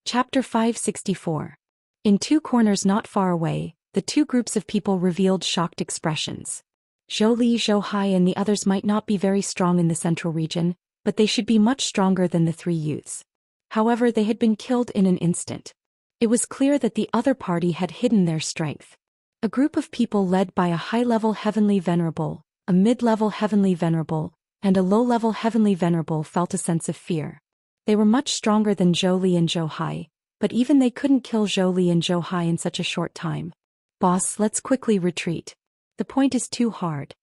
Chapter 564. In two corners not far away, the two groups of people revealed shocked expressions. Zhou Li, Zhou Hai and the others might not be very strong in the central region, but they should be much stronger than the three youths. However, they had been killed in an instant. It was clear that the other party had hidden their strength. A group of people led by a high-level heavenly venerable, a mid-level heavenly venerable, and a low-level heavenly venerable felt a sense of fear. They were much stronger than Zhou Li and Zhou Hai, but even they couldn't kill Zhou Li and Zhou Hai in such a short time. Boss, let's quickly retreat. The point is too hard.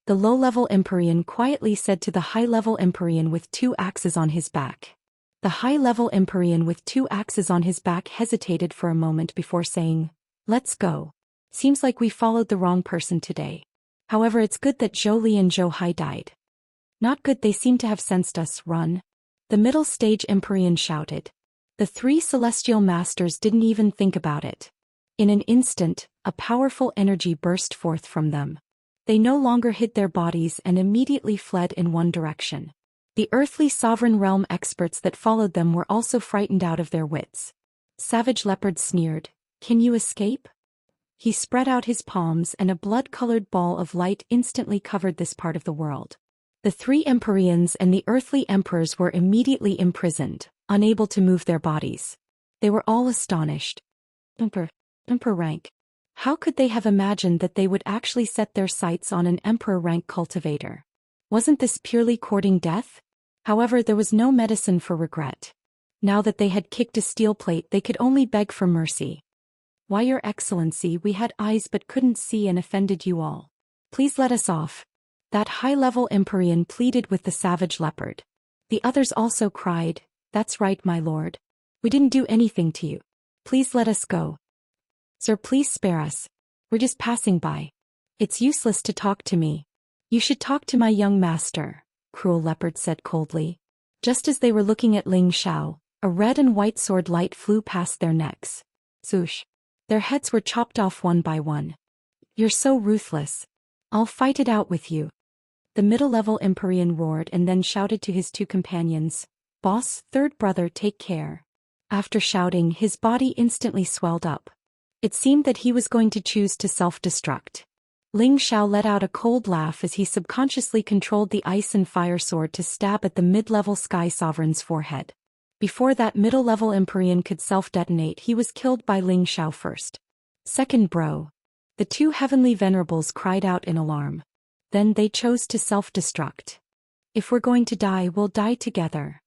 The low-level Empyrean quietly said to the high-level Empyrean with two axes on his back. The high-level Empyrean with two axes on his back hesitated for a moment before saying, "Let's go. Seems like we followed the wrong person today. However, it's good that Zhou Li and Zhou Hai died." "Not good, they seem to have sensed us, run." The middle stage Empyrean shouted. The three celestial masters didn't even think about it. In an instant, a powerful energy burst forth from them. They no longer hid their bodies and immediately fled in one direction. The earthly sovereign realm experts that followed them were also frightened out of their wits. Savage Leopard sneered, "Can you escape?" He spread out his palms and a blood-colored ball of light instantly covered this part of the world. The three Empyreans and the earthly emperors were immediately imprisoned, unable to move their bodies. They were all astonished. Emperor rank. How could they have imagined that they would actually set their sights on an emperor rank cultivator? Wasn't this purely courting death? However, there was no medicine for regret. Now that they had kicked a steel plate, they could only beg for mercy. "Why, Your Excellency, we had eyes but couldn't see and offended you all. Please let us off." That high-level Empyrean pleaded with the savage leopard. The others also cried, "That's right, my lord. We didn't do anything to you. Please let us go. Sir, please spare us. We're just passing by. It's useless to talk to me." "You should talk to my young master," Cruel Leopard said coldly. Just as they were looking at Ling Xiao, a red and white sword light flew past their necks. Swoosh. Their heads were chopped off one by one. "You're so ruthless. I'll fight it out with you." The middle-level Empyrean roared and then shouted to his two companions, "Boss, third brother, take care." After shouting, his body instantly swelled up. It seemed that he was going to choose to self-destruct. Ling Xiao let out a cold laugh as he subconsciously controlled the ice and fire sword to stab at the mid-level Sky Sovereign's forehead. Before that middle-level Empyrean could self-detonate, he was killed by Ling Xiao first. "Second bro." The two heavenly venerables cried out in alarm. Then they chose to self-destruct. "If we're going to die, we'll die together."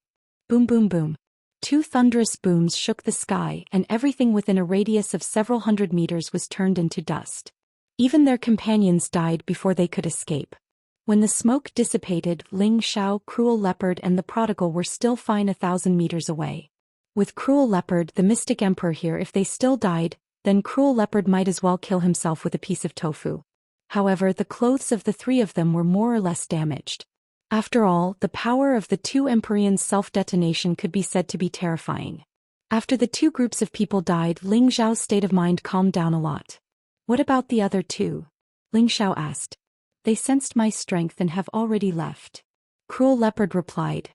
Boom boom boom. Two thunderous booms shook the sky and everything within a radius of several hundred meters was turned into dust. Even their companions died before they could escape. When the smoke dissipated, Ling Xiao, Cruel Leopard and the Prodigal were still fine 1,000 meters away. With Cruel Leopard, the Mystic Emperor here, if they still died, then Cruel Leopard might as well kill himself with a piece of tofu. However, the clothes of the three of them were more or less damaged. After all, the power of the two Empyreans' self-detonation could be said to be terrifying. After the two groups of people died, Ling Xiao's state of mind calmed down a lot. "What about the other two?" Ling Xiao asked. "They sensed my strength and have already left." Cruel Leopard replied.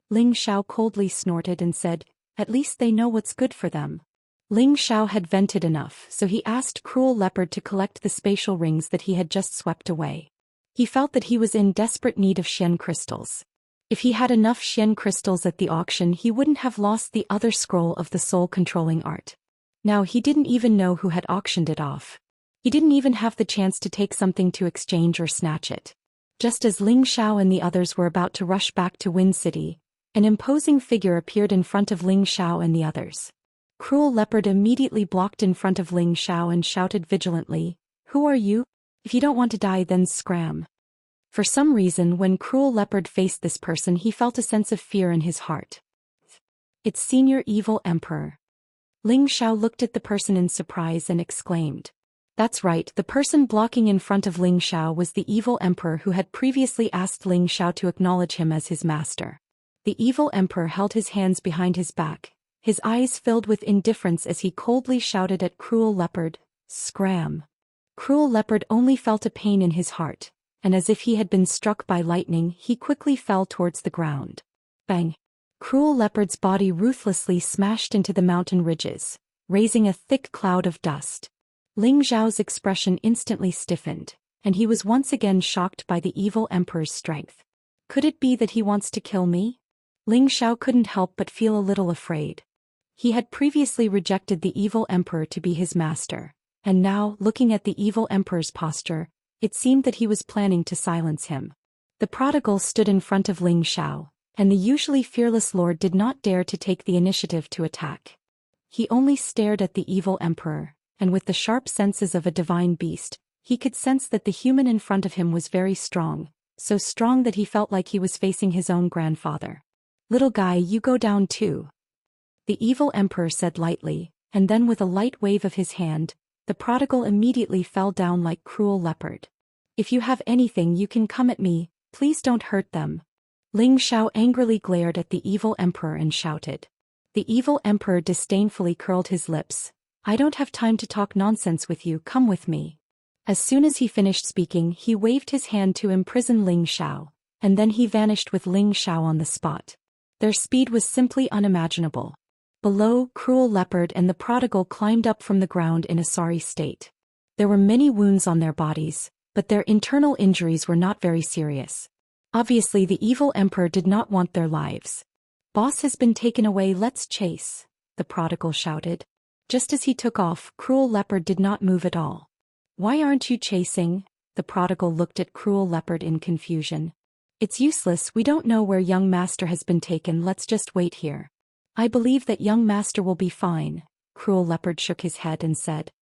Ling Xiao coldly snorted and said, "At least they know what's good for them." Ling Xiao had vented enough, so he asked Cruel Leopard to collect the spatial rings that he had just swept away. He felt that he was in desperate need of Xian crystals. If he had enough Xian crystals at the auction, he wouldn't have lost the other scroll of the soul-controlling art. Now he didn't even know who had auctioned it off. He didn't even have the chance to take something to exchange or snatch it. Just as Ling Xiao and the others were about to rush back to Wind City, an imposing figure appeared in front of Ling Xiao and the others. Cruel Leopard immediately blocked in front of Ling Xiao and shouted vigilantly, "Who are you? If you don't want to die, then scram." For some reason, when Cruel Leopard faced this person, he felt a sense of fear in his heart. "It's Senior Evil Emperor." Ling Xiao looked at the person in surprise and exclaimed. That's right, the person blocking in front of Ling Xiao was the evil emperor who had previously asked Ling Xiao to acknowledge him as his master. The evil emperor held his hands behind his back, his eyes filled with indifference as he coldly shouted at Cruel Leopard, "Scram!" Cruel Leopard only felt a pain in his heart, and as if he had been struck by lightning, he quickly fell towards the ground. Bang! Cruel Leopard's body ruthlessly smashed into the mountain ridges, raising a thick cloud of dust. Ling Xiao's expression instantly stiffened, and he was once again shocked by the evil emperor's strength. Could it be that he wants to kill me? Ling Xiao couldn't help but feel a little afraid. He had previously rejected the evil emperor to be his master, and now, looking at the evil emperor's posture, it seemed that he was planning to silence him. The prodigal stood in front of Ling Xiao, and the usually fearless lord did not dare to take the initiative to attack. He only stared at the evil emperor, and with the sharp senses of a divine beast, he could sense that the human in front of him was very strong, so strong that he felt like he was facing his own grandfather. "Little guy, you go down too," the evil emperor said lightly, and then with a light wave of his hand, the prodigal immediately fell down like Cruel Leopard. "If you have anything you can come at me, please don't hurt them." Ling Xiao angrily glared at the evil emperor and shouted. The evil emperor disdainfully curled his lips. "I don't have time to talk nonsense with you, come with me." As soon as he finished speaking, he waved his hand to imprison Ling Xiao, and then he vanished with Ling Xiao on the spot. Their speed was simply unimaginable. Below, Cruel Leopard and the prodigal climbed up from the ground in a sorry state. There were many wounds on their bodies, but their internal injuries were not very serious. Obviously, the evil emperor did not want their lives. "Boss has been taken away, let's chase," the prodigal shouted. Just as he took off, Cruel Leopard did not move at all. "Why aren't you chasing?" The prodigal looked at Cruel Leopard in confusion. "It's useless, we don't know where young master has been taken, let's just wait here." "I believe that young master will be fine," Cruel Leopard shook his head and said.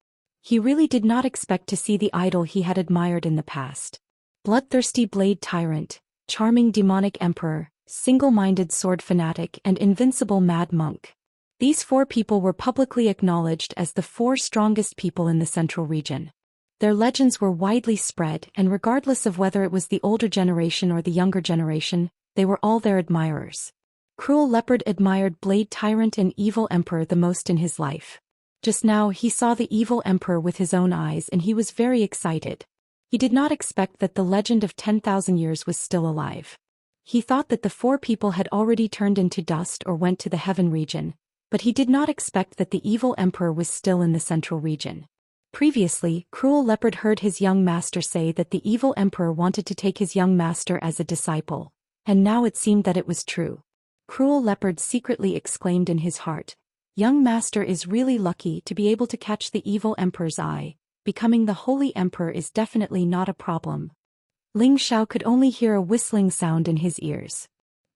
He really did not expect to see the idol he had admired in the past. Bloodthirsty blade tyrant, charming demonic emperor, single-minded sword fanatic and invincible mad monk. These four people were publicly acknowledged as the four strongest people in the central region. Their legends were widely spread, and regardless of whether it was the older generation or the younger generation, they were all their admirers. Cruel Leopard admired Blade Tyrant and Evil Emperor the most in his life. Just now he saw the Evil Emperor with his own eyes and he was very excited. He did not expect that the legend of 10,000 years was still alive. He thought that the four people had already turned into dust or went to the heaven region, but he did not expect that the Evil Emperor was still in the central region. Previously, Cruel Leopard heard his young master say that the Evil Emperor wanted to take his young master as a disciple, and now it seemed that it was true. Cruel Leopard secretly exclaimed in his heart, "Young master is really lucky to be able to catch the Evil Emperor's eye. Becoming the Holy Emperor is definitely not a problem." Ling Xiao could only hear a whistling sound in his ears.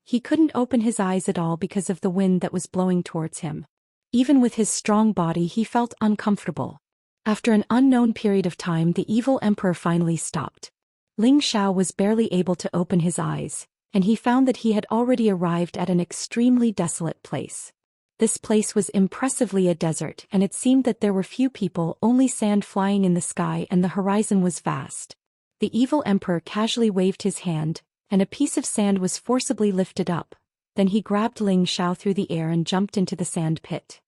He couldn't open his eyes at all because of the wind that was blowing towards him. Even with his strong body he felt uncomfortable. After an unknown period of time the Evil Emperor finally stopped. Ling Xiao was barely able to open his eyes, and he found that he had already arrived at an extremely desolate place. This place was impressively a desert, and it seemed that there were few people, only sand flying in the sky, and the horizon was vast. The Evil Emperor casually waved his hand, and a piece of sand was forcibly lifted up. Then he grabbed Ling Xiao through the air and jumped into the sand pit.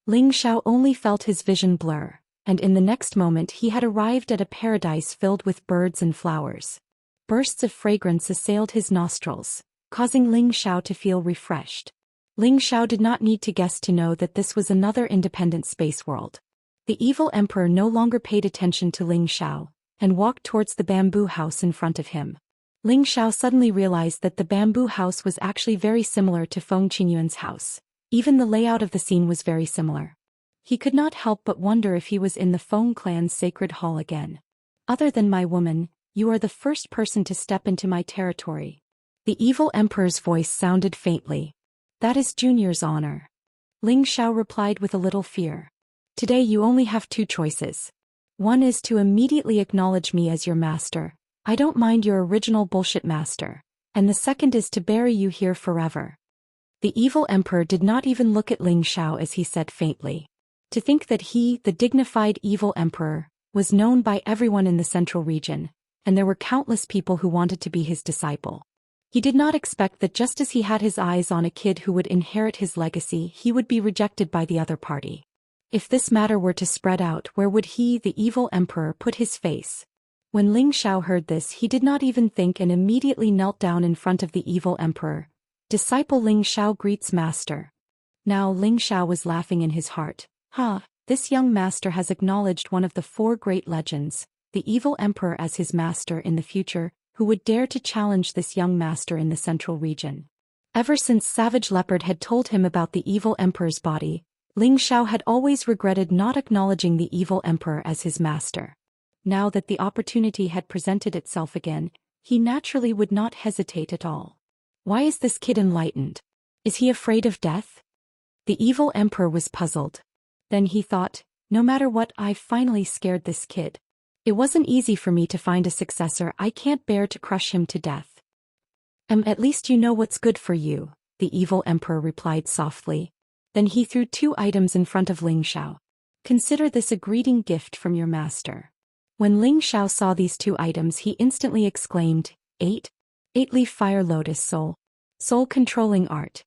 Ling Xiao only felt his vision blur, and in the next moment he had arrived at a paradise filled with birds and flowers. Bursts of fragrance assailed his nostrils, causing Ling Xiao to feel refreshed. Ling Xiao did not need to guess to know that this was another independent space world. The Evil Emperor no longer paid attention to Ling Xiao, and walked towards the bamboo house in front of him. Ling Xiao suddenly realized that the bamboo house was actually very similar to Feng Qingyuan's house. Even the layout of the scene was very similar. He could not help but wonder if he was in the Feng clan's sacred hall again. "Other than my woman, you are the first person to step into my territory." The Evil Emperor's voice sounded faintly. "That is Junior's honor." Ling Xiao replied with a little fear. "Today you only have two choices. One is to immediately acknowledge me as your master. I don't mind your original bullshit master. And the second is to bury you here forever." The Evil Emperor did not even look at Ling Xiao as he said faintly. To think that he, the dignified Evil Emperor, was known by everyone in the central region, and there were countless people who wanted to be his disciple. He did not expect that just as he had his eyes on a kid who would inherit his legacy, he would be rejected by the other party. If this matter were to spread out, where would he, the Evil Emperor, put his face? When Ling Xiao heard this, he did not even think and immediately knelt down in front of the Evil Emperor. Disciple Ling Xiao greets master. Now Ling Xiao was laughing in his heart. This young master has acknowledged one of the 4 great legends, the evil emperor as his master in the future, who would dare to challenge this young master in the central region. Ever since Savage Leopard had told him about the evil emperor's body, Ling Xiao had always regretted not acknowledging the evil emperor as his master. Now that the opportunity had presented itself again, he naturally would not hesitate at all. Why is this kid enlightened? Is he afraid of death? The evil emperor was puzzled. Then he thought, no matter what, I've finally scared this kid. It wasn't easy for me to find a successor. I can't bear to crush him to death. At least you know what's good for you, the evil emperor replied softly. Then he threw 2 items in front of Ling Xiao. Consider this a greeting gift from your master. When Ling Xiao saw these 2 items, he instantly exclaimed, 8-leaf fire lotus soul controlling art.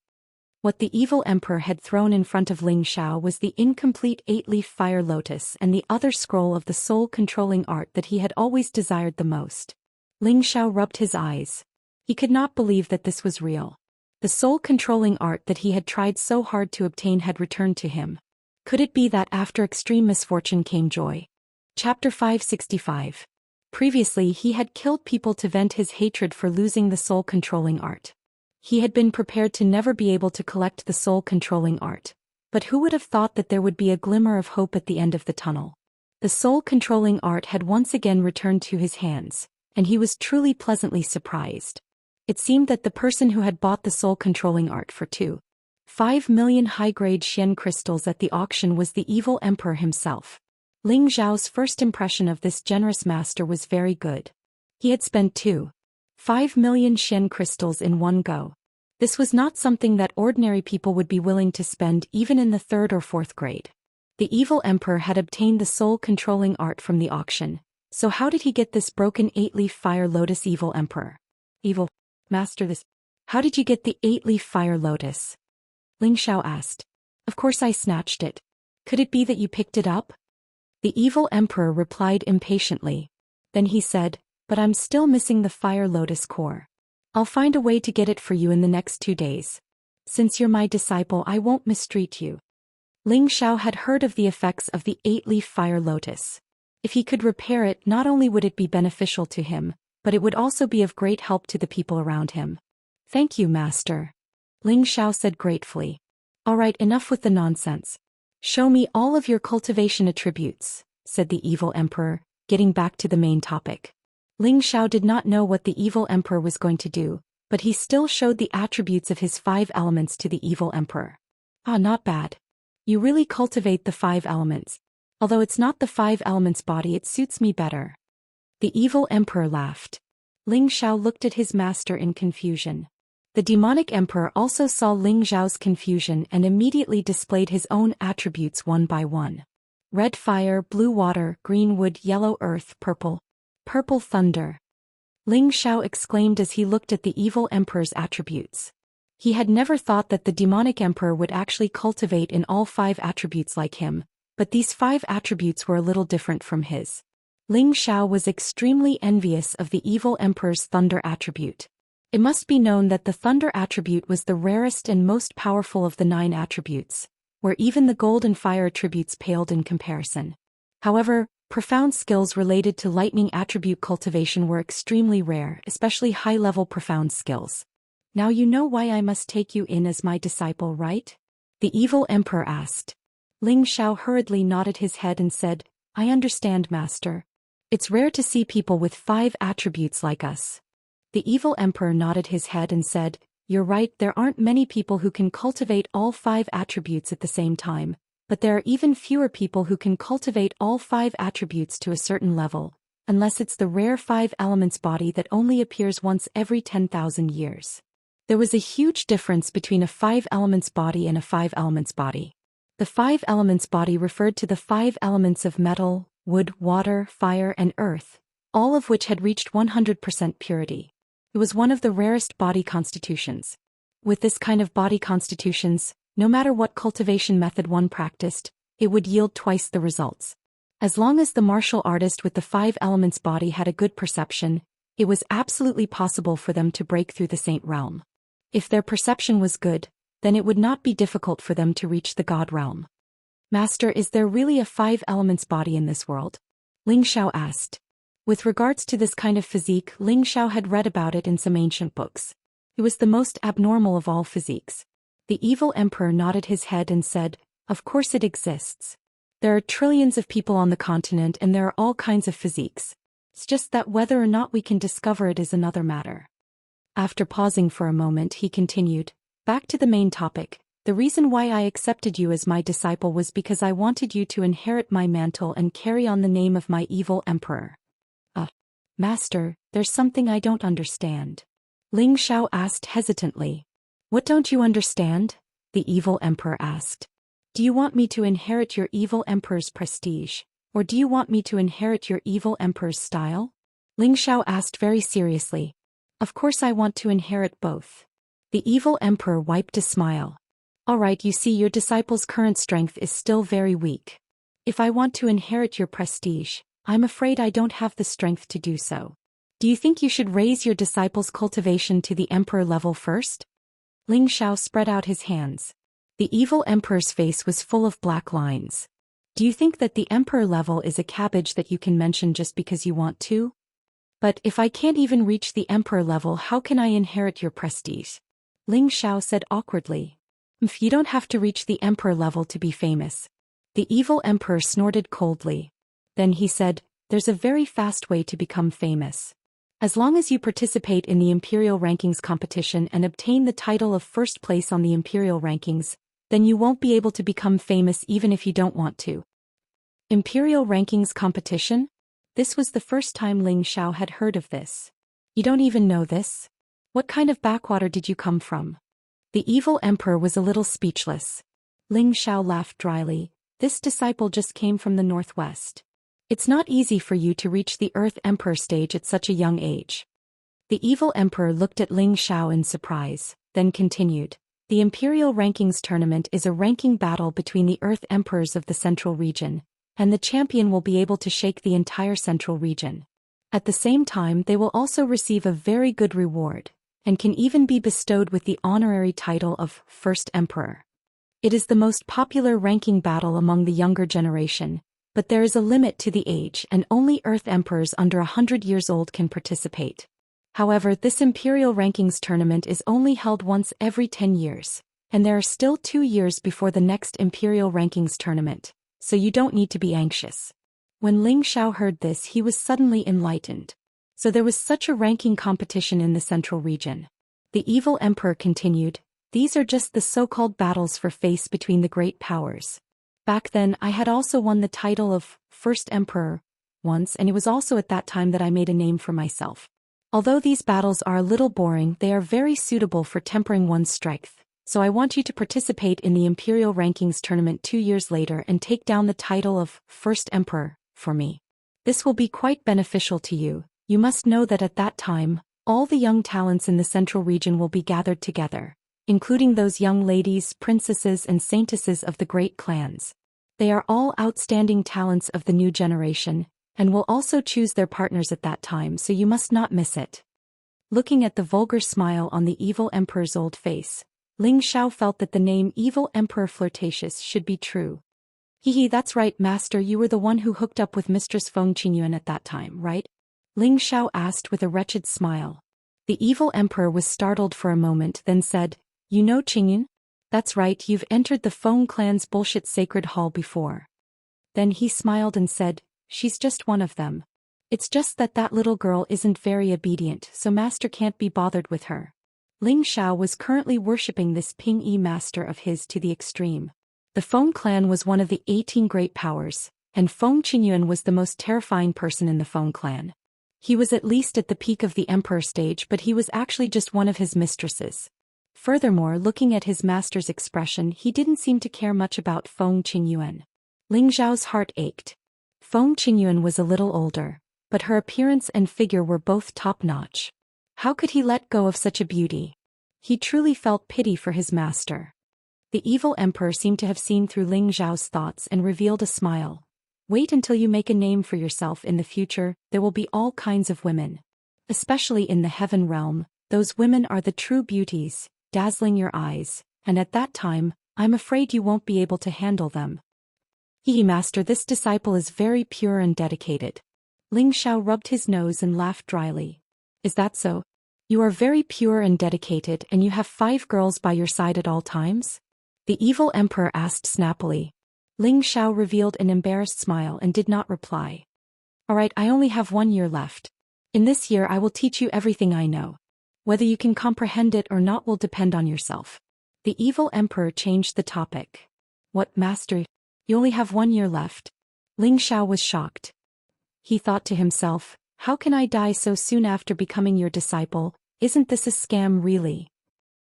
What the evil emperor had thrown in front of Ling Xiao was the incomplete 8-leaf fire lotus and the other scroll of the soul controlling art that he had always desired the most. Ling Xiao rubbed his eyes. He could not believe that this was real. The soul controlling art that he had tried so hard to obtain had returned to him. Could it be that after extreme misfortune came joy? Chapter 565. Previously he had killed people to vent his hatred for losing the soul controlling art. He had been prepared to never be able to collect the soul controlling art. But who would have thought that there would be a glimmer of hope at the end of the tunnel? The soul controlling art had once again returned to his hands, and he was truly pleasantly surprised. It seemed that the person who had bought the soul controlling art for 2.5 million high-grade Xian crystals at the auction was the evil emperor himself. Ling Xiao's first impression of this generous master was very good. He had spent 2.5 million Xian crystals in one go. This was not something that ordinary people would be willing to spend even in the 3rd or 4th grade. The evil emperor had obtained the soul controlling art from the auction, so how did he get this broken 8-leaf fire lotus? Evil emperor. Evil master, how did you get the 8-leaf fire lotus? Ling Xiao asked. Of course I snatched it. Could it be that you picked it up? The evil emperor replied impatiently. Then he said, but I'm still missing the fire lotus core. I'll find a way to get it for you in the next 2 days. Since you're my disciple, I won't mistreat you. Ling Xiao had heard of the effects of the 8-leaf fire lotus. If he could repair it, not only would it be beneficial to him, but it would also be of great help to the people around him. Thank you, master. Ling Xiao said gratefully. All right, enough with the nonsense. Show me all of your cultivation attributes, said the evil emperor, getting back to the main topic. Ling Xiao did not know what the evil emperor was going to do, but he still showed the attributes of his 5 elements to the evil emperor. Not bad. You really cultivate the 5 elements. Although it's not the 5 elements body, it suits me better. The evil emperor laughed. Ling Xiao looked at his master in confusion. The demonic emperor also saw Ling Xiao's confusion and immediately displayed his own attributes one by one. Red fire, blue water, green wood, yellow earth, purple thunder. Ling Xiao exclaimed as he looked at the evil emperor's attributes. He had never thought that the demonic emperor would actually cultivate in all 5 attributes like him, but these 5 attributes were a little different from his. Ling Xiao was extremely envious of the evil emperor's thunder attribute. It must be known that the thunder attribute was the rarest and most powerful of the 9 attributes, where even the gold and fire attributes paled in comparison. However, profound skills related to lightning attribute cultivation were extremely rare, especially high-level profound skills. Now you know why I must take you in as my disciple, right? The evil emperor asked. Ling Xiao hurriedly nodded his head and said, I understand, master. It's rare to see people with 5 attributes like us. The evil emperor nodded his head and said, You're right, there aren't many people who can cultivate all 5 attributes at the same time, but there are even fewer people who can cultivate all 5 attributes to a certain level, unless it's the rare 5 elements body that only appears once every 10,000 years. There was a huge difference between a 5 elements body and a 5 elements body. The 5 elements body referred to the 5 elements of metal, wood, water, fire, and earth, all of which had reached 100% purity. It was one of the rarest body constitutions. With this kind of body constitutions, no matter what cultivation method one practiced, it would yield twice the results. As long as the martial artist with the 5 elements body had a good perception, it was absolutely possible for them to break through the saint realm. If their perception was good, then it would not be difficult for them to reach the God realm. Master, is there really a 5 elements body in this world? Ling Xiao asked. With regards to this kind of physique, Ling Xiao had read about it in some ancient books. It was the most abnormal of all physiques. The evil emperor nodded his head and said, "Of course it exists. There are trillions of people on the continent and there are all kinds of physiques. It's just that whether or not we can discover it is another matter." After pausing for a moment, he continued, "Back to the main topic. The reason why I accepted you as my disciple was because I wanted you to inherit my mantle and carry on the name of my evil emperor." Master, there's something I don't understand. Ling Xiao asked hesitantly. "What don't you understand?" the evil emperor asked. "Do you want me to inherit your evil emperor's prestige, or do you want me to inherit your evil emperor's style?" Ling Xiao asked very seriously. "Of course I want to inherit both." The evil emperor wiped a smile. "All right, you see your disciple's current strength is still very weak. If I want to inherit your prestige, I'm afraid I don't have the strength to do so. Do you think you should raise your disciple's cultivation to the emperor level first?" Ling Xiao spread out his hands. The evil emperor's face was full of black lines. "Do you think that the emperor level is a cabbage that you can mention just because you want to? But if I can't even reach the emperor level, how can I inherit your prestige?" Ling Xiao said awkwardly. "You don't have to reach the emperor level to be famous." The evil emperor snorted coldly. Then he said, "There's a very fast way to become famous. As long as you participate in the imperial rankings competition and obtain the title of first place on the imperial rankings, then you won't be able to become famous even if you don't want to." Imperial rankings competition? This was the first time Ling Xiao had heard of this. "You don't even know this? What kind of backwater did you come from?" The evil emperor was a little speechless. Ling Xiao laughed dryly. "This disciple just came from the northwest. It's not easy for you to reach the Earth Emperor stage at such a young age." The evil emperor looked at Ling Xiao in surprise, then continued, "The Imperial Rankings Tournament is a ranking battle between the Earth Emperors of the Central Region, and the champion will be able to shake the entire Central Region. At the same time, they will also receive a very good reward, and can even be bestowed with the honorary title of First Emperor. It is the most popular ranking battle among the younger generation, but there is a limit to the age and only Earth Emperors under 100 years old can participate. However, this Imperial Rankings Tournament is only held once every 10 years, and there are still 2 years before the next Imperial Rankings Tournament, so you don't need to be anxious." When Ling Xiao heard this, he was suddenly enlightened. So there was such a ranking competition in the Central Region. The evil emperor continued, "These are just the so-called battles for face between the great powers. Back then I had also won the title of First Emperor once, and it was also at that time that I made a name for myself. Although these battles are a little boring, they are very suitable for tempering one's strength, so I want you to participate in the Imperial Rankings Tournament 2 years later and take down the title of First Emperor for me. This will be quite beneficial to you. You must know that at that time, all the young talents in the Central Region will be gathered together, including those young ladies, princesses and saintesses of the great clans. They are all outstanding talents of the new generation, and will also choose their partners at that time, so you must not miss it." Looking at the vulgar smile on the evil emperor's old face, Ling Xiao felt that the name Evil Emperor Flirtatious should be true. "Hee, that's right, Master, you were the one who hooked up with Mistress Feng Qingyuan at that time, right?" Ling Xiao asked with a wretched smile. The evil emperor was startled for a moment, then said, "You know Qingyuan? That's right, you've entered the Feng clan's bullshit sacred hall before." Then he smiled and said, "She's just one of them. It's just that that little girl isn't very obedient, so Master can't be bothered with her." Ling Xiao was currently worshipping this Ping-yi master of his to the extreme. The Feng clan was one of the 18 great powers, and Feng Qingyuan was the most terrifying person in the Feng clan. He was at least at the peak of the emperor stage, but he was actually just one of his mistresses. Furthermore, looking at his master's expression, he didn't seem to care much about Feng Qingyuan. Ling Zhao's heart ached. Feng Qingyuan was a little older, but her appearance and figure were both top-notch. How could he let go of such a beauty? He truly felt pity for his master. The evil emperor seemed to have seen through Ling Zhao's thoughts and revealed a smile. "Wait until you make a name for yourself in the future, there will be all kinds of women. Especially in the heaven realm, those women are the true beauties. dazzling your eyes, and at that time, I'm afraid you won't be able to handle them. Master, this disciple is very pure and dedicated. Ling Xiao rubbed his nose and laughed dryly. Is that so? You are very pure and dedicated and you have 5 girls by your side at all times? The evil emperor asked snappily. Ling Xiao revealed an embarrassed smile and did not reply. Alright, I only have 1 year left. In this year I will teach you everything I know. Whether you can comprehend it or not will depend on yourself. The evil emperor changed the topic. What, master? You only have 1 year left? Ling Xiao was shocked. He thought to himself, how can I die so soon after becoming your disciple? Isn't this a scam really?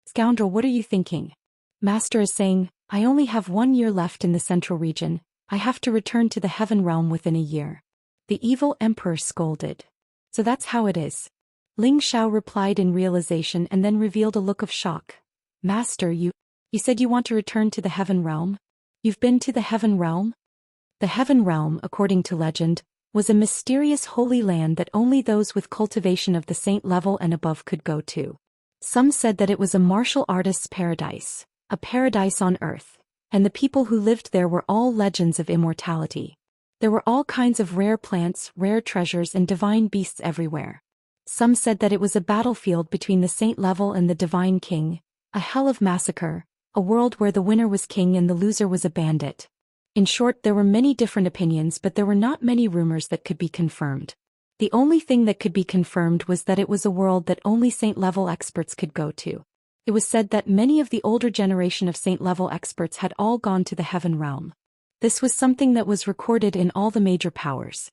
Scoundrel, what are you thinking? Master is saying, I only have 1 year left in the central region. I have to return to the heaven realm within a year. The evil emperor scolded. So that's how it is. Ling Xiao replied in realization and then revealed a look of shock. Master, you said you want to return to the heaven realm? You've been to the heaven realm? The heaven realm, according to legend, was a mysterious holy land that only those with cultivation of the saint level and above could go to. Some said that it was a martial artist's paradise, a paradise on earth, and the people who lived there were all legends of immortality. There were all kinds of rare plants, rare treasures and divine beasts everywhere. Some said that it was a battlefield between the saint level and the divine king, a hell of massacre, a world where the winner was king and the loser was a bandit. In short, there were many different opinions, but there were not many rumors that could be confirmed. The only thing that could be confirmed was that it was a world that only saint-level experts could go to. It was said that many of the older generation of saint-level experts had all gone to the heaven realm. This was something that was recorded in all the major powers.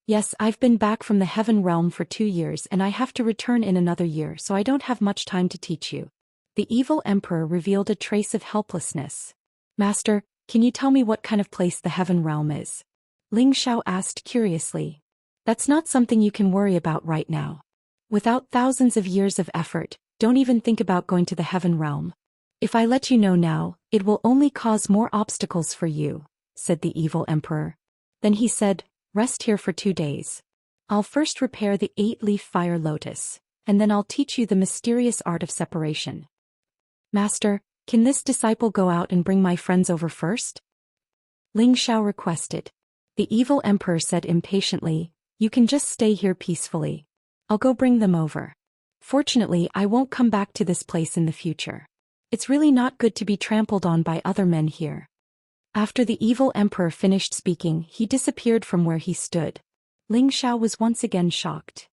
Yes, I've been back from the heaven realm for 2 years and I have to return in another year, so I don't have much time to teach you. The evil emperor revealed a trace of helplessness. Master, can you tell me what kind of place the heaven realm is? Ling Xiao asked curiously. That's not something you can worry about right now. Without thousands of years of effort, don't even think about going to the heaven realm. If I let you know now, it will only cause more obstacles for you, said the evil emperor. Then he said, rest here for 2 days. I'll first repair the 8-leaf fire lotus, and then I'll teach you the mysterious art of separation. Master, can this disciple go out and bring my friends over first? Ling Xiao requested. The evil emperor said impatiently, you can just stay here peacefully. I'll go bring them over. Fortunately, I won't come back to this place in the future. It's really not good to be trampled on by other men here. After the evil emperor finished speaking, he disappeared from where he stood. Ling Xiao was once again shocked.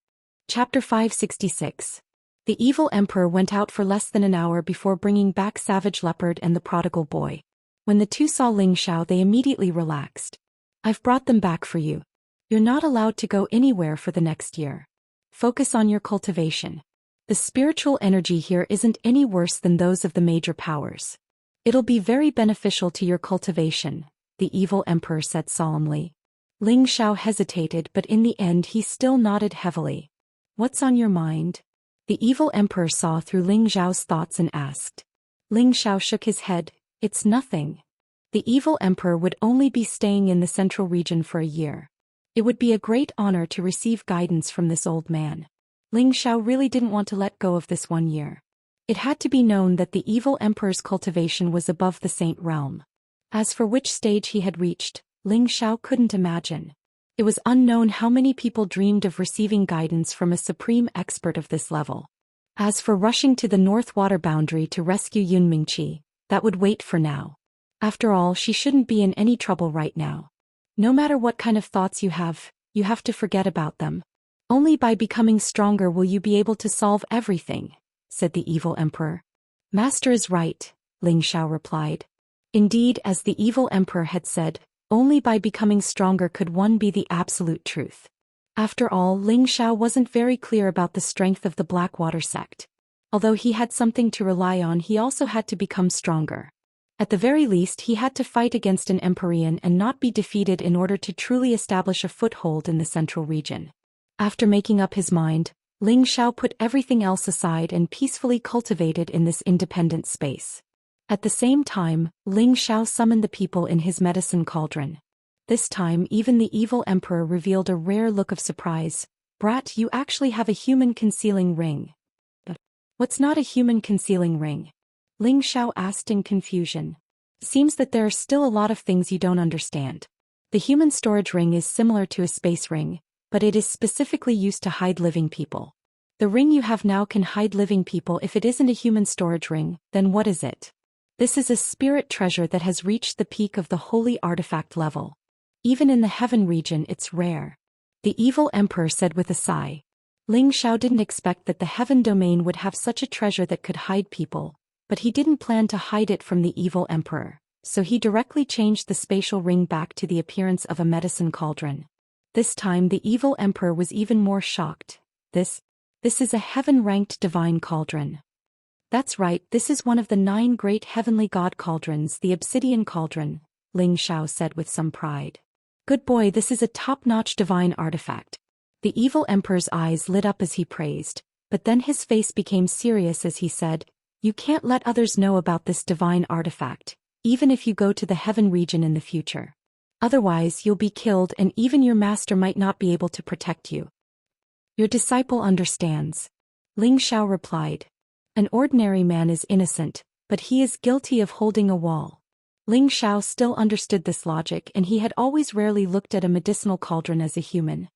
Chapter 566. The evil emperor went out for less than an hour before bringing back Savage Leopard and the prodigal boy. When the two saw Ling Xiao, they immediately relaxed. I've brought them back for you. You're not allowed to go anywhere for the next year. Focus on your cultivation. The spiritual energy here isn't any worse than those of the major powers. It'll be very beneficial to your cultivation, the evil emperor said solemnly. Ling Xiao hesitated, but in the end he still nodded heavily. What's on your mind? The evil emperor saw through Ling Xiao's thoughts and asked. Ling Xiao shook his head. It's nothing. The evil emperor would only be staying in the central region for a year. It would be a great honor to receive guidance from this old man. Ling Xiao really didn't want to let go of this 1 year. It had to be known that the evil emperor's cultivation was above the saint realm. As for which stage he had reached, Ling Xiao couldn't imagine. It was unknown how many people dreamed of receiving guidance from a supreme expert of this level. As for rushing to the North Water boundary to rescue Yun Mingqi, that would wait for now. After all, she shouldn't be in any trouble right now. No matter what kind of thoughts you have to forget about them. Only by becoming stronger will you be able to solve everything, said the evil emperor. Master is right, Ling Xiao replied. Indeed, as the evil emperor had said, only by becoming stronger could one be the absolute truth. After all, Ling Xiao wasn't very clear about the strength of the Blackwater sect. Although he had something to rely on, he also had to become stronger. At the very least, he had to fight against an Empyrean and not be defeated in order to truly establish a foothold in the central region. After making up his mind, Ling Xiao put everything else aside and peacefully cultivated in this independent space. At the same time, Ling Xiao summoned the people in his medicine cauldron. This time, even the evil emperor revealed a rare look of surprise. Brat, you actually have a human concealing ring. What's not a human concealing ring? Ling Xiao asked in confusion. Seems that there are still a lot of things you don't understand. The human storage ring is similar to a space ring, but it is specifically used to hide living people. The ring you have now can hide living people. If it isn't a human storage ring, then what is it? This is a spirit treasure that has reached the peak of the holy artifact level. Even in the heaven region it's rare. The evil emperor said with a sigh. Ling Xiao didn't expect that the heaven domain would have such a treasure that could hide people, but he didn't plan to hide it from the evil emperor, so he directly changed the spatial ring back to the appearance of a medicine cauldron. This time the evil emperor was even more shocked. This is a heaven-ranked divine cauldron. That's right, this is one of the 9 great heavenly god cauldrons, the obsidian cauldron, Ling Xiao said with some pride. Good boy, this is a top-notch divine artifact. The evil emperor's eyes lit up as he praised, but then his face became serious as he said, you can't let others know about this divine artifact, even if you go to the heaven region in the future. Otherwise you'll be killed and even your master might not be able to protect you. Your disciple understands. Ling Xiao replied. An ordinary man is innocent, but he is guilty of holding a wall. Ling Xiao still understood this logic and he had always rarely looked at a medicinal cauldron as a human.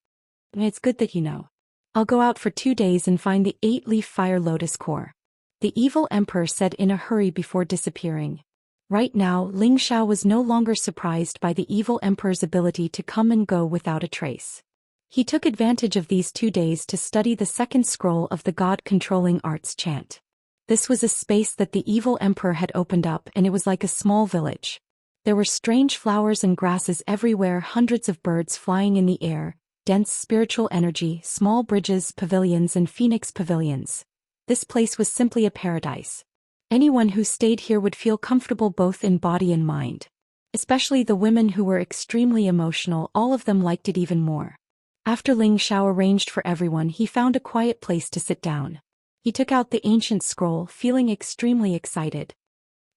It's good that you know. I'll go out for 2 days and find the 8-leaf fire lotus core. The evil emperor said in a hurry before disappearing. Right now, Ling Xiao was no longer surprised by the evil emperor's ability to come and go without a trace. He took advantage of these 2 days to study the second scroll of the God-controlling arts chant. This was a space that the evil emperor had opened up and it was like a small village. There were strange flowers and grasses everywhere, hundreds of birds flying in the air, dense spiritual energy, small bridges, pavilions and phoenix pavilions. This place was simply a paradise. Anyone who stayed here would feel comfortable both in body and mind. Especially the women who were extremely emotional, all of them liked it even more. After Ling Xiao arranged for everyone, he found a quiet place to sit down. He took out the ancient scroll, feeling extremely excited.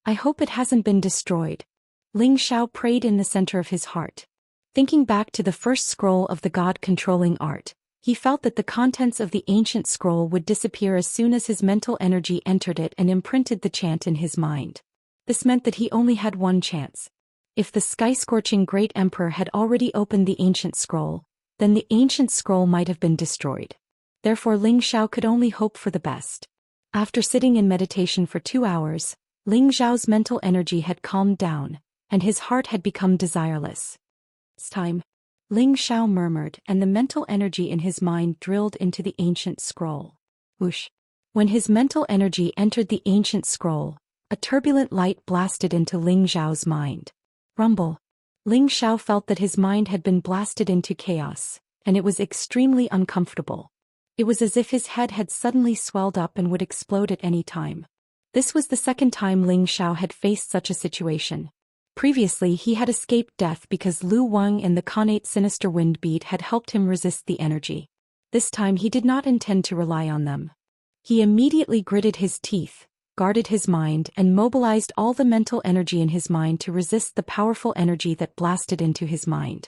I hope it hasn't been destroyed. Ling Xiao prayed in the center of his heart. Thinking back to the first scroll of the God-controlling art, he felt that the contents of the ancient scroll would disappear as soon as his mental energy entered it and imprinted the chant in his mind. This meant that he only had one chance. If the sky-scorching great emperor had already opened the ancient scroll, then the ancient scroll might have been destroyed. Therefore Ling Xiao could only hope for the best. After sitting in meditation for 2 hours, Ling Xiao's mental energy had calmed down, and his heart had become desireless. It's time. Ling Xiao murmured, and the mental energy in his mind drilled into the ancient scroll. Whoosh! When his mental energy entered the ancient scroll, a turbulent light blasted into Ling Xiao's mind. Rumble! Ling Xiao felt that his mind had been blasted into chaos, and it was extremely uncomfortable. It was as if his head had suddenly swelled up and would explode at any time. This was the second time Ling Xiao had faced such a situation. Previously he had escaped death because Lu Wang and the Khanate Sinister Wind Bead had helped him resist the energy. This time he did not intend to rely on them. He immediately gritted his teeth, guarded his mind and mobilized all the mental energy in his mind to resist the powerful energy that blasted into his mind.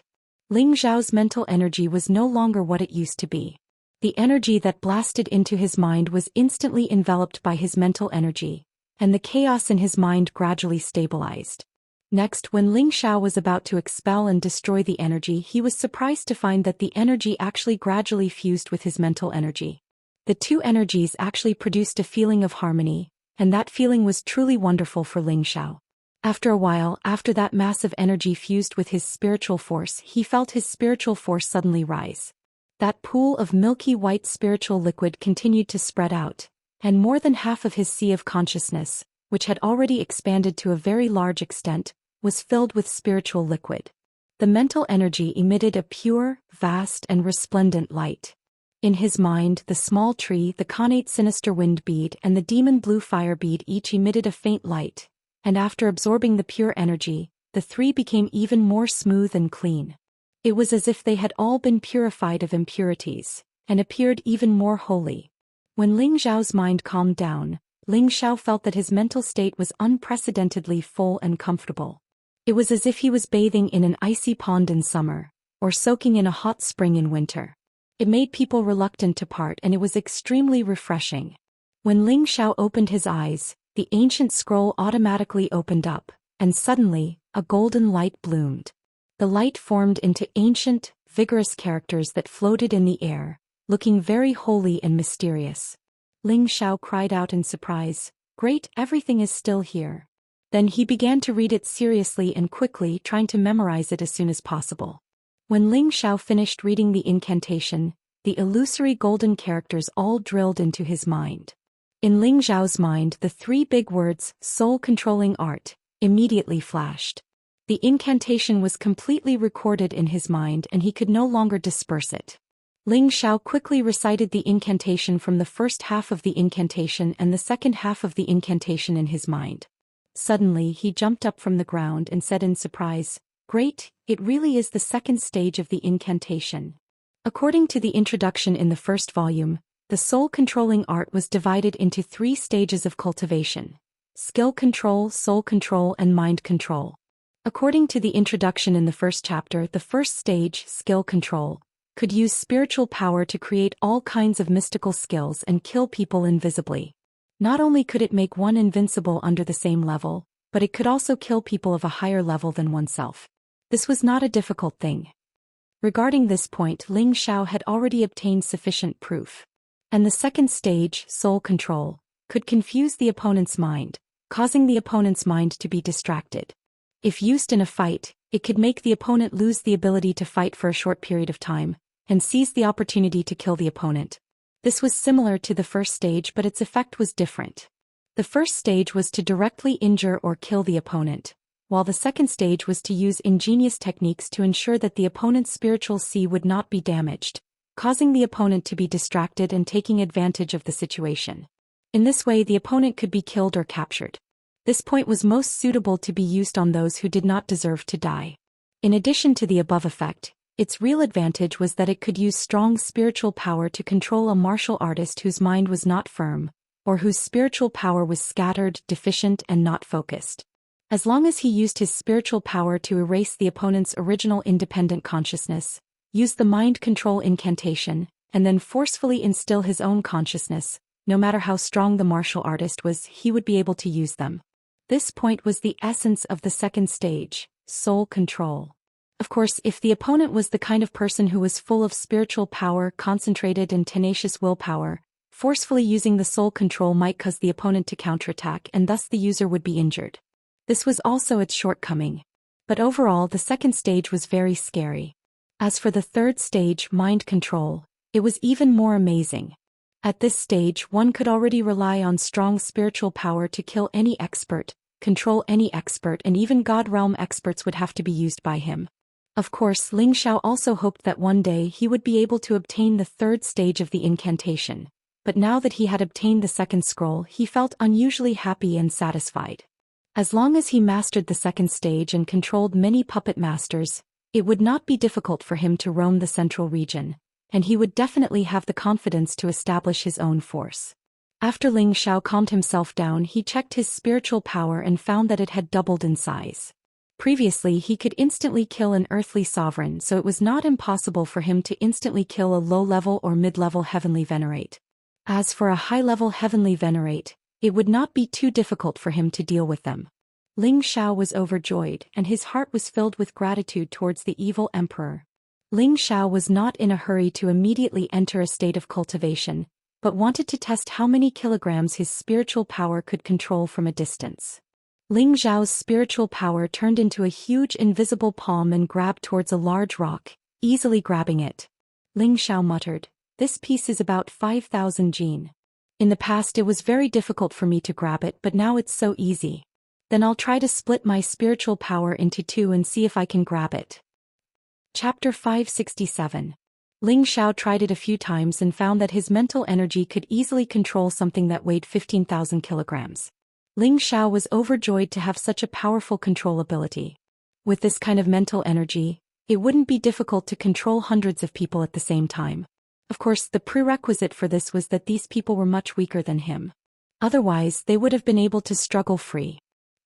Ling Xiao's mental energy was no longer what it used to be. The energy that blasted into his mind was instantly enveloped by his mental energy, and the chaos in his mind gradually stabilized. Next, when Ling Xiao was about to expel and destroy the energy, he was surprised to find that the energy actually gradually fused with his mental energy. The two energies actually produced a feeling of harmony, and that feeling was truly wonderful for Ling Xiao. After a while, after that massive energy fused with his spiritual force, he felt his spiritual force suddenly rise. That pool of milky white spiritual liquid continued to spread out, and more than half of his sea of consciousness, which had already expanded to a very large extent, was filled with spiritual liquid. The mental energy emitted a pure, vast and resplendent light. In his mind, the small tree, the Khanate Sinister Wind Bead and the Demon Blue Fire Bead each emitted a faint light, and after absorbing the pure energy, the three became even more smooth and clean. It was as if they had all been purified of impurities, and appeared even more holy. When Ling Xiao's mind calmed down, Ling Xiao felt that his mental state was unprecedentedly full and comfortable. It was as if he was bathing in an icy pond in summer, or soaking in a hot spring in winter. It made people reluctant to part and it was extremely refreshing. When Ling Xiao opened his eyes, the ancient scroll automatically opened up, and suddenly, a golden light bloomed. The light formed into ancient, vigorous characters that floated in the air, looking very holy and mysterious. Ling Xiao cried out in surprise, "Great, everything is still here." Then he began to read it seriously and quickly, trying to memorize it as soon as possible. When Ling Xiao finished reading the incantation, the illusory golden characters all drilled into his mind. In Ling Xiao's mind, the three big words, soul-controlling art, immediately flashed. The incantation was completely recorded in his mind and he could no longer disperse it. Ling Xiao quickly recited the incantation from the first half of the incantation and the second half of the incantation in his mind. Suddenly he jumped up from the ground and said in surprise, "Great, it really is the second stage of the incantation." According to the introduction in the first volume, the soul-controlling art was divided into 3 stages of cultivation: skill control, soul control, and mind control. According to the introduction in the first chapter, the first stage, skill control, could use spiritual power to create all kinds of mystical skills and kill people invisibly. Not only could it make one invincible under the same level, but it could also kill people of a higher level than oneself. This was not a difficult thing. Regarding this point, Ling Xiao had already obtained sufficient proof. And the second stage, soul control, could confuse the opponent's mind, causing the opponent's mind to be distracted. If used in a fight, it could make the opponent lose the ability to fight for a short period of time, and seize the opportunity to kill the opponent. This was similar to the first stage, but its effect was different. The first stage was to directly injure or kill the opponent, while the second stage was to use ingenious techniques to ensure that the opponent's spiritual sea would not be damaged, causing the opponent to be distracted and taking advantage of the situation. In this way, the opponent could be killed or captured. This point was most suitable to be used on those who did not deserve to die. In addition to the above effect, its real advantage was that it could use strong spiritual power to control a martial artist whose mind was not firm, or whose spiritual power was scattered, deficient, and not focused. As long as he used his spiritual power to erase the opponent's original independent consciousness, use the mind control incantation, and then forcefully instill his own consciousness, no matter how strong the martial artist was, he would be able to use them. This point was the essence of the second stage, soul control. Of course, if the opponent was the kind of person who was full of spiritual power, concentrated and tenacious willpower, forcefully using the soul control might cause the opponent to counterattack and thus the user would be injured. This was also its shortcoming. But overall, the second stage was very scary. As for the third stage, mind control, it was even more amazing. At this stage, one could already rely on strong spiritual power to kill any expert, control any expert, and even God realm experts would have to be used by him. Of course, Ling Xiao also hoped that one day he would be able to obtain the third stage of the incantation. But now that he had obtained the second scroll, he felt unusually happy and satisfied. As long as he mastered the second stage and controlled many puppet masters, it would not be difficult for him to roam the central region, and he would definitely have the confidence to establish his own force. After Ling Xiao calmed himself down, he checked his spiritual power and found that it had doubled in size. Previously, he could instantly kill an earthly sovereign, so it was not impossible for him to instantly kill a low-level or mid-level heavenly venerate. As for a high-level heavenly venerate, it would not be too difficult for him to deal with them. Ling Xiao was overjoyed, and his heart was filled with gratitude towards the evil emperor. Ling Xiao was not in a hurry to immediately enter a state of cultivation, but wanted to test how many kilograms his spiritual power could control from a distance. Ling Xiao's spiritual power turned into a huge invisible palm and grabbed towards a large rock, easily grabbing it. Ling Xiao muttered, "This piece is about 5,000 jin. In the past it was very difficult for me to grab it, but now it's so easy. Then I'll try to split my spiritual power into 2 and see if I can grab it." Chapter 567. Ling Xiao tried it a few times and found that his mental energy could easily control something that weighed 15,000 kilograms. Ling Xiao was overjoyed to have such a powerful control ability. With this kind of mental energy, it wouldn't be difficult to control hundreds of people at the same time. Of course, the prerequisite for this was that these people were much weaker than him. Otherwise, they would have been able to struggle free.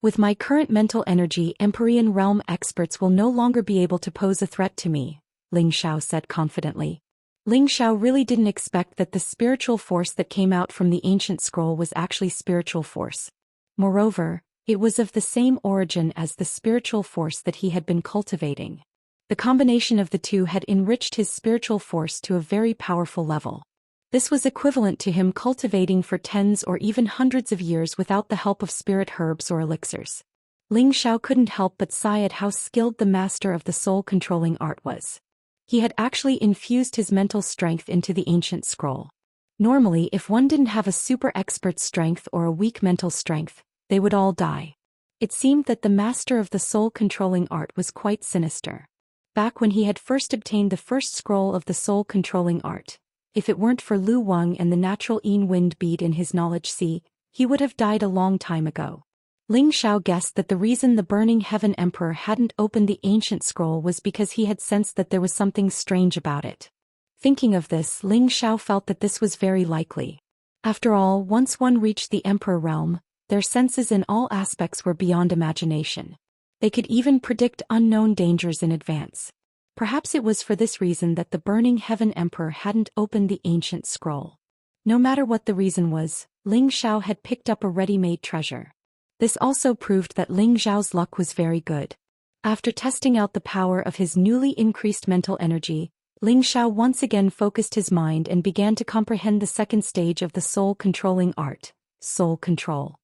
With my current mental energy, Empyrean realm experts will no longer be able to pose a threat to me, Ling Xiao said confidently. Ling Xiao really didn't expect that the spiritual force that came out from the ancient scroll was actually spiritual force. Moreover, it was of the same origin as the spiritual force that he had been cultivating. The combination of the two had enriched his spiritual force to a very powerful level. This was equivalent to him cultivating for tens or even hundreds of years without the help of spirit herbs or elixirs. Ling Xiao couldn't help but sigh at how skilled the master of the soul-controlling art was. He had actually infused his mental strength into the ancient scroll. Normally, if one didn't have a super expert strength or a weak mental strength, they would all die. It seemed that the master of the soul-controlling art was quite sinister. Back when he had first obtained the first scroll of the soul-controlling art, if it weren't for Lu Wang and the natural Yin wind bead in his knowledge sea, he would have died a long time ago. Ling Xiao guessed that the reason the Burning Heaven Emperor hadn't opened the ancient scroll was because he had sensed that there was something strange about it. Thinking of this, Ling Xiao felt that this was very likely. After all, once one reached the Emperor realm, their senses in all aspects were beyond imagination. They could even predict unknown dangers in advance. Perhaps it was for this reason that the Burning Heaven Emperor hadn't opened the ancient scroll. No matter what the reason was, Ling Xiao had picked up a ready-made treasure. This also proved that Ling Xiao's luck was very good. After testing out the power of his newly increased mental energy, Ling Xiao once again focused his mind and began to comprehend the second stage of the soul-controlling art, soul control.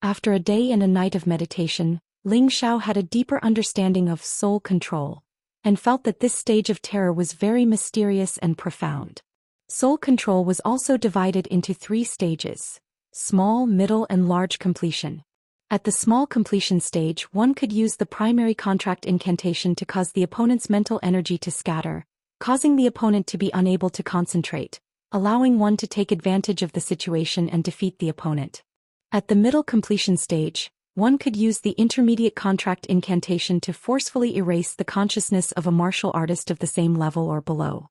After a day and a night of meditation, Ling Xiao had a deeper understanding of soul control, and felt that this stage of terror was very mysterious and profound. Soul control was also divided into 3 stages: small, middle, and large completion. At the small completion stage, one could use the primary contract incantation to cause the opponent's mental energy to scatter, causing the opponent to be unable to concentrate, allowing one to take advantage of the situation and defeat the opponent. At the middle completion stage, one could use the intermediate contract incantation to forcefully erase the consciousness of a martial artist of the same level or below.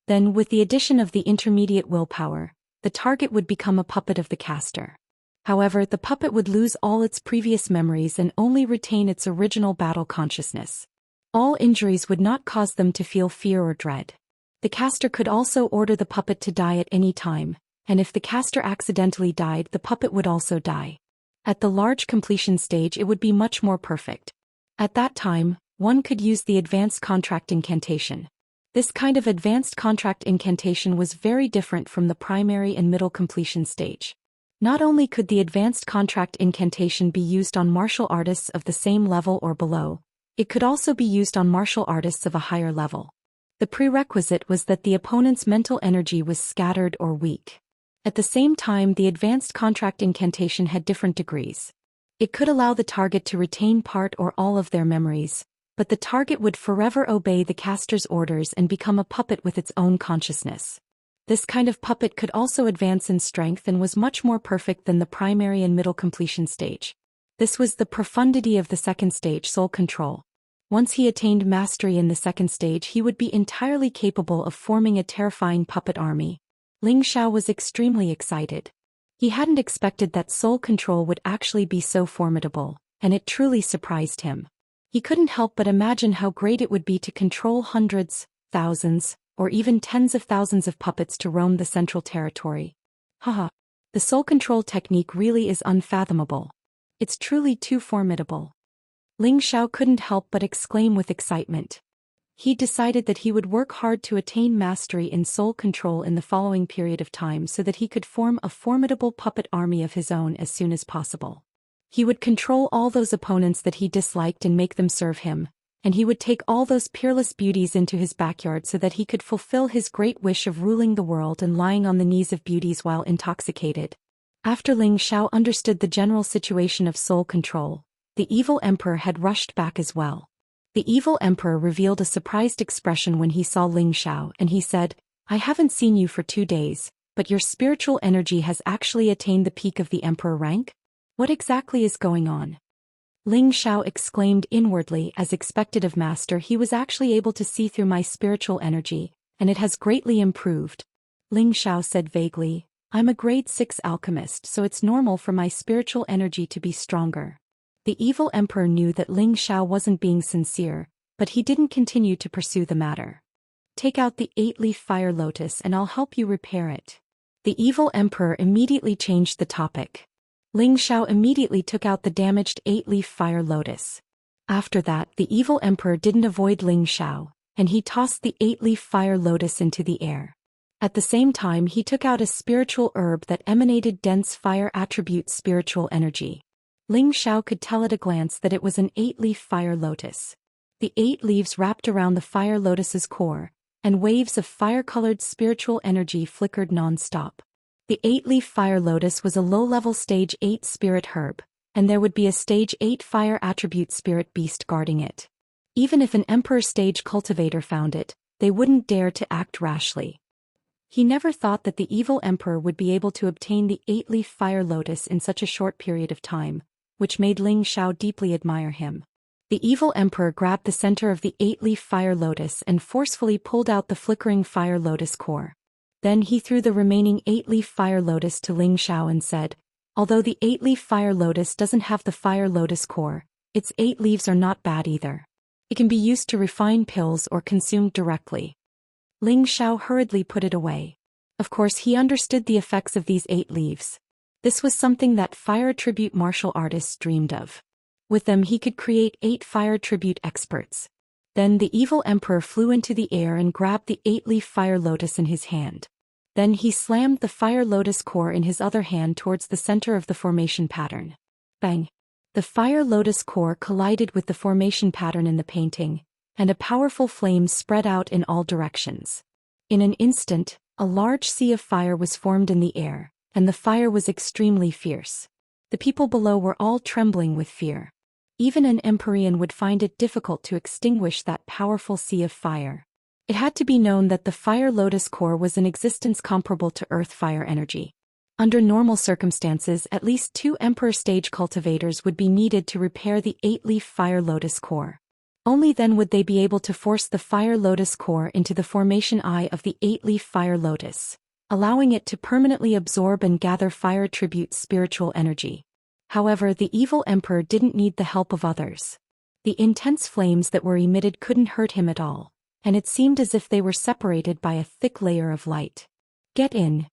Then, with the addition of the intermediate willpower, the target would become a puppet of the caster. However, the puppet would lose all its previous memories and only retain its original battle consciousness. All injuries would not cause them to feel fear or dread. The caster could also order the puppet to die at any time, and if the caster accidentally died, the puppet would also die. At the large completion stage, it would be much more perfect. At that time, one could use the advanced contract incantation. This kind of advanced contract incantation was very different from the primary and middle completion stage. Not only could the advanced contract incantation be used on martial artists of the same level or below, it could also be used on martial artists of a higher level. The prerequisite was that the opponent's mental energy was scattered or weak. At the same time, the advanced contract incantation had different degrees. It could allow the target to retain part or all of their memories, but the target would forever obey the caster's orders and become a puppet with its own consciousness. This kind of puppet could also advance in strength and was much more perfect than the primary and middle completion stage. This was the profundity of the second stage, soul control. Once he attained mastery in the second stage, he would be entirely capable of forming a terrifying puppet army. Ling Xiao was extremely excited. He hadn't expected that soul control would actually be so formidable, and it truly surprised him. He couldn't help but imagine how great it would be to control hundreds, thousands, or even tens of thousands of puppets to roam the central territory. Haha. The soul control technique really is unfathomable. It's truly too formidable. Ling Xiao couldn't help but exclaim with excitement. He decided that he would work hard to attain mastery in soul control in the following period of time so that he could form a formidable puppet army of his own as soon as possible. He would control all those opponents that he disliked and make them serve him, and he would take all those peerless beauties into his backyard so that he could fulfill his great wish of ruling the world and lying on the knees of beauties while intoxicated. After Ling Xiao understood the general situation of soul control, the evil emperor had rushed back as well. The evil emperor revealed a surprised expression when he saw Ling Xiao, and he said, "I haven't seen you for 2 days, but your spiritual energy has actually attained the peak of the emperor rank? What exactly is going on?" Ling Xiao exclaimed inwardly. As expected of master, he was actually able to see through my spiritual energy, and it has greatly improved. Ling Xiao said vaguely, "I'm a grade 6 alchemist, so it's normal for my spiritual energy to be stronger." The evil emperor knew that Ling Xiao wasn't being sincere, but he didn't continue to pursue the matter. "Take out the 8-leaf fire lotus and I'll help you repair it." The evil emperor immediately changed the topic. Ling Xiao immediately took out the damaged 8-leaf fire lotus. After that, the evil emperor didn't avoid Ling Xiao, and he tossed the 8-leaf fire lotus into the air. At the same time, he took out a spiritual herb that emanated dense fire attribute spiritual energy. Ling Xiao could tell at a glance that it was an 8-leaf fire lotus. The 8 leaves wrapped around the fire lotus's core, and waves of fire-colored spiritual energy flickered non-stop. The 8-leaf fire lotus was a low-level stage 8 spirit herb, and there would be a stage 8 fire attribute spirit beast guarding it. Even if an emperor stage cultivator found it, they wouldn't dare to act rashly. He never thought that the evil emperor would be able to obtain the 8-leaf fire lotus in such a short period of time, which made Ling Xiao deeply admire him. The evil emperor grabbed the center of the 8-leaf fire lotus and forcefully pulled out the flickering fire lotus core. Then he threw the remaining 8-leaf fire lotus to Ling Xiao and said, "Although the 8-leaf fire lotus doesn't have the fire lotus core, its 8 leaves are not bad either. It can be used to refine pills or consumed directly." Ling Xiao hurriedly put it away. Of course, he understood the effects of these 8 leaves. This was something that fire tribute martial artists dreamed of. With them he could create 8 fire tribute experts. Then the evil emperor flew into the air and grabbed the 8-leaf fire lotus in his hand. Then he slammed the fire lotus core in his other hand towards the center of the formation pattern. Bang! The fire lotus core collided with the formation pattern in the painting, and a powerful flame spread out in all directions. In an instant, a large sea of fire was formed in the air, and the fire was extremely fierce. The people below were all trembling with fear. Even an Empyrean would find it difficult to extinguish that powerful sea of fire. It had to be known that the fire lotus core was an existence comparable to earth fire energy. Under normal circumstances, at least 2 emperor stage cultivators would be needed to repair the 8-leaf fire lotus core. Only then would they be able to force the fire lotus core into the formation eye of the 8-leaf fire lotus, allowing it to permanently absorb and gather fire tribute spiritual energy. However, the evil emperor didn't need the help of others. The intense flames that were emitted couldn't hurt him at all, and it seemed as if they were separated by a thick layer of light. "Get in!"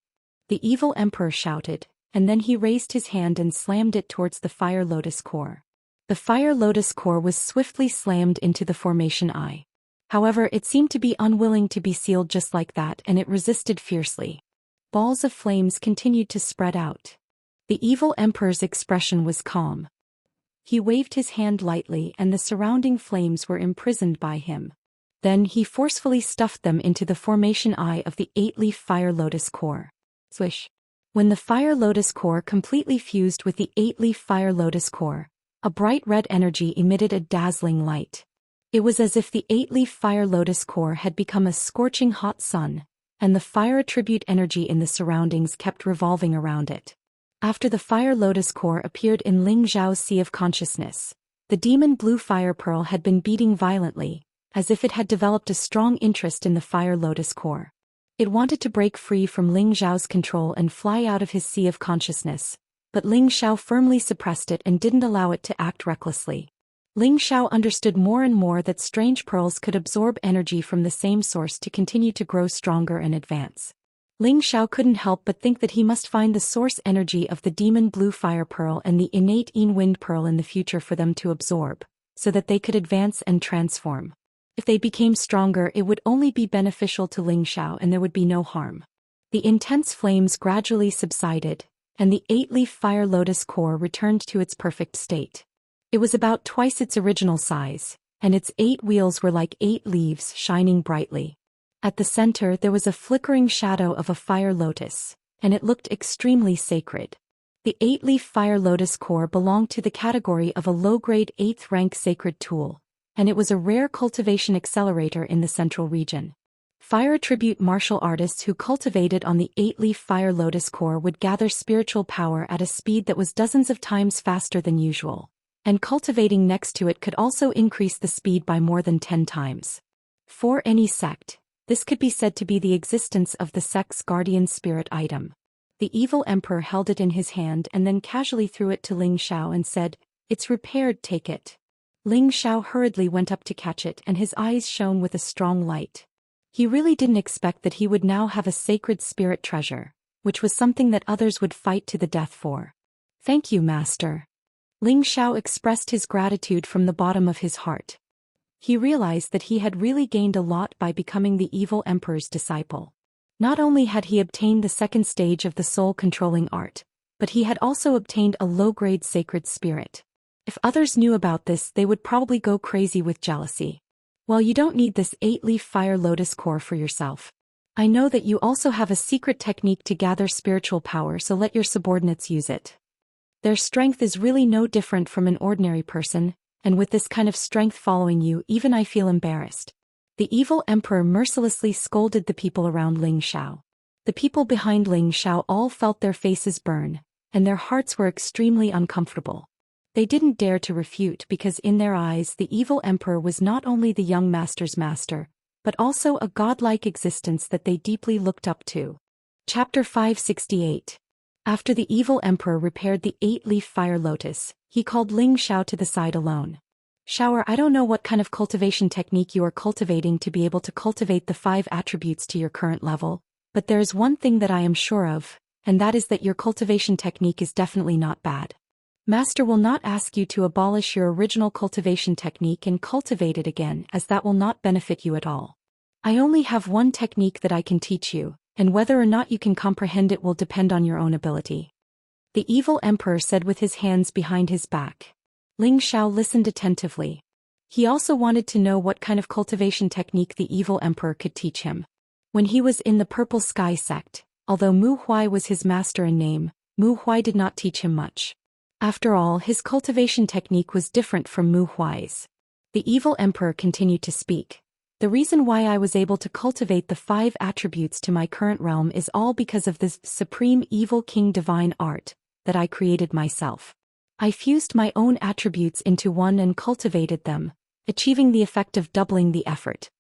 the evil emperor shouted, and then he raised his hand and slammed it towards the fire lotus core. The fire lotus core was swiftly slammed into the formation eye. However, it seemed to be unwilling to be sealed just like that, and it resisted fiercely. Balls of flames continued to spread out. The evil emperor's expression was calm. He waved his hand lightly and the surrounding flames were imprisoned by him. Then he forcefully stuffed them into the formation eye of the 8-leaf fire lotus core. Swish! When the fire lotus core completely fused with the 8-leaf fire lotus core, a bright red energy emitted a dazzling light. It was as if the 8-leaf fire lotus core had become a scorching hot sun, and the fire attribute energy in the surroundings kept revolving around it. After the fire lotus core appeared in Ling Zhao's sea of consciousness, the demon blue fire pearl had been beating violently, as if it had developed a strong interest in the fire lotus core. It wanted to break free from Ling Zhao's control and fly out of his sea of consciousness, but Ling Xiao firmly suppressed it and didn't allow it to act recklessly. Ling Xiao understood more and more that strange pearls could absorb energy from the same source to continue to grow stronger and advance. Ling Xiao couldn't help but think that he must find the source energy of the demon blue fire pearl and the innate Yin wind pearl in the future for them to absorb, so that they could advance and transform. If they became stronger, it would only be beneficial to Ling Xiao and there would be no harm. The intense flames gradually subsided, and the 8-leaf fire lotus core returned to its perfect state. It was about twice its original size, and its 8 wheels were like 8 leaves shining brightly. At the center there was a flickering shadow of a fire lotus, and it looked extremely sacred. The 8-leaf fire lotus core belonged to the category of a low-grade 8th rank sacred tool, and it was a rare cultivation accelerator in the central region. Fire attribute martial artists who cultivated on the 8-leaf fire lotus core would gather spiritual power at a speed that was dozens of times faster than usual, and cultivating next to it could also increase the speed by more than 10 times. For any sect, this could be said to be the existence of the sect's guardian spirit item. The evil emperor held it in his hand and then casually threw it to Ling Xiao and said, "It's repaired, take it." Ling Xiao hurriedly went up to catch it and his eyes shone with a strong light. He really didn't expect that he would now have a sacred spirit treasure, which was something that others would fight to the death for. Thank you, Master. Ling Xiao expressed his gratitude from the bottom of his heart. He realized that he had really gained a lot by becoming the evil emperor's disciple. Not only had he obtained the second stage of the soul-controlling art, but he had also obtained a low-grade sacred spirit. If others knew about this, they would probably go crazy with jealousy. Well, you don't need this 8-leaf fire lotus core for yourself. I know that you also have a secret technique to gather spiritual power, so let your subordinates use it. Their strength is really no different from an ordinary person, and with this kind of strength following you, even I feel embarrassed. The evil emperor mercilessly scolded the people around Ling Xiao. The people behind Ling Xiao all felt their faces burn, and their hearts were extremely uncomfortable. They didn't dare to refute because in their eyes the evil emperor was not only the young master's master, but also a godlike existence that they deeply looked up to. Chapter 568. After the evil emperor repaired the 8-leaf fire lotus, he called Ling Xiao to the side alone. Xiao, I don't know what kind of cultivation technique you are cultivating to be able to cultivate the 5 attributes to your current level, but there is one thing that I am sure of, and that is that your cultivation technique is definitely not bad. Master will not ask you to abolish your original cultivation technique and cultivate it again, as that will not benefit you at all. I only have one technique that I can teach you, and whether or not you can comprehend it will depend on your own ability. The evil emperor said with his hands behind his back. Ling Xiao listened attentively. He also wanted to know what kind of cultivation technique the evil emperor could teach him. When he was in the Purple Sky sect, although Mu Huai was his master in name, Mu Huai did not teach him much. After all, his cultivation technique was different from Mu Huai's. The evil emperor continued to speak. The reason why I was able to cultivate the 5 attributes to my current realm is all because of this supreme evil king divine art that I created myself. I fused my own attributes into one and cultivated them, achieving the effect of doubling the effort.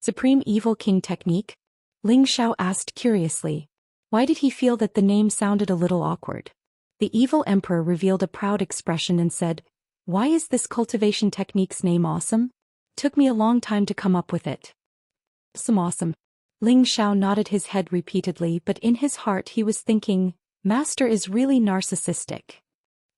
Supreme Evil King Technique? Ling Xiao asked curiously. Why did he feel that the name sounded a little awkward? The evil emperor revealed a proud expression and said, "Why is this cultivation technique's name awesome? Took me a long time to come up with it." Awesome. Ling Xiao nodded his head repeatedly, but in his heart he was thinking, Master is really narcissistic.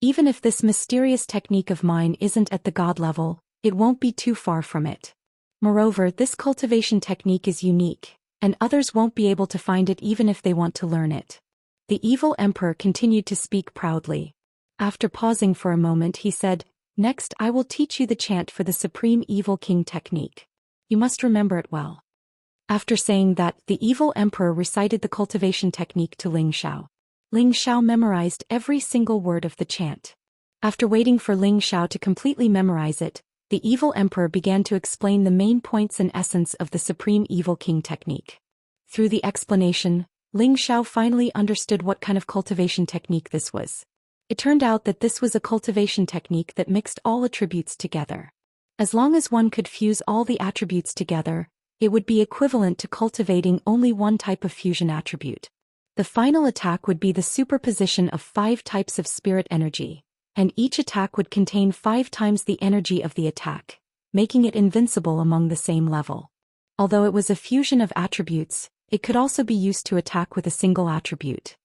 Even if this mysterious technique of mine isn't at the god level, it won't be too far from it. Moreover, this cultivation technique is unique, and others won't be able to find it even if they want to learn it. The evil emperor continued to speak proudly. After pausing for a moment he said, "Next I will teach you the chant for the Supreme Evil King technique. You must remember it well." After saying that, the evil emperor recited the cultivation technique to Ling Xiao. Ling Xiao memorized every single word of the chant. After waiting for Ling Xiao to completely memorize it, the evil emperor began to explain the main points and essence of the Supreme Evil King technique. Through the explanation, Ling Xiao finally understood what kind of cultivation technique this was. It turned out that this was a cultivation technique that mixed all attributes together. As long as one could fuse all the attributes together, it would be equivalent to cultivating only one type of fusion attribute. The final attack would be the superposition of 5 types of spirit energy, and each attack would contain 5 times the energy of the attack, making it invincible among the same level. Although it was a fusion of attributes, it could also be used to attack with a single attribute.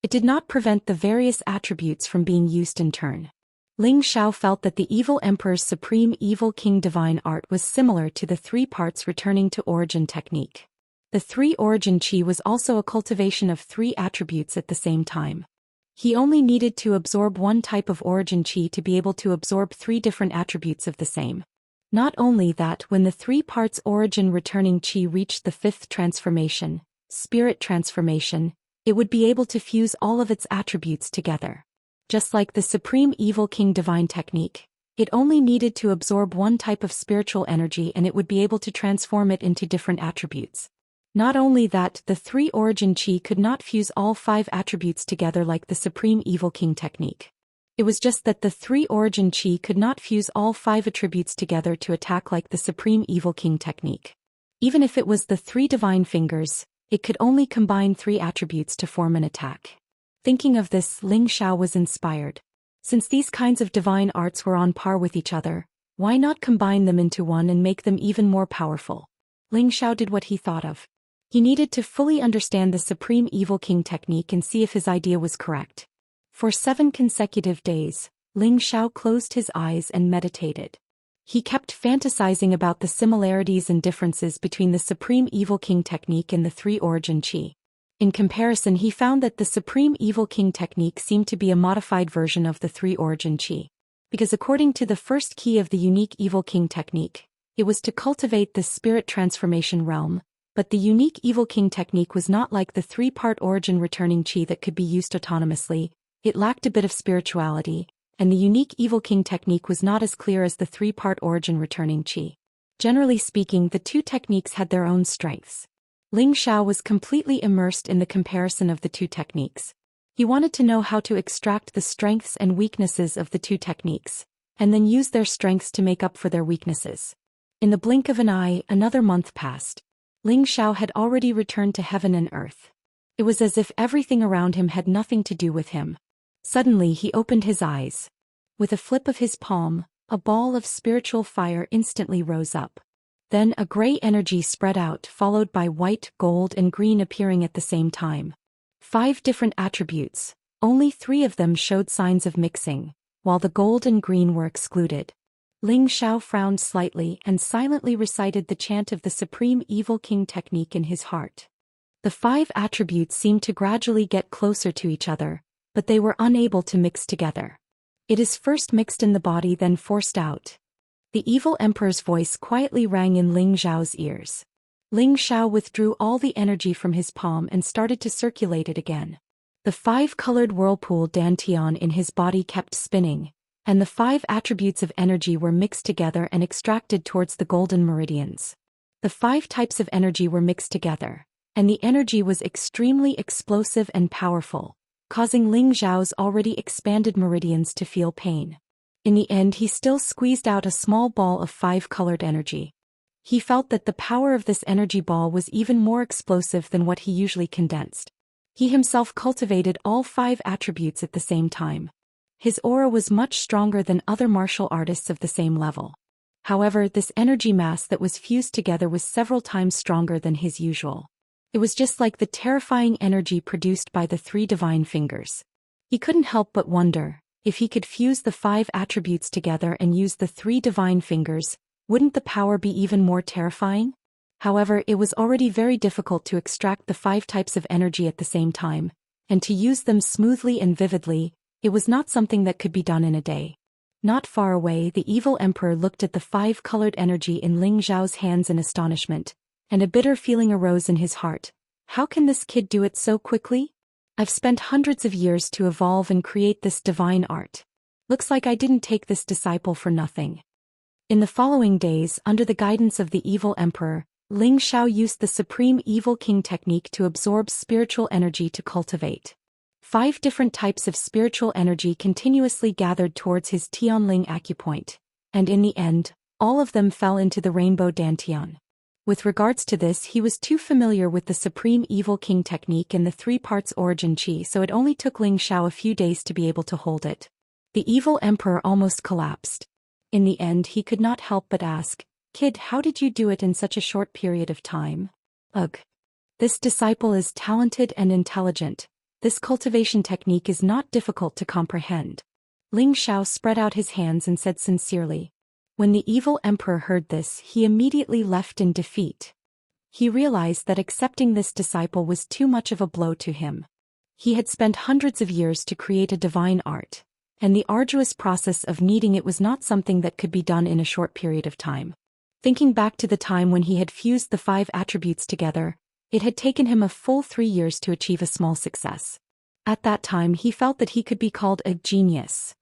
It did not prevent the various attributes from being used in turn. Ling Xiao felt that the evil emperor's Supreme Evil King divine art was similar to the 3 parts returning to origin technique. The 3 origin chi was also a cultivation of 3 attributes at the same time. He only needed to absorb one type of origin chi to be able to absorb 3 different attributes of the same. Not only that, when the 3 parts origin returning chi reached the 5th transformation, spirit transformation, it would be able to fuse all of its attributes together. Just like the Supreme Evil King divine technique, it only needed to absorb one type of spiritual energy and it would be able to transform it into different attributes. Not only that, the 3 origin chi could not fuse all 5 attributes together like the Supreme Evil King technique. It was just that the 3 origin chi could not fuse all 5 attributes together to attack like the Supreme Evil King technique. Even if it was the 3 divine fingers, it could only combine 3 attributes to form an attack. Thinking of this, Ling Xiao was inspired. Since these kinds of divine arts were on par with each other, why not combine them into one and make them even more powerful? Ling Xiao did what he thought of. He needed to fully understand the Supreme Evil King technique and see if his idea was correct. For 7 consecutive days, Ling Xiao closed his eyes and meditated. He kept fantasizing about the similarities and differences between the Supreme Evil King technique and the 3 Origin Qi. In comparison, he found that the Supreme Evil King technique seemed to be a modified version of the 3 Origin Qi. Because according to the first key of the unique Evil King technique, it was to cultivate the spirit transformation realm, but the unique Evil King technique was not like the 3-part Origin returning Qi that could be used autonomously. It lacked a bit of spirituality, and the unique Evil King technique was not as clear as the 3-part Origin returning Qi. Generally speaking, the 2 techniques had their own strengths. Ling Xiao was completely immersed in the comparison of the 2 techniques. He wanted to know how to extract the strengths and weaknesses of the 2 techniques, and then use their strengths to make up for their weaknesses. In the blink of an eye, another month passed. Ling Xiao had already returned to heaven and earth. It was as if everything around him had nothing to do with him. Suddenly he opened his eyes. With a flip of his palm, a ball of spiritual fire instantly rose up. Then a gray energy spread out, followed by white, gold, and green appearing at the same time. 5 different attributes, only 3 of them showed signs of mixing, while the gold and green were excluded. Ling Xiao frowned slightly and silently recited the chant of the Supreme Evil King technique in his heart. The 5 attributes seemed to gradually get closer to each other, but they were unable to mix together. It is first mixed in the body, then forced out. The evil emperor's voice quietly rang in Ling Xiao's ears. Ling Xiao withdrew all the energy from his palm and started to circulate it again. The 5-colored whirlpool dantian in his body kept spinning, and the 5 attributes of energy were mixed together and extracted towards the golden meridians. The 5 types of energy were mixed together, and the energy was extremely explosive and powerful, causing Ling Xiao's already expanded meridians to feel pain. In the end, he still squeezed out a small ball of 5-colored energy. He felt that the power of this energy ball was even more explosive than what he usually condensed. He himself cultivated all 5 attributes at the same time. His aura was much stronger than other martial artists of the same level. However, this energy mass that was fused together was several times stronger than his usual. It was just like the terrifying energy produced by the 3 divine fingers. He couldn't help but wonder, if he could fuse the 5 attributes together and use the 3 divine fingers, wouldn't the power be even more terrifying? However, it was already very difficult to extract the 5 types of energy at the same time, and to use them smoothly and vividly. It was not something that could be done in a day. Not far away, the evil emperor looked at the 5-colored energy in Ling Xiao's hands in astonishment, and a bitter feeling arose in his heart. How can this kid do it so quickly? I've spent hundreds of years to evolve and create this divine art. Looks like I didn't take this disciple for nothing. In the following days, under the guidance of the evil emperor, Ling Xiao used the Supreme Evil King technique to absorb spiritual energy to cultivate. 5 different types of spiritual energy continuously gathered towards his Tianling acupoint, and in the end, all of them fell into the rainbow dantian. With regards to this, he was too familiar with the Supreme Evil King technique and the 3 parts Origin Qi, so it only took Ling Xiao a few days to be able to hold it. The evil emperor almost collapsed. In the end, he could not help but ask, "Kid, how did you do it in such a short period of time?" Ugh. This disciple is talented and intelligent. This cultivation technique is not difficult to comprehend. Ling Xiao spread out his hands and said sincerely. When the evil emperor heard this, he immediately left in defeat. He realized that accepting this disciple was too much of a blow to him. He had spent hundreds of years to create a divine art, and the arduous process of kneading it was not something that could be done in a short period of time. Thinking back to the time when he had fused the 5 attributes together, it had taken him a full 3 years to achieve a small success. At that time, he felt that he could be called a genius.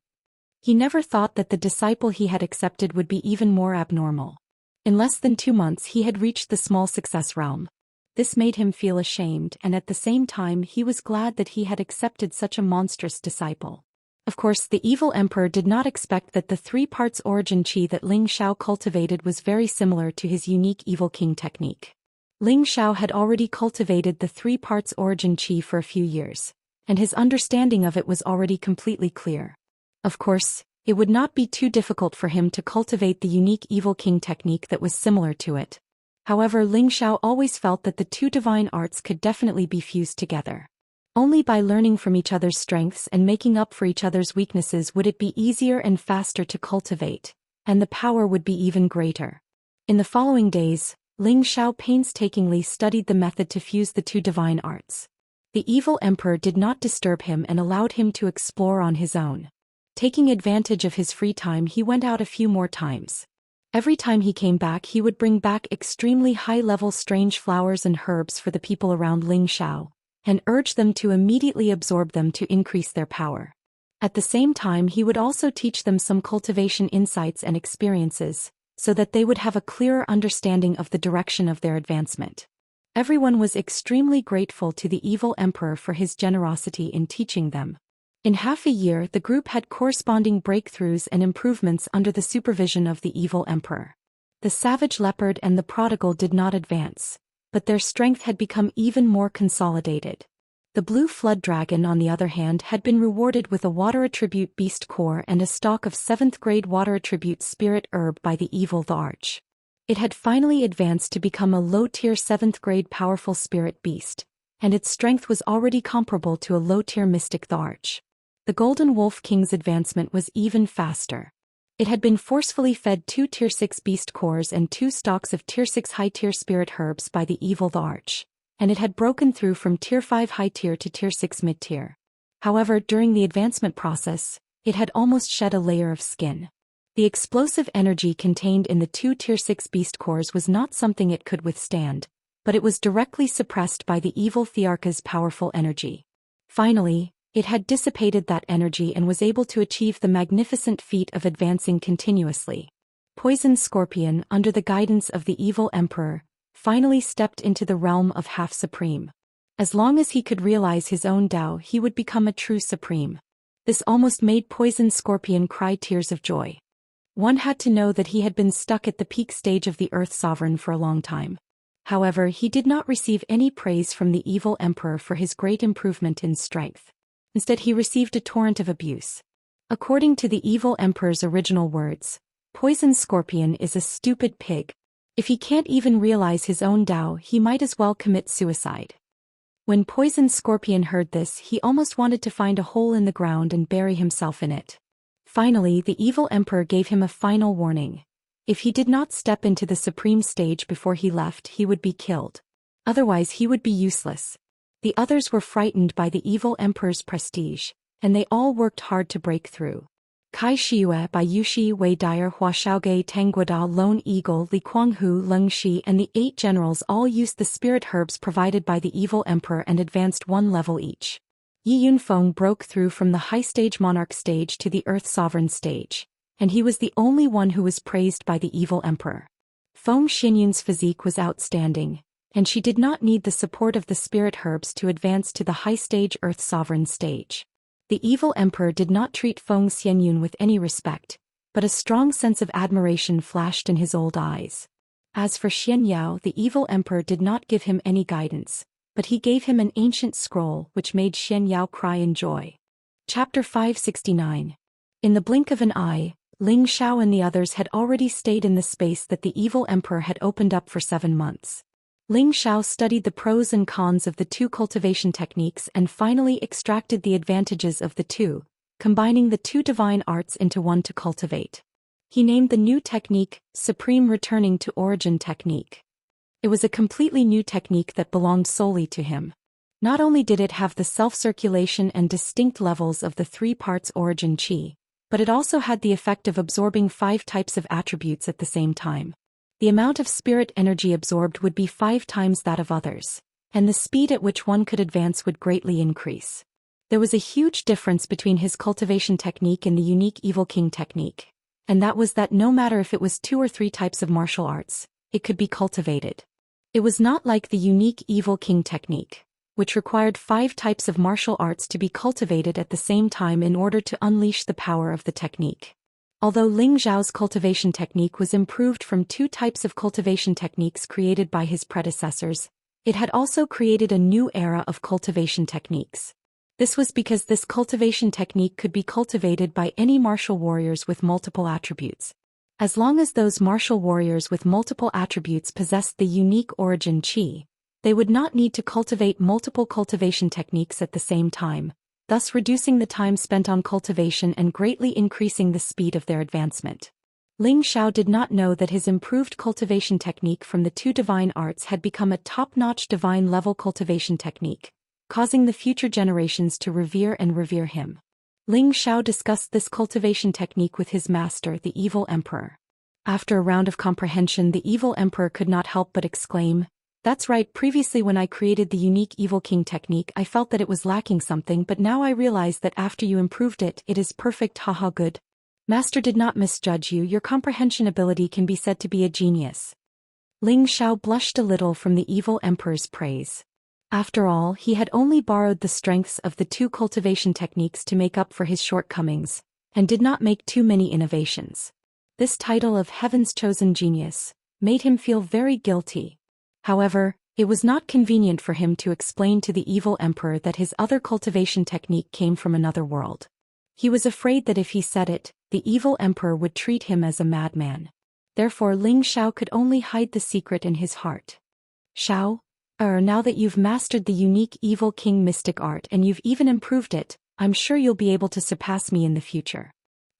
He never thought that the disciple he had accepted would be even more abnormal. In less than 2 months, he had reached the small success realm. This made him feel ashamed, and at the same time, he was glad that he had accepted such a monstrous disciple. Of course, the evil emperor did not expect that the 3 parts Origin Qi that Ling Xiao cultivated was very similar to his unique Evil King technique. Ling Xiao had already cultivated the 3 parts Origin Qi for a few years, and his understanding of it was already completely clear. Of course, it would not be too difficult for him to cultivate the unique Evil King technique that was similar to it. However, Ling Xiao always felt that the 2 divine arts could definitely be fused together. Only by learning from each other's strengths and making up for each other's weaknesses would it be easier and faster to cultivate, and the power would be even greater. In the following days, Ling Xiao painstakingly studied the method to fuse the two divine arts. The evil emperor did not disturb him and allowed him to explore on his own. Taking advantage of his free time, he went out a few more times. Every time he came back, he would bring back extremely high-level strange flowers and herbs for the people around Ling Xiao, and urge them to immediately absorb them to increase their power. At the same time, he would also teach them some cultivation insights and experiences, so that they would have a clearer understanding of the direction of their advancement. Everyone was extremely grateful to the evil emperor for his generosity in teaching them. In half a year, the group had corresponding breakthroughs and improvements under the supervision of the evil emperor. The savage leopard and the prodigal did not advance, but their strength had become even more consolidated. The blue flood dragon, on the other hand, had been rewarded with a water attribute beast core and a stock of 7th grade water attribute spirit herb by the evil the arch. It had finally advanced to become a low-tier 7th grade powerful spirit beast, and its strength was already comparable to a low-tier mystic the arch. The Golden Wolf King's advancement was even faster. It had been forcefully fed 2 tier 6 beast cores and 2 stalks of tier 6 high-tier spirit herbs by the evil the arch, and it had broken through from tier 5 high-tier to tier 6 mid-tier. However, during the advancement process, it had almost shed a layer of skin. The explosive energy contained in the 2 tier 6 beast cores was not something it could withstand, but it was directly suppressed by the evil Thearka's powerful energy. Finally, it had dissipated that energy and was able to achieve the magnificent feat of advancing continuously. Poison Scorpion, under the guidance of the evil emperor, finally stepped into the realm of half-supreme. As long as he could realize his own Tao, he would become a true supreme. This almost made Poison Scorpion cry tears of joy. One had to know that he had been stuck at the peak stage of the Earth Sovereign for a long time. However, he did not receive any praise from the evil emperor for his great improvement in strength. Instead, he received a torrent of abuse. According to the evil emperor's original words, Poison Scorpion is a stupid pig. If he can't even realize his own Tao, he might as well commit suicide. When Poison Scorpion heard this, he almost wanted to find a hole in the ground and bury himself in it. Finally, the evil emperor gave him a final warning. If he did not step into the supreme stage before he left, he would be killed. Otherwise, he would be useless. The others were frightened by the evil emperor's prestige, and they all worked hard to break through. Kai Shiyue, Bai Yushi, Wei Dyer, Hua Shaoge, Tang Guodao, Lone Eagle, Li Kuanghu, Leng Shi, and the 8 generals all used the spirit herbs provided by the evil emperor and advanced 1 level each. Yi Yunfeng broke through from the high-stage monarch stage to the Earth Sovereign stage, and he was the only one who was praised by the evil emperor. Feng Xinyun's physique was outstanding, and she did not need the support of the spirit herbs to advance to the high-stage Earth Sovereign stage. The evil emperor did not treat Feng Xinyun with any respect, but a strong sense of admiration flashed in his old eyes. As for Xianyao, the evil emperor did not give him any guidance, but he gave him an ancient scroll which made Xianyao cry in joy. Chapter 569. In the blink of an eye, Ling Xiao and the others had already stayed in the space that the evil emperor had opened up for 7 months. Ling Xiao studied the pros and cons of the 2 cultivation techniques and finally extracted the advantages of the 2, combining the 2 divine arts into one to cultivate. He named the new technique, Supreme Returning to Origin Technique. It was a completely new technique that belonged solely to him. Not only did it have the self-circulation and distinct levels of the 3 parts origin qi, but it also had the effect of absorbing 5 types of attributes at the same time. The amount of spirit energy absorbed would be 5 times that of others, and the speed at which one could advance would greatly increase. There was a huge difference between his cultivation technique and the unique Evil King technique, and that was that no matter if it was 2 or 3 types of martial arts, it could be cultivated. It was not like the unique Evil King technique, which required 5 types of martial arts to be cultivated at the same time in order to unleash the power of the technique. Although Ling Zhao's cultivation technique was improved from 2 types of cultivation techniques created by his predecessors, it had also created a new era of cultivation techniques. This was because this cultivation technique could be cultivated by any martial warriors with multiple attributes. As long as those martial warriors with multiple attributes possessed the unique origin qi, They would not need to cultivate multiple cultivation techniques at the same time, thus reducing the time spent on cultivation and greatly increasing the speed of their advancement. Ling Xiao did not know that his improved cultivation technique from the two divine arts had become a top-notch divine-level cultivation technique, causing the future generations to revere him. Ling Xiao discussed this cultivation technique with his master, the Evil Emperor. After a round of comprehension, the Evil Emperor could not help but exclaim, "That's right, previously when I created the unique Evil King technique I felt that it was lacking something, but now I realize that after you improved it, it is perfect. Haha, good. Master did not misjudge you, your comprehension ability can be said to be a genius." Ling Xiao blushed a little from the Evil Emperor's praise. After all, he had only borrowed the strengths of the two cultivation techniques to make up for his shortcomings, and did not make too many innovations. This title of Heaven's Chosen Genius made him feel very guilty. However, it was not convenient for him to explain to the Evil Emperor that his other cultivation technique came from another world. He was afraid that if he said it, the Evil Emperor would treat him as a madman. Therefore Ling Xiao could only hide the secret in his heart. "Xiao, now that you've mastered the unique Evil King mystic art and you've even improved it, I'm sure you'll be able to surpass me in the future."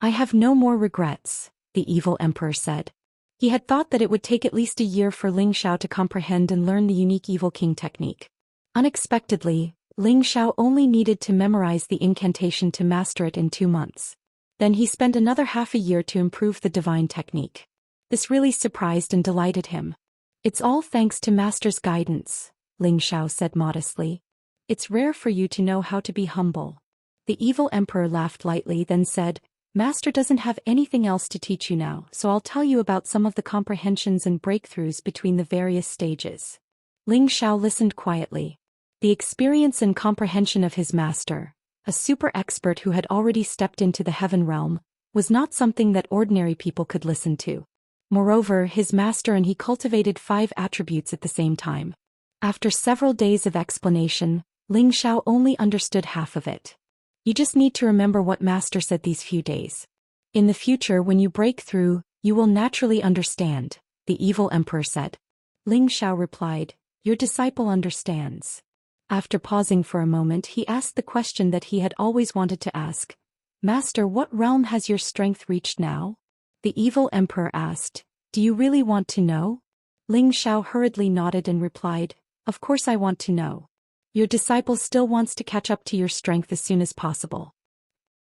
"I have no more regrets," the Evil Emperor said. He had thought that it would take at least a year for Ling Xiao to comprehend and learn the unique Evil King technique. Unexpectedly, Ling Xiao only needed to memorize the incantation to master it in 2 months. Then he spent another half a year to improve the divine technique. This really surprised and delighted him. "It's all thanks to Master's guidance," Ling Xiao said modestly. "It's rare for you to know how to be humble." The Evil Emperor laughed lightly, then said, "Master doesn't have anything else to teach you now, so I'll tell you about some of the comprehensions and breakthroughs between the various stages." Ling Xiao listened quietly. The experience and comprehension of his master, a super expert who had already stepped into the heaven realm, was not something that ordinary people could listen to. Moreover, his master and he cultivated 5 attributes at the same time. After several days of explanation, Ling Xiao only understood half of it. "You just need to remember what Master said these few days. In the future when you break through, you will naturally understand," the Evil Emperor said. Ling Xiao replied, "Your disciple understands." After pausing for a moment, he asked the question that he had always wanted to ask. "Master, what realm has your strength reached now?" The Evil Emperor asked, "Do you really want to know?" Ling Xiao hurriedly nodded and replied, "Of course I want to know. Your disciple still wants to catch up to your strength as soon as possible."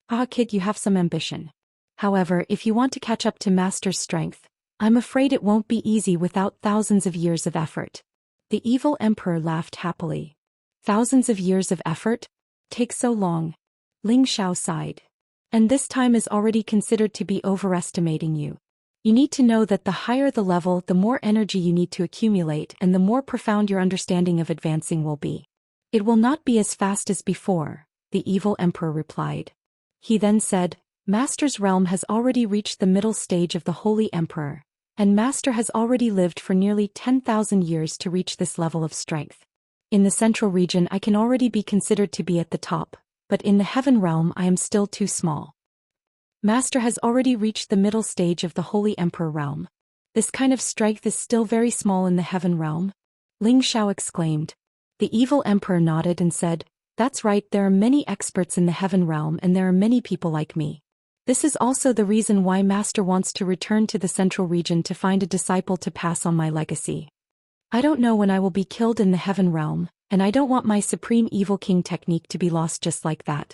"Ah, kid, you have some ambition. However, if you want to catch up to Master's strength, I'm afraid it won't be easy without thousands of years of effort." The Evil Emperor laughed happily. "Thousands of years of effort? Takes so long." Ling Xiao sighed. "And this time is already considered to be overestimating you. You need to know that the higher the level, the more energy you need to accumulate and the more profound your understanding of advancing will be." "It will not be as fast as before," the Evil Emperor replied. He then said, "Master's realm has already reached the middle stage of the Holy Emperor, and Master has already lived for nearly 10,000 years to reach this level of strength. In the central region I can already be considered to be at the top, but in the heaven realm I am still too small. Master has already reached the middle stage of the Holy Emperor realm. This kind of strength is still very small in the heaven realm?" Ling Xiao exclaimed. The Evil Emperor nodded and said, "That's right, there are many experts in the heaven realm and there are many people like me. This is also the reason why Master wants to return to the central region to find a disciple to pass on my legacy. I don't know when I will be killed in the heaven realm, and I don't want my supreme Evil King technique to be lost just like that.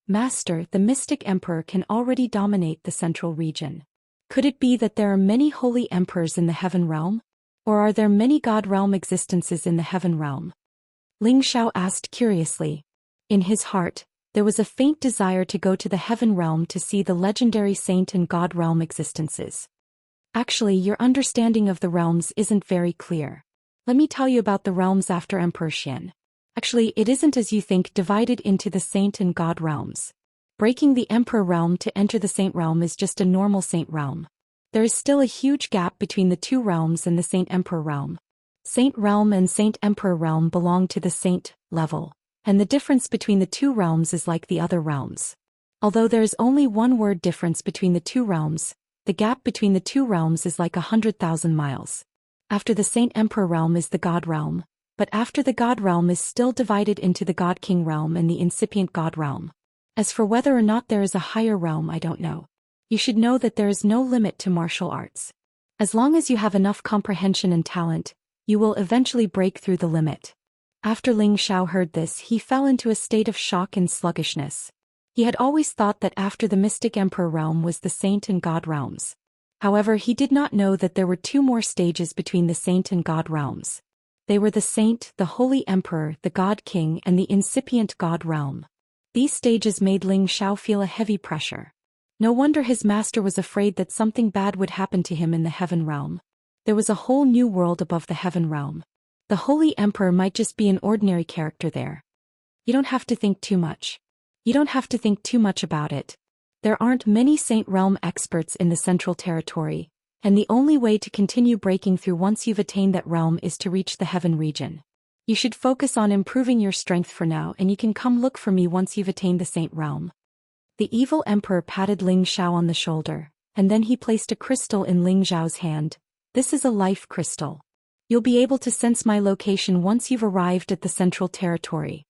Master, the Mystic Emperor can already dominate the central region. Could it be that there are many holy emperors in the heaven realm? Or are there many God realm existences in the heaven realm?" Ling Xiao asked curiously. In his heart, there was a faint desire to go to the heaven realm to see the legendary saint and God realm existences. "Actually, your understanding of the realms isn't very clear. Let me tell you about the realms after Emperor Xian. Actually, it isn't as you think divided into the saint and God realms. Breaking the Emperor realm to enter the saint realm is just a normal saint realm. There is still a huge gap between the two realms and the Saint Emperor realm. Saint realm and Saint Emperor realm belong to the saint level, and the difference between the two realms is like the other realms. Although there is only one word difference between the two realms, the gap between the two realms is like 100,000 miles. After the Saint Emperor realm is the God realm, but after the God realm is still divided into the God King realm and the incipient God realm. As for whether or not there is a higher realm, I don't know. You should know that there is no limit to martial arts. As long as you have enough comprehension and talent, you will eventually break through the limit. After Ling Xiao heard this, he fell into a state of shock and sluggishness. He had always thought that after the Mystic Emperor realm was the Saint and God realms. However, he did not know that there were two more stages between the Saint and God realms. They were the Saint, the Holy Emperor, the God King, and the incipient God realm. These stages made Ling Xiao feel a heavy pressure. No wonder his master was afraid that something bad would happen to him in the Heaven realm. There was a whole new world above the Heaven realm. The Holy Emperor might just be an ordinary character there. You don't have to think too much. You don't have to think too much about it. There aren't many Saint Realm experts in the Central Territory, and the only way to continue breaking through once you've attained that realm is to reach the Heaven region. You should focus on improving your strength for now, and you can come look for me once you've attained the Saint realm. The evil emperor patted Ling Xiao on the shoulder, and then he placed a crystal in Ling Xiao's hand. This is a life crystal. You'll be able to sense my location once you've arrived at the Central Territory.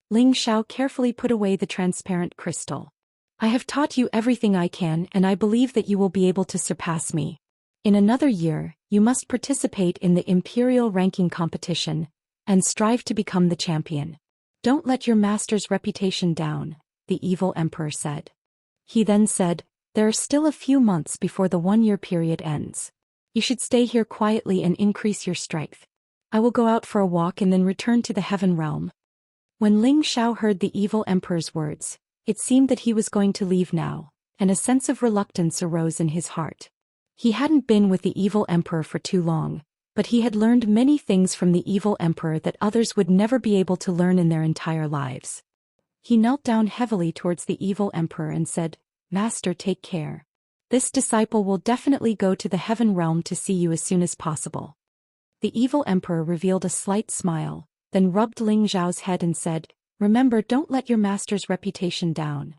Ling Xiao carefully put away the transparent crystal. I have taught you everything I can, and I believe that you will be able to surpass me. In another year, you must participate in the Imperial ranking competition, and strive to become the champion. Don't let your master's reputation down, the evil emperor said. He then said, there are still a few months before the 1-year period ends. You should stay here quietly and increase your strength. I will go out for a walk and then return to the Heaven realm. When Ling Xiao heard the evil emperor's words, it seemed that he was going to leave now, and a sense of reluctance arose in his heart. He hadn't been with the evil emperor for too long, but he had learned many things from the evil emperor that others would never be able to learn in their entire lives. He knelt down heavily towards the evil emperor and said, Master, take care. This disciple will definitely go to the Heaven realm to see you as soon as possible. The evil emperor revealed a slight smile, then rubbed Ling Xiao's head and said, remember, don't let your master's reputation down.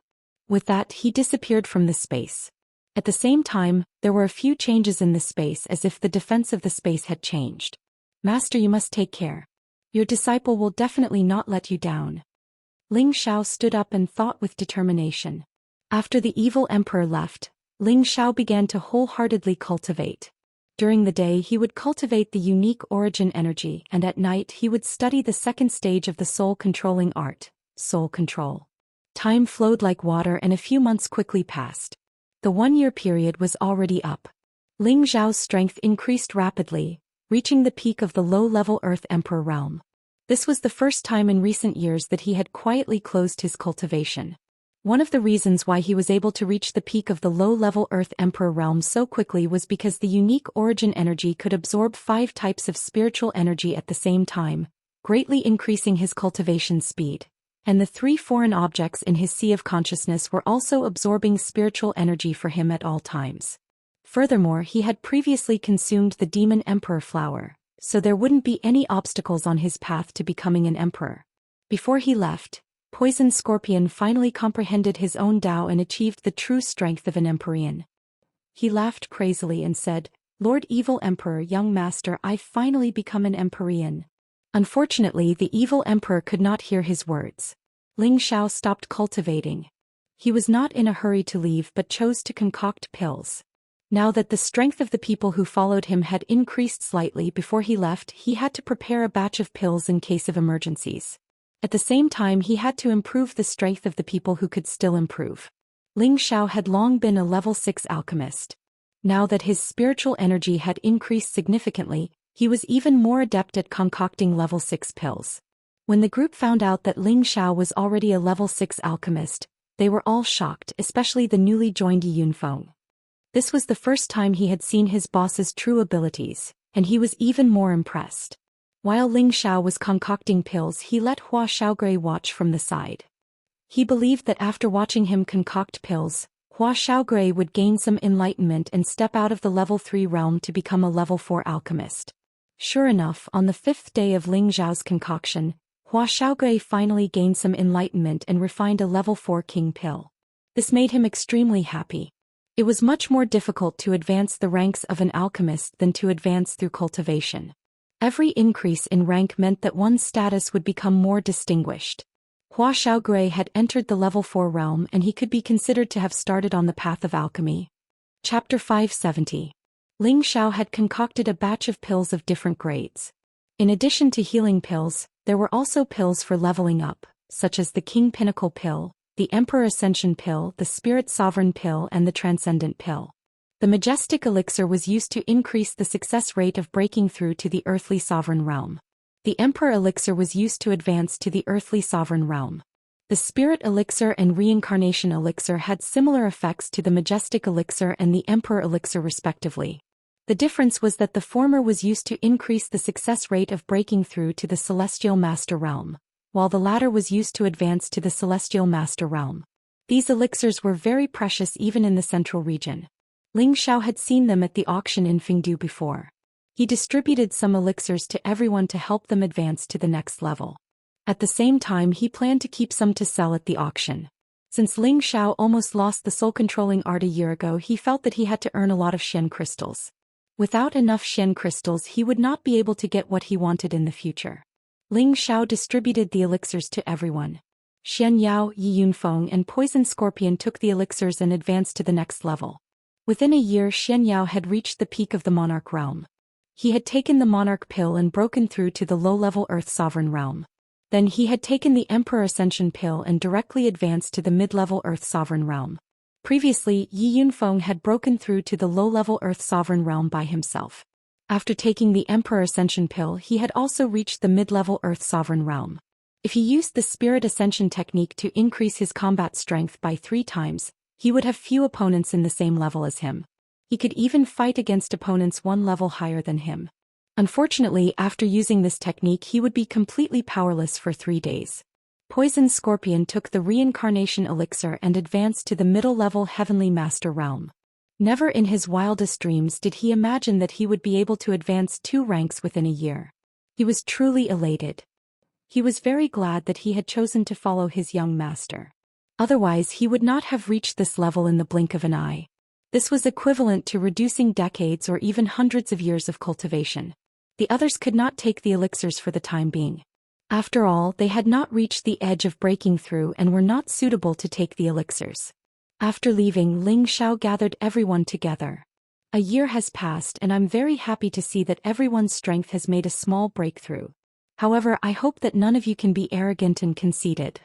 With that, he disappeared from the space. At the same time, there were a few changes in the space, as if the defense of the space had changed. Master, you must take care. Your disciple will definitely not let you down. Ling Xiao stood up and thought with determination. After the evil emperor left, Ling Xiao began to wholeheartedly cultivate. During the day he would cultivate the unique origin energy, and at night he would study the second stage of the soul-controlling art, soul control. Time flowed like water and a few months quickly passed. The 1-year period was already up. Ling Xiao's strength increased rapidly, reaching the peak of the low-level Earth Emperor realm. This was the first time in recent years that he had quietly closed his cultivation. One of the reasons why he was able to reach the peak of the low-level Earth Emperor realm so quickly was because the unique origin energy could absorb 5 types of spiritual energy at the same time, greatly increasing his cultivation speed. And the 3 foreign objects in his sea of consciousness were also absorbing spiritual energy for him at all times. Furthermore, he had previously consumed the Demon Emperor flower, so there wouldn't be any obstacles on his path to becoming an emperor. Before he left, Poison Scorpion finally comprehended his own Tao and achieved the true strength of an Empyrean. He laughed crazily and said, Lord Evil Emperor, young master, I've finally become an Empyrean. Unfortunately, the evil emperor could not hear his words. Ling Xiao stopped cultivating. He was not in a hurry to leave but chose to concoct pills. Now that the strength of the people who followed him had increased slightly before he left, he had to prepare a batch of pills in case of emergencies. At the same time, he had to improve the strength of the people who could still improve. Ling Xiao had long been a level 6 alchemist. Now that his spiritual energy had increased significantly, he was even more adept at concocting level 6 pills. When the group found out that Ling Xiao was already a level 6 alchemist, they were all shocked, especially the newly joined Yunfeng. This was the first time he had seen his boss's true abilities, and he was even more impressed. While Ling Xiao was concocting pills, he let Hua Xiaogui watch from the side. He believed that after watching him concoct pills, Hua Xiaogui would gain some enlightenment and step out of the level 3 realm to become a level 4 alchemist. Sure enough, on the 5th day of Ling Xiao's concoction, Hua Xiaogui finally gained some enlightenment and refined a level 4 king pill. This made him extremely happy. It was much more difficult to advance the ranks of an alchemist than to advance through cultivation. Every increase in rank meant that one's status would become more distinguished. Hua Xiaogui had entered the level 4 realm and he could be considered to have started on the path of alchemy. Chapter 570. Ling Xiao had concocted a batch of pills of different grades. In addition to healing pills, there were also pills for leveling up, such as the King Pinnacle Pill, the Emperor Ascension Pill, the Spirit Sovereign Pill and the Transcendent Pill. The Majestic Elixir was used to increase the success rate of breaking through to the Earthly Sovereign Realm. The Emperor Elixir was used to advance to the Earthly Sovereign Realm. The Spirit Elixir and Reincarnation Elixir had similar effects to the Majestic Elixir and the Emperor Elixir respectively. The difference was that the former was used to increase the success rate of breaking through to the Celestial Master Realm, while the latter was used to advance to the Celestial Master Realm. These elixirs were very precious even in the central region. Ling Xiao had seen them at the auction in Fengdu before. He distributed some elixirs to everyone to help them advance to the next level. At the same time he planned to keep some to sell at the auction. Since Ling Xiao almost lost the soul-controlling art a year ago, he felt that he had to earn a lot of Xian crystals. Without enough Xian crystals he would not be able to get what he wanted in the future. Ling Xiao distributed the elixirs to everyone. Xian Yao, Yi Yunfeng and Poison Scorpion took the elixirs and advanced to the next level. Within a year Xian Yao had reached the peak of the Monarch Realm. He had taken the Monarch Pill and broken through to the low-level Earth Sovereign Realm. Then he had taken the Emperor Ascension Pill and directly advanced to the mid-level Earth Sovereign Realm. Previously, Yi Yunfeng had broken through to the low-level Earth Sovereign Realm by himself. After taking the Emperor Ascension Pill he had also reached the mid-level Earth Sovereign Realm. If he used the Spirit Ascension technique to increase his combat strength by 3 times, he would have few opponents in the same level as him. He could even fight against opponents 1 level higher than him. Unfortunately, after using this technique he would be completely powerless for 3 days. Poison Scorpion took the Reincarnation Elixir and advanced to the middle-level Heavenly Master Realm. Never in his wildest dreams did he imagine that he would be able to advance 2 ranks within a year. He was truly elated. He was very glad that he had chosen to follow his young master. Otherwise he would not have reached this level in the blink of an eye. This was equivalent to reducing decades or even hundreds of years of cultivation. The others could not take the elixirs for the time being. After all, they had not reached the edge of breaking through and were not suitable to take the elixirs. After leaving, Ling Xiao gathered everyone together. A year has passed and I'm very happy to see that everyone's strength has made a small breakthrough. However, I hope that none of you can be arrogant and conceited.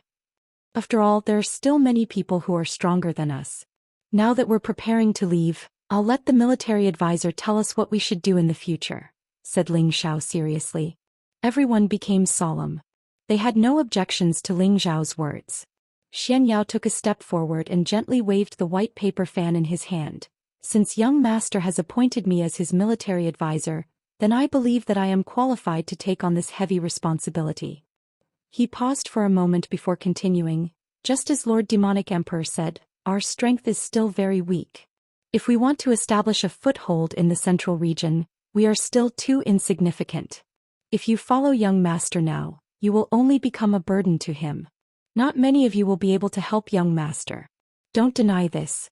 After all, there are still many people who are stronger than us. Now that we're preparing to leave, I'll let the military advisor tell us what we should do in the future, said Ling Xiao seriously. Everyone became solemn. They had no objections to Ling Xiao's words. Xian Yao took a step forward and gently waved the white paper fan in his hand. Since young master has appointed me as his military advisor, then I believe that I am qualified to take on this heavy responsibility. He paused for a moment before continuing, just as Lord Demonic Emperor said, our strength is still very weak. If we want to establish a foothold in the central region, we are still too insignificant. If you follow young master now, you will only become a burden to him. Not many of you will be able to help young master. Don't deny this.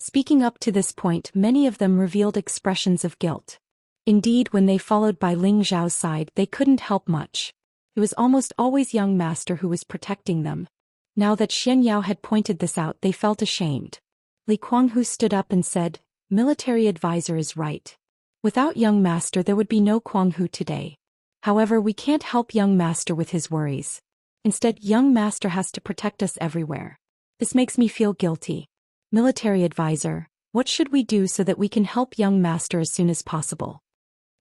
Speaking up to this point, many of them revealed expressions of guilt. Indeed, when they followed by Ling Xiao's side, they couldn't help much. It was almost always young master who was protecting them. Now that Xian Yao had pointed this out, they felt ashamed. Li Kuanghu stood up and said, military advisor is right. Without young master there would be no Kuanghu today. However, we can't help young master with his worries. Instead, young master has to protect us everywhere. This makes me feel guilty. Military advisor, what should we do so that we can help young master as soon as possible?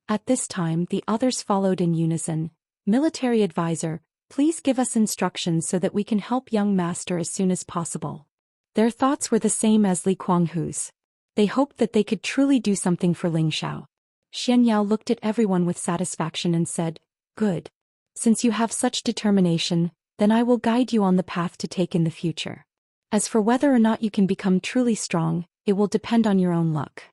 At this time, the others followed in unison. Military advisor, please give us instructions so that we can help young master as soon as possible. Their thoughts were the same as Li Kuanghu's. They hoped that they could truly do something for Ling Xiao. Xian Yao looked at everyone with satisfaction and said, good. Since you have such determination, then I will guide you on the path to take in the future. As for whether or not you can become truly strong, it will depend on your own luck.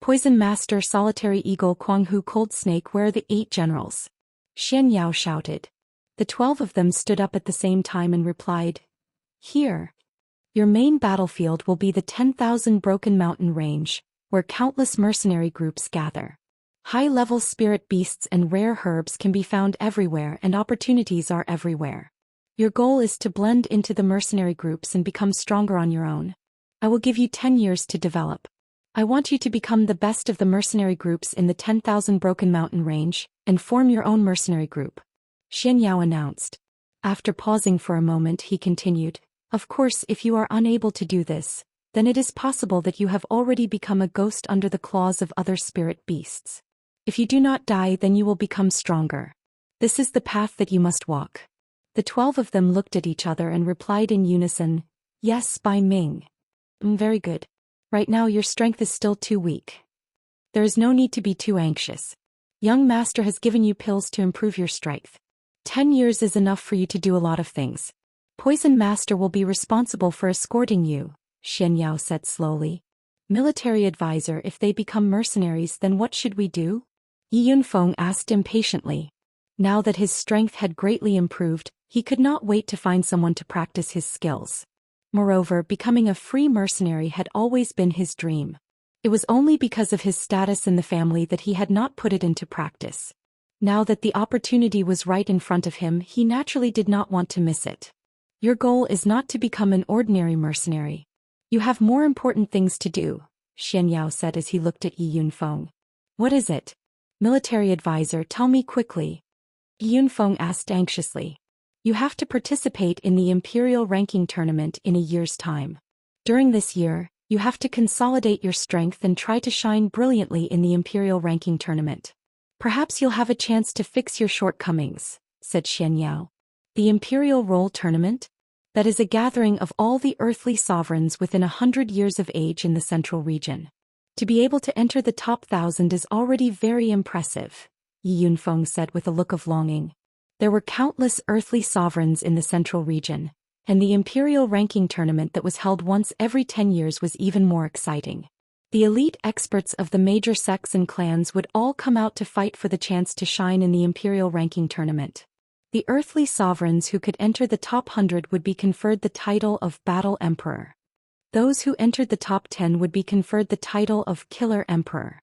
Poison Master, Solitary Eagle, Kuanghu, Cold Snake, where are the 8 generals? Xian Yao shouted. The 12 of them stood up at the same time and replied, here. Your main battlefield will be the 10,000 Broken Mountain Range, where countless mercenary groups gather. High-level spirit beasts and rare herbs can be found everywhere and opportunities are everywhere. Your goal is to blend into the mercenary groups and become stronger on your own. I will give you 10 years to develop. I want you to become the best of the mercenary groups in the 10,000 Broken Mountain range, and form your own mercenary group. Xianxia announced. After pausing for a moment he continued, of course if you are unable to do this, then it is possible that you have already become a ghost under the claws of other spirit beasts. If you do not die then you will become stronger. This is the path that you must walk. The 12 of them looked at each other and replied in unison, yes, Bai Ming. Very good. Right now your strength is still too weak. There is no need to be too anxious. Young Master has given you pills to improve your strength. 10 years is enough for you to do a lot of things. Poison Master will be responsible for escorting you, Xianxia said slowly. Military advisor, if they become mercenaries then what should we do? Yi Yunfeng asked impatiently. Now that his strength had greatly improved, he could not wait to find someone to practice his skills. Moreover, becoming a free mercenary had always been his dream. It was only because of his status in the family that he had not put it into practice. Now that the opportunity was right in front of him, he naturally did not want to miss it. Your goal is not to become an ordinary mercenary. You have more important things to do, Xianxia said as he looked at Yi Yunfeng. What is it? Military advisor, tell me quickly. Yi Yunfeng asked anxiously. You have to participate in the Imperial ranking tournament in a year's time. During this year, you have to consolidate your strength and try to shine brilliantly in the Imperial ranking tournament. Perhaps you'll have a chance to fix your shortcomings, said Xianxia. The Imperial Roll Tournament? That is a gathering of all the earthly sovereigns within 100 years of age in the central region. To be able to enter the top 1,000 is already very impressive, Yi Yunfeng said with a look of longing. There were countless earthly sovereigns in the central region, and the Imperial ranking tournament that was held once every 10 years was even more exciting. The elite experts of the major sects and clans would all come out to fight for the chance to shine in the Imperial ranking tournament. The earthly sovereigns who could enter the top 100 would be conferred the title of Battle Emperor. Those who entered the top 10 would be conferred the title of Killer Emperor.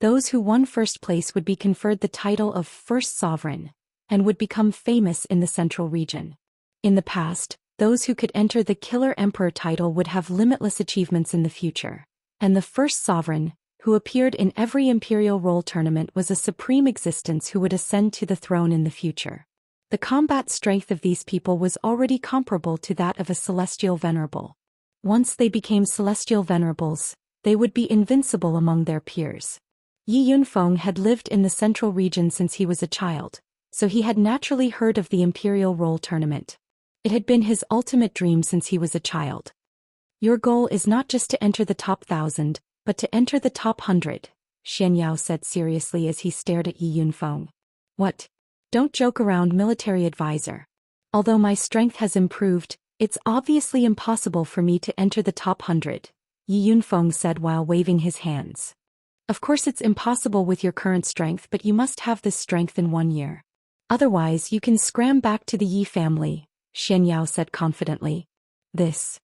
Those who won first place would be conferred the title of First Sovereign, and would become famous in the central region. In the past, those who could enter the Killer Emperor title would have limitless achievements in the future, and the First Sovereign, who appeared in every Imperial Roll Tournament, was a supreme existence who would ascend to the throne in the future. The combat strength of these people was already comparable to that of a Celestial Venerable. Once they became Celestial Venerables, they would be invincible among their peers. Yi Yunfeng had lived in the central region since he was a child, so he had naturally heard of the Imperial Roll Tournament. It had been his ultimate dream since he was a child. Your goal is not just to enter the top 1,000, but to enter the top 100, Xianxia said seriously as he stared at Yi Yunfeng. What? Don't joke around, military advisor. Although my strength has improved, it's obviously impossible for me to enter the top 100, Yi Yunfeng said while waving his hands. Of course it's impossible with your current strength, but you must have this strength in 1 year. Otherwise you can scram back to the Yi family, Xianxia said confidently. This.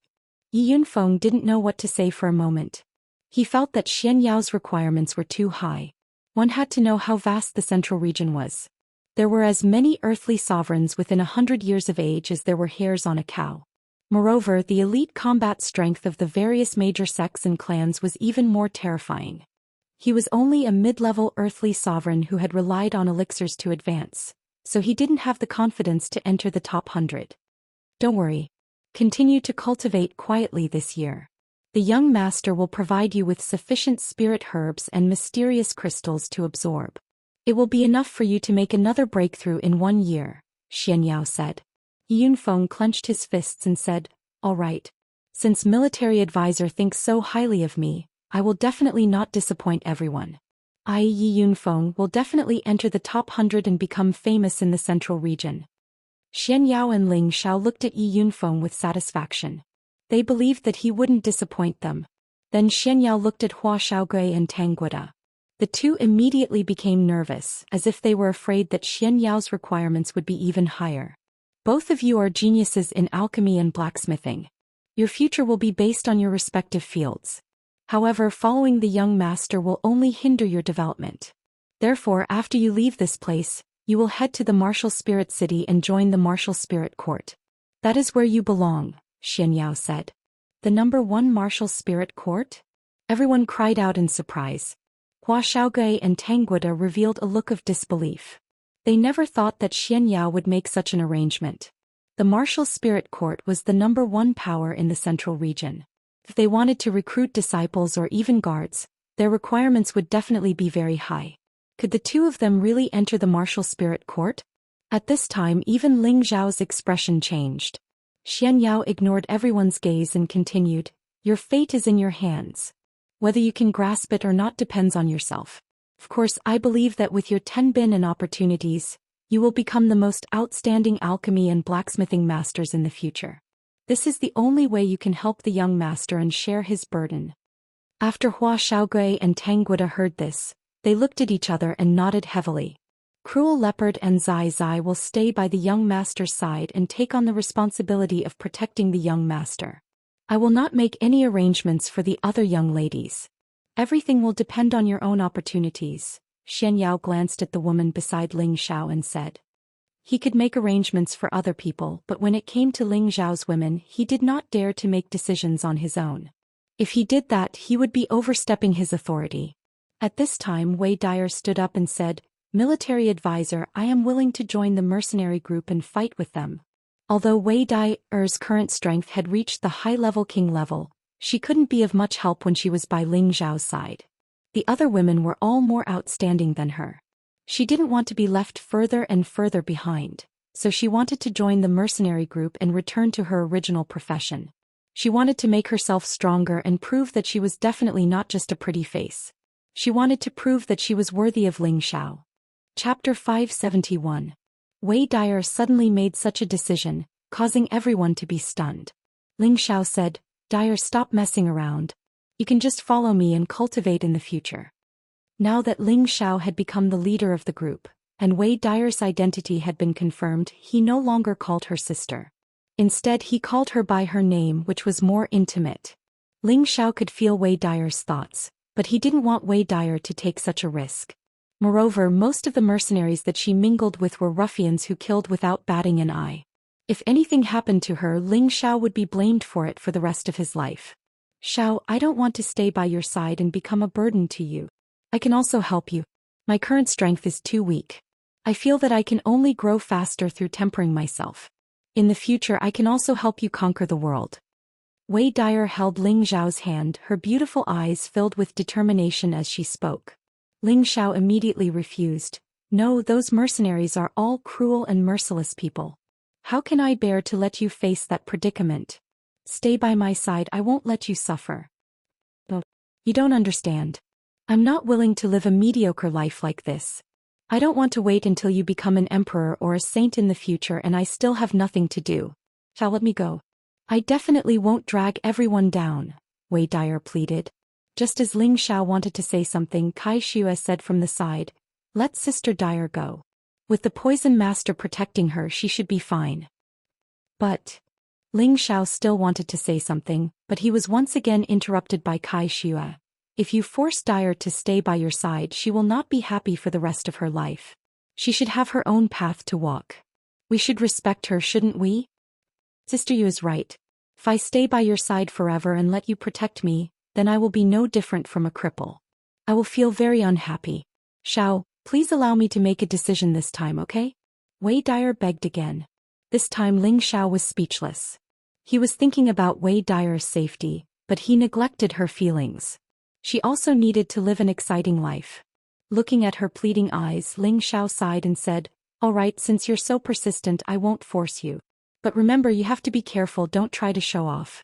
Yi Yunfeng didn't know what to say for a moment. He felt that Xianxia's requirements were too high. One had to know how vast the central region was. There were as many earthly sovereigns within 100 years of age as there were hairs on a cow. Moreover, the elite combat strength of the various major sects and clans was even more terrifying. He was only a mid-level earthly sovereign who had relied on elixirs to advance, so he didn't have the confidence to enter the top 100. Don't worry. Continue to cultivate quietly this year. The young master will provide you with sufficient spirit herbs and mysterious crystals to absorb. It will be enough for you to make another breakthrough in 1 year, Xianxia said. Yi Yunfeng clenched his fists and said, all right. Since military advisor thinks so highly of me, I will definitely not disappoint everyone. Yi Yunfeng will definitely enter the top 100 and become famous in the central region. Xianxia and Ling Xiao looked at Yi Yunfeng with satisfaction. They believed that he wouldn't disappoint them. Then Xianxia looked at Hua Xiaogui and Tang Guoda. The two immediately became nervous, as if they were afraid that Xianxia's requirements would be even higher. Both of you are geniuses in alchemy and blacksmithing. Your future will be based on your respective fields. However, following the young master will only hinder your development. Therefore, after you leave this place, you will head to the Martial Spirit City and join the Martial Spirit Court. That is where you belong, Xianxia said. The number 1 Martial Spirit Court? Everyone cried out in surprise. Hua Xiaogui and Tangguda revealed a look of disbelief. They never thought that Xianxia would make such an arrangement. The Martial Spirit Court was the number 1 power in the central region. If they wanted to recruit disciples or even guards, their requirements would definitely be very high. Could the two of them really enter the Martial Spirit Court? At this time even Ling Zhao's expression changed. Xianxia ignored everyone's gaze and continued, "Your fate is in your hands. Whether you can grasp it or not depends on yourself. Of course, I believe that with your 10 bin and opportunities, you will become the most outstanding alchemy and blacksmithing masters in the future. This is the only way you can help the young master and share his burden." After Hua Xiaogui and Tangguda heard this, they looked at each other and nodded heavily. Cruel Leopard and Zai Zai will stay by the young master's side and take on the responsibility of protecting the young master. I will not make any arrangements for the other young ladies. Everything will depend on your own opportunities. Xianxia glanced at the woman beside Ling Xiao and said. He could make arrangements for other people, but when it came to Ling Zhao's women, he did not dare to make decisions on his own. If he did that, he would be overstepping his authority. At this time Wei Dyer stood up and said, "Military advisor, I am willing to join the mercenary group and fight with them." Although Wei Dyer's current strength had reached the high-level king level, she couldn't be of much help when she was by Ling Zhao's side. The other women were all more outstanding than her. She didn't want to be left further and further behind, so she wanted to join the mercenary group and return to her original profession. She wanted to make herself stronger and prove that she was definitely not just a pretty face. She wanted to prove that she was worthy of Ling Xiao. Chapter 571. Wei Dyer suddenly made such a decision, causing everyone to be stunned. Ling Xiao said, "Dyer, stop messing around. You can just follow me and cultivate in the future." Now that Ling Xiao had become the leader of the group, and Wei Dyer's identity had been confirmed, he no longer called her sister. Instead he called her by her name, which was more intimate. Ling Xiao could feel Wei Dyer's thoughts, but he didn't want Wei Dyer to take such a risk. Moreover, most of the mercenaries that she mingled with were ruffians who killed without batting an eye. If anything happened to her, Ling Xiao would be blamed for it for the rest of his life. "Xiao, I don't want to stay by your side and become a burden to you. I can also help you. My current strength is too weak. I feel that I can only grow faster through tempering myself. In the future I can also help you conquer the world." Wei Dyer held Ling Zhao's hand, her beautiful eyes filled with determination as she spoke. Ling Xiao immediately refused. "No, those mercenaries are all cruel and merciless people. How can I bear to let you face that predicament? Stay by my side, I won't let you suffer." "But you don't understand. I'm not willing to live a mediocre life like this. I don't want to wait until you become an emperor or a saint in the future and I still have nothing to do. Shall let me go." "I definitely won't drag everyone down," Wei Dyer pleaded. Just as Ling Xiao wanted to say something, Kai Shue said from the side, "Let Sister Dyer go. With the poison master protecting her, she should be fine." But Ling Xiao still wanted to say something, but he was once again interrupted by Kai Shue. "If you force Dyer to stay by your side, she will not be happy for the rest of her life. She should have her own path to walk. We should respect her, shouldn't we? Sister Yu is right. If I stay by your side forever and let you protect me, then I will be no different from a cripple. I will feel very unhappy. Xiao, please allow me to make a decision this time, okay?" Wei Dyer begged again. This time Ling Xiao was speechless. He was thinking about Wei Dyer's safety, but he neglected her feelings. She also needed to live an exciting life. Looking at her pleading eyes, Ling Xiao sighed and said, "All right, since you're so persistent, I won't force you. But remember, you have to be careful, don't try to show off."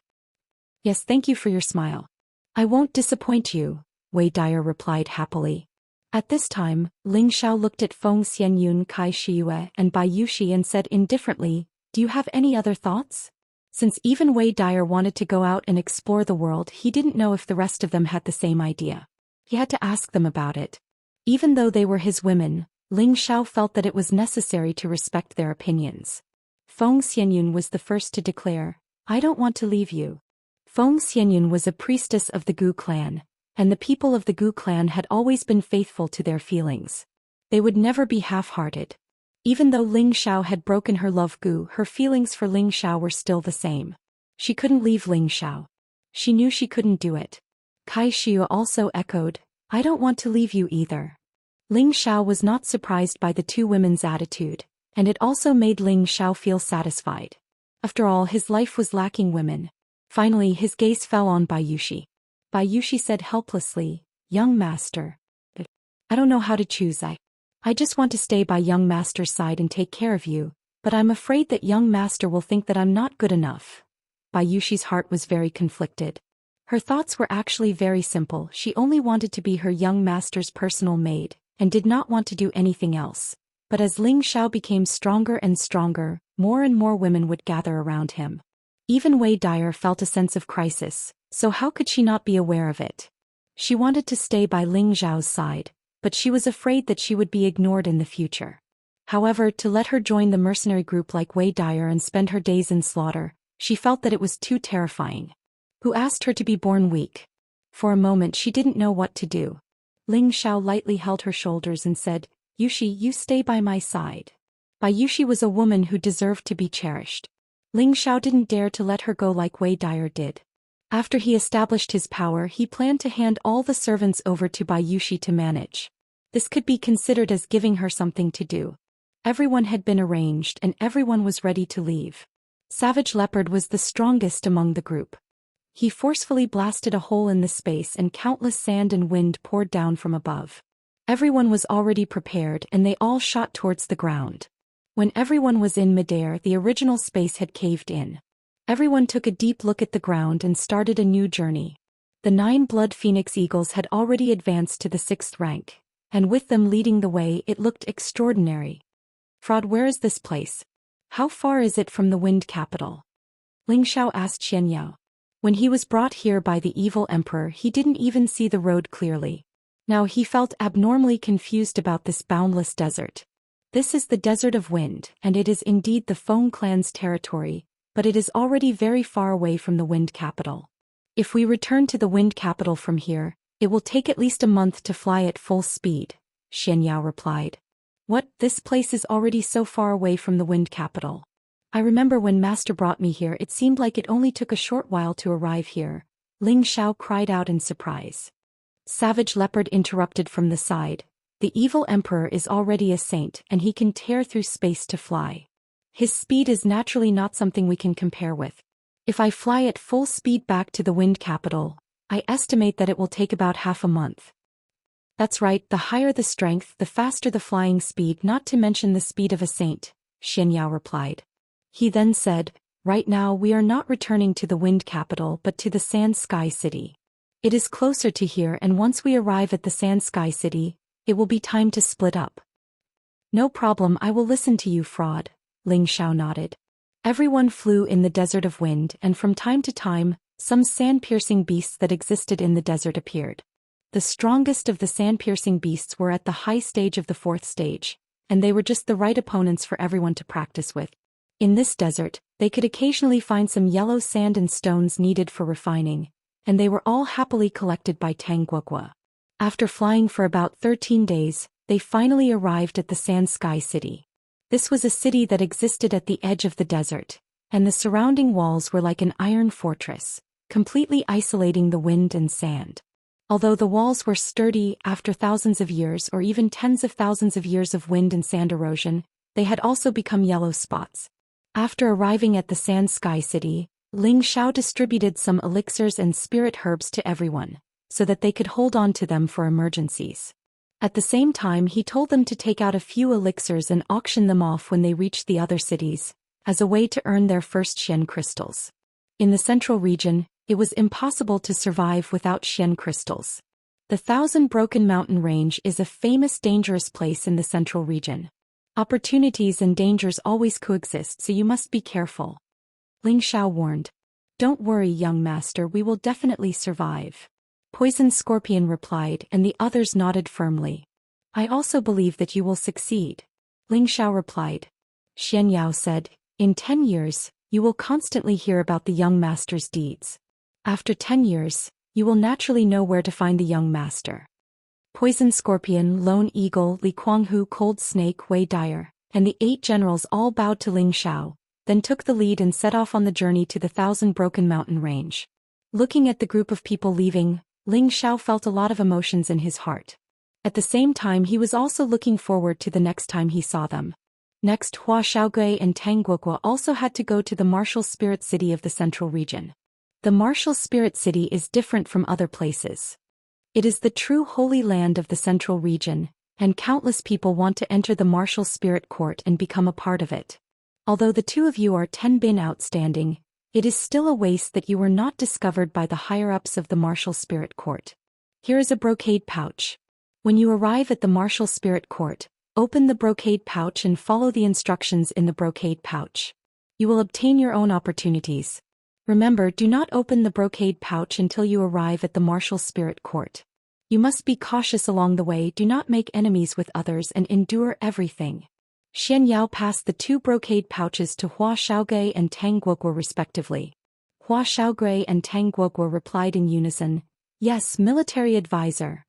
"Yes, thank you for your smile. I won't disappoint you," Wei Dyer replied happily. At this time, Ling Xiao looked at Feng Xianyun, Kai Shue, and Bai Yushi and said indifferently, "Do you have any other thoughts?" Since even Wei Dyer wanted to go out and explore the world, he didn't know if the rest of them had the same idea. He had to ask them about it. Even though they were his women, Ling Xiao felt that it was necessary to respect their opinions. Feng Xianyun was the first to declare, "I don't want to leave you." Feng Xianyun was a priestess of the Gu clan, and the people of the Gu clan had always been faithful to their feelings. They would never be half-hearted. Even though Ling Xiao had broken her love Gu, her feelings for Ling Xiao were still the same. She couldn't leave Ling Xiao. She knew she couldn't do it. Kai Xiu also echoed, "I don't want to leave you either." Ling Xiao was not surprised by the two women's attitude, and it also made Ling Xiao feel satisfied. After all, his life was lacking women. Finally, his gaze fell on Bai Yushi. Bai Yushi said helplessly, "Young master. I don't know how to choose. I just want to stay by young master's side and take care of you, but I'm afraid that young master will think that I'm not good enough." Bai Yushi's heart was very conflicted. Her thoughts were actually very simple. She only wanted to be her young master's personal maid, and did not want to do anything else. But as Ling Xiao became stronger and stronger, more and more women would gather around him. Even Wei Dyer felt a sense of crisis, so how could she not be aware of it? She wanted to stay by Ling Xiao's side, but she was afraid that she would be ignored in the future. However, to let her join the mercenary group like Wei Dyer and spend her days in slaughter, she felt that it was too terrifying. Who asked her to be born weak? For a moment she didn't know what to do. Ling Xiao lightly held her shoulders and said, "Yushi, you stay by my side." Bai Yushi was a woman who deserved to be cherished. Ling Xiao didn't dare to let her go like Wei Dyer did. After he established his power, he planned to hand all the servants over to Bai Yushi to manage. This could be considered as giving her something to do. Everyone had been arranged and everyone was ready to leave. Savage Leopard was the strongest among the group. He forcefully blasted a hole in the space and countless sand and wind poured down from above. Everyone was already prepared and they all shot towards the ground. When everyone was in midair, the original space had caved in. Everyone took a deep look at the ground and started a new journey. The 9 Blood Phoenix Eagles had already advanced to the 6th rank, and with them leading the way it looked extraordinary. "Fraud, where is this place? How far is it from the Wind Capital?" Ling Xiao asked Xianyao. When he was brought here by the evil emperor, he didn't even see the road clearly. Now he felt abnormally confused about this boundless desert. This is the Desert of Wind, and it is indeed the Feng clan's territory, but it is already very far away from the Wind Capital. If we return to the Wind Capital from here, it will take at least a month to fly at full speed, Xianyao replied. What, this place is already so far away from the Wind Capital? I remember when Master brought me here, it seemed like it only took a short while to arrive here, Ling Xiao cried out in surprise. Savage Leopard interrupted from the side. The evil emperor is already a saint and he can tear through space to fly. His speed is naturally not something we can compare with. If I fly at full speed back to the Wind Capital, I estimate that it will take about half a month. That's right, the higher the strength, the faster the flying speed, not to mention the speed of a saint, Xianyao replied. He then said, right now we are not returning to the Wind Capital but to the Sand Sky City. It is closer to here and once we arrive at the Sand Sky City, it will be time to split up. No problem, I will listen to you, Fraud, Ling Xiao nodded. Everyone flew in the Desert of Wind and from time to time, some sand-piercing beasts that existed in the desert appeared. The strongest of the sand-piercing beasts were at the high stage of the 4th stage, and they were just the right opponents for everyone to practice with. In this desert, they could occasionally find some yellow sand and stones needed for refining, and they were all happily collected by Tang Guogua. After flying for about 13 days, they finally arrived at the Sand Sky City. This was a city that existed at the edge of the desert, and the surrounding walls were like an iron fortress, completely isolating the wind and sand. Although the walls were sturdy after thousands of years or even tens of thousands of years of wind and sand erosion, they had also become yellow spots. After arriving at the Sand Sky City, Ling Xiao distributed some elixirs and spirit herbs to everyone, so that they could hold on to them for emergencies. At the same time, he told them to take out a few elixirs and auction them off when they reached the other cities, as a way to earn their first Xian crystals. In the central region, it was impossible to survive without Xian crystals. The Thousand Broken Mountain Range is a famous dangerous place in the central region. Opportunities and dangers always coexist, so you must be careful. Ling Xiao warned. Don't worry, young master, we will definitely survive. Poison Scorpion replied, and the others nodded firmly. I also believe that you will succeed. Ling Xiao replied. Xianyao said, in 10 years, you will constantly hear about the young master's deeds. After 10 years, you will naturally know where to find the young master. Poison Scorpion, Lone Eagle, Li Kuanghu, Cold Snake, Wei Dyer, and the 8 generals all bowed to Ling Xiao, then took the lead and set off on the journey to the Thousand Broken Mountain Range. Looking at the group of people leaving, Ling Xiao felt a lot of emotions in his heart. At the same time he was also looking forward to the next time he saw them. Next, Hua Xiaogui and Tang Guoguo also had to go to the martial spirit city of the central region. The martial spirit city is different from other places. It is the true holy land of the central region, and countless people want to enter the martial spirit court and become a part of it. Although the 2 of you are 10 bin outstanding, it is still a waste that you were not discovered by the higher-ups of the martial spirit court. Here is a brocade pouch. When you arrive at the martial spirit court, open the brocade pouch and follow the instructions in the brocade pouch. You will obtain your own opportunities. Remember, do not open the brocade pouch until you arrive at the martial spirit court. You must be cautious along the way, do not make enemies with others, and endure everything. Xian Yao passed the 2 brocade pouches to Hua Xiaogui and Tang Guoguo respectively. Hua Xiaogui and Tang Guoguo replied in unison, "Yes, military advisor.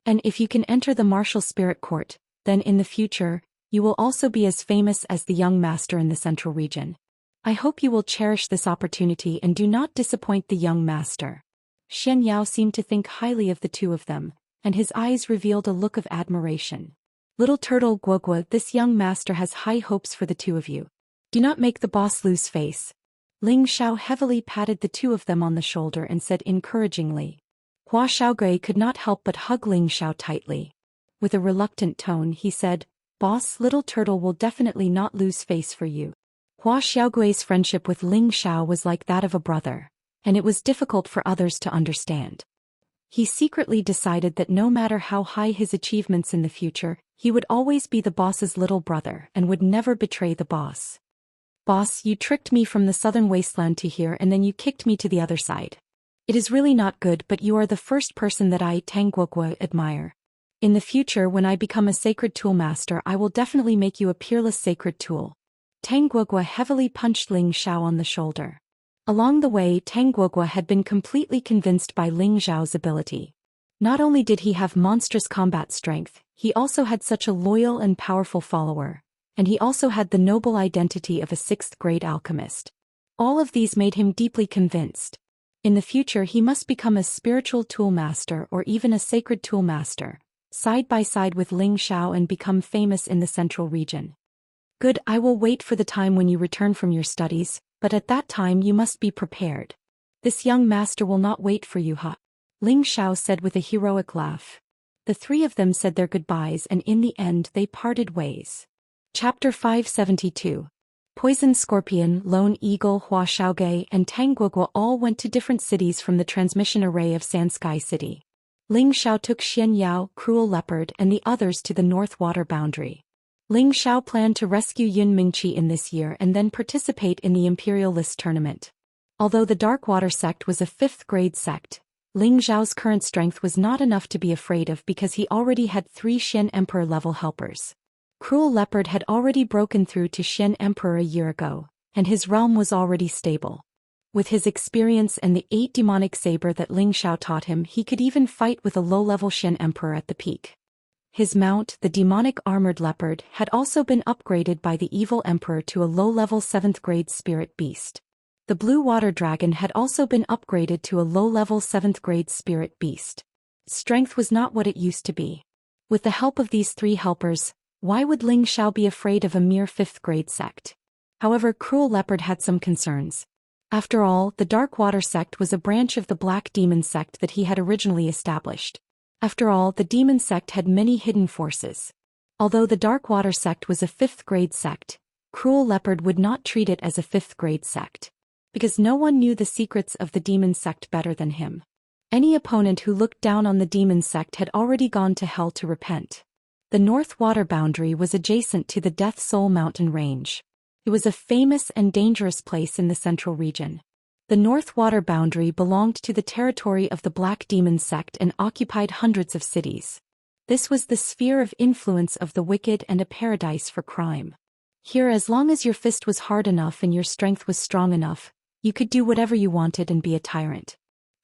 And if you can enter the martial spirit court, then in the future, you will also be as famous as the young master in the central region. I hope you will cherish this opportunity and do not disappoint the young master." Xian Yao seemed to think highly of the 2 of them, and his eyes revealed a look of admiration. "Little Turtle Guoguo, this young master has high hopes for the 2 of you. Do not make the boss lose face." Ling Xiao heavily patted the 2 of them on the shoulder and said encouragingly. Hua Xiaogui could not help but hug Ling Xiao tightly. With a reluctant tone he said, "Boss, Little Turtle will definitely not lose face for you." Hua Xiaogui's friendship with Ling Xiao was like that of a brother, and it was difficult for others to understand. He secretly decided that no matter how high his achievements in the future, he would always be the boss's little brother and would never betray the boss. "Boss, you tricked me from the southern wasteland to here and then you kicked me to the other side. It is really not good, but you are the first person that I, Tang Guoguo, admire. In the future, when I become a sacred tool master, I will definitely make you a peerless sacred tool." Tang Guoguo heavily punched Ling Xiao on the shoulder. Along the way, Tang Guoguo had been completely convinced by Ling Xiao's ability. Not only did he have monstrous combat strength, he also had such a loyal and powerful follower, and he also had the noble identity of a 6th-grade alchemist. All of these made him deeply convinced. In the future he must become a spiritual tool master or even a sacred tool master, side by side with Ling Xiao, and become famous in the central region. "Good, I will wait for the time when you return from your studies, but at that time you must be prepared. This young master will not wait for you, huh?" Ling Xiao said with a heroic laugh. The 3 of them said their goodbyes and in the end they parted ways. Chapter 572. Poison Scorpion, Lone Eagle, Hua Xiaogui, and Tang Guoguo all went to different cities from the transmission array of Xianxia City. Ling Xiao took Xian Yao, Cruel Leopard, and the others to the North Water boundary. Ling Xiao planned to rescue Yun Mingqi in this year and then participate in the Imperial List tournament. Although the Dark Water sect was a 5th-grade sect, Ling Xiao's current strength was not enough to be afraid of because he already had 3 Xian Emperor-level helpers. Cruel Leopard had already broken through to Xian Emperor a year ago, and his realm was already stable. With his experience and the 8 demonic saber that Ling Xiao taught him, he could even fight with a low-level Xian Emperor at the peak. His mount, the demonic armored leopard, had also been upgraded by the evil emperor to a low-level 7th-grade spirit beast. The blue water dragon had also been upgraded to a low-level 7th-grade spirit beast. Strength was not what it used to be. With the help of these 3 helpers, why would Ling Xiao be afraid of a mere 5th-grade sect? However, Cruel Leopard had some concerns. After all, the Dark Water sect was a branch of the Black Demon sect that he had originally established. After all, the Demon sect had many hidden forces. Although the Dark Water sect was a 5th-grade sect, Cruel Leopard would not treat it as a 5th-grade sect, because no one knew the secrets of the Demon sect better than him. Any opponent who looked down on the Demon sect had already gone to hell to repent. The North Water boundary was adjacent to the Death Soul Mountain range. It was a famous and dangerous place in the central region. The North Water boundary belonged to the territory of the Black Demon sect and occupied hundreds of cities. This was the sphere of influence of the wicked and a paradise for crime. Here, as long as your fist was hard enough and your strength was strong enough, you could do whatever you wanted and be a tyrant.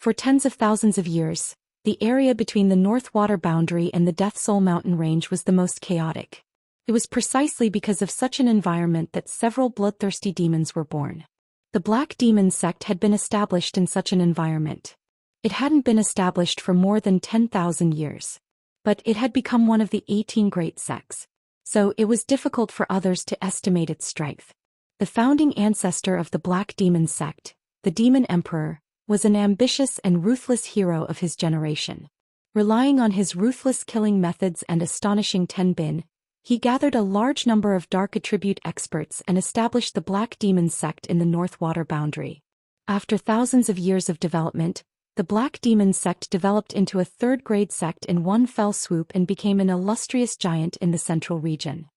For tens of thousands of years, the area between the North Water Boundary and the Death Soul Mountain Range was the most chaotic. It was precisely because of such an environment that several bloodthirsty demons were born. The Black Demon sect had been established in such an environment. It hadn't been established for more than 10,000 years. But it had become one of the 18 great sects. So it was difficult for others to estimate its strength. The founding ancestor of the Black Demon sect, the Demon Emperor, was an ambitious and ruthless hero of his generation. Relying on his ruthless killing methods and astonishing tenbin, he gathered a large number of dark attribute experts and established the Black Demon sect in the North Water Boundary. After thousands of years of development, the Black Demon sect developed into a third-grade sect in one fell swoop and became an illustrious giant in the central region.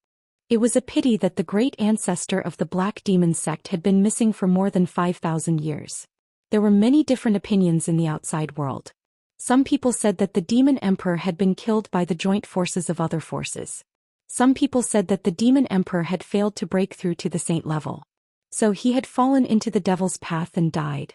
It was a pity that the great ancestor of the Black Demon sect had been missing for more than 5,000 years. There were many different opinions in the outside world. Some people said that the Demon Emperor had been killed by the joint forces of other forces. Some people said that the Demon Emperor had failed to break through to the saint level. So he had fallen into the devil's path and died.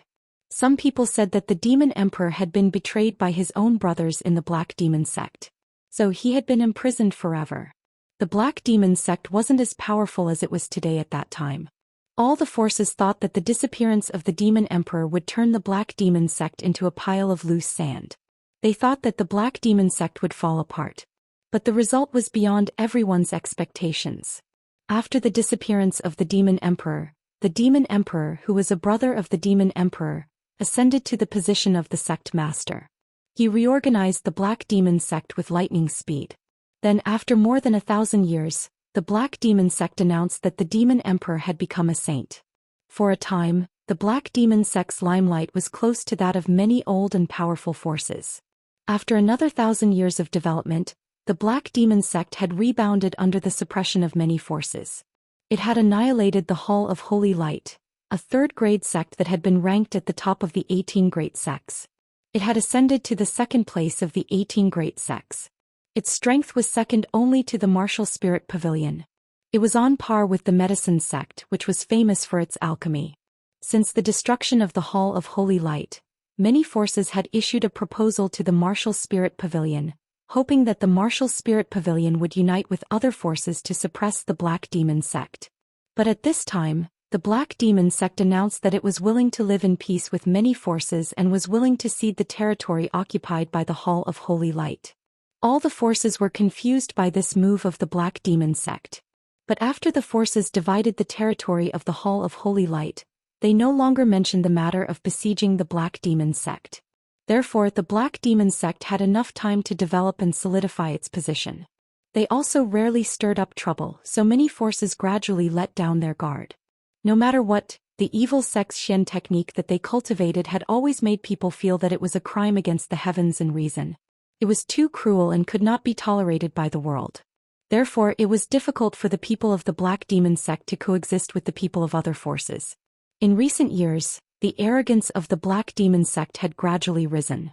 Some people said that the Demon Emperor had been betrayed by his own brothers in the Black Demon sect. So he had been imprisoned forever. The Black Demon sect wasn't as powerful as it was today at that time. All the forces thought that the disappearance of the Demon Emperor would turn the Black Demon sect into a pile of loose sand. They thought that the Black Demon sect would fall apart. But the result was beyond everyone's expectations. After the disappearance of the Demon Emperor, the Demon Emperor, who was a brother of the Demon Emperor, ascended to the position of the sect master. He reorganized the Black Demon sect with lightning speed. Then after more than 1,000 years, the Black Demon sect announced that the Demon Emperor had become a saint. For a time, the Black Demon sect's limelight was close to that of many old and powerful forces. After another 1,000 years of development, the Black Demon sect had rebounded under the suppression of many forces. It had annihilated the Hall of Holy Light, a third-grade sect that had been ranked at the top of the 18 great sects. It had ascended to the second place of the 18 great sects. Its strength was second only to the Martial Spirit Pavilion. It was on par with the Medicine sect, which was famous for its alchemy. Since the destruction of the Hall of Holy Light, many forces had issued a proposal to the Martial Spirit Pavilion, hoping that the Martial Spirit Pavilion would unite with other forces to suppress the Black Demon sect. But at this time, the Black Demon sect announced that it was willing to live in peace with many forces and was willing to cede the territory occupied by the Hall of Holy Light. All the forces were confused by this move of the Black Demon sect. But after the forces divided the territory of the Hall of Holy Light, they no longer mentioned the matter of besieging the Black Demon sect. Therefore, the Black Demon sect had enough time to develop and solidify its position. They also rarely stirred up trouble, so many forces gradually let down their guard. No matter what, the evil sect's Xian technique that they cultivated had always made people feel that it was a crime against the heavens and reason. It was too cruel and could not be tolerated by the world. Therefore, it was difficult for the people of the Black Demon sect to coexist with the people of other forces. In recent years, the arrogance of the Black Demon sect had gradually risen.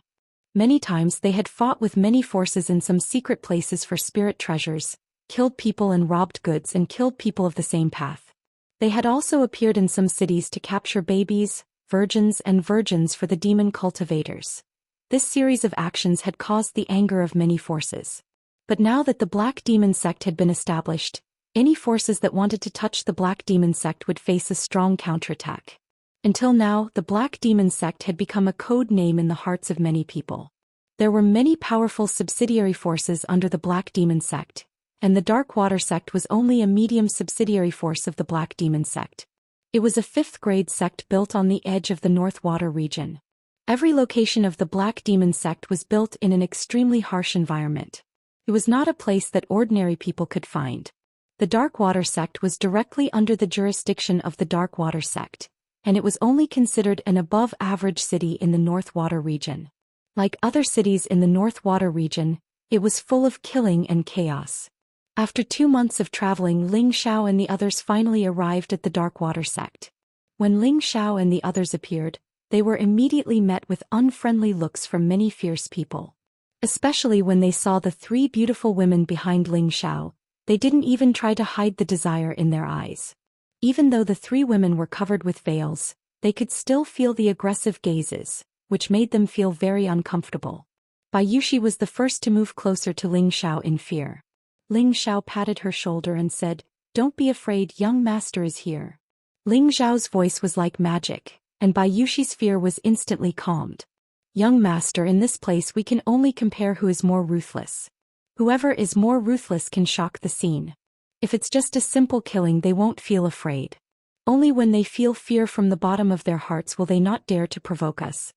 Many times they had fought with many forces in some secret places for spirit treasures, killed people and robbed goods and killed people of the same path. They had also appeared in some cities to capture babies, virgins and virgins for the demon cultivators. This series of actions had caused the anger of many forces. But now that the Black Demon sect had been established, any forces that wanted to touch the Black Demon sect would face a strong counterattack. Until now, the Black Demon sect had become a code name in the hearts of many people. There were many powerful subsidiary forces under the Black Demon sect, and the Dark Water sect was only a medium subsidiary force of the Black Demon sect. It was a fifth-grade sect built on the edge of the North Water region. Every location of the Black Demon sect was built in an extremely harsh environment. It was not a place that ordinary people could find. The Dark Water sect was directly under the jurisdiction of the Dark Water sect, and it was only considered an above-average city in the North Water region. Like other cities in the North Water region, it was full of killing and chaos. After 2 months of traveling, Ling Xiao and the others finally arrived at the Dark Water sect. When Ling Xiao and the others appeared, they were immediately met with unfriendly looks from many fierce people. Especially when they saw the 3 beautiful women behind Ling Xiao, they didn't even try to hide the desire in their eyes. Even though the 3 women were covered with veils, they could still feel the aggressive gazes. which made them feel very uncomfortable. Bai Yushi was the first to move closer to Ling Xiao in fear. Ling Xiao patted her shoulder and said, "Don't be afraid, young master is here." Ling Xiao's voice was like magic, and Bai Yushi's fear was instantly calmed. "Young master, in this place we can only compare who is more ruthless. Whoever is more ruthless can shock the scene. If it's just a simple killing, they won't feel afraid. Only when they feel fear from the bottom of their hearts will they not dare to provoke us."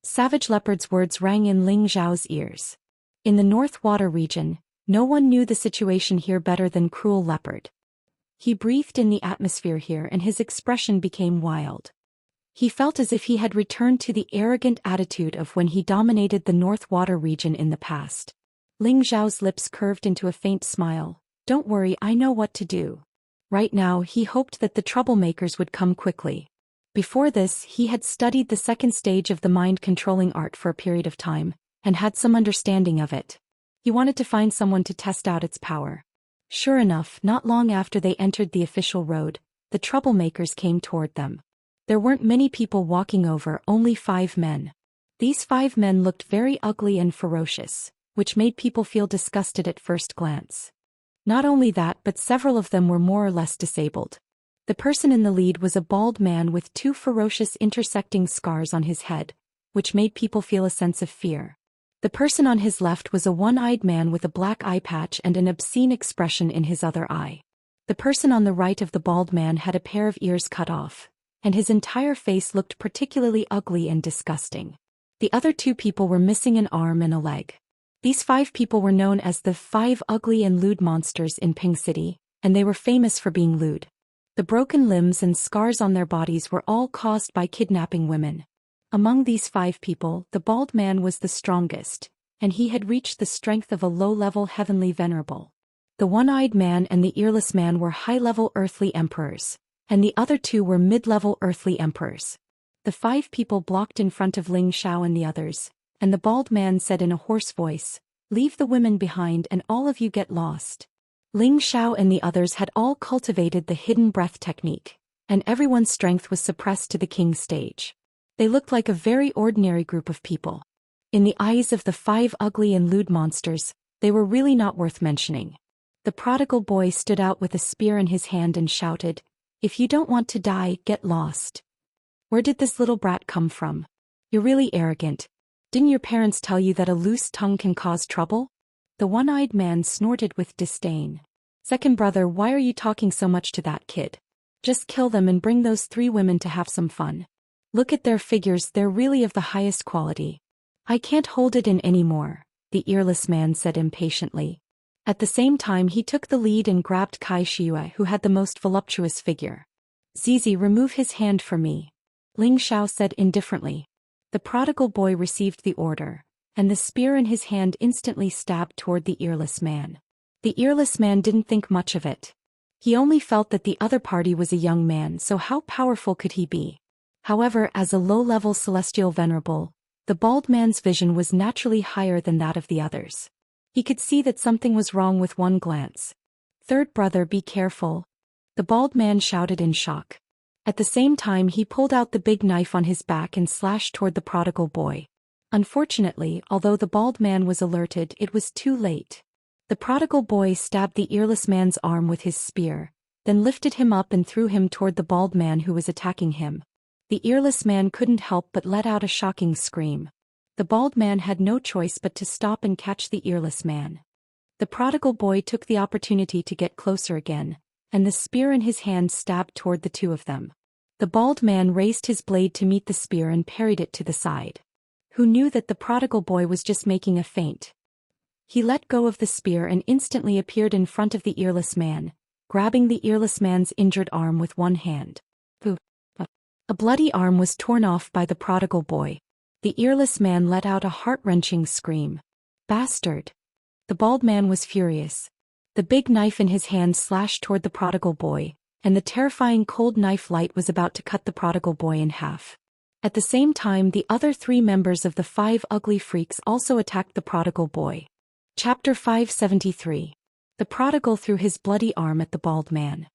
Savage Leopard's words rang in Ling Xiao's ears. In the North Water region, no one knew the situation here better than Cruel Leopard. He breathed in the atmosphere here and his expression became wild. He felt as if he had returned to the arrogant attitude of when he dominated the North Water region in the past. Ling Xiao's lips curved into a faint smile. "Don't worry, I know what to do." Right now he hoped that the troublemakers would come quickly. Before this, he had studied the second stage of the mind-controlling art for a period of time, and had some understanding of it. He wanted to find someone to test out its power. Sure enough, not long after they entered the official road, the troublemakers came toward them. There weren't many people walking over, only 5 men. These 5 men looked very ugly and ferocious, which made people feel disgusted at first glance. Not only that, but several of them were more or less disabled. The person in the lead was a bald man with 2 ferocious intersecting scars on his head, which made people feel a sense of fear. The person on his left was a one-eyed man with a black eye patch and an obscene expression in his other eye. The person on the right of the bald man had a pair of ears cut off, and his entire face looked particularly ugly and disgusting. The other 2 people were missing an arm and a leg. These 5 people were known as the 5 ugly and lewd monsters in Ping City, and they were famous for being lewd. The broken limbs and scars on their bodies were all caused by kidnapping women. Among these 5 people, the bald man was the strongest, and he had reached the strength of a low-level heavenly venerable. The one-eyed man and the earless man were high-level earthly emperors, and the other 2 were mid-level earthly emperors. The 5 people blocked in front of Ling Xiao and the others, and the bald man said in a hoarse voice, "Leave the women behind and all of you get lost." Ling Xiao and the others had all cultivated the hidden breath technique, and everyone's strength was suppressed to the king stage. They looked like a very ordinary group of people. In the eyes of the 5 ugly and lewd monsters, they were really not worth mentioning. The prodigal boy stood out with a spear in his hand and shouted, "If you don't want to die, get lost." "Where did this little brat come from? You're really arrogant. Didn't your parents tell you that a loose tongue can cause trouble?" The one-eyed man snorted with disdain. "Second brother, why are you talking so much to that kid? Just kill them and bring those 3 women to have some fun. Look at their figures, they're really of the highest quality." "I can't hold it in anymore," the earless man said impatiently. At the same time he took the lead and grabbed Kai Shiyue, who had the most voluptuous figure. "Zizi, remove his hand from me," Ling Xiao said indifferently. The prodigal boy received the order, and the spear in his hand instantly stabbed toward the earless man. The earless man didn't think much of it. He only felt that the other party was a young man, so how powerful could he be? However, as a low-level celestial venerable, the bald man's vision was naturally higher than that of the others. He could see that something was wrong with one glance. "Third brother, be careful," the bald man shouted in shock. At the same time he pulled out the big knife on his back and slashed toward the prodigal boy. Unfortunately, although the bald man was alerted, it was too late. The prodigal boy stabbed the earless man's arm with his spear, then lifted him up and threw him toward the bald man who was attacking him. The earless man couldn't help but let out a shocking scream. The bald man had no choice but to stop and catch the earless man. The prodigal boy took the opportunity to get closer again, and the spear in his hand stabbed toward the 2 of them. The bald man raised his blade to meet the spear and parried it to the side. Who knew that the prodigal boy was just making a feint? He let go of the spear and instantly appeared in front of the earless man, grabbing the earless man's injured arm with one hand. A bloody arm was torn off by the prodigal boy. The earless man let out a heart-wrenching scream. "Bastard!" The bald man was furious. The big knife in his hand slashed toward the prodigal boy, and the terrifying cold knife light was about to cut the prodigal boy in half. At the same time, the other 3 members of the 5 ugly freaks also attacked the prodigal boy. Chapter 573. The prodigal threw his bloody arm at the bald man.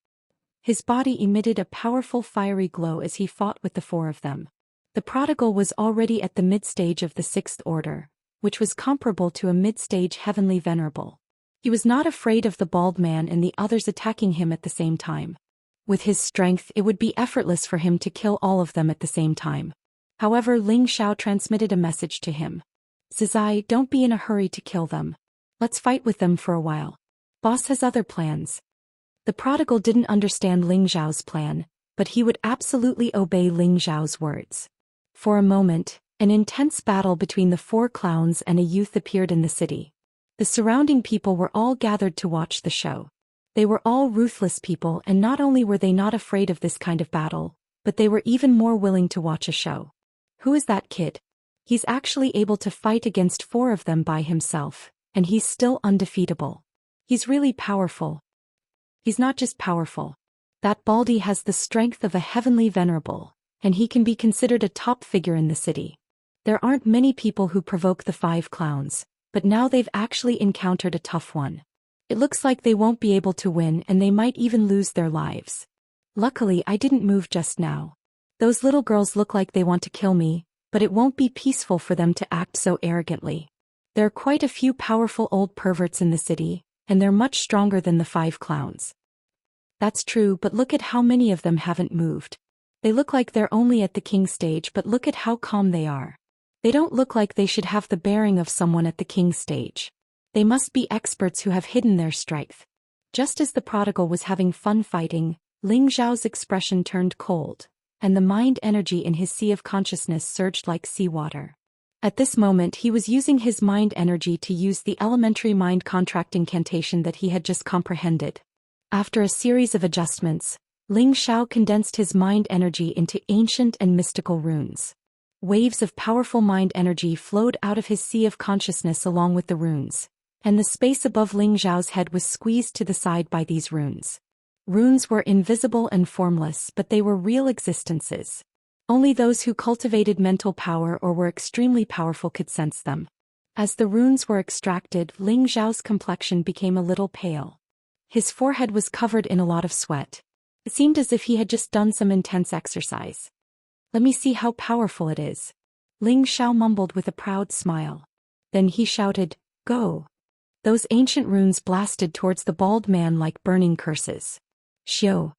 His body emitted a powerful fiery glow as he fought with the 4 of them. The prodigal was already at the mid-stage of the sixth order, which was comparable to a mid-stage heavenly venerable. He was not afraid of the bald man and the others attacking him at the same time. With his strength, it would be effortless for him to kill all of them at the same time. However, Ling Xiao transmitted a message to him. Zizai, don't be in a hurry to kill them. Let's fight with them for a while. Boss has other plans. The prodigal didn't understand Ling Xiao's plan, but he would absolutely obey Ling Xiao's words. For a moment, an intense battle between the four clowns and a youth appeared in the city. The surrounding people were all gathered to watch the show. They were all ruthless people, and not only were they not afraid of this kind of battle, but they were even more willing to watch a show. Who is that kid? He's actually able to fight against four of them by himself, and he's still undefeatable. He's really powerful. He's not just powerful. That baldy has the strength of a heavenly venerable, and he can be considered a top figure in the city. There aren't many people who provoke the five clowns, but now they've actually encountered a tough one. It looks like they won't be able to win, and they might even lose their lives. Luckily, I didn't move just now. Those little girls look like they want to kill me, but it won't be peaceful for them to act so arrogantly. There are quite a few powerful old perverts in the city, and they're much stronger than the five clowns. That's true, but look at how many of them haven't moved. They look like they're only at the king stage, but look at how calm they are. They don't look like they should have the bearing of someone at the king stage. They must be experts who have hidden their strength. Just as the prodigal was having fun fighting, Ling Xiao's expression turned cold, and the mind energy in his sea of consciousness surged like seawater. At this moment he was using his mind energy to use the elementary mind contract incantation that he had just comprehended. After a series of adjustments, Ling Xiao condensed his mind energy into ancient and mystical runes. Waves of powerful mind energy flowed out of his sea of consciousness along with the runes, and the space above Ling Xiao's head was squeezed to the side by these runes. Runes were invisible and formless, but they were real existences. Only those who cultivated mental power or were extremely powerful could sense them. As the runes were extracted, Ling Xiao's complexion became a little pale. His forehead was covered in a lot of sweat. It seemed as if he had just done some intense exercise. Let me see how powerful it is. Ling Xiao mumbled with a proud smile. Then he shouted, "Go!" Those ancient runes blasted towards the bald man like burning curses. Xiao.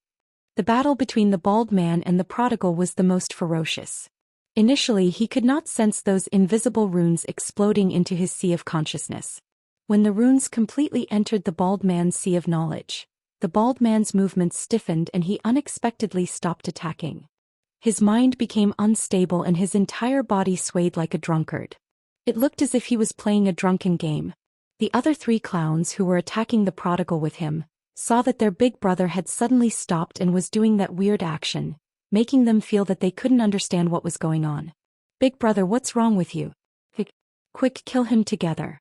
The battle between the bald man and the prodigal was the most ferocious. Initially he could not sense those invisible runes exploding into his sea of consciousness. When the runes completely entered the bald man's sea of knowledge, the bald man's movements stiffened and he unexpectedly stopped attacking. His mind became unstable and his entire body swayed like a drunkard. It looked as if he was playing a drunken game. The other three clowns who were attacking the prodigal with him saw that their big brother had suddenly stopped and was doing that weird action, making them feel that they couldn't understand what was going on. "Big brother, what's wrong with you? Quick, kill him together."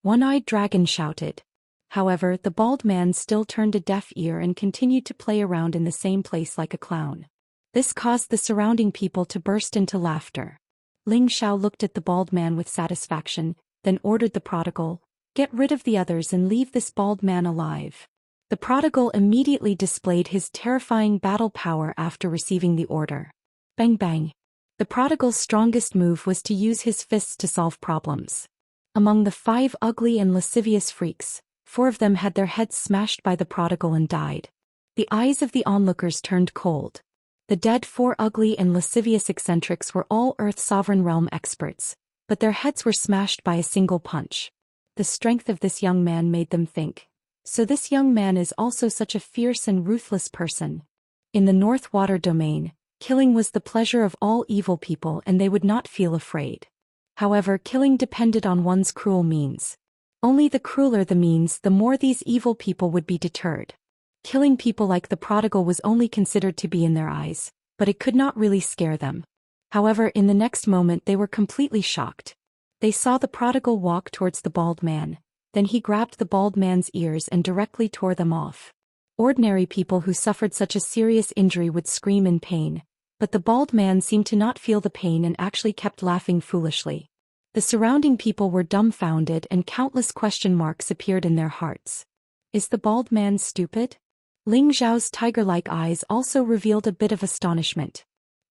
One-eyed dragon shouted. However, the bald man still turned a deaf ear and continued to play around in the same place like a clown. This caused the surrounding people to burst into laughter. Ling Xiao looked at the bald man with satisfaction, then ordered the prodigal, "Get rid of the others and leave this bald man alive." The prodigal immediately displayed his terrifying battle power after receiving the order. Bang bang. The prodigal's strongest move was to use his fists to solve problems. Among the 5 ugly and lascivious freaks, 4 of them had their heads smashed by the prodigal and died. The eyes of the onlookers turned cold. The dead 4 ugly and lascivious eccentrics were all Earth Sovereign Realm experts, but their heads were smashed by a single punch. The strength of this young man made them think, so this young man is also such a fierce and ruthless person. In the North Water domain, killing was the pleasure of all evil people and they would not feel afraid. However, killing depended on one's cruel means. Only the crueler the means, the more these evil people would be deterred. Killing people like the prodigal was only considered to be in their eyes, but it could not really scare them. However, in the next moment they were completely shocked. They saw the prodigal walk towards the bald man. Then he grabbed the bald man's ears and directly tore them off. Ordinary people who suffered such a serious injury would scream in pain, but the bald man seemed to not feel the pain and actually kept laughing foolishly. The surrounding people were dumbfounded and countless question marks appeared in their hearts. Is the bald man stupid? Ling Xiao's tiger-like eyes also revealed a bit of astonishment.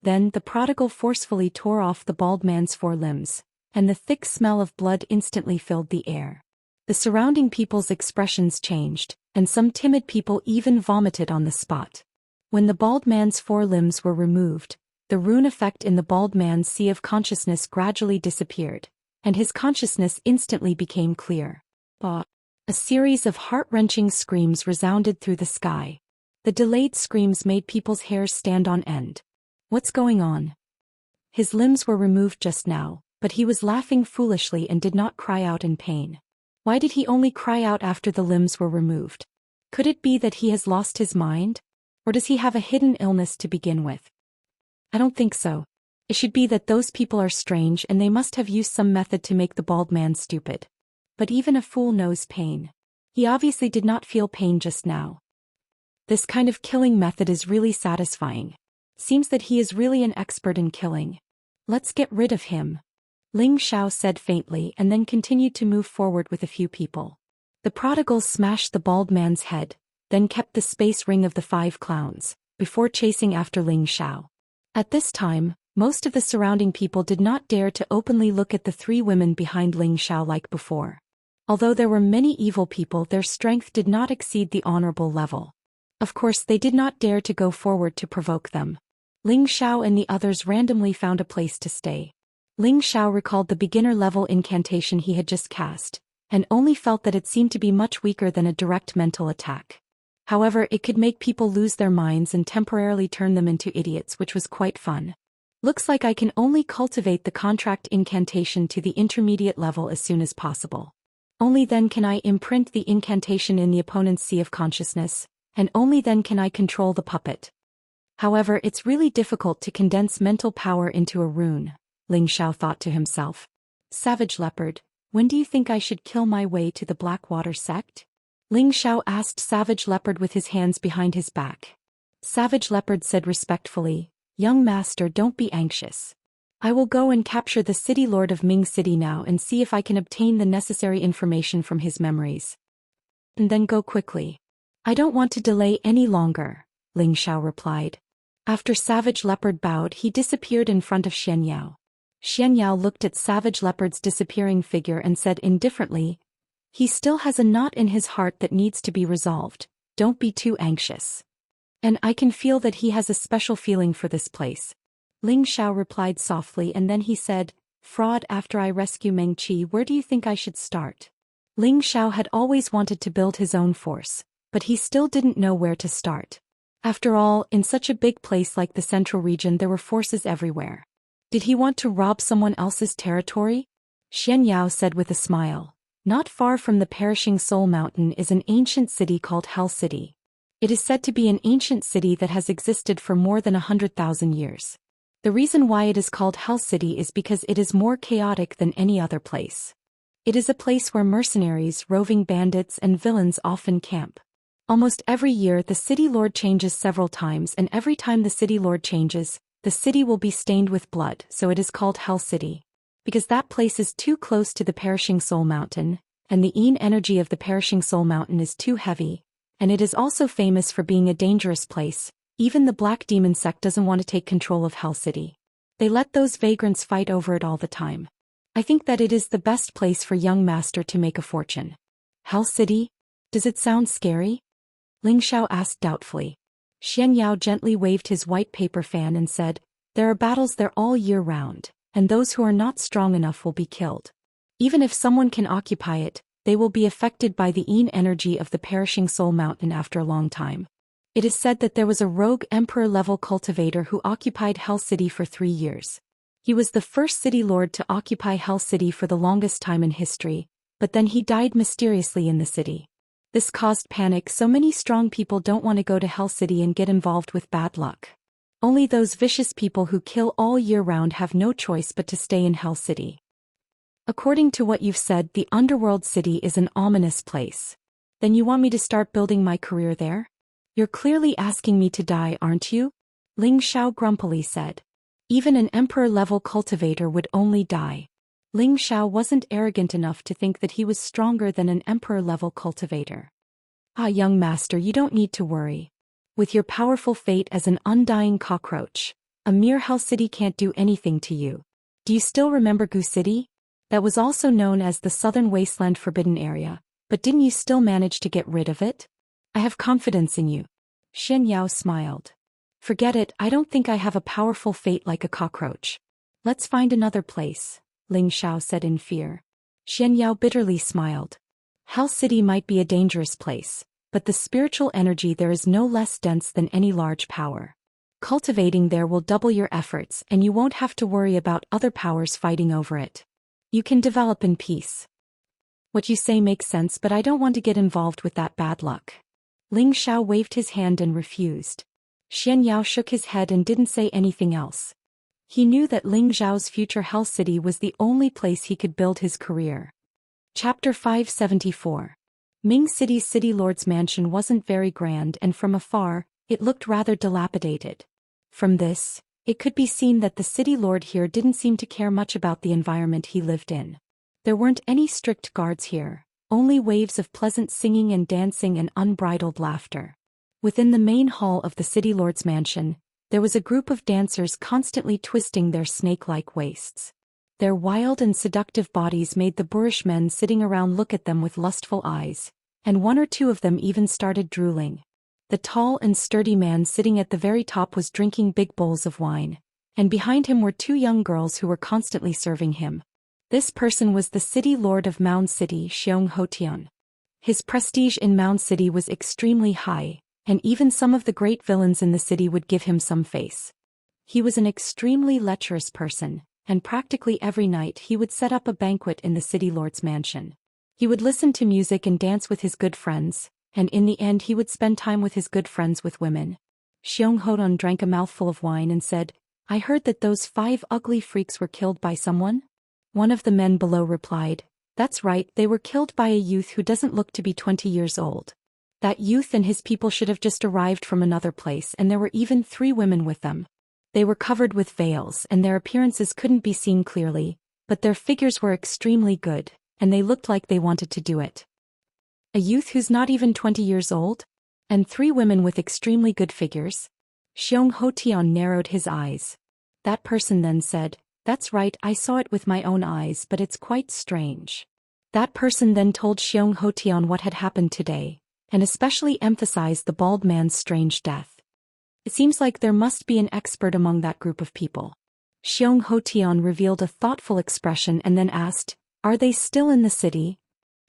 Then the prodigal forcefully tore off the bald man's forelimbs, and the thick smell of blood instantly filled the air. The surrounding people's expressions changed, and some timid people even vomited on the spot. When the bald man's forelimbs were removed, the rune effect in the bald man's sea of consciousness gradually disappeared, and his consciousness instantly became clear. A series of heart-wrenching screams resounded through the sky. The delayed screams made people's hairs stand on end. What's going on? His limbs were removed just now, but he was laughing foolishly and did not cry out in pain. Why did he only cry out after the limbs were removed? Could it be that he has lost his mind? Or does he have a hidden illness to begin with? I don't think so. It should be that those people are strange and they must have used some method to make the bald man stupid. But even a fool knows pain. He obviously did not feel pain just now. This kind of killing method is really satisfying. Seems that he is really an expert in killing. Let's get rid of him. Ling Xiao said faintly and then continued to move forward with a few people. The prodigals smashed the bald man's head, then kept the space ring of the 5 clowns, before chasing after Ling Xiao. At this time, most of the surrounding people did not dare to openly look at the 3 women behind Ling Xiao like before. Although there were many evil people, their strength did not exceed the honorable level. Of course, they did not dare to go forward to provoke them. Ling Xiao and the others randomly found a place to stay. Ling Xiao recalled the beginner-level incantation he had just cast, and only felt that it seemed to be much weaker than a direct mental attack. However, it could make people lose their minds and temporarily turn them into idiots, which was quite fun. Looks like I can only cultivate the contract incantation to the intermediate level as soon as possible. Only then can I imprint the incantation in the opponent's sea of consciousness, and only then can I control the puppet. However, it's really difficult to condense mental power into a rune, Ling Xiao thought to himself. Savage Leopard, when do you think I should kill my way to the Blackwater sect? Ling Xiao asked Savage Leopard with his hands behind his back. Savage Leopard said respectfully, "Young master, don't be anxious. I will go and capture the city lord of Ming City now and see if I can obtain the necessary information from his memories. And then go quickly. I don't want to delay any longer," Ling Xiao replied. After Savage Leopard bowed, he disappeared in front of Xianxia. Xianxia looked at Savage Leopard's disappearing figure and said indifferently, "He still has a knot in his heart that needs to be resolved. Don't be too anxious. And I can feel that he has a special feeling for this place." Ling Xiao replied softly, and then he said, "Fraud, after I rescue Meng Qi, where do you think I should start?" Ling Xiao had always wanted to build his own force, but he still didn't know where to start. After all, in such a big place like the Central Region there were forces everywhere. Did he want to rob someone else's territory? Xianxia said with a smile. Not far from the Perishing Soul Mountain is an ancient city called Hell City. It is said to be an ancient city that has existed for more than 100,000 years. The reason why it is called Hell City is because it is more chaotic than any other place. It is a place where mercenaries, roving bandits, and villains often camp. Almost every year the city lord changes several times, and every time the city lord changes, the city will be stained with blood, so it is called Hell City. Because that place is too close to the Perishing Soul Mountain, and the yin energy of the Perishing Soul Mountain is too heavy, and it is also famous for being a dangerous place. Even the Black Demon sect doesn't want to take control of Hell City. They let those vagrants fight over it all the time. I think that it is the best place for young master to make a fortune. Hell City? Does it sound scary? Ling Xiao asked doubtfully. Xianxia gently waved his white paper fan and said, "There are battles there all year round, and those who are not strong enough will be killed. Even if someone can occupy it, they will be affected by the yin energy of the Perishing Soul Mountain after a long time. It is said that there was a rogue emperor-level cultivator who occupied Hell City for 3 years. He was the first city lord to occupy Hell City for the longest time in history, but then he died mysteriously in the city. This caused panic, so many strong people don't want to go to Hell City and get involved with bad luck. Only those vicious people who kill all year round have no choice but to stay in Hell City. According to what you've said, the Underworld City is an ominous place. Then you want me to start building my career there? You're clearly asking me to die, aren't you?" Ling Xiao grumpily said. Even an emperor-level cultivator would only die. Ling Xiao wasn't arrogant enough to think that he was stronger than an emperor-level cultivator. "Ah, young master, you don't need to worry. With your powerful fate as an undying cockroach, A mere hell city can't do anything to you. Do you still remember Gu City? That was also known as the Southern Wasteland Forbidden Area, but didn't you still manage to get rid of it? I have confidence in you. Xianxia smiled. Forget it, I don't think I have a powerful fate like a cockroach. Let's find another place, Ling Xiao said in fear. Xianxia bitterly smiled. Hell City might be a dangerous place, but the spiritual energy there is no less dense than any large power. Cultivating there will double your efforts and you won't have to worry about other powers fighting over it. You can develop in peace. What you say makes sense, but I don't want to get involved with that bad luck. Ling Xiao waved his hand and refused. Xianxia shook his head and didn't say anything else. He knew that Ling Xiao's future Hell City was the only place he could build his career. Chapter 574. Ming City's City Lord's mansion wasn't very grand, and from afar, it looked rather dilapidated. From this, it could be seen that the city lord here didn't seem to care much about the environment he lived in. There weren't any strict guards here, only waves of pleasant singing and dancing and unbridled laughter. Within the main hall of the city lord's mansion, there was a group of dancers constantly twisting their snake-like waists. Their wild and seductive bodies made the boorish men sitting around look at them with lustful eyes, and one or two of them even started drooling. The tall and sturdy man sitting at the very top was drinking big bowls of wine, and behind him were two young girls who were constantly serving him. This person was the city lord of Mound City, Zhou Xian. His prestige in Mound City was extremely high, and even some of the great villains in the city would give him some face. He was an extremely lecherous person, and practically every night he would set up a banquet in the city lord's mansion. He would listen to music and dance with his good friends, and in the end he would spend time with his good friends with women. Xiong Hodon drank a mouthful of wine and said, "I heard that those 5 ugly freaks were killed by someone?" One of the men below replied, "That's right, they were killed by a youth who doesn't look to be 20 years old. That youth and his people should have just arrived from another place, and there were even 3 women with them. They were covered with veils and their appearances couldn't be seen clearly, but their figures were extremely good, and they looked like they wanted to do it." A youth who's not even 20 years old? And 3 women with extremely good figures? Xiong Hotian narrowed his eyes. That person then said, "That's right, I saw it with my own eyes, but it's quite strange." That person then told Xiong Hotian what had happened today, and especially emphasized the bald man's strange death. It seems like there must be an expert among that group of people. Xiong Hotian revealed a thoughtful expression and then asked, "Are they still in the city?"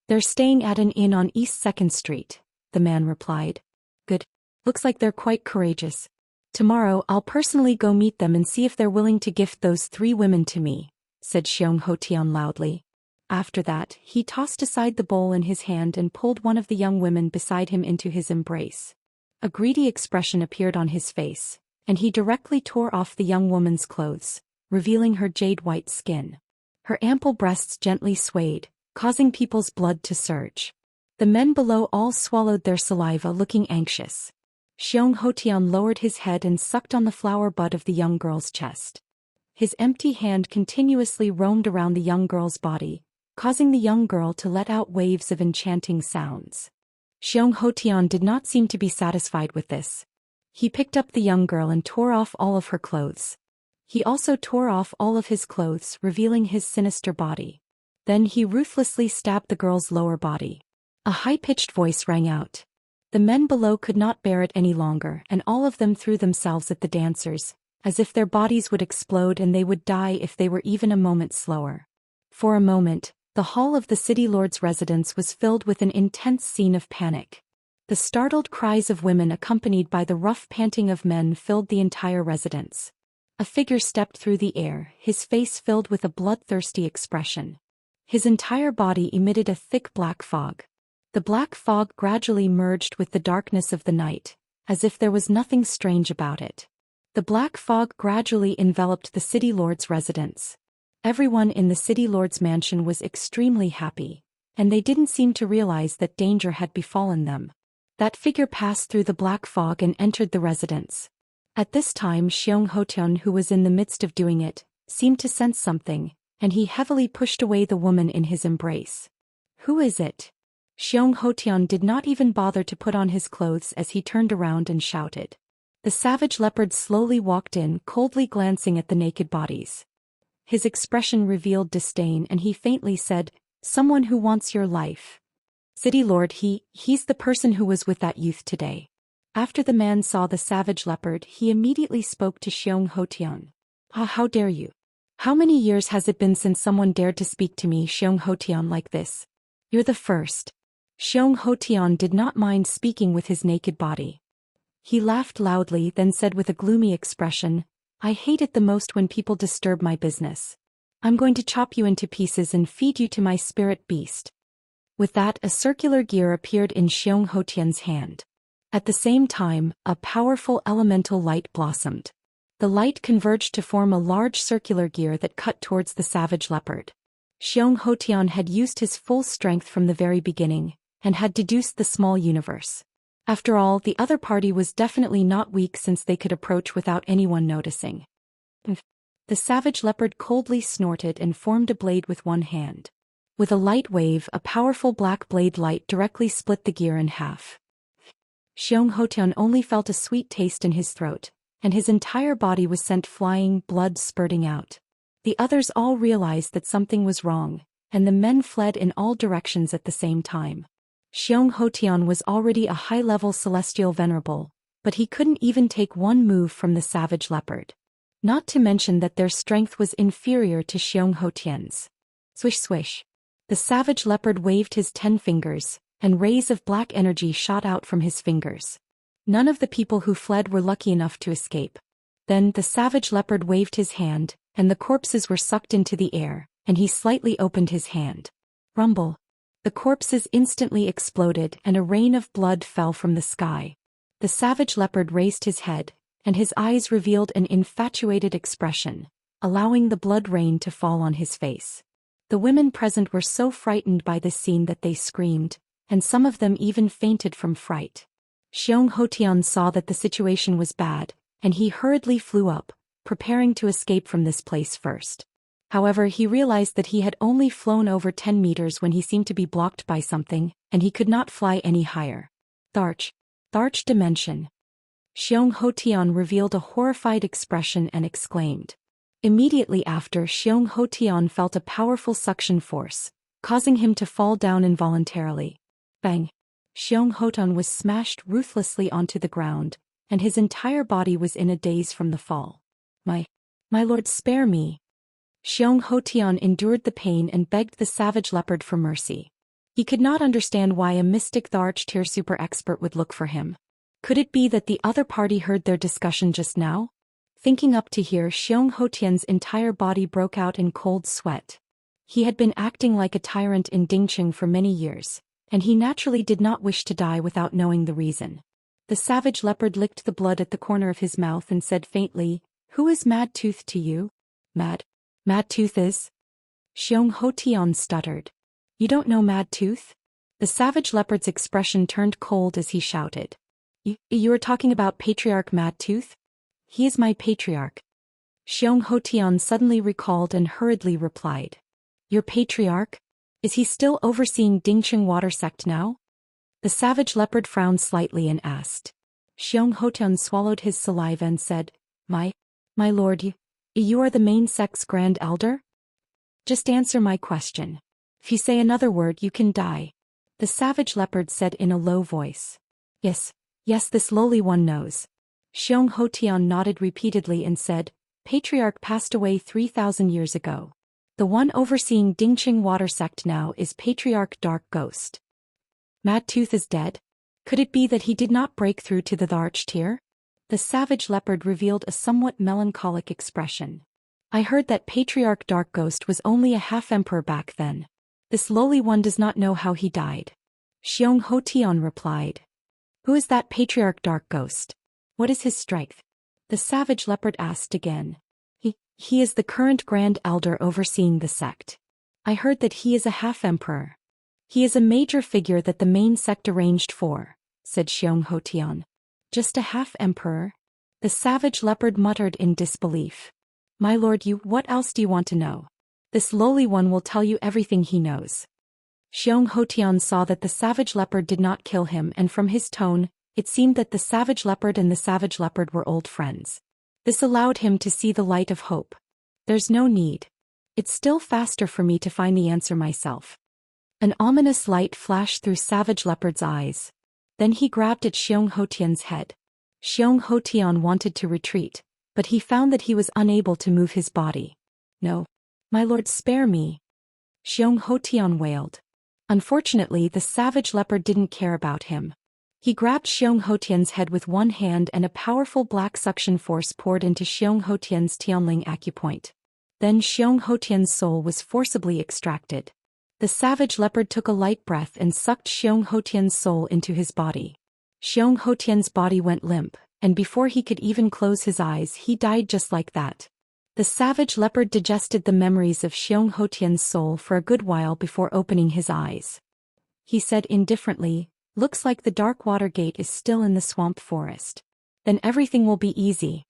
"They're staying at an inn on East 2nd Street, the man replied. "Good. Looks like they're quite courageous. Tomorrow I'll personally go meet them and see if they're willing to gift those 3 women to me," said Xiong Hotian loudly. After that, he tossed aside the bowl in his hand and pulled one of the young women beside him into his embrace. A greedy expression appeared on his face, and he directly tore off the young woman's clothes, revealing her jade-white skin. Her ample breasts gently swayed, causing people's blood to surge. The men below all swallowed their saliva, looking anxious. Xiong Hotian lowered his head and sucked on the flower bud of the young girl's chest. His empty hand continuously roamed around the young girl's body, causing the young girl to let out waves of enchanting sounds. Xiong Hotian did not seem to be satisfied with this. He picked up the young girl and tore off all of her clothes. He also tore off all of his clothes, revealing his sinister body. Then he ruthlessly stabbed the girl's lower body. A high-pitched voice rang out. The men below could not bear it any longer, and all of them threw themselves at the dancers, as if their bodies would explode and they would die if they were even a moment slower. For a moment, the hall of the city lord's residence was filled with an intense scene of panic. The startled cries of women accompanied by the rough panting of men filled the entire residence. A figure stepped through the air, his face filled with a bloodthirsty expression. His entire body emitted a thick black fog. The black fog gradually merged with the darkness of the night, as if there was nothing strange about it. The black fog gradually enveloped the city lord's residence. Everyone in the city lord's mansion was extremely happy, and they didn't seem to realize that danger had befallen them. That figure passed through the black fog and entered the residence. At this time Xiong Hotian, who was in the midst of doing it, seemed to sense something, and he heavily pushed away the woman in his embrace. "Who is it?" Xiong Hotian did not even bother to put on his clothes as he turned around and shouted. The savage leopard slowly walked in, coldly glancing at the naked bodies. His expression revealed disdain and he faintly said, "Someone who wants your life." "City Lord, he's the person who was with that youth today." After the man saw the savage leopard, he immediately spoke to Xianxia. "Ah, how dare you? How many years has it been since someone dared to speak to me, Xianxia, like this? You're the first." Xianxia did not mind speaking with his naked body. He laughed loudly, then said with a gloomy expression, "I hate it the most when people disturb my business. I'm going to chop you into pieces and feed you to my spirit beast." With that, a circular gear appeared in Xianxia's hand. At the same time, a powerful elemental light blossomed. The light converged to form a large circular gear that cut towards the savage leopard. Xianxia had used his full strength from the very beginning, and had deduced the small universe. After all, the other party was definitely not weak since they could approach without anyone noticing. The savage leopard coldly snorted and formed a blade with one hand. With a light wave, a powerful black blade light directly split the gear in half. Xianxia only felt a sweet taste in his throat, and his entire body was sent flying, blood spurting out. The others all realized that something was wrong, and the men fled in all directions at the same time. Xianxia was already a high-level celestial venerable, but he couldn't even take one move from the savage leopard. Not to mention that their strength was inferior to Xianxia's. Swish swish. The savage leopard waved his 10 fingers, and rays of black energy shot out from his fingers. None of the people who fled were lucky enough to escape. Then the savage leopard waved his hand, and the corpses were sucked into the air, and he slightly opened his hand. Rumble. The corpses instantly exploded and a rain of blood fell from the sky. The savage leopard raised his head, and his eyes revealed an infatuated expression, allowing the blood rain to fall on his face. The women present were so frightened by this scene that they screamed, and some of them even fainted from fright. Xianxia saw that the situation was bad, and he hurriedly flew up, preparing to escape from this place first. However, he realized that he had only flown over 10 meters when he seemed to be blocked by something, and he could not fly any higher. Tharch dimension. Xianxia revealed a horrified expression and exclaimed. Immediately after, Xianxia felt a powerful suction force, causing him to fall down involuntarily. Bang! Xianxia was smashed ruthlessly onto the ground, and his entire body was in a daze from the fall. My lord, spare me. Xianxia endured the pain and begged the savage leopard for mercy. He could not understand why a mystic Tharch tier super expert would look for him. Could it be that the other party heard their discussion just now? Thinking up to here, Xianxia's entire body broke out in cold sweat. He had been acting like a tyrant in Dingqing for many years, and he naturally did not wish to die without knowing the reason. The savage leopard licked the blood at the corner of his mouth and said faintly, "Who is Mad Tooth to you?" Mad Tooth is? Xianxia stuttered. "You don't know Mad Tooth?" The savage leopard's expression turned cold as he shouted. You are talking about Patriarch Mad Tooth? He is my patriarch." Xianxia suddenly recalled and hurriedly replied. "Your patriarch? Is he still overseeing Dingqing water sect now?" The savage leopard frowned slightly and asked. Xianxia swallowed his saliva and said, My lord, you are the main sect's grand elder? Just answer my question. If you say another word you can die." The savage leopard said in a low voice. Yes, this lowly one knows." Xianxia nodded repeatedly and said, "Patriarch passed away 3,000 years ago. The one overseeing Dingqing water sect now is Patriarch Dark Ghost." Mad Tooth is dead? Could it be that he did not break through to the Tharch tier? The savage leopard revealed a somewhat melancholic expression. "I heard that Patriarch Dark Ghost was only a half-emperor back then. This lowly one does not know how he died." Xianxia replied. "Who is that Patriarch Dark Ghost? What is his strength?" The savage leopard asked again. He is the current Grand Elder overseeing the sect. I heard that he is a half-emperor. He is a major figure that the main sect arranged for," said Xianxia. "Just a half-emperor?" The savage leopard muttered in disbelief. "My lord, what else do you want to know? This lowly one will tell you everything he knows." Xianxia saw that the savage leopard did not kill him, and from his tone, It seemed that the savage leopard and the savage leopard were old friends. This allowed him to see the light of hope. There's no need. It's still faster for me to find the answer myself. An ominous light flashed through savage leopard's eyes. Then he grabbed at Xiong Hotian's head. Xiong Hotian wanted to retreat, but he found that he was unable to move his body. No. My lord, spare me. Xiong Hotian wailed. Unfortunately, the savage leopard didn't care about him. He grabbed Xiong Hotian's head with one hand and a powerful black suction force poured into Xiong Hotian's Tianling acupoint. Then Xiong Hotian's soul was forcibly extracted. The savage leopard took a light breath and sucked Xiong Hotian's soul into his body. Xiong Hotian's body went limp, and before he could even close his eyes he died just like that. The savage leopard digested the memories of Xiong Hotian's soul for a good while before opening his eyes. He said indifferently, "Looks like the dark water gate is still in the swamp forest. Then everything will be easy."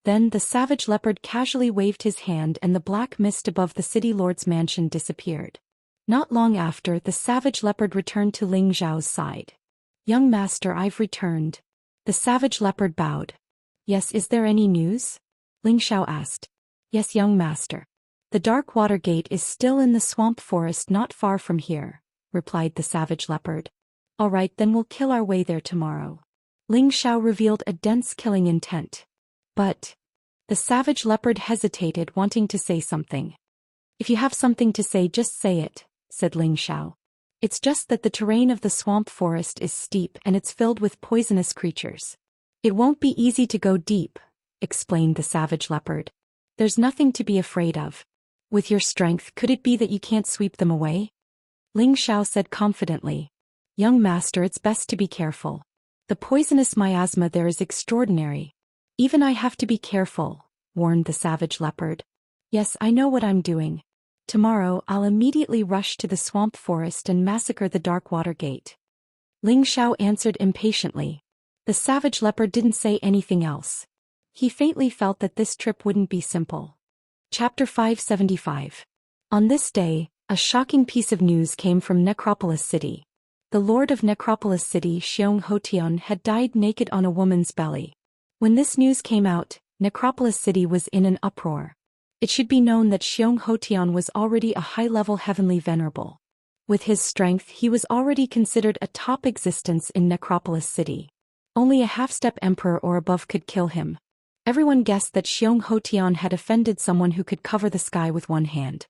Then the savage leopard casually waved his hand and the black mist above the city lord's mansion disappeared. Not long after, the savage leopard returned to Ling Zhao's side. "Young master, I've returned." The savage leopard bowed. "Yes, is there any news?" Ling Zhao asked. "Yes, young master. The dark water gate is still in the swamp forest not far from here," replied the savage leopard. "All right, then we'll kill our way there tomorrow." Ling Zhao revealed a dense killing intent. But the savage leopard hesitated, wanting to say something. "If you have something to say, just say it," said Ling Zhao. "It's just that the terrain of the swamp forest is steep and it's filled with poisonous creatures. It won't be easy to go deep," explained the savage leopard. "There's nothing to be afraid of. With your strength, could it be that you can't sweep them away?" Ling Zhao said confidently. "Young master, it's best to be careful. The poisonous miasma there is extraordinary." "Even I have to be careful," warned the savage leopard. "Yes, I know what I'm doing. Tomorrow I'll immediately rush to the swamp forest and massacre the dark water gate." Ling Zhao answered impatiently. The savage leopard didn't say anything else. He faintly felt that this trip wouldn't be simple. Chapter 575. On this day, a shocking piece of news came from Necropolis City. The lord of Necropolis City, Xiong Hotian, had died naked on a woman's belly. When this news came out, Necropolis City was in an uproar. It should be known that Xiong Hotian was already a high-level heavenly venerable. With his strength, he was already considered a top existence in Necropolis City. Only a half-step emperor or above could kill him. Everyone guessed that Xiong Hotian had offended someone who could cover the sky with one hand.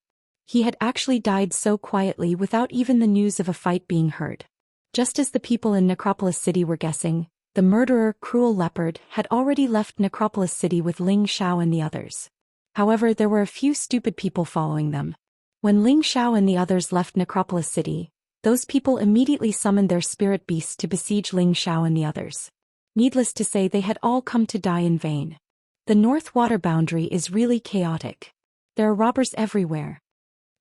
He had actually died so quietly without even the news of a fight being heard. Just as the people in Necropolis City were guessing, the murderer, Cruel Leopard, had already left Necropolis City with Ling Zhao and the others. However, there were a few stupid people following them. When Ling Zhao and the others left Necropolis City, those people immediately summoned their spirit beasts to besiege Ling Zhao and the others. Needless to say, they had all come to die in vain. The North Water boundary is really chaotic. There are robbers everywhere.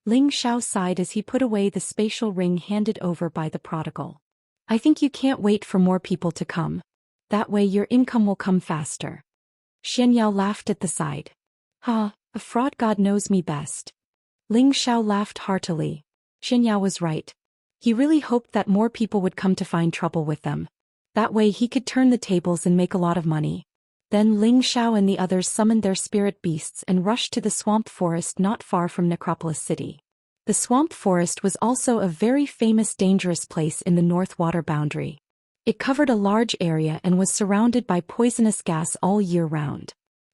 Ling Zhao sighed as he put away the spatial ring handed over by the prodigal. "I think you can't wait for more people to come. That way your income will come faster." Xianxia laughed at the side. "Ha, a fraud, God knows me best." Ling Zhao laughed heartily. Xianxia was right. He really hoped that more people would come to find trouble with them. That way he could turn the tables and make a lot of money. Then Ling Zhao and the others summoned their spirit beasts and rushed to the swamp forest not far from Necropolis City. The swamp forest was also a very famous dangerous place in the North Water boundary. It covered a large area and was surrounded by poisonous gas all year round.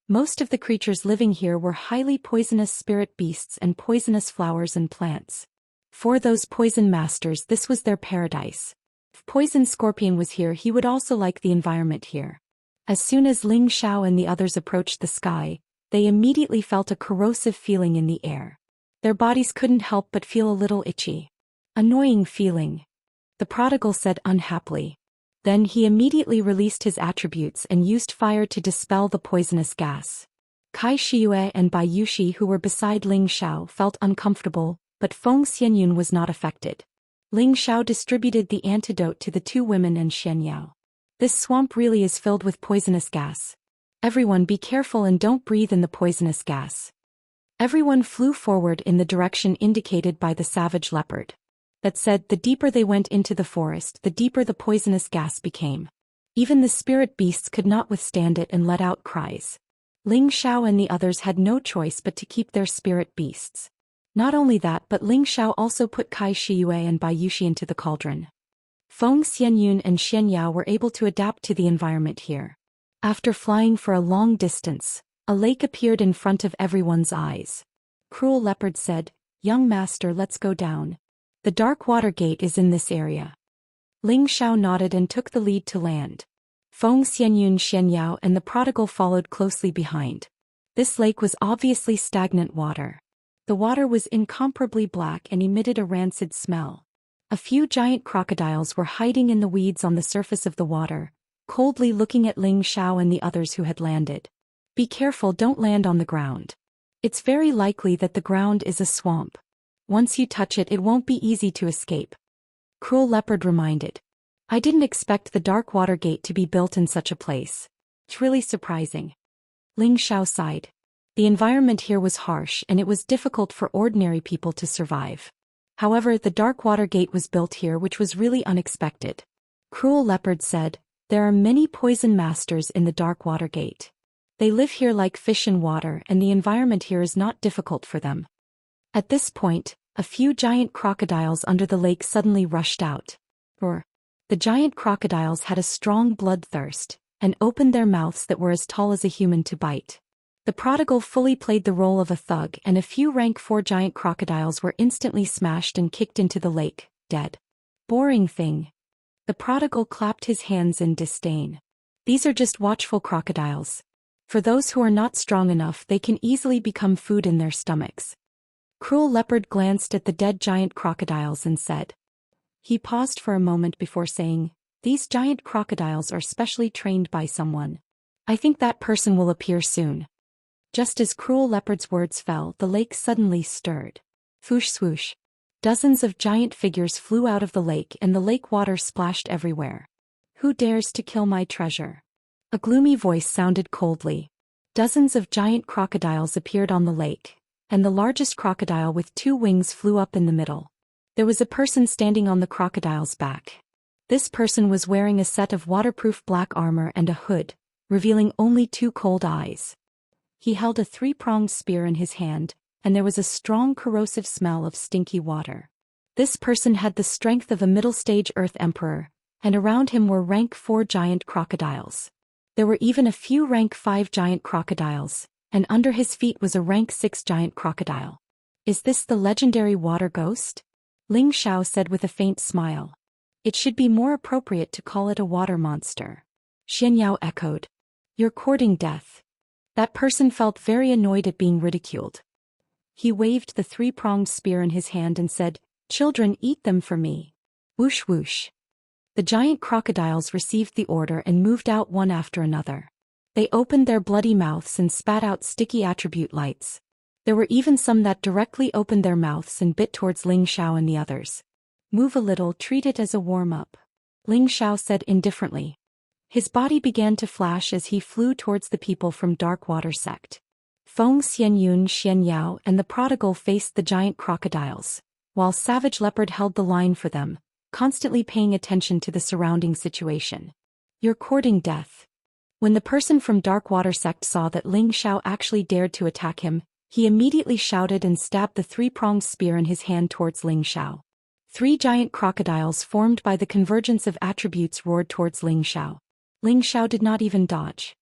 Most of the creatures living here were highly poisonous spirit beasts and poisonous flowers and plants. For those poison masters, this was their paradise. If Poison Scorpion was here, he would also like the environment here. As soon as Ling Zhao and the others approached the sky, they immediately felt a corrosive feeling in the air. Their bodies couldn't help but feel a little itchy. "Annoying feeling," the prodigal said unhappily. Then he immediately released his attributes and used fire to dispel the poisonous gas. Kai Shiyue and Bai Yushi, who were beside Ling Zhao, felt uncomfortable, but Feng Xianyun was not affected. Ling Zhao distributed the antidote to the two women and Xianyao. "This swamp really is filled with poisonous gas. Everyone be careful and don't breathe in the poisonous gas." Everyone flew forward in the direction indicated by the savage leopard. That said, the deeper they went into the forest, the deeper the poisonous gas became. Even the spirit beasts could not withstand it and let out cries. Ling Xiao and the others had no choice but to keep their spirit beasts. Not only that, but Ling Xiao also put Kai Shiyue and Bai Yuxi into the cauldron. Feng Xianyun and Xianyao were able to adapt to the environment here. After flying for a long distance, a lake appeared in front of everyone's eyes. Cruel Leopard said, "Young master, let's go down. The dark water gate is in this area." Ling Xiao nodded and took the lead to land. Feng Xianyun, Xianyao and the prodigal followed closely behind. This lake was obviously stagnant water. The water was incomparably black and emitted a rancid smell. A few giant crocodiles were hiding in the weeds on the surface of the water, coldly looking at Ling Xiao and the others who had landed. "Be careful, don't land on the ground. It's very likely that the ground is a swamp. Once you touch it, it won't be easy to escape." Cruel Leopard reminded. "I didn't expect the dark water gate to be built in such a place. It's really surprising." Ling Xiao sighed. The environment here was harsh and it was difficult for ordinary people to survive. However, the dark water gate was built here, which was really unexpected. Cruel Leopard said, "There are many poison masters in the dark water gate. They live here like fish in water and the environment here is not difficult for them." At this point, a few giant crocodiles under the lake suddenly rushed out. The giant crocodiles had a strong bloodthirst, and opened their mouths that were as tall as a human to bite. The prodigal fully played the role of a thug and a few rank 4 giant crocodiles were instantly smashed and kicked into the lake, dead. "Boring thing." The prodigal clapped his hands in disdain. "These are just watchful crocodiles. For those who are not strong enough, they can easily become food in their stomachs." Cruel Leopard glanced at the dead giant crocodiles and said. He paused for a moment before saying, "These giant crocodiles are specially trained by someone. I think that person will appear soon." Just as Cruel Leopard's words fell, the lake suddenly stirred. Swoosh swoosh. Dozens of giant figures flew out of the lake and the lake water splashed everywhere. "Who dares to kill my treasure?" A gloomy voice sounded coldly. Dozens of giant crocodiles appeared on the lake, and the largest crocodile with 2 wings flew up in the middle. There was a person standing on the crocodile's back. This person was wearing a set of waterproof black armor and a hood, revealing only 2 cold eyes. He held a 3-pronged spear in his hand, and there was a strong corrosive smell of stinky water. This person had the strength of a middle-stage Earth Emperor, and around him were rank 4 giant crocodiles. There were even a few rank 5 giant crocodiles, and under his feet was a rank 6 giant crocodile. "Is this the legendary water ghost?" Ling Xiao said with a faint smile. "It should be more appropriate to call it a water monster." Xianyao echoed. "You're courting death." That person felt very annoyed at being ridiculed. He waved the 3-pronged spear in his hand and said, "Children, eat them for me." Whoosh whoosh. The giant crocodiles received the order and moved out one after another. They opened their bloody mouths and spat out sticky attribute lights. There were even some that directly opened their mouths and bit towards Ling Xiao and the others. "Move a little, treat it as a warm-up," Ling Xiao said indifferently. His body began to flash as he flew towards the people from Dark Water Sect. Feng Xianyun, Xianyao and the prodigal faced the giant crocodiles, while Savage Leopard held the line for them, constantly paying attention to the surrounding situation. "You're courting death." When the person from Dark Water Sect saw that Ling Xiao actually dared to attack him, he immediately shouted and stabbed the 3-pronged spear in his hand towards Ling Xiao. 3 giant crocodiles formed by the convergence of attributes roared towards Ling Xiao. Ling Xiao did not even dodge.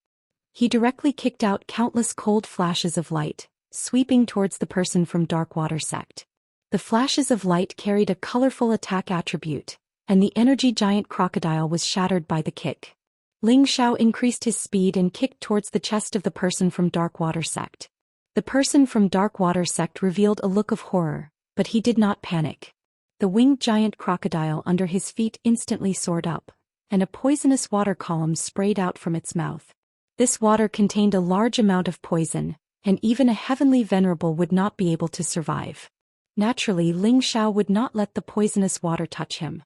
He directly kicked out countless cold flashes of light, sweeping towards the person from Dark Water Sect. The flashes of light carried a colorful attack attribute, and the energy giant crocodile was shattered by the kick. Ling Xiao increased his speed and kicked towards the chest of the person from Dark Water Sect. The person from Dark Water Sect revealed a look of horror, but he did not panic. The winged giant crocodile under his feet instantly soared up, and a poisonous water column sprayed out from its mouth. This water contained a large amount of poison, and even a heavenly venerable would not be able to survive. Naturally, Ling Xiao would not let the poisonous water touch him.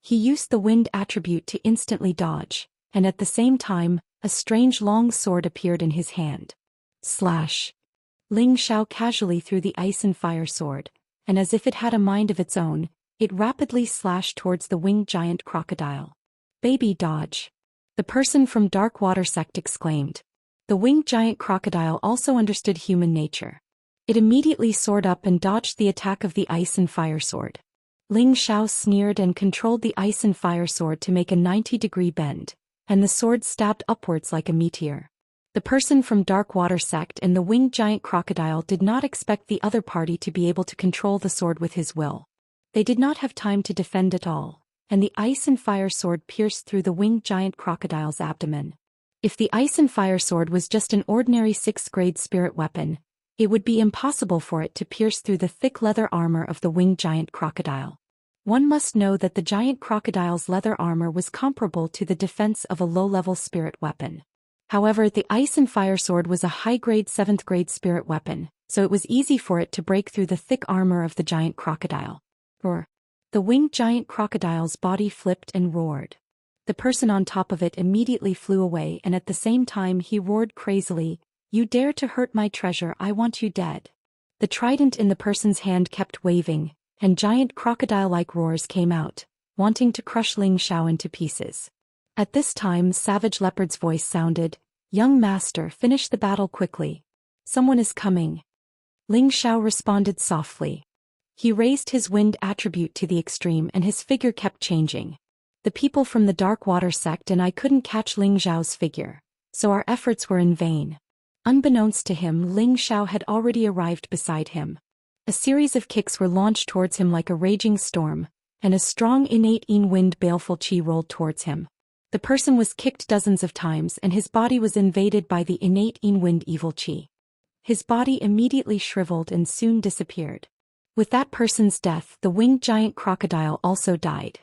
He used the wind attribute to instantly dodge, and at the same time, a strange long sword appeared in his hand. Slash! Ling Xiao casually threw the ice and fire sword, and as if it had a mind of its own, it rapidly slashed towards the winged giant crocodile. Baby dodge. the person from Dark Water sect exclaimed. The winged giant crocodile also understood human nature. It immediately soared up and dodged the attack of the ice and fire sword. Ling Xiao sneered and controlled the ice and fire sword to make a 90-degree bend, and the sword stabbed upwards like a meteor. The person from Dark Water sect and the winged giant crocodile did not expect the other party to be able to control the sword with his will. They did not have time to defend at all, and the ice and fire sword pierced through the winged giant crocodile's abdomen. If the ice and fire sword was just an ordinary 6th-grade spirit weapon, it would be impossible for it to pierce through the thick leather armor of the winged giant crocodile. One must know that the giant crocodile's leather armor was comparable to the defense of a low-level spirit weapon. However, the ice and fire sword was a high-grade 7th-grade spirit weapon, so it was easy for it to break through the thick armor of the giant crocodile. Roar! The winged giant crocodile's body flipped and roared. The person on top of it immediately flew away, and at the same time he roared crazily, "You dare to hurt my treasure, I want you dead." The trident in the person's hand kept waving, and giant crocodile-like roars came out, wanting to crush Ling Xiao into pieces. At this time Savage Leopard's voice sounded, "Young master, finish the battle quickly. Someone is coming." Ling Xiao responded softly. He raised his wind attribute to the extreme and his figure kept changing. The people from the Dark Water sect and I couldn't catch Ling Xiao's figure, so our efforts were in vain. Unbeknownst to him, Ling Xiao had already arrived beside him. A series of kicks were launched towards him like a raging storm, and a strong innate wind baleful chi rolled towards him. The person was kicked dozens of times and his body was invaded by the innate wind evil chi. His body immediately shriveled and soon disappeared. With that person's death, the winged giant crocodile also died.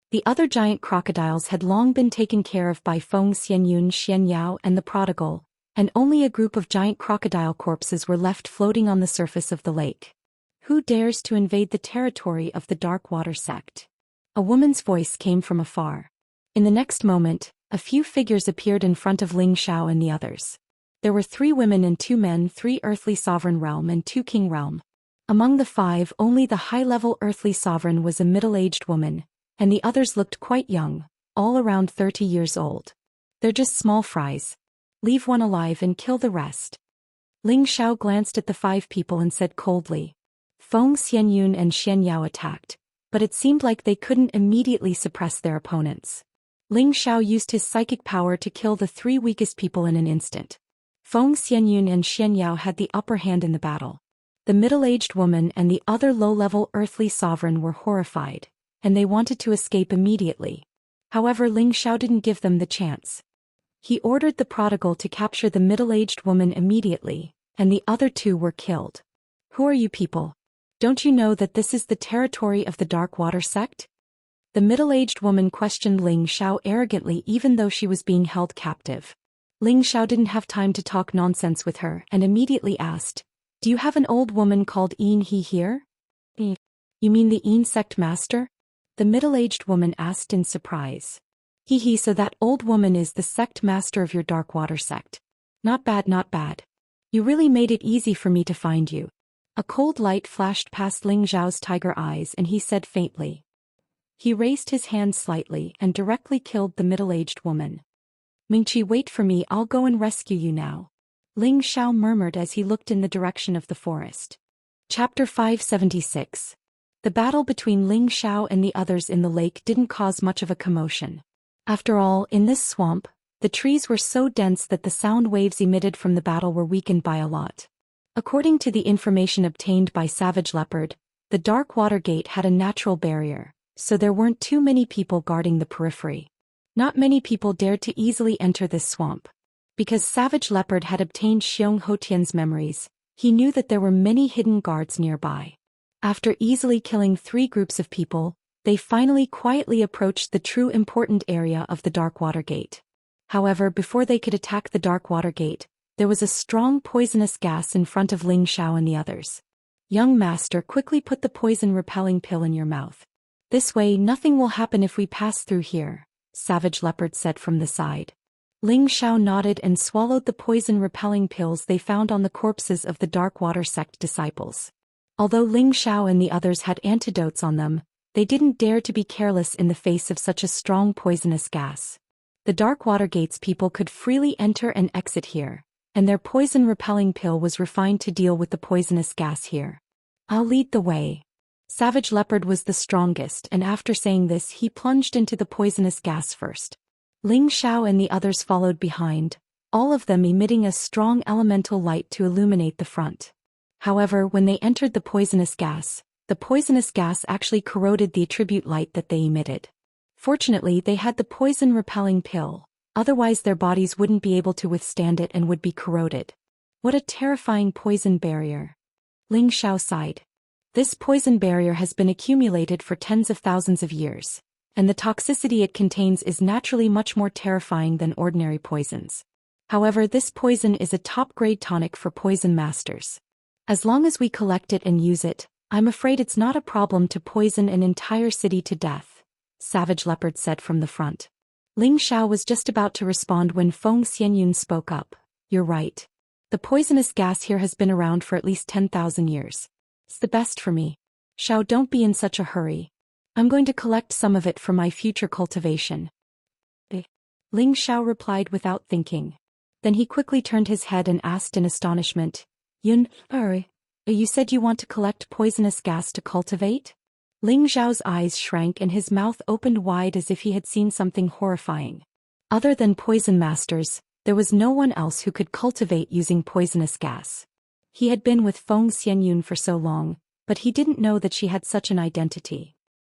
The other giant crocodiles had long been taken care of by Feng Xianyun, Xianyao, and the prodigal, and only a group of giant crocodile corpses were left floating on the surface of the lake. Who dares to invade the territory of the Dark Water sect? A woman's voice came from afar. In the next moment, a few figures appeared in front of Ling Xiao and the others. There were 3 women and 2 men, 3 earthly sovereign realm and 2 king realm. Among the 5, only the high-level earthly sovereign was a middle-aged woman, and the others looked quite young, all around 30 years old. They're just small fries. Leave one alive and kill the rest. Ling Xiao glanced at the 5 people and said coldly. Feng Xianyun and Xianyao attacked, but it seemed like they couldn't immediately suppress their opponents. Ling Xiao used his psychic power to kill the 3 weakest people in an instant. Feng Xianyun and Xianyao had the upper hand in the battle. The middle-aged woman and the other low-level earthly sovereign were horrified, and they wanted to escape immediately. However, Ling Xiao didn't give them the chance. He ordered the prodigal to capture the middle-aged woman immediately, and the other 2 were killed. Who are you people? Don't you know that this is the territory of the Dark Water sect? The middle-aged woman questioned Ling Xiao arrogantly even though she was being held captive. Ling Xiao didn't have time to talk nonsense with her and immediately asked, "Do you have an old woman called Yin He here?" You mean the Yin sect master? The middle-aged woman asked in surprise. He, so that old woman is the sect master of your Dark Water sect. Not bad, not bad. You really made it easy for me to find you. A cold light flashed past Ling Xiao's tiger eyes and he said faintly. He raised his hand slightly and directly killed the middle-aged woman. Mingqi, wait for me, I'll go and rescue you now. Ling Xiao murmured as he looked in the direction of the forest. Chapter 576. The battle between Ling Xiao and the others in the lake didn't cause much of a commotion. After all, in this swamp, the trees were so dense that the sound waves emitted from the battle were weakened by a lot. According to the information obtained by Savage Leopard, the Dark Water Gate had a natural barrier, so there weren't too many people guarding the periphery. Not many people dared to easily enter this swamp. Because Savage Leopard had obtained Xiong Hotian's memories, he knew that there were many hidden guards nearby. After easily killing 3 groups of people, they finally quietly approached the true important area of the Dark Water Gate. However, before they could attack the Dark Water Gate, there was a strong poisonous gas in front of Ling Xiao and the others. Young master, quickly put the poison-repelling pill in your mouth. This way nothing will happen if we pass through here, Savage Leopard said from the side. Ling Xiao nodded and swallowed the poison-repelling pills they found on the corpses of the Dark Water sect disciples. Although Ling Xiao and the others had antidotes on them, they didn't dare to be careless in the face of such a strong poisonous gas. The dark water gates people could freely enter and exit here, and their poison-repelling pill was refined to deal with the poisonous gas here. I'll lead the way. Savage Leopard was the strongest, and after saying this he plunged into the poisonous gas first. Ling Xiao and the others followed behind, all of them emitting a strong elemental light to illuminate the front. However, when they entered the poisonous gas actually corroded the attribute light that they emitted. Fortunately, they had the poison-repelling pill, otherwise their bodies wouldn't be able to withstand it and would be corroded. What a terrifying poison barrier. Ling Xiao sighed. This poison barrier has been accumulated for tens of thousands of years, and the toxicity it contains is naturally much more terrifying than ordinary poisons. However, this poison is a top-grade tonic for poison masters. As long as we collect it and use it, I'm afraid it's not a problem to poison an entire city to death, Savage Leopard said from the front. Ling Xiao was just about to respond when Feng Xianyun spoke up. You're right. The poisonous gas here has been around for at least 10,000 years. It's the best for me. Xiao, don't be in such a hurry. I'm going to collect some of it for my future cultivation. Ling Xiao replied without thinking. Then he quickly turned his head and asked in astonishment, Yun, you said you want to collect poisonous gas to cultivate? Ling Xiao's eyes shrank and his mouth opened wide as if he had seen something horrifying. Other than poison masters, there was no one else who could cultivate using poisonous gas. He had been with Feng Xianyun for so long, but he didn't know that she had such an identity.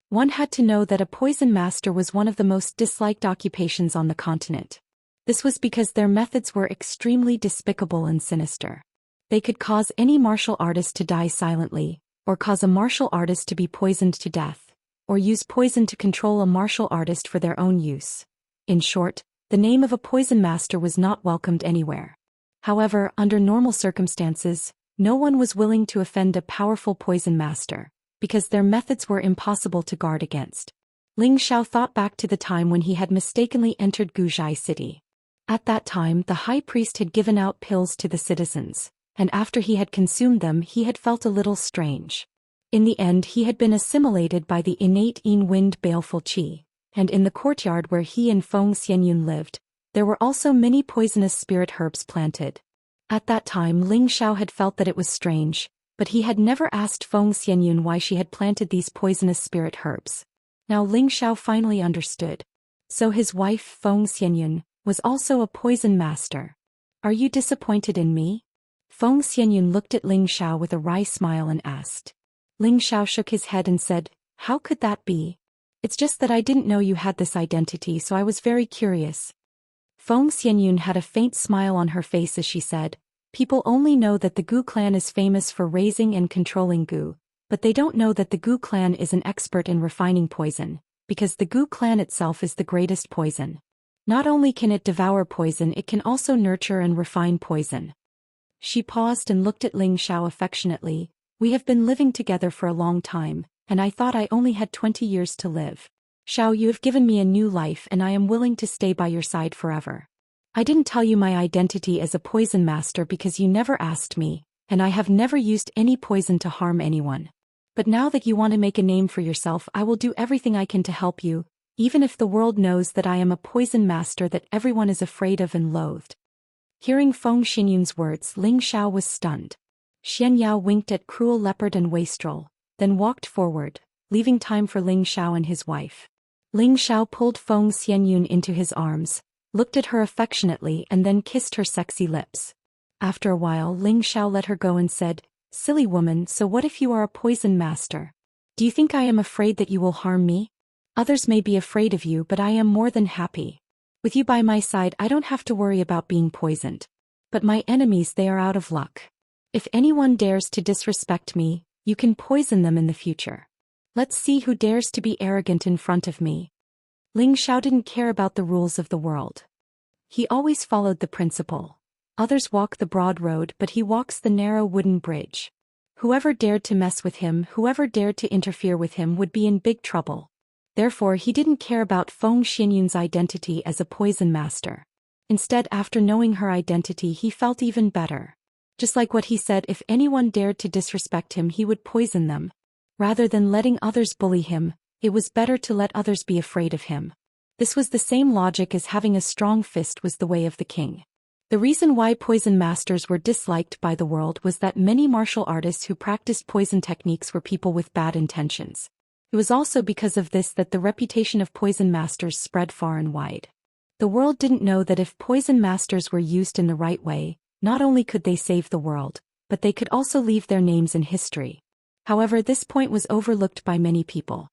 One had to know that a poison master was one of the most disliked occupations on the continent. This was because their methods were extremely despicable and sinister. They could cause any martial artist to die silently, or cause a martial artist to be poisoned to death, or use poison to control a martial artist for their own use. In short, the name of a poison master was not welcomed anywhere. However, under normal circumstances, no one was willing to offend a powerful poison master, because their methods were impossible to guard against. Ling Xiao thought back to the time when he had mistakenly entered Guzhai city. At that time, the high priest had given out pills to the citizens, and after he had consumed them he had felt a little strange. In the end he had been assimilated by the innate in-wind baleful qi, and in the courtyard where he and Feng Xianyun lived, there were also many poisonous spirit herbs planted. At that time Ling Xiao had felt that it was strange, but he had never asked Feng Xianyun why she had planted these poisonous spirit herbs. Now Ling Xiao finally understood. So his wife Feng Xianyun was also a poison master. Are you disappointed in me? Feng Xianyun looked at Ling Xiao with a wry smile and asked. Ling Xiao shook his head and said, How could that be? It's just that I didn't know you had this identity, so I was very curious. Feng Xianyun had a faint smile on her face as she said, People only know that the Gu clan is famous for raising and controlling Gu, but they don't know that the Gu clan is an expert in refining poison, because the Gu clan itself is the greatest poison. Not only can it devour poison, it can also nurture and refine poison. She paused and looked at Ling Xiao affectionately. We have been living together for a long time, and I thought I only had 20 years to live. Xiao, you have given me a new life and I am willing to stay by your side forever. I didn't tell you my identity as a poison master because you never asked me, and I have never used any poison to harm anyone. But now that you want to make a name for yourself, I will do everything I can to help you, even if the world knows that I am a poison master that everyone is afraid of and loathed. Hearing Feng Xianyun's words, Ling Xiao was stunned. Xianyao winked at Cruel Leopard and Wastrel, then walked forward, leaving time for Ling Xiao and his wife. Ling Xiao pulled Feng Xianyun into his arms, looked at her affectionately and then kissed her sexy lips. After a while Ling Xiao let her go and said, Silly woman, so what if you are a poison master? Do you think I am afraid that you will harm me? Others may be afraid of you, but I am more than happy. With you by my side I don't have to worry about being poisoned. But my enemies, they are out of luck. If anyone dares to disrespect me, you can poison them in the future. Let's see who dares to be arrogant in front of me. Ling Xiao didn't care about the rules of the world. He always followed the principle. Others walk the broad road, but he walks the narrow wooden bridge. Whoever dared to mess with him, whoever dared to interfere with him would be in big trouble. Therefore he didn't care about Feng Xianyun's identity as a poison master. Instead, after knowing her identity he felt even better. Just like what he said, if anyone dared to disrespect him he would poison them. Rather than letting others bully him, it was better to let others be afraid of him. This was the same logic as having a strong fist was the way of the king. The reason why poison masters were disliked by the world was that many martial artists who practiced poison techniques were people with bad intentions. It was also because of this that the reputation of poison masters spread far and wide. The world didn't know that if poison masters were used in the right way, not only could they save the world, but they could also leave their names in history. However, this point was overlooked by many people.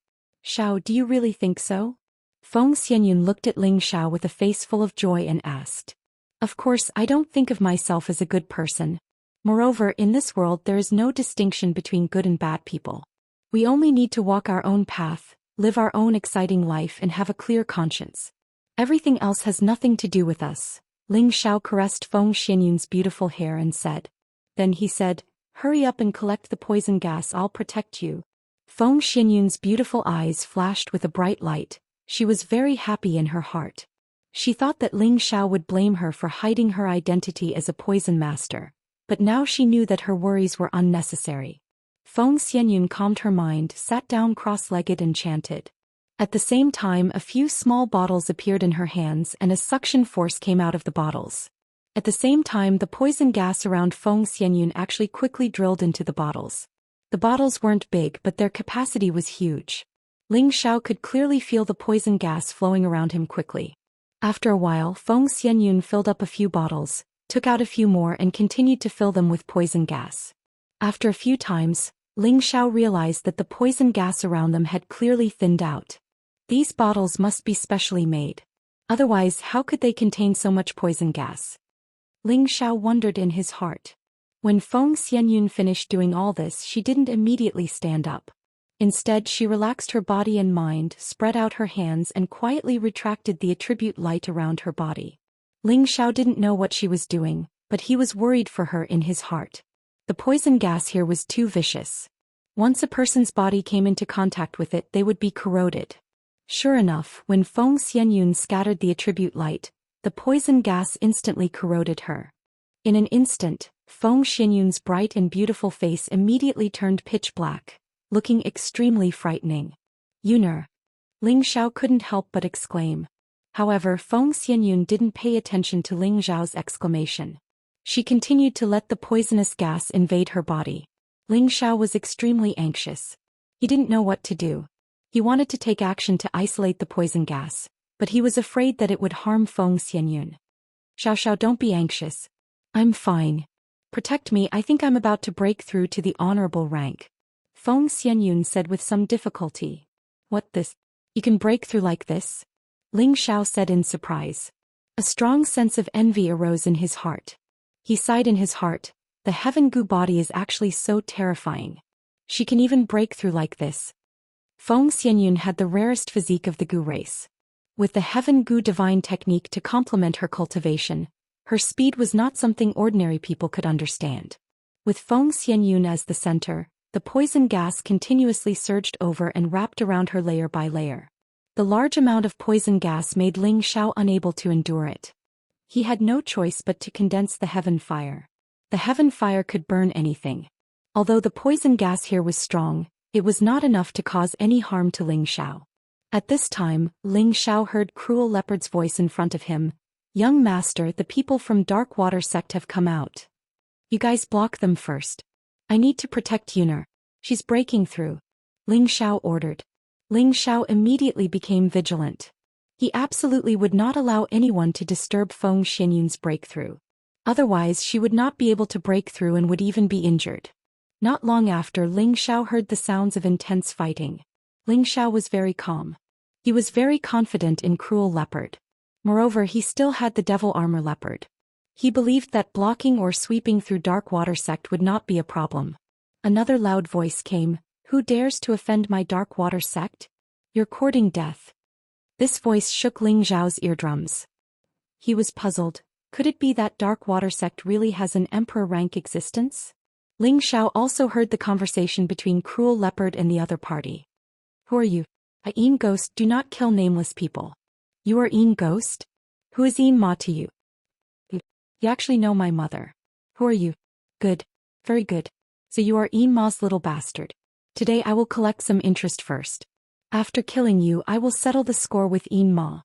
Xiao, do you really think so? Feng Xianyun looked at Ling Xiao with a face full of joy and asked. Of course, I don't think of myself as a good person. Moreover, in this world there is no distinction between good and bad people. We only need to walk our own path, live our own exciting life and have a clear conscience. Everything else has nothing to do with us. Ling Xiao caressed Feng Xianyun's beautiful hair and said. Then he said, hurry up and collect the poison gas, I'll protect you. Feng Xianyun's beautiful eyes flashed with a bright light. She was very happy in her heart. She thought that Ling Xiao would blame her for hiding her identity as a poison master, but now she knew that her worries were unnecessary. Feng Xianyun calmed her mind, sat down cross-legged and chanted. At the same time, a few small bottles appeared in her hands and a suction force came out of the bottles. At the same time, the poison gas around Feng Xianyun actually quickly drilled into the bottles. The bottles weren't big, but their capacity was huge. Ling Xiao could clearly feel the poison gas flowing around him quickly. After a while, Feng Xianyun filled up a few bottles, took out a few more and continued to fill them with poison gas. After a few times, Ling Xiao realized that the poison gas around them had clearly thinned out. These bottles must be specially made. Otherwise, how could they contain so much poison gas? Ling Xiao wondered in his heart. When Feng Xianyun finished doing all this, she didn't immediately stand up. Instead, she relaxed her body and mind, spread out her hands and quietly retracted the attribute light around her body. Ling Xiao didn't know what she was doing, but he was worried for her in his heart. The poison gas here was too vicious. Once a person's body came into contact with it, they would be corroded. Sure enough, when Feng Xianyun scattered the attribute light, the poison gas instantly corroded her. In an instant, Feng Xianyun's bright and beautiful face immediately turned pitch black, looking extremely frightening. Yuner. Ling Xiao couldn't help but exclaim. However, Feng Xianyun didn't pay attention to Ling Xiao's exclamation. She continued to let the poisonous gas invade her body. Ling Xiao was extremely anxious. He didn't know what to do. He wanted to take action to isolate the poison gas, but he was afraid that it would harm Feng Xianyun. Xiao, don't be anxious. I'm fine. Protect me, I think I'm about to break through to the honorable rank. Feng Xianyun said with some difficulty. What this? You can break through like this? Ling Xiao said in surprise. A strong sense of envy arose in his heart. He sighed in his heart. The Heaven Gu body is actually so terrifying. She can even break through like this. Feng Xianyun had the rarest physique of the Gu race. With the Heaven Gu divine technique to complement her cultivation, her speed was not something ordinary people could understand. With Feng Xianyun as the center, the poison gas continuously surged over and wrapped around her layer by layer. The large amount of poison gas made Ling Xiao unable to endure it. He had no choice but to condense the heaven fire. The heaven fire could burn anything. Although the poison gas here was strong, it was not enough to cause any harm to Ling Xiao. At this time, Ling Xiao heard Cruel Leopard's voice in front of him. Young master, the people from Dark Water sect have come out. You guys block them first. I need to protect Yuner. She's breaking through. Ling Xiao ordered. Ling Xiao immediately became vigilant. He absolutely would not allow anyone to disturb Feng Xianyun's breakthrough. Otherwise, she would not be able to break through and would even be injured. Not long after, Ling Xiao heard the sounds of intense fighting. Ling Xiao was very calm. He was very confident in Cruel Leopard. Moreover, he still had the Devil Armor Leopard. He believed that blocking or sweeping through Dark Water sect would not be a problem. Another loud voice came. Who dares to offend my Dark Water sect? You're courting death. This voice shook Ling Xiao's eardrums. He was puzzled. Could it be that Dark Water sect really has an emperor rank existence? Ling Xiao also heard the conversation between Cruel Leopard and the other party. Who are you? Ein Ghost, do not kill nameless people. You are Ein Ghost? Who is Ein Ma to you? You actually know my mother. Who are you? Good. Very good. So you are Ein Ma's little bastard. Today I will collect some interest first. After killing you, I will settle the score with Ein Ma.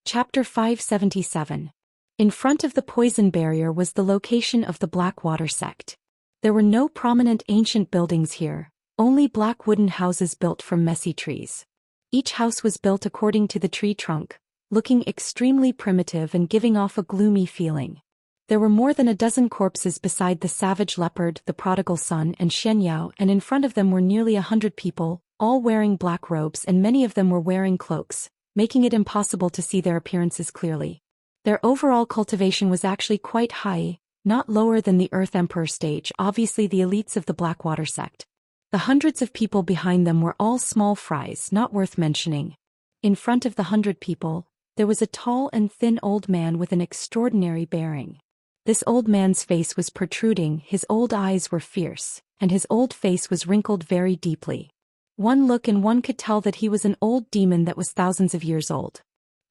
Chapter 577. In front of the poison barrier was the location of the Blackwater sect. There were no prominent ancient buildings here, only black wooden houses built from messy trees. Each house was built according to the tree trunk, looking extremely primitive and giving off a gloomy feeling. There were more than a dozen corpses beside the savage leopard, the prodigal son, and Xianxia, and in front of them were nearly 100 people, all wearing black robes, and many of them were wearing cloaks, making it impossible to see their appearances clearly. Their overall cultivation was actually quite high, not lower than the Earth Emperor stage, obviously the elites of the Blackwater sect. The hundreds of people behind them were all small fries, not worth mentioning. In front of the 100 people, there was a tall and thin old man with an extraordinary bearing. This old man's face was protruding, his old eyes were fierce, and his old face was wrinkled very deeply. One look and one could tell that he was an old demon that was thousands of years old.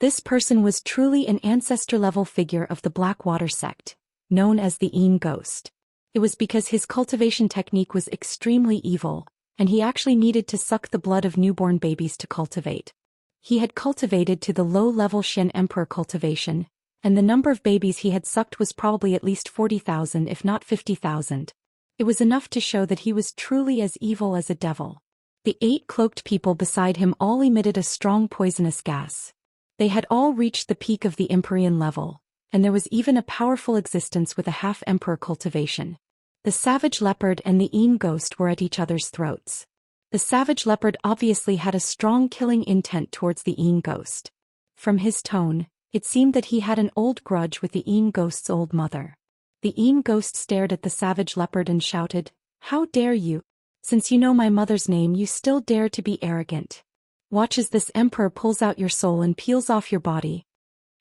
This person was truly an ancestor-level figure of the Blackwater sect, known as the Yin Ghost. It was because his cultivation technique was extremely evil, and he actually needed to suck the blood of newborn babies to cultivate. He had cultivated to the low-level Xian Emperor cultivation, and the number of babies he had sucked was probably at least 40,000 if not 50,000. It was enough to show that he was truly as evil as a devil. The 8 cloaked people beside him all emitted a strong poisonous gas. They had all reached the peak of the Empyrean level, and there was even a powerful existence with a half-emperor cultivation. The savage leopard and the Yin Ghost were at each other's throats. The savage leopard obviously had a strong killing intent towards the Yin Ghost. From his tone, it seemed that he had an old grudge with the Yin Ghost's old mother. The Yin Ghost stared at the savage leopard and shouted, "How dare you? Since you know my mother's name, you still dare to be arrogant. Watch as this emperor pulls out your soul and peels off your body."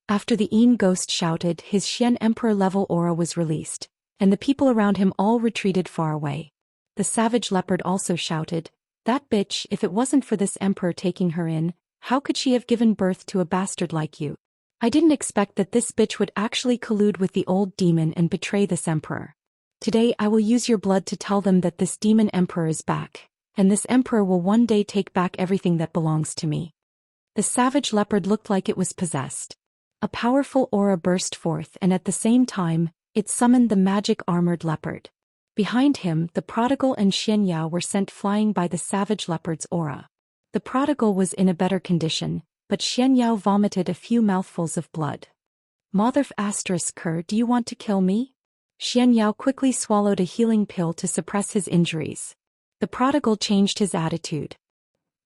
After the Yin Ghost shouted, his Xian Emperor-level aura was released, and the people around him all retreated far away. The savage leopard also shouted, "That bitch, if it wasn't for this emperor taking her in, how could she have given birth to a bastard like you? I didn't expect that this bitch would actually collude with the old demon and betray this emperor. Today I will use your blood to tell them that this demon emperor is back, and this emperor will one day take back everything that belongs to me." The savage leopard looked like it was possessed. A powerful aura burst forth, and at the same time, it summoned the magic armored leopard. Behind him, the prodigal and Xianxia were sent flying by the savage leopard's aura. The prodigal was in a better condition, but Xianxia vomited a few mouthfuls of blood. "Motherf **Ker, do you want to kill me?" Xianxia quickly swallowed a healing pill to suppress his injuries. The prodigal changed his attitude.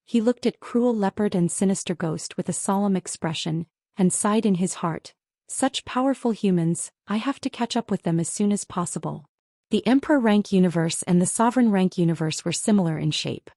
He looked at cruel leopard and sinister ghost with a solemn expression, and sighed in his heart, "Such powerful humans, I have to catch up with them as soon as possible." The Emperor rank universe and the Sovereign rank universe were similar in shape.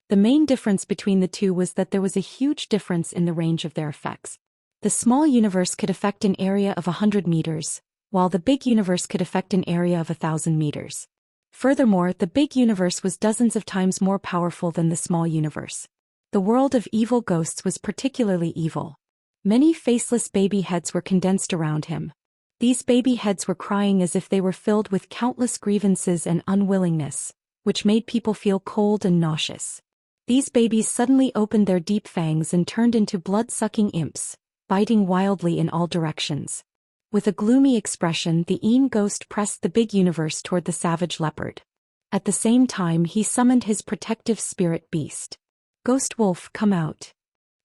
The main difference between the two was that there was a huge difference in the range of their effects. The small universe could affect an area of 100 meters, while the big universe could affect an area of 1,000 meters. Furthermore, the big universe was dozens of times more powerful than the small universe. The world of evil ghosts was particularly evil. Many faceless baby heads were condensed around him. These baby heads were crying as if they were filled with countless grievances and unwillingness, which made people feel cold and nauseous. These babies suddenly opened their deep fangs and turned into blood-sucking imps, biting wildly in all directions. With a gloomy expression, the Yin Ghost pressed the big universe toward the savage leopard. At the same time, he summoned his protective spirit beast. "Ghost Wolf, come out."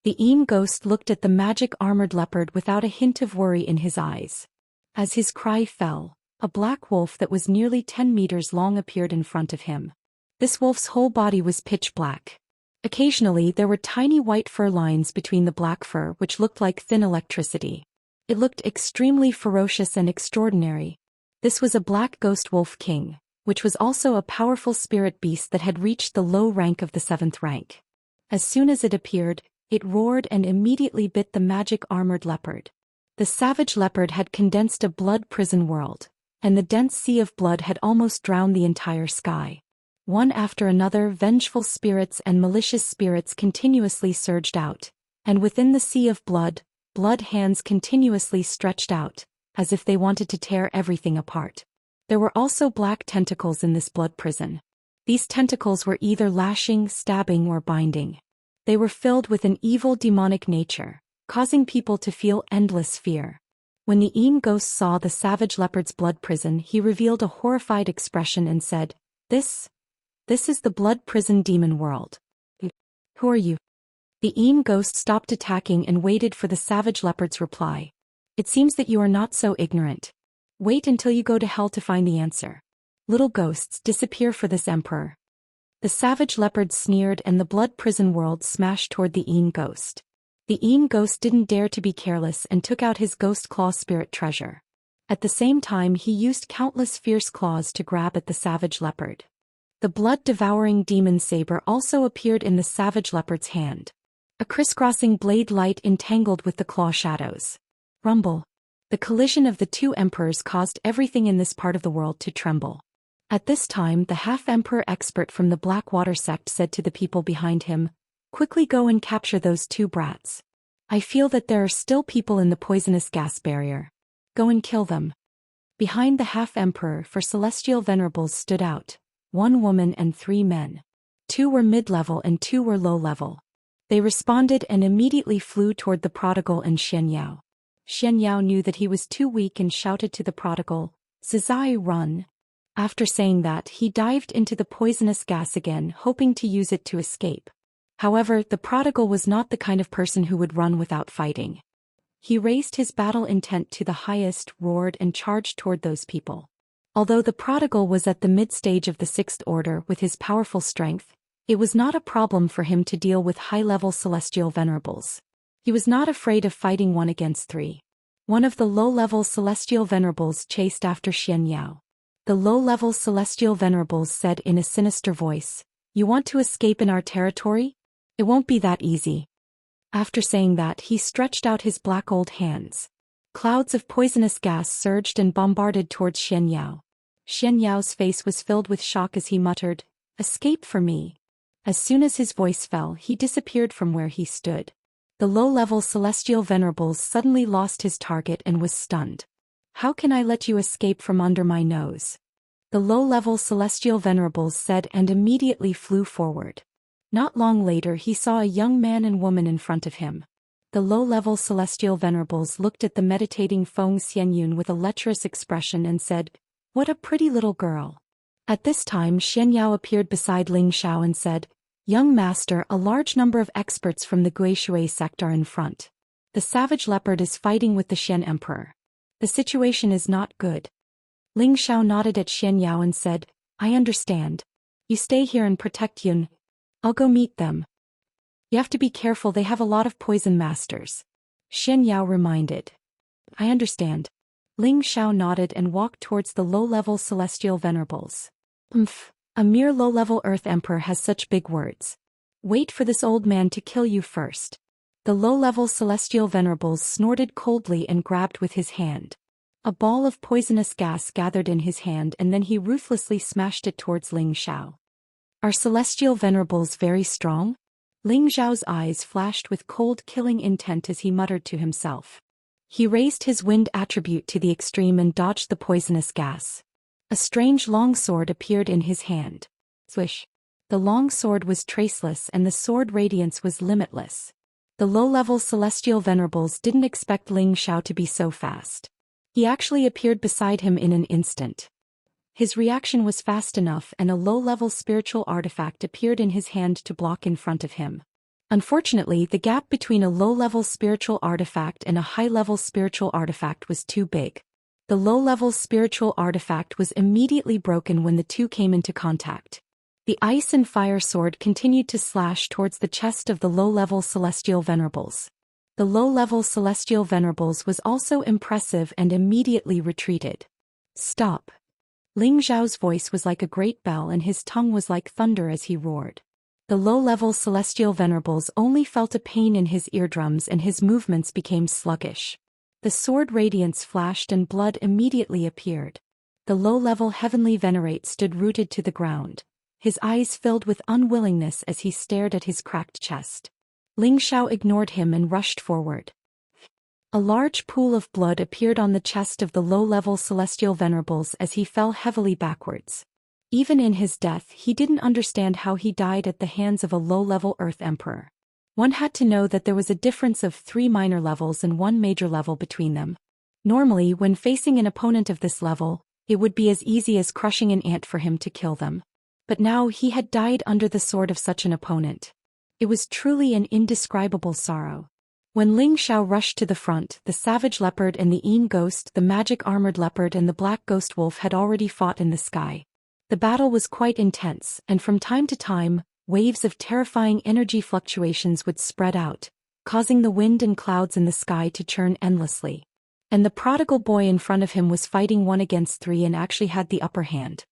The Yin Ghost looked at the magic armored leopard without a hint of worry in his eyes. As his cry fell, a black wolf that was nearly 10 meters long appeared in front of him. This wolf's whole body was pitch black. Occasionally there were tiny white fur lines between the black fur which looked like thin electricity. It looked extremely ferocious and extraordinary. This was a black ghost wolf king, which was also a powerful spirit beast that had reached the low rank of the 7th rank. As soon as it appeared, it roared and immediately bit the magic armored leopard. The savage leopard had condensed a blood prison world, and the dense sea of blood had almost drowned the entire sky. One after another, vengeful spirits and malicious spirits continuously surged out, and within the sea of blood hands continuously stretched out, as if they wanted to tear everything apart. There were also black tentacles in this blood prison. These tentacles were either lashing, stabbing, or binding. They were filled with an evil demonic nature, causing people to feel endless fear. When the Yin ghost saw the savage leopard's blood prison, he revealed a horrified expression and said, This is the blood prison demon world. Who are you? The Yin ghost stopped attacking and waited for the savage leopard's reply. It seems that you are not so ignorant. Wait until you go to hell to find the answer. Little ghosts disappear for this emperor. The savage leopard sneered and the blood prison world smashed toward the Yin ghost. The Yin ghost didn't dare to be careless and took out his ghost claw spirit treasure. At the same time he used countless fierce claws to grab at the savage leopard. The blood-devouring demon saber also appeared in the savage leopard's hand. A crisscrossing blade light entangled with the claw shadows. Rumble. The collision of the two emperors caused everything in this part of the world to tremble. At this time the half-emperor expert from the Blackwater sect said to the people behind him, Quickly go and capture those two brats. I feel that there are still people in the poisonous gas barrier. Go and kill them. Behind the half-emperor for celestial venerables stood out, 1 woman and 3 men. 2 were mid-level and 2 were low-level. They responded and immediately flew toward the prodigal and Xianxia. Xianxia knew that he was too weak and shouted to the prodigal, Zizai, run. After saying that, he dived into the poisonous gas again, hoping to use it to escape. However, the prodigal was not the kind of person who would run without fighting. He raised his battle intent to the highest, roared and charged toward those people. Although the prodigal was at the mid-stage of the 6th order with his powerful strength, it was not a problem for him to deal with high-level celestial venerables. He was not afraid of fighting 1 against 3. One of the low-level celestial venerables chased after Xianxia. The low-level celestial venerables said in a sinister voice, You want to escape in our territory? It won't be that easy. After saying that, he stretched out his black old hands. Clouds of poisonous gas surged and bombarded towards Xianxia. Xianxia's face was filled with shock as he muttered, Escape for me. As soon as his voice fell, he disappeared from where he stood. The low-level celestial venerables suddenly lost his target and was stunned. How can I let you escape from under my nose? The low-level celestial venerables said and immediately flew forward. Not long later he saw a young man and woman in front of him. The low-level celestial venerables looked at the meditating Feng Xianyun with a lecherous expression and said, What a pretty little girl. At this time Xianxia appeared beside Ling Xiao and said, Young master, a large number of experts from the Guishui sect are in front. The savage leopard is fighting with the Xian emperor. The situation is not good. Ling Xiao nodded at Xianxia and said, I understand. You stay here and protect Yun. I'll go meet them. You have to be careful, they have a lot of poison masters. Xianxia reminded. I understand. Ling Xiao nodded and walked towards the low-level celestial venerables. A mere low-level earth emperor has such big words. Wait for this old man to kill you first. The low-level celestial venerables snorted coldly and grabbed with his hand. A ball of poisonous gas gathered in his hand and then he ruthlessly smashed it towards Ling Xiao. Are celestial venerables very strong? Ling Xiao's eyes flashed with cold killing intent as he muttered to himself. He raised his wind attribute to the extreme and dodged the poisonous gas. A strange long sword appeared in his hand. Swish. The long sword was traceless and the sword radiance was limitless. The low-level celestial venerables didn't expect Ling Xiao to be so fast. He actually appeared beside him in an instant. His reaction was fast enough and a low-level spiritual artifact appeared in his hand to block in front of him. Unfortunately, the gap between a low-level spiritual artifact and a high-level spiritual artifact was too big. The low-level spiritual artifact was immediately broken when the two came into contact. The ice and fire sword continued to slash towards the chest of the low-level celestial venerables. The low-level celestial venerables was also impressive and immediately retreated. Stop. Ling Xiao's voice was like a great bell and his tongue was like thunder as he roared. The low-level celestial venerables only felt a pain in his eardrums and his movements became sluggish. The sword radiance flashed and blood immediately appeared. The low-level heavenly venerate stood rooted to the ground, his eyes filled with unwillingness as he stared at his cracked chest. Ling Xiao ignored him and rushed forward. A large pool of blood appeared on the chest of the low-level celestial venerables as he fell heavily backwards. Even in his death he didn't understand how he died at the hands of a low-level earth emperor. One had to know that there was a difference of 3 minor levels and 1 major level between them. Normally, when facing an opponent of this level, it would be as easy as crushing an ant for him to kill them. But now he had died under the sword of such an opponent. It was truly an indescribable sorrow. When Ling Xiao rushed to the front, the savage leopard and the Een ghost, the magic-armored leopard and the black ghost wolf had already fought in the sky. The battle was quite intense, and from time to time, waves of terrifying energy fluctuations would spread out, causing the wind and clouds in the sky to churn endlessly. And the prodigal boy in front of him was fighting 1 against 3 and actually had the upper hand.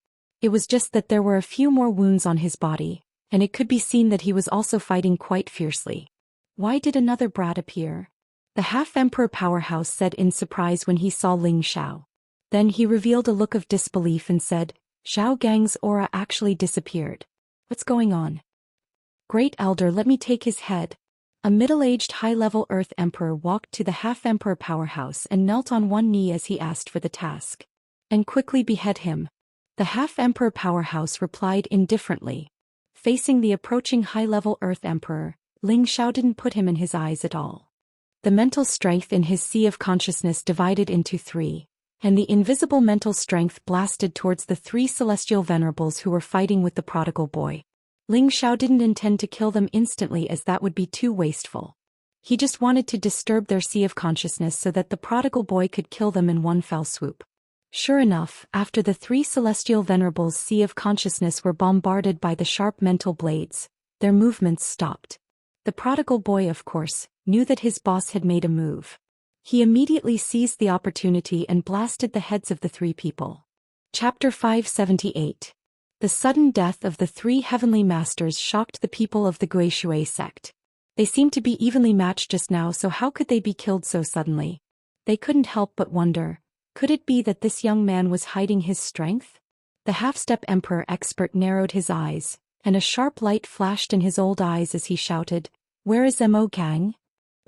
It was just that there were a few more wounds on his body, and it could be seen that he was also fighting quite fiercely. Why did another brat appear? The half-emperor powerhouse said in surprise when he saw Ling Xiao. Then he revealed a look of disbelief and said, Xiao Gang's aura actually disappeared. What's going on? Great Elder, let me take his head. A middle-aged high-level Earth Emperor walked to the half-emperor powerhouse and knelt on one knee as he asked for the task. And quickly behead him. The half-emperor powerhouse replied indifferently. Facing the approaching high-level Earth Emperor, Ling Xiao didn't put him in his eyes at all. The mental strength in his sea of consciousness divided into 3, and the invisible mental strength blasted towards the 3 celestial venerables who were fighting with the prodigal boy. Ling Xiao didn't intend to kill them instantly as that would be too wasteful. He just wanted to disturb their sea of consciousness so that the prodigal boy could kill them in one fell swoop. Sure enough, after the 3 celestial venerables' sea of consciousness were bombarded by the sharp mental blades, their movements stopped. The prodigal boy, of course, knew that his boss had made a move. He immediately seized the opportunity and blasted the heads of the 3 people. Chapter 578. The sudden death of the 3 heavenly masters shocked the people of the Guishui sect. They seemed to be evenly matched just now, so how could they be killed so suddenly? They couldn't help but wonder, could it be that this young man was hiding his strength? The half-step emperor expert narrowed his eyes, and a sharp light flashed in his old eyes as he shouted, Where is Mo Gang?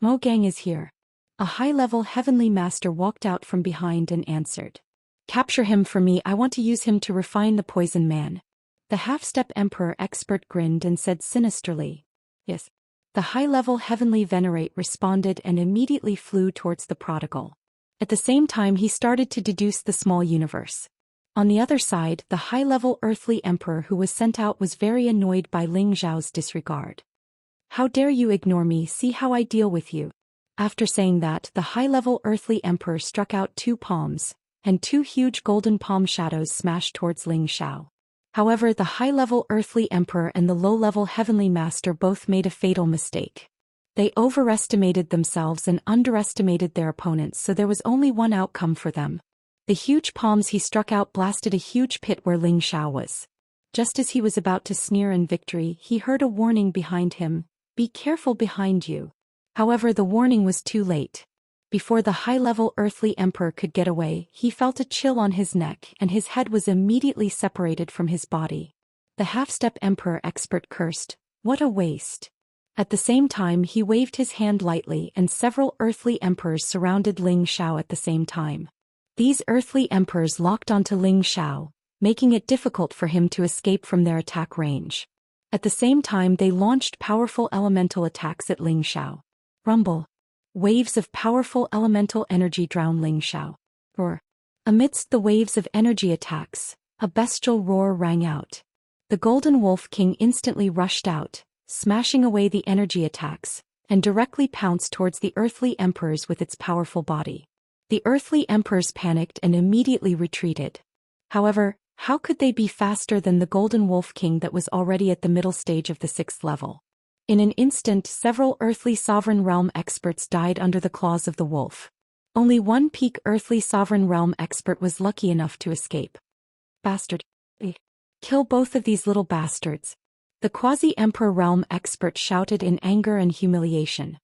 Mo Gang is here. A high-level heavenly master walked out from behind and answered. Capture him for me, I want to use him to refine the poison man. The half-step emperor expert grinned and said sinisterly, Yes. The high-level heavenly venerate responded and immediately flew towards the prodigal. At the same time he started to deduce the small universe. On the other side, the high-level earthly emperor who was sent out was very annoyed by Ling Xiao's disregard. How dare you ignore me, see how I deal with you. After saying that, the high-level earthly emperor struck out 2 palms, and 2 huge golden palm shadows smashed towards Ling Xiao. However, the high-level earthly emperor and the low-level heavenly master both made a fatal mistake. They overestimated themselves and underestimated their opponents, so there was only one outcome for them. The huge palms he struck out blasted a huge pit where Ling Xiao was. Just as he was about to sneer in victory, he heard a warning behind him, Be careful behind you. However, the warning was too late. Before the high-level earthly emperor could get away, he felt a chill on his neck and his head was immediately separated from his body. The half-step emperor expert cursed, What a waste. At the same time he waved his hand lightly and several earthly emperors surrounded Ling Xiao at the same time. These earthly emperors locked onto Ling Xiao, making it difficult for him to escape from their attack range. At the same time they launched powerful elemental attacks at Ling Xiao. Rumble. Waves of powerful elemental energy drowned Ling Xiao. Roar. Amidst the waves of energy attacks, a bestial roar rang out. The Golden Wolf King instantly rushed out, smashing away the energy attacks, and directly pounced towards the earthly emperors with its powerful body. The earthly emperors panicked and immediately retreated. However, how could they be faster than the Golden Wolf King that was already at the middle stage of the 6th level? In an instant several earthly sovereign realm experts died under the claws of the wolf. Only one peak earthly sovereign realm expert was lucky enough to escape. Bastard. Kill both of these little bastards. The quasi-emperor realm expert shouted in anger and humiliation.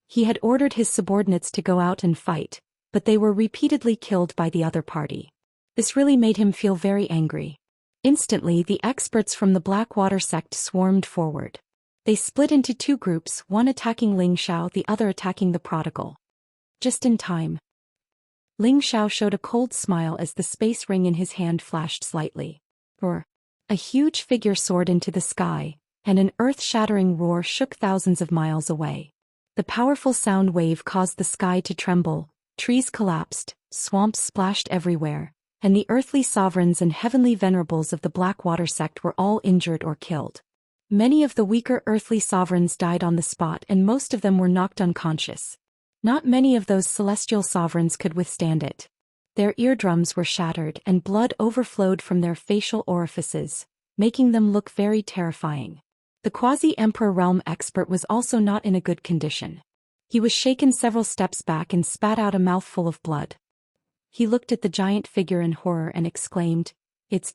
He had ordered his subordinates to go out and fight, but they were repeatedly killed by the other party. This really made him feel very angry. Instantly the experts from the Blackwater sect swarmed forward. They split into 2 groups, one attacking Ling Xiao, the other attacking the prodigal. Just in time. Ling Xiao showed a cold smile as the space ring in his hand flashed slightly. Roar. A huge figure soared into the sky, and an earth-shattering roar shook thousands of miles away. The powerful sound wave caused the sky to tremble, trees collapsed, swamps splashed everywhere, and the earthly sovereigns and heavenly venerables of the Blackwater sect were all injured or killed. Many of the weaker earthly sovereigns died on the spot and most of them were knocked unconscious. Not many of those celestial sovereigns could withstand it. Their eardrums were shattered and blood overflowed from their facial orifices, making them look very terrifying. The quasi-emperor realm expert was also not in a good condition. He was shaken several steps back and spat out a mouthful of blood. He looked at the giant figure in horror and exclaimed, It's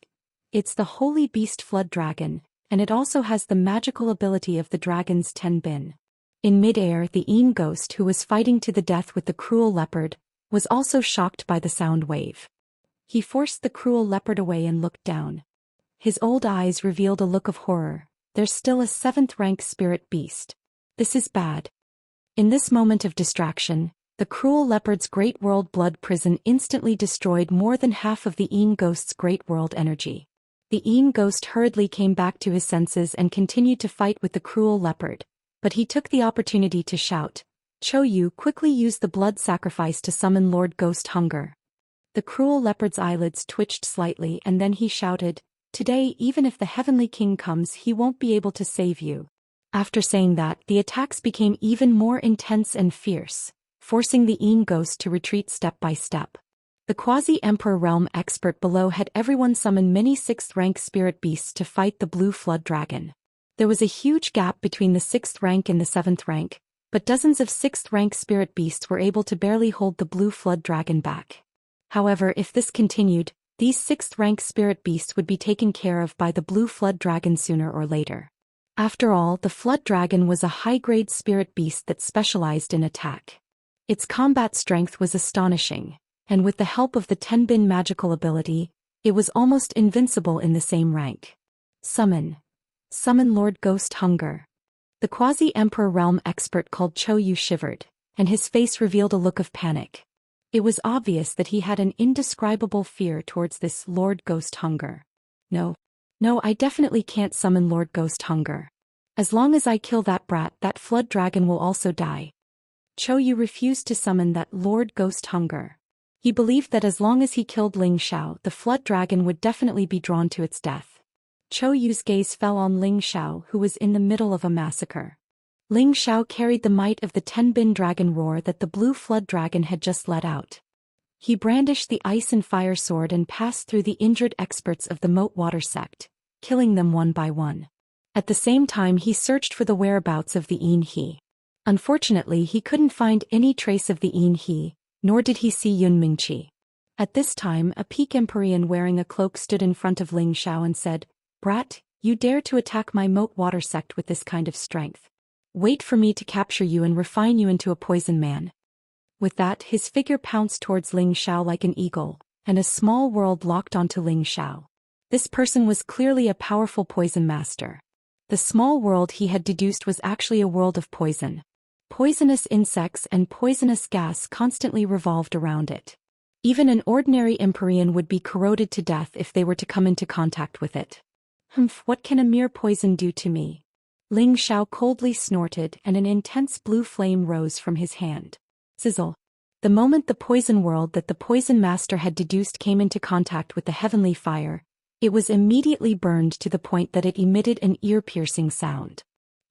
the holy beast flood dragon, and it also has the magical ability of the dragon's tenbin. In midair, the Een ghost who was fighting to the death with the cruel leopard, was also shocked by the sound wave. He forced the cruel leopard away and looked down. His old eyes revealed a look of horror. There's still a 7th-rank spirit beast. This is bad. In this moment of distraction, the cruel leopard's great world blood prison instantly destroyed more than half of the Een ghost's great world energy. The Een ghost hurriedly came back to his senses and continued to fight with the cruel leopard, but he took the opportunity to shout, Zhou Yu quickly used the blood sacrifice to summon Lord Ghost Hunger. The cruel leopard's eyelids twitched slightly and then he shouted, Today even if the Heavenly King comes he won't be able to save you. After saying that, the attacks became even more intense and fierce, forcing the Een ghost to retreat step by step. The quasi-emperor realm expert below had everyone summon many 6th-rank spirit beasts to fight the blue flood dragon. There was a huge gap between the 6th rank and the 7th rank, but dozens of 6th-rank spirit beasts were able to barely hold the blue flood dragon back. However, if this continued, these 6th-rank spirit beasts would be taken care of by the blue flood dragon sooner or later. After all, the flood dragon was a high-grade spirit beast that specialized in attack. Its combat strength was astonishing, and with the help of the tenbin magical ability, it was almost invincible in the same rank. Summon Lord Ghost Hunger. The quasi-emperor realm expert called Zhou Yu shivered, and his face revealed a look of panic. It was obvious that he had an indescribable fear towards this Lord Ghost Hunger. No, I definitely can't summon Lord Ghost Hunger. As long as I kill that brat, that flood dragon will also die. Zhou Yu refused to summon that Lord Ghost Hunger. He believed that as long as he killed Ling Xiao, the flood dragon would definitely be drawn to its death. Zhou Yu's gaze fell on Ling Xiao, who was in the middle of a massacre. Ling Xiao carried the might of the tenbin dragon roar that the blue flood dragon had just let out. He brandished the ice and fire sword and passed through the injured experts of the Moat Water sect, killing them one by one. At the same time he searched for the whereabouts of the Een He. Unfortunately he couldn't find any trace of the Een He, nor did he see Yun Mingqi. At this time a peak Empyrean wearing a cloak stood in front of Ling Xiao and said, Brat, you dare to attack my Moat Water sect with this kind of strength. Wait for me to capture you and refine you into a poison man. With that, his figure pounced towards Ling Xiao like an eagle, and a small world locked onto Ling Xiao. This person was clearly a powerful poison master. The small world he had deduced was actually a world of poison. Poisonous insects and poisonous gas constantly revolved around it. Even an ordinary Empyrean would be corroded to death if they were to come into contact with it. What can a mere poison do to me? Ling Xiao coldly snorted and an intense blue flame rose from his hand. Sizzle. The moment the poison world that the poison master had deduced came into contact with the heavenly fire, it was immediately burned to the point that it emitted an ear-piercing sound.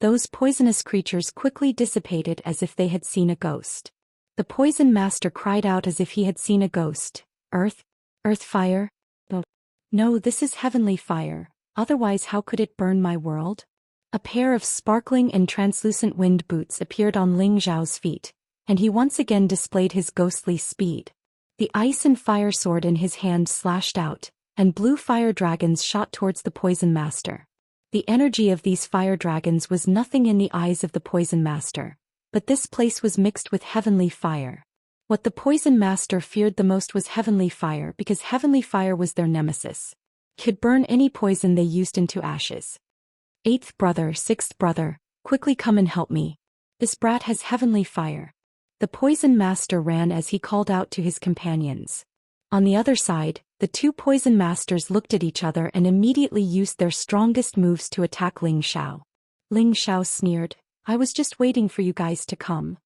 Those poisonous creatures quickly dissipated as if they had seen a ghost. The poison master cried out as if he had seen a ghost. Earth fire? No, this is heavenly fire, otherwise how could it burn my world? A pair of sparkling and translucent wind boots appeared on Ling Xiao's feet, and he once again displayed his ghostly speed. The ice and fire sword in his hand slashed out, and blue fire dragons shot towards the poison master. The energy of these fire dragons was nothing in the eyes of the poison master, but this place was mixed with heavenly fire. What the poison master feared the most was heavenly fire because heavenly fire was their nemesis. It could burn any poison they used into ashes. 8th brother, 6th brother, quickly come and help me. This brat has heavenly fire. The poison master ran as he called out to his companions. On the other side, The two poison masters looked at each other and immediately used their strongest moves to attack Ling Xiao. Ling Xiao sneered, "I was just waiting for you guys to come."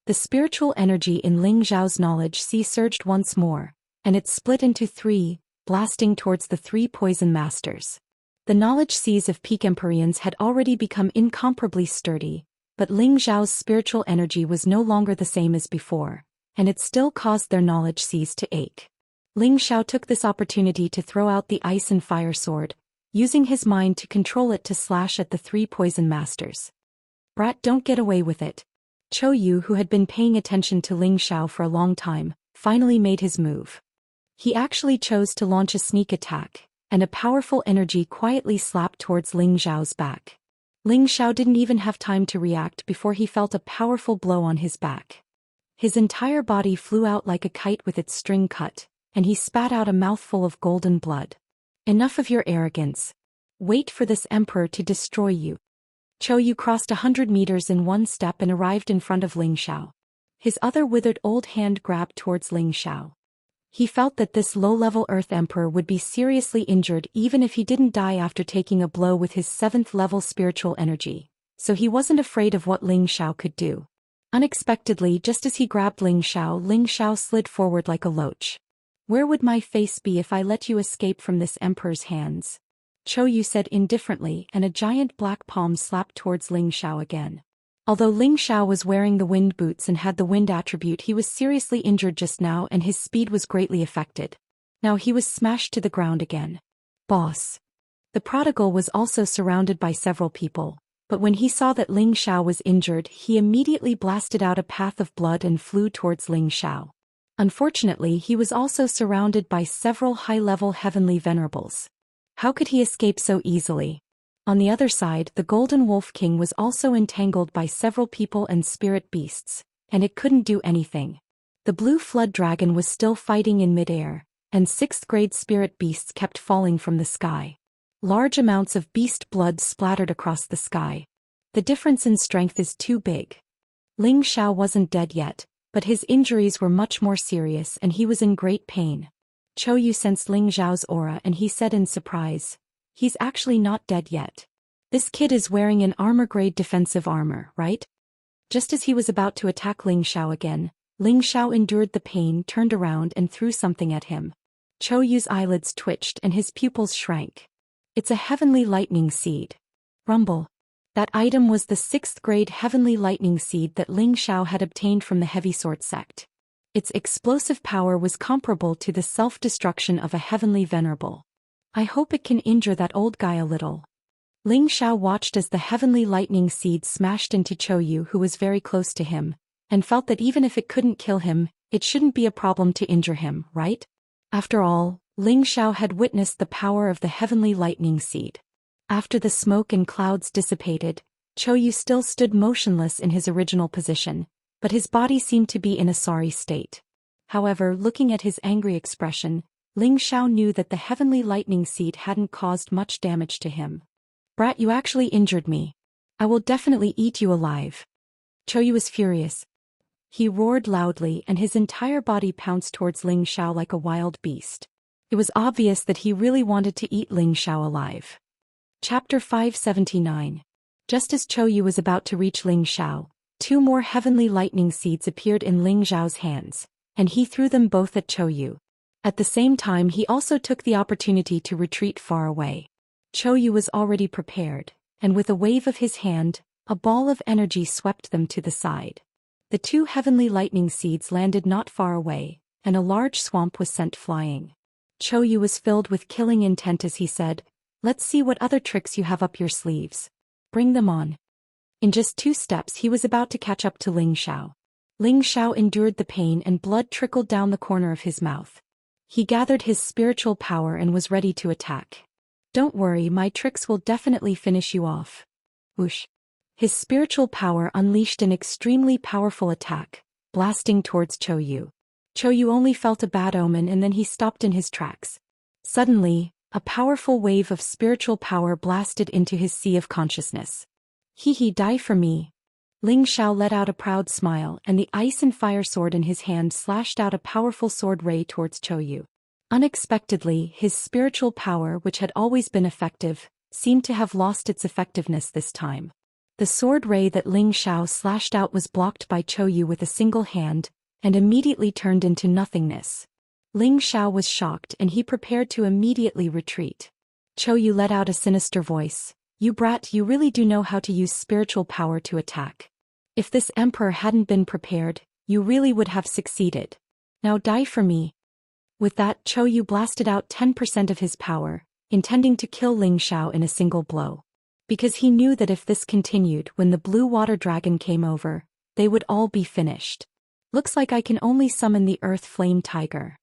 The spiritual energy in Ling Xiao's knowledge sea surged once more, and it split into three, blasting towards the three poison masters. The knowledge seas of peak Empyreans had already become incomparably sturdy, but Ling Xiao's spiritual energy was no longer the same as before, and it still caused their knowledge seas to ache. Ling Xiao took this opportunity to throw out the ice and fire sword, using his mind to control it to slash at the three poison masters. "Brat, don't get away with it." Zhou Yu, who had been paying attention to Ling Xiao for a long time, finally made his move. He actually chose to launch a sneak attack, and a powerful energy quietly slapped towards Ling Xiao's back. Ling Xiao didn't even have time to react before he felt a powerful blow on his back. His entire body flew out like a kite with its string cut, and he spat out a mouthful of golden blood. "Enough of your arrogance. Wait for this emperor to destroy you." Zhou Yu crossed 100 meters in one step and arrived in front of Ling Xiao. His other withered old hand grabbed towards Ling Xiao. He felt that this low-level Earth Emperor would be seriously injured even if he didn't die after taking a blow with his 7th-level spiritual energy, so he wasn't afraid of what Ling Xiao could do. Unexpectedly, just as he grabbed Ling Xiao slid forward like a loach. "Where would my face be if I let you escape from this emperor's hands?" Zhou Yu said indifferently, and a giant black palm slapped towards Ling Xiao again. Although Ling Xiao was wearing the wind boots and had the wind attribute, he was seriously injured just now and his speed was greatly affected. Now he was smashed to the ground again. "Boss." The prodigal was also surrounded by several people, but when he saw that Ling Xiao was injured, he immediately blasted out a path of blood and flew towards Ling Xiao. Unfortunately, he was also surrounded by several high-level heavenly venerables. How could he escape so easily? On the other side, the Golden Wolf King was also entangled by several people and spirit beasts, and it couldn't do anything. The Blue Flood Dragon was still fighting in midair, and 6th-grade spirit beasts kept falling from the sky. Large amounts of beast blood splattered across the sky. The difference in strength is too big. Ling Xiao wasn't dead yet, but his injuries were much more serious and he was in great pain. Zhou Yu sensed Ling Xiao's aura and he said in surprise, "He's actually not dead yet. This kid is wearing an armor-grade defensive armor, right?" Just as he was about to attack Ling Xiao again, Ling Xiao endured the pain, turned around and threw something at him. Zhou Yu's eyelids twitched and his pupils shrank. "It's a heavenly lightning seed." Rumble. That item was the 6th-grade heavenly lightning seed that Ling Xiao had obtained from the Heavy Sword sect. Its explosive power was comparable to the self-destruction of a heavenly venerable. "I hope it can injure that old guy a little." Ling Xiao watched as the heavenly lightning seed smashed into Zhou Yu, who was very close to him, and felt that even if it couldn't kill him, it shouldn't be a problem to injure him, right? After all, Ling Xiao had witnessed the power of the heavenly lightning seed. After the smoke and clouds dissipated, Zhou Yu still stood motionless in his original position, but his body seemed to be in a sorry state. However, looking at his angry expression, Ling Xiao knew that the heavenly lightning seed hadn't caused much damage to him. "Brat, you actually injured me. I will definitely eat you alive." Zhou Yu was furious. He roared loudly and his entire body pounced towards Ling Xiao like a wild beast. It was obvious that he really wanted to eat Ling Xiao alive. Chapter 579. Just as Zhou Yu was about to reach Ling Xiao, 2 more heavenly lightning seeds appeared in Ling Xiao's hands, and he threw them both at Zhou Yu. At the same time, he also took the opportunity to retreat far away. Zhou Yu was already prepared, and with a wave of his hand, a ball of energy swept them to the side. The 2 heavenly lightning seeds landed not far away, and a large swamp was sent flying. Zhou Yu was filled with killing intent as he said, "Let's see what other tricks you have up your sleeves. Bring them on." In just 2 steps he was about to catch up to Ling Xiao. Ling Xiao endured the pain and blood trickled down the corner of his mouth. He gathered his spiritual power and was ready to attack. "Don't worry, my tricks will definitely finish you off." Whoosh. His spiritual power unleashed an extremely powerful attack, blasting towards Zhou Yu. Zhou Yu only felt a bad omen and then he stopped in his tracks. Suddenly, a powerful wave of spiritual power blasted into his sea of consciousness. "He die for me." Ling Xiao let out a proud smile and the ice and fire sword in his hand slashed out a powerful sword ray towards Zhou Yu. Unexpectedly, his spiritual power, which had always been effective, seemed to have lost its effectiveness this time. The sword ray that Ling Xiao slashed out was blocked by Chou Yu with a single hand, and immediately turned into nothingness. Ling Xiao was shocked and he prepared to immediately retreat. Chou Yu let out a sinister voice. "You brat, you really do know how to use spiritual power to attack. If this emperor hadn't been prepared, you really would have succeeded. Now die for me." With that, Chou Yu blasted out 10% of his power, intending to kill Ling Xiao in a single blow. Because he knew that if this continued, when the blue water dragon came over, they would all be finished. "Looks like I can only summon the earth flame tiger."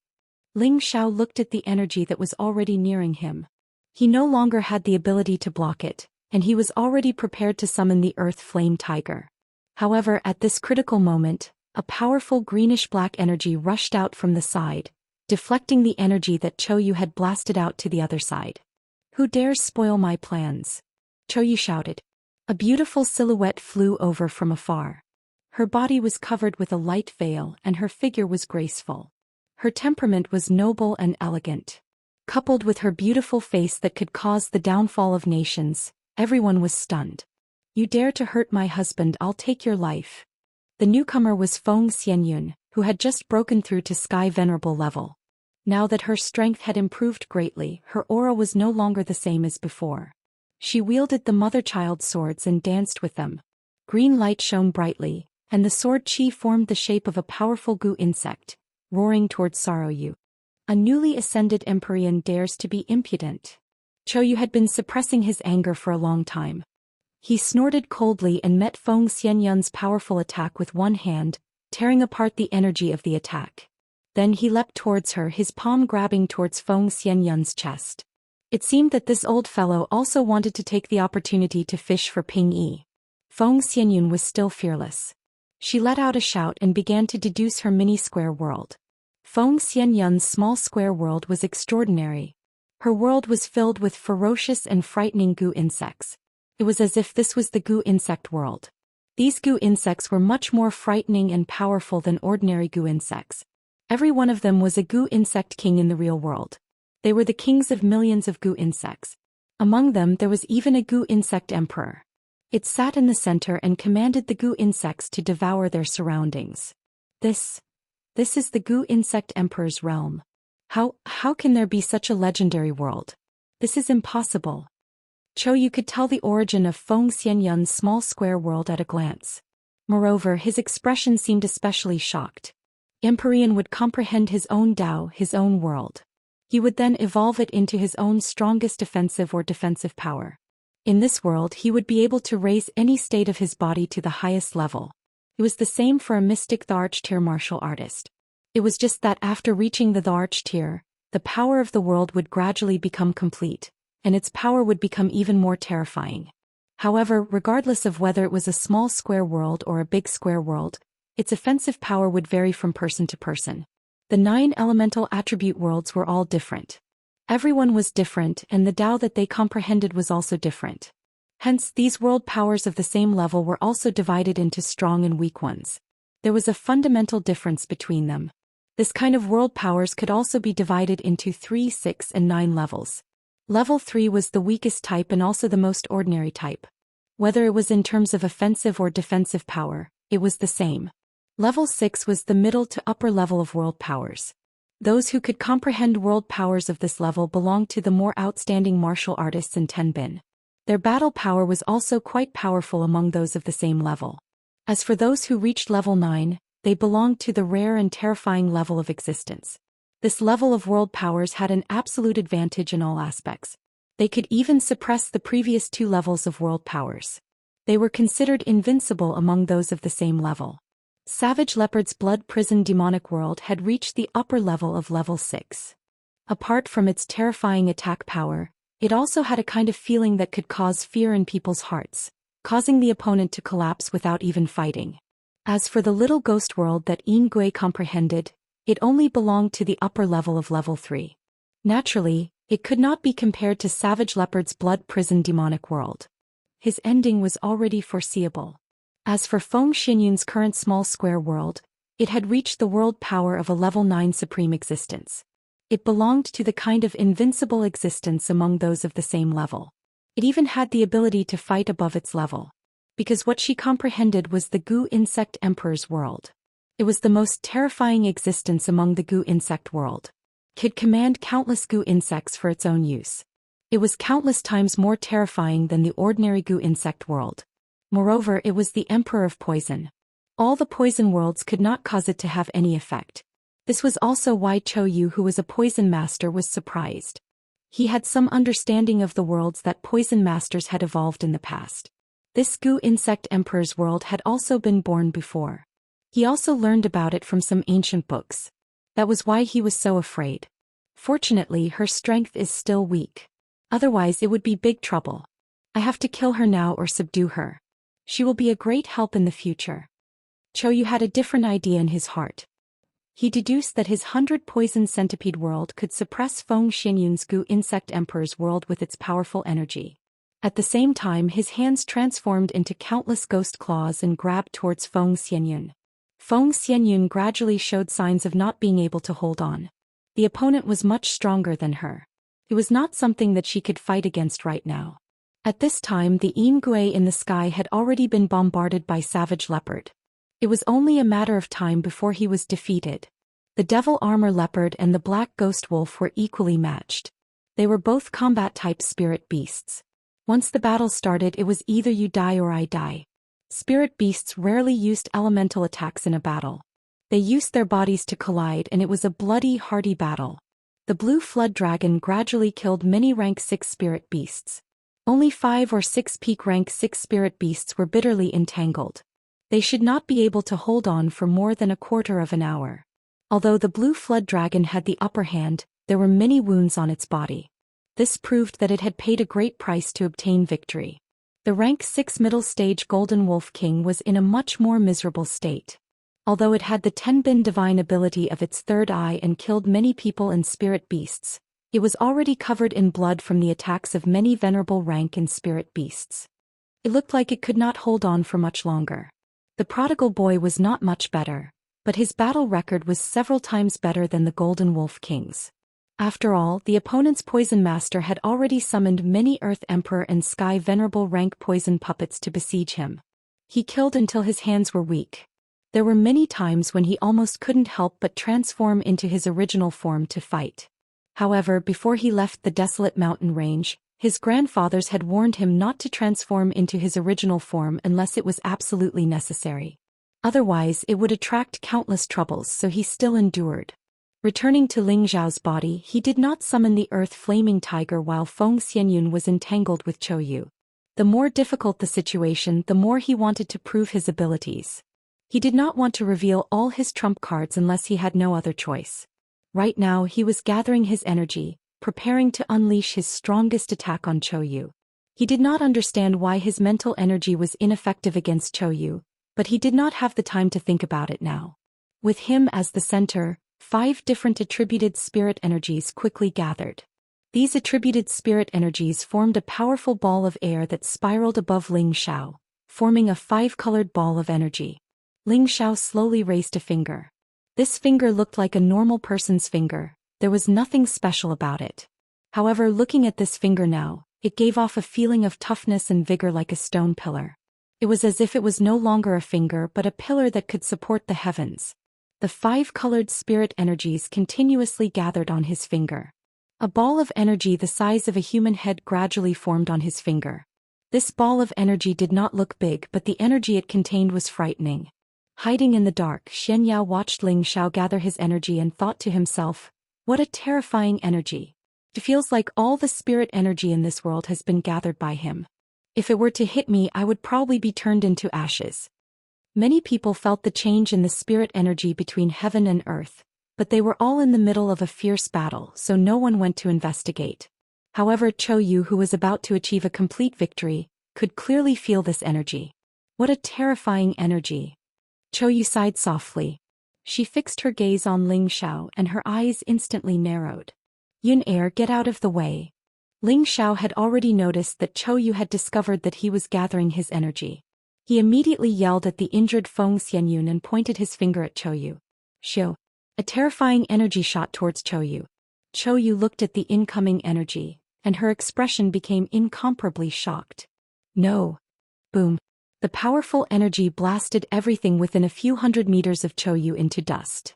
Ling Xiao looked at the energy that was already nearing him. He no longer had the ability to block it, and he was already prepared to summon the earth flame tiger. However, at this critical moment, a powerful greenish-black energy rushed out from the side, deflecting the energy that Chou Yu had blasted out to the other side. "Who dares spoil my plans?" Chou Yu shouted. A beautiful silhouette flew over from afar. Her body was covered with a light veil and her figure was graceful. Her temperament was noble and elegant. Coupled with her beautiful face that could cause the downfall of nations, everyone was stunned. "You dare to hurt my husband, I'll take your life." The newcomer was Feng Xianyun, who had just broken through to Sky Venerable level. Now that her strength had improved greatly, her aura was no longer the same as before. She wielded the mother-child swords and danced with them. Green light shone brightly, and the sword chi formed the shape of a powerful goo insect, roaring towards Saroyu. A newly ascended Empyrean dares to be impudent. Chou Yu had been suppressing his anger for a long time. He snorted coldly and met Feng Xianyun's powerful attack with one hand, tearing apart the energy of the attack. Then he leapt towards her, his palm grabbing towards Feng Xianyun's chest. It seemed that this old fellow also wanted to take the opportunity to fish for Ping Yi. Feng Xianyun was still fearless. She let out a shout and began to deduce her mini-square world. Feng Xianyun's small square world was extraordinary. Her world was filled with ferocious and frightening goo insects. It was as if this was the goo insect world. These goo insects were much more frightening and powerful than ordinary goo insects. Every one of them was a goo insect king in the real world. They were the kings of millions of goo insects. Among them there was even a goo insect emperor. It sat in the center and commanded the goo insects to devour their surroundings. This is the goo insect emperor's realm. How can there be such a legendary world? This is impossible. Chou Yu could tell the origin of Feng Xianyun's small square world at a glance. Moreover, his expression seemed especially shocked. Empyrean would comprehend his own Tao, his own world. He would then evolve it into his own strongest offensive or defensive power. In this world he would be able to raise any state of his body to the highest level. It was the same for a mystic Tharch tier martial artist. It was just that after reaching the Tharch tier, the power of the world would gradually become complete, and its power would become even more terrifying. However, regardless of whether it was a small square world or a big square world, its offensive power would vary from person to person. The 9 elemental attribute worlds were all different. Everyone was different, and the Tao that they comprehended was also different. Hence, these world powers of the same level were also divided into strong and weak ones. There was a fundamental difference between them. This kind of world powers could also be divided into 3, 6, and 9 levels. Level 3 was the weakest type and also the most ordinary type. Whether it was in terms of offensive or defensive power, it was the same. Level 6 was the middle to upper level of world powers. Those who could comprehend world powers of this level belonged to the more outstanding martial artists and tenbin. Their battle power was also quite powerful among those of the same level. As for those who reached level 9, they belonged to the rare and terrifying level of existence. This level of world powers had an absolute advantage in all aspects. They could even suppress the previous 2 levels of world powers. They were considered invincible among those of the same level. Savage Leopard's Blood Prison Demonic World had reached the upper level of level 6. Apart from its terrifying attack power, it also had a kind of feeling that could cause fear in people's hearts, causing the opponent to collapse without even fighting. As for the little ghost world that Yin Gui comprehended, it only belonged to the upper level of level 3. Naturally, it could not be compared to Savage Leopard's Blood Prison Demonic World. His ending was already foreseeable. As for Feng Xianyun's current small square world, it had reached the world power of a level 9 supreme existence. It belonged to the kind of invincible existence among those of the same level. It even had the ability to fight above its level. Because what she comprehended was the Gu insect emperor's world. It was the most terrifying existence among the Gu insect world. Could command countless Gu insects for its own use. It was countless times more terrifying than the ordinary Gu insect world. Moreover, it was the emperor of poison. All the poison worlds could not cause it to have any effect. This was also why Zhou Yu, who was a poison master, was surprised. He had some understanding of the worlds that poison masters had evolved in the past. This Gu insect emperor's world had also been born before. He also learned about it from some ancient books. That was why he was so afraid. Fortunately, her strength is still weak. Otherwise it would be big trouble. I have to kill her now or subdue her. She will be a great help in the future. Zhou Yu had a different idea in his heart. He deduced that his 100 poison centipede world could suppress Feng Xianyun's Gu insect emperor's world with its powerful energy. At the same time, his hands transformed into countless ghost claws and grabbed towards Feng Xianyun. Feng Xianyun gradually showed signs of not being able to hold on. The opponent was much stronger than her. It was not something that she could fight against right now. At this time, the Imgui in the sky had already been bombarded by Savage Leopard. It was only a matter of time before he was defeated. The Devil Armor Leopard and the Black Ghost Wolf were equally matched. They were both combat-type spirit beasts. Once the battle started, it was either you die or I die. Spirit beasts rarely used elemental attacks in a battle. They used their bodies to collide, and it was a bloody, hardy battle. The Blue Flood Dragon gradually killed many rank 6 spirit beasts. Only 5 or 6 peak rank 6 spirit beasts were bitterly entangled. They should not be able to hold on for more than a quarter of an hour. Although the Blue Flood Dragon had the upper hand, there were many wounds on its body. This proved that it had paid a great price to obtain victory. The rank 6 middle stage Golden Wolf King was in a much more miserable state. Although it had the Tenbin divine ability of its third eye and killed many people and spirit beasts, it was already covered in blood from the attacks of many venerable rank and spirit beasts. It looked like it could not hold on for much longer. The prodigal boy was not much better, but his battle record was several times better than the Golden Wolf King's. After all, the opponent's poison master had already summoned many Earth Emperor and Sky Venerable rank poison puppets to besiege him. He killed until his hands were weak. There were many times when he almost couldn't help but transform into his original form to fight. However, before he left the desolate mountain range, his grandfathers had warned him not to transform into his original form unless it was absolutely necessary. Otherwise, it would attract countless troubles, so he still endured. Returning to Ling Zhao's body, he did not summon the Earth Flaming Tiger while Feng Xianyun was entangled with Zhou Yu. The more difficult the situation, the more he wanted to prove his abilities. He did not want to reveal all his trump cards unless he had no other choice. Right now, he was gathering his energy, preparing to unleash his strongest attack on Zhou Yu. He did not understand why his mental energy was ineffective against Zhou Yu, but he did not have the time to think about it now. With him as the center, 5 different attributed spirit energies quickly gathered. These attributed spirit energies formed a powerful ball of air that spiraled above Ling Xiao, forming a 5-colored ball of energy. Ling Xiao slowly raised a finger. This finger looked like a normal person's finger. There was nothing special about it. However, looking at this finger now, it gave off a feeling of toughness and vigor like a stone pillar. It was as if it was no longer a finger but a pillar that could support the heavens. The 5-colored spirit energies continuously gathered on his finger. A ball of energy the size of a human head gradually formed on his finger. This ball of energy did not look big, but the energy it contained was frightening. Hiding in the dark, Xianxia watched Ling Xiao gather his energy and thought to himself, "What a terrifying energy. It feels like all the spirit energy in this world has been gathered by him. If it were to hit me, I would probably be turned into ashes." Many people felt the change in the spirit energy between heaven and earth, but they were all in the middle of a fierce battle, so no one went to investigate. However, Zhou Yu, who was about to achieve a complete victory, could clearly feel this energy. What a terrifying energy. Zhou Yu sighed softly. She fixed her gaze on Ling Xiao and her eyes instantly narrowed. "Yun Air, get out of the way." Ling Xiao had already noticed that Zhou Yu had discovered that he was gathering his energy. He immediately yelled at the injured Feng Xianyun and pointed his finger at Zhou Yu. Shoo! A terrifying energy shot towards Zhou Yu. Zhou Yu looked at the incoming energy, and her expression became incomparably shocked. No. Boom. The powerful energy blasted everything within a few hundred meters of Zhou Yu into dust.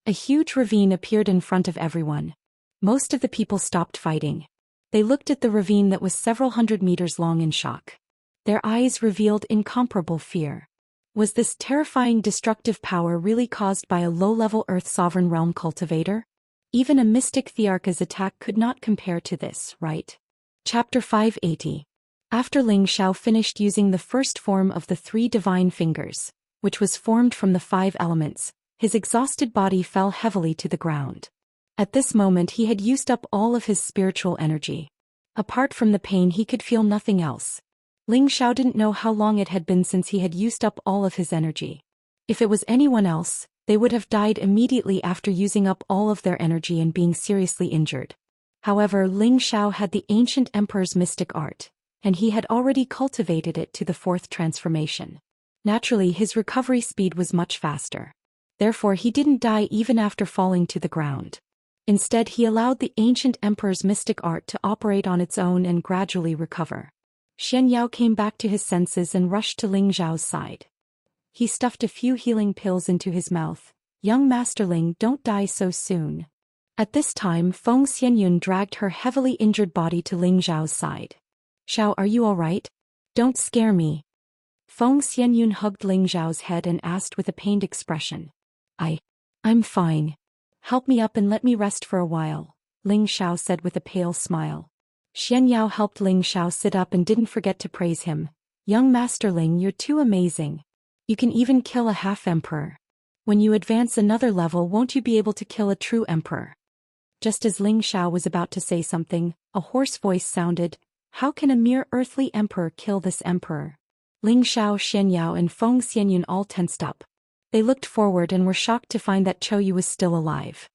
A huge ravine appeared in front of everyone. Most of the people stopped fighting. They looked at the ravine that was several hundred meters long in shock. Their eyes revealed incomparable fear. Was this terrifying destructive power really caused by a low-level Earth Sovereign Realm cultivator? Even a mystic Thearcha's attack could not compare to this, right? Chapter 580. After Ling Xiao finished using the first form of the 3 divine fingers, which was formed from the 5 elements, his exhausted body fell heavily to the ground. At this moment he had used up all of his spiritual energy. Apart from the pain he could feel nothing else. Ling Xiao didn't know how long it had been since he had used up all of his energy. If it was anyone else, they would have died immediately after using up all of their energy and being seriously injured. However, Ling Xiao had the ancient emperor's mystic art, and he had already cultivated it to the 4th transformation. Naturally, his recovery speed was much faster. Therefore, he didn't die even after falling to the ground. Instead, he allowed the ancient emperor's mystic art to operate on its own and gradually recover. Xianxia came back to his senses and rushed to Ling Xiao's side. He stuffed a few healing pills into his mouth. Young Masterling, don't die so soon. At this time, Feng Xianyun dragged her heavily injured body to Ling Xiao's side. Xiao, are you alright? Don't scare me. Feng Xianyun hugged Ling Xiao's head and asked with a pained expression. I'm fine. Help me up and let me rest for a while, Ling Xiao said with a pale smile. Xianxia helped Ling Xiao sit up and didn't forget to praise him. Young Masterling, you're too amazing. You can even kill a half-emperor. When you advance another level, won't you be able to kill a true emperor? Just as Ling Xiao was about to say something, a hoarse voice sounded. How can a mere earthly emperor kill this emperor? Ling Xiao, Xianxia and Feng Xianyun all tensed up. They looked forward and were shocked to find that Zhou Yu was still alive.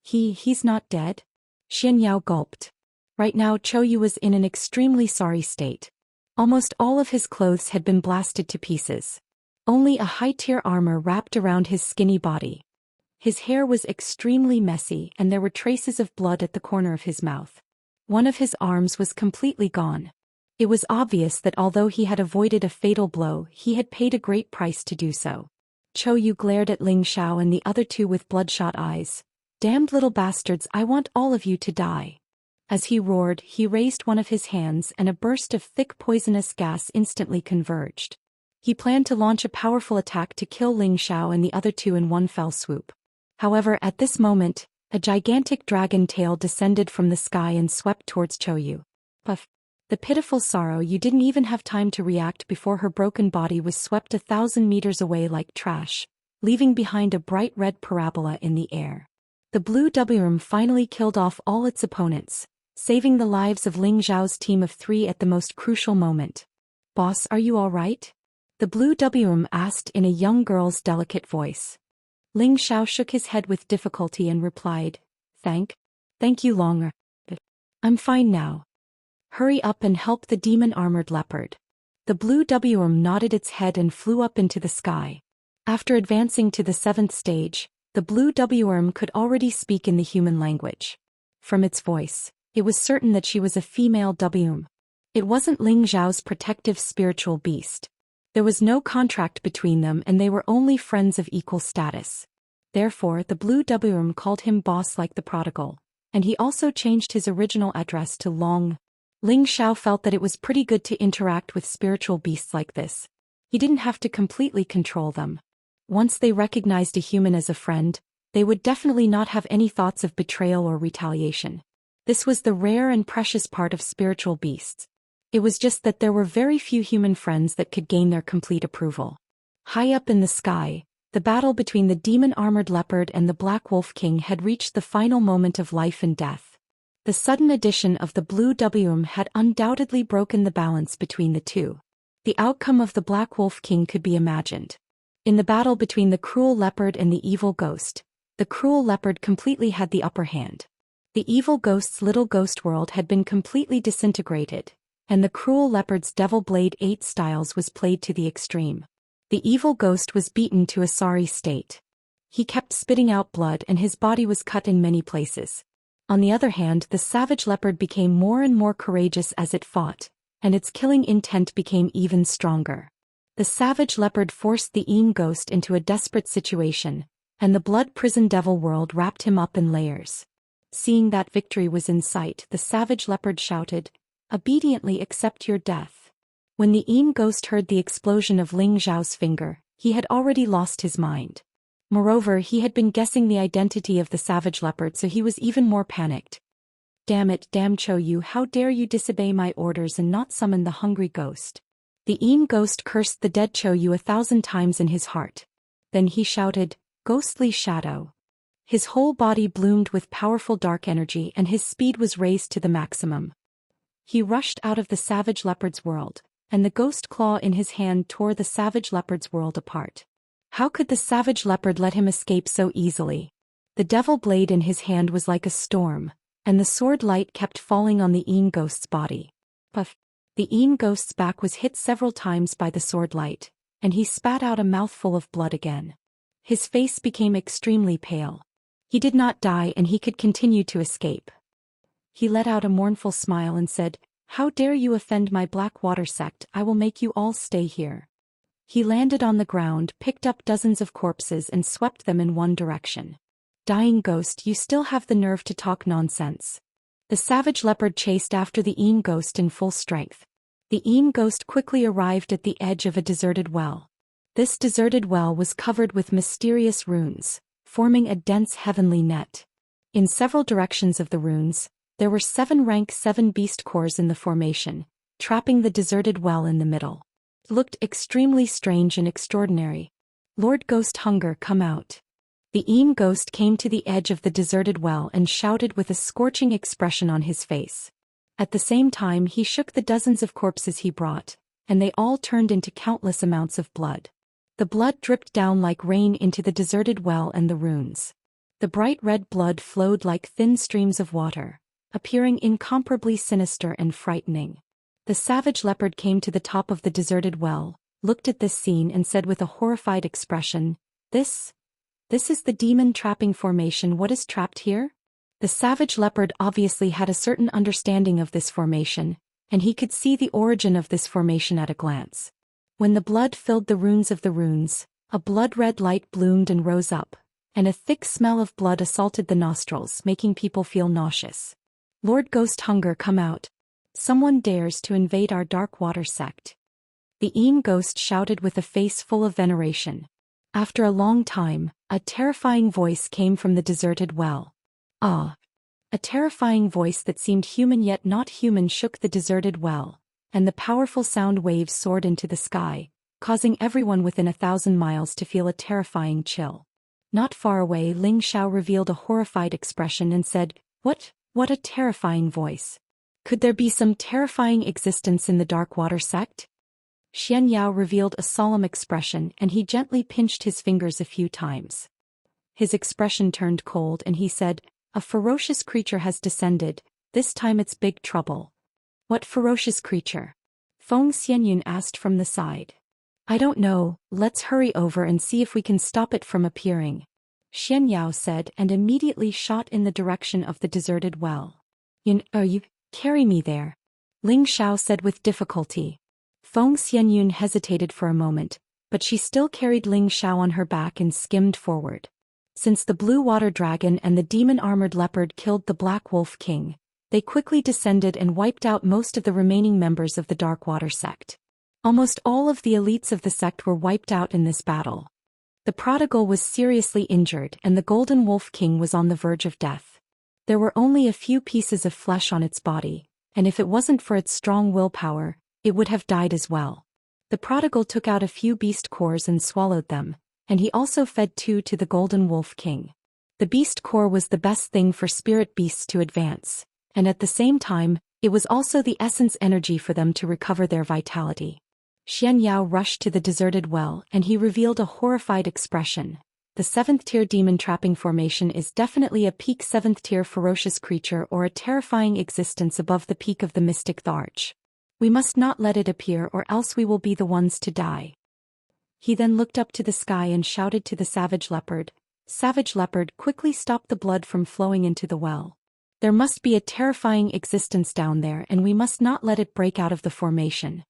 He's not dead? Xianxia gulped. Right now Zhou Yu was in an extremely sorry state. Almost all of his clothes had been blasted to pieces. Only a high-tier armor wrapped around his skinny body. His hair was extremely messy and there were traces of blood at the corner of his mouth. One of his arms was completely gone. It was obvious that although he had avoided a fatal blow, he had paid a great price to do so. Zhou Yu glared at Ling Xiao and the other 2 with bloodshot eyes. Damned little bastards, I want all of you to die. As he roared, he raised one of his hands and a burst of thick poisonous gas instantly converged. He planned to launch a powerful attack to kill Ling Xiao and the other 2 in one fell swoop. However, at this moment, a gigantic dragon tail descended from the sky and swept towards Zhou Yu. Puff. The pitiful sorrow, you didn't even have time to react before her broken body was swept 1,000 meters away like trash, leaving behind a bright red parabola in the air. The blue WRM finally killed off all its opponents, saving the lives of Ling Xiao's team of 3 at the most crucial moment. Boss, are you alright? The blue WRM asked in a young girl's delicate voice. Ling Xiao shook his head with difficulty and replied, Thank you, Longer. I'm fine now. Hurry up and help the demon-armored leopard. The blue WRM nodded its head and flew up into the sky. After advancing to the 7th stage, the blue WRM could already speak in the human language. From its voice, it was certain that she was a female WRM. It wasn't Ling Xiao's protective spiritual beast. There was no contract between them and they were only friends of equal status. Therefore, the blue WRM called him boss like the prodigal, and he also changed his original address to Long. Ling Xiao felt that it was pretty good to interact with spiritual beasts like this. He didn't have to completely control them. Once they recognized a human as a friend, they would definitely not have any thoughts of betrayal or retaliation. This was the rare and precious part of spiritual beasts. It was just that there were very few human friends that could gain their complete approval. High up in the sky, the battle between the demon-armored leopard and the Black Wolf King had reached the final moment of life and death. The sudden addition of the blue WRM had undoubtedly broken the balance between the 2. The outcome of the Black Wolf King could be imagined. In the battle between the cruel leopard and the evil ghost, the cruel leopard completely had the upper hand. The evil ghost's little ghost world had been completely disintegrated, and the cruel leopard's Devil Blade 8 styles was played to the extreme. The evil ghost was beaten to a sorry state. He kept spitting out blood and his body was cut in many places. On the other hand, the savage leopard became more and more courageous as it fought, and its killing intent became even stronger. The savage leopard forced the Yin ghost into a desperate situation, and the blood prison devil world wrapped him up in layers. Seeing that victory was in sight, the savage leopard shouted, "Obediently accept your death." When the Yin ghost heard the explosion of Ling Zhao's finger, he had already lost his mind. Moreover, he had been guessing the identity of the savage leopard, so he was even more panicked. "Damn it, damn Zhou Yu, how dare you disobey my orders and not summon the hungry ghost." The Yin ghost cursed the dead Zhou Yu 1,000 times in his heart. Then he shouted, "Ghostly shadow." His whole body bloomed with powerful dark energy and his speed was raised to the maximum. He rushed out of the savage leopard's world, and the ghost claw in his hand tore the savage leopard's world apart. How could the savage leopard let him escape so easily? The devil blade in his hand was like a storm, and the sword light kept falling on the Yin ghost's body. Puff! The Yin ghost's back was hit several times by the sword light, and he spat out a mouthful of blood again. His face became extremely pale. He did not die and he could continue to escape. He let out a mournful smile and said, "How dare you offend my black water sect? I will make you all stay here." He landed on the ground, picked up dozens of corpses and swept them in one direction. "Dying ghost, you still have the nerve to talk nonsense." The savage leopard chased after the Yin ghost in full strength. The Yin ghost quickly arrived at the edge of a deserted well. This deserted well was covered with mysterious runes, forming a dense heavenly net. In several directions of the runes, there were 7 rank 7 beast cores in the formation, trapping the deserted well in the middle. It looked extremely strange and extraordinary. "Lord Ghost Hunger, come out." The Yin ghost came to the edge of the deserted well and shouted with a scorching expression on his face. At the same time he shook the dozens of corpses he brought, and they all turned into countless amounts of blood. The blood dripped down like rain into the deserted well and the runes. The bright red blood flowed like thin streams of water, appearing incomparably sinister and frightening. The savage leopard came to the top of the deserted well, looked at this scene and said with a horrified expression, This is the demon trapping formation. What is trapped here?" The savage leopard obviously had a certain understanding of this formation, and he could see the origin of this formation at a glance. When the blood filled the runes of the runes, a blood-red light bloomed and rose up, and a thick smell of blood assaulted the nostrils, making people feel nauseous. "Lord Ghost Hunger, come out. Someone dares to invade our dark water sect." The Yin ghost shouted with a face full of veneration. After a long time, a terrifying voice came from the deserted well. "Ah!" A terrifying voice that seemed human yet not human shook the deserted well, and the powerful sound waves soared into the sky, causing everyone within 1,000 miles to feel a terrifying chill. Not far away, Ling Xiao revealed a horrified expression and said, What a terrifying voice. Could there be some terrifying existence in the dark water sect?" Xianxia revealed a solemn expression and he gently pinched his fingers a few times. His expression turned cold and he said, "A ferocious creature has descended, this time it's big trouble." "What ferocious creature?" Feng Xianyun asked from the side. "I don't know, let's hurry over and see if we can stop it from appearing," Xianyao said and immediately shot in the direction of the deserted well. You carry me there," Ling Xiao said with difficulty. Feng Xianyun hesitated for a moment, but she still carried Ling Xiao on her back and skimmed forward. Since the blue water dragon and the demon-armored leopard killed the Black Wolf King, they quickly descended and wiped out most of the remaining members of the Dark Water sect. Almost all of the elites of the sect were wiped out in this battle. The prodigal was seriously injured and the Golden Wolf King was on the verge of death. There were only a few pieces of flesh on its body, and if it wasn't for its strong willpower, it would have died as well. The prodigal took out a few beast cores and swallowed them, and he also fed 2 to the Golden Wolf King. The beast core was the best thing for spirit beasts to advance, and at the same time, it was also the essence energy for them to recover their vitality. Xianyao rushed to the deserted well and he revealed a horrified expression. "The 7th tier demon trapping formation is definitely a peak 7th tier ferocious creature or a terrifying existence above the peak of the mystic Tharch. We must not let it appear or else we will be the ones to die." He then looked up to the sky and shouted to the savage leopard, "Savage leopard, quickly stop the blood from flowing into the well." There must be a terrifying existence down there and we must not let it break out of the formation.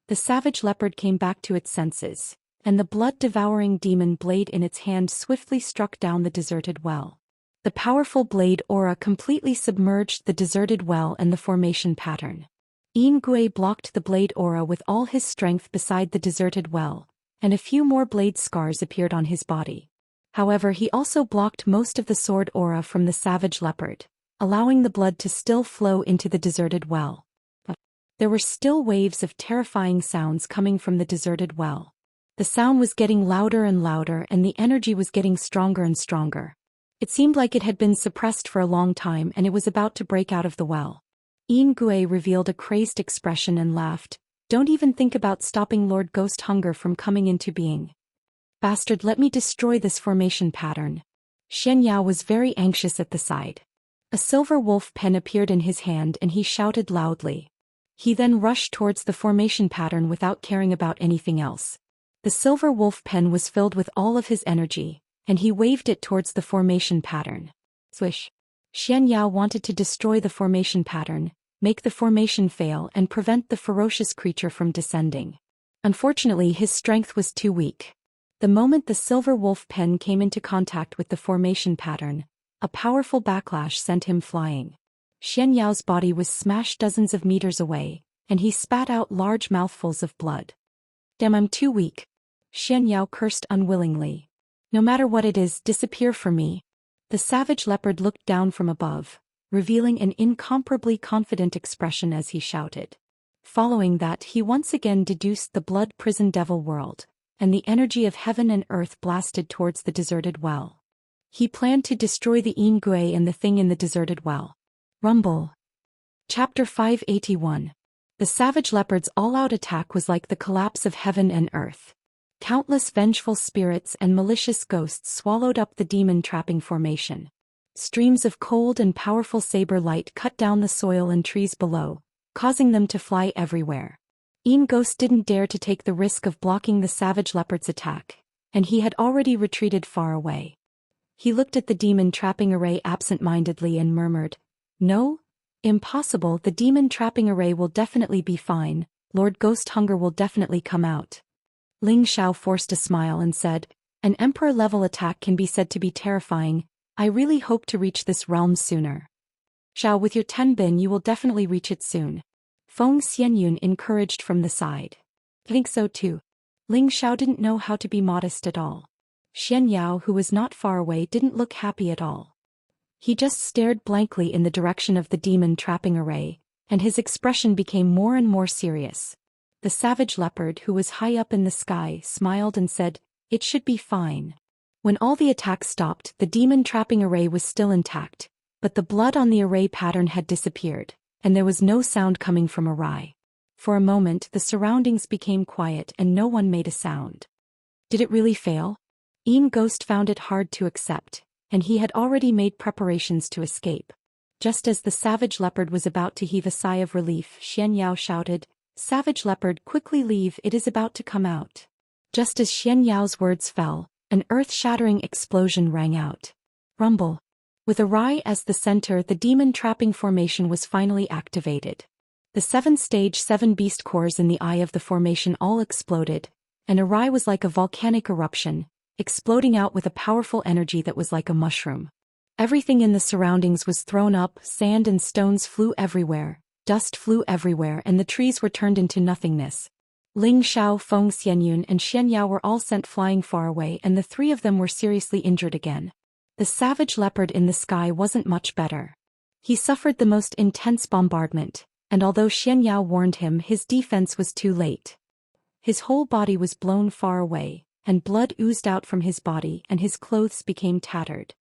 The savage leopard came back to its senses, and the blood-devouring demon blade in its hand swiftly struck down the deserted well. The powerful blade aura completely submerged the deserted well and the formation pattern. Yin Gui blocked the blade aura with all his strength beside the deserted well, and a few more blade scars appeared on his body. However, he also blocked most of the sword aura from the savage leopard, allowing the blood to still flow into the deserted well. But there were still waves of terrifying sounds coming from the deserted well. The sound was getting louder and louder and the energy was getting stronger and stronger. It seemed like it had been suppressed for a long time and it was about to break out of the well. Yin Gui revealed a crazed expression and laughed. Don't even think about stopping Lord Ghost Hunger from coming into being. Bastard, let me destroy this formation pattern. Xianxia was very anxious at the side. A silver wolf pen appeared in his hand and he shouted loudly. He then rushed towards the formation pattern without caring about anything else. The silver wolf pen was filled with all of his energy, and he waved it towards the formation pattern. Swish. Xianxia wanted to destroy the formation pattern, make the formation fail and prevent the ferocious creature from descending. Unfortunately, his strength was too weak. The moment the silver wolf pen came into contact with the formation pattern, a powerful backlash sent him flying. Xianxiao's body was smashed dozens of meters away, and he spat out large mouthfuls of blood. Damn, I'm too weak. Xianxiao cursed unwillingly. No matter what it is, disappear from me. The savage leopard looked down from above, revealing an incomparably confident expression as he shouted. Following that, he once again deduced the blood prison devil world, and the energy of heaven and earth blasted towards the deserted well. He planned to destroy the Yin Gui and the thing in the deserted well. Rumble. Chapter 581. The savage leopard's all-out attack was like the collapse of heaven and earth. Countless vengeful spirits and malicious ghosts swallowed up the demon-trapping formation. Streams of cold and powerful saber light cut down the soil and trees below, causing them to fly everywhere. Yin Ghost didn't dare to take the risk of blocking the savage leopard's attack, and he had already retreated far away. He looked at the demon-trapping array absent-mindedly and murmured, "No? Impossible, the demon-trapping array will definitely be fine, Lord Ghost Hunger will definitely come out." Ling Xiao forced a smile and said, "An emperor-level attack can be said to be terrifying. I really hope to reach this realm sooner." "Xiao, with your 10 bin you will definitely reach it soon." Feng Xianyun encouraged from the side. "Think so too." Ling Xiao didn't know how to be modest at all. Xianxiao, who was not far away, didn't look happy at all. He just stared blankly in the direction of the demon-trapping array, and his expression became more and more serious. The savage leopard, who was high up in the sky, smiled and said, "It should be fine." When all the attacks stopped, the demon-trapping array was still intact, but the blood on the array pattern had disappeared, and there was no sound coming from array. For a moment, the surroundings became quiet and no one made a sound. Did it really fail? Yin Ghost found it hard to accept, and he had already made preparations to escape. Just as the savage leopard was about to heave a sigh of relief, Xianxiao shouted, "Savage leopard, quickly leave, it is about to come out." Just as Xianxiao's words fell, an earth-shattering explosion rang out. Rumble. With Arai as the center, the demon-trapping formation was finally activated. The 7-stage 7 beast cores in the eye of the formation all exploded, and Arai was like a volcanic eruption, exploding out with a powerful energy that was like a mushroom. Everything in the surroundings was thrown up, sand and stones flew everywhere, dust flew everywhere and the trees were turned into nothingness. Ling Xiao, Feng Xianyun and Xianxiao were all sent flying far away and the 3 of them were seriously injured again. The savage leopard in the sky wasn't much better. He suffered the most intense bombardment, and although Xianxiao warned him, his defense was too late. His whole body was blown far away, and blood oozed out from his body and his clothes became tattered.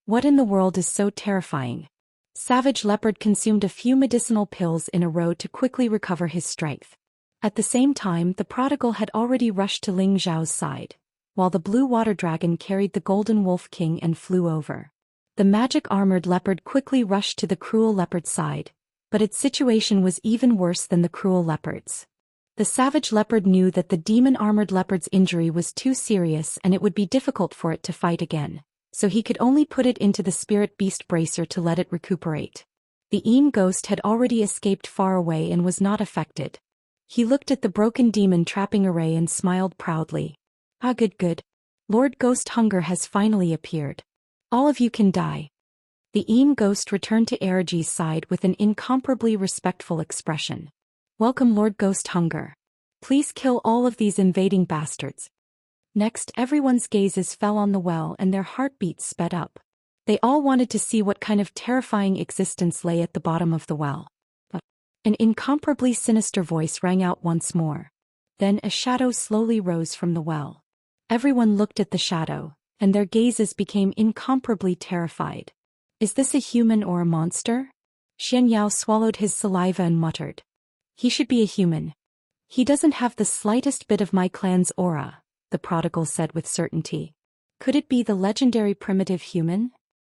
What in the world is so terrifying? Savage leopard consumed a few medicinal pills in a row to quickly recover his strength. At the same time, the prodigal had already rushed to Ling Zhao's side, while the blue water dragon carried the golden wolf king and flew over. The magic-armored leopard quickly rushed to the cruel leopard's side, but its situation was even worse than the cruel leopard's. The savage leopard knew that the demon-armored leopard's injury was too serious and it would be difficult for it to fight again, so he could only put it into the spirit beast bracer to let it recuperate. The ghost had already escaped far away and was not affected. He looked at the broken demon trapping array and smiled proudly. Ah, good. Lord Ghost Hunger has finally appeared. All of you can die. The ghost returned to Erige's side with an incomparably respectful expression. Welcome, Lord Ghost Hunger. Please kill all of these invading bastards. Next, everyone's gazes fell on the well and their heartbeats sped up. They all wanted to see what kind of terrifying existence lay at the bottom of the well. An incomparably sinister voice rang out once more. Then a shadow slowly rose from the well. Everyone looked at the shadow, and their gazes became incomparably terrified. Is this a human or a monster? Xianxia swallowed his saliva and muttered. He should be a human. He doesn't have the slightest bit of my clan's aura, the prodigal said with certainty. Could it be the legendary primitive human?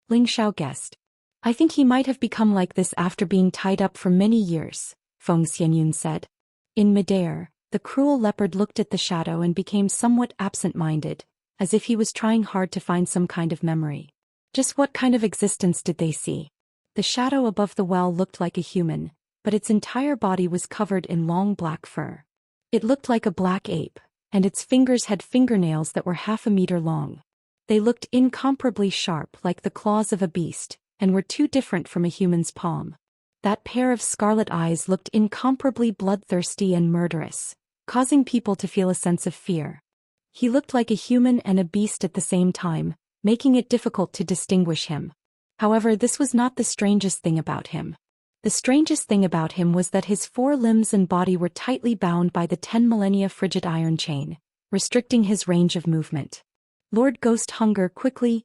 Ling Xiao guessed. I think he might have become like this after being tied up for many years, Feng Xianyun said. In midair, the cruel leopard looked at the shadow and became somewhat absent-minded, as if he was trying hard to find some kind of memory. Just what kind of existence did they see? The shadow above the well looked like a human, but its entire body was covered in long black fur. It looked like a black ape, and its fingers had fingernails that were half a meter long. They looked incomparably sharp like the claws of a beast, and were too different from a human's palm. That pair of scarlet eyes looked incomparably bloodthirsty and murderous, causing people to feel a sense of fear. He looked like a human and a beast at the same time, making it difficult to distinguish him. However, this was not the strangest thing about him. The strangest thing about him was that his 4 limbs and body were tightly bound by the 10 millennia frigid iron chain, restricting his range of movement. Lord Ghost Hunger, quickly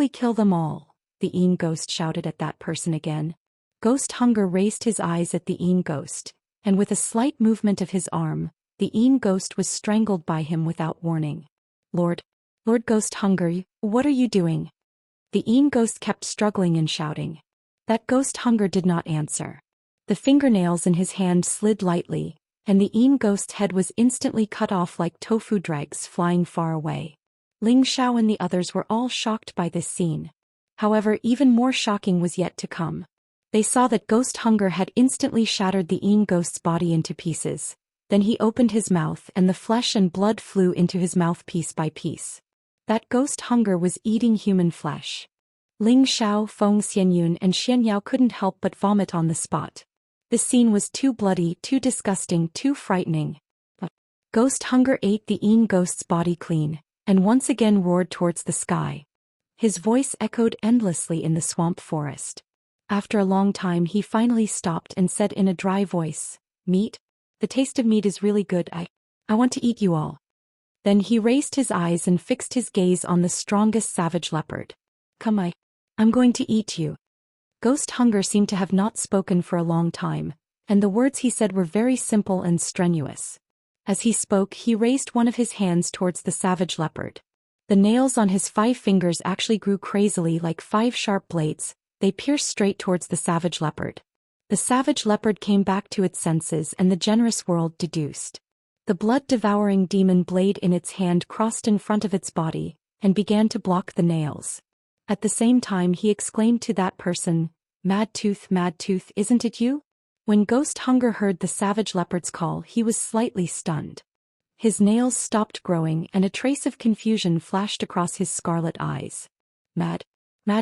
kill them all, the ghost shouted at that person again. Ghost Hunger raised his eyes at the ghost, and with a slight movement of his arm, the ghost was strangled by him without warning. Lord Ghost Hunger, what are you doing? The ghost kept struggling and shouting. That Ghost Hunger did not answer. The fingernails in his hand slid lightly, and the ghost's head was instantly cut off like tofu dregs flying far away. Ling Xiao and the others were all shocked by this scene. However, even more shocking was yet to come. They saw that Ghost Hunger had instantly shattered the ghost's body into pieces. Then he opened his mouth and the flesh and blood flew into his mouth piece by piece. That Ghost Hunger was eating human flesh. Ling Xiao, Feng Xianyun and Xianxia couldn't help but vomit on the spot. This scene was too bloody, too disgusting, too frightening. Ghost Hunger ate the ghost's body clean, and once again roared towards the sky. His voice echoed endlessly in the swamp forest. After a long time he finally stopped and said in a dry voice, "Meat? The taste of meat is really good. I want to eat you all." Then he raised his eyes and fixed his gaze on the strongest savage leopard. "Come, I'm going to eat you." Ghost Hunger seemed to have not spoken for a long time, and the words he said were very simple and strenuous. As he spoke, he raised one of his hands towards the savage leopard. The nails on his 5 fingers actually grew crazily like 5 sharp blades. They pierced straight towards the savage leopard. The savage leopard came back to its senses and the generous world deduced. The blood-devouring demon blade in its hand crossed in front of its body, and began to block the nails. At the same time he exclaimed to that person, Mad Tooth, isn't it you?" When Ghost Hunger heard the savage leopard's call, he was slightly stunned. His nails stopped growing and a trace of confusion flashed across his scarlet eyes. Mad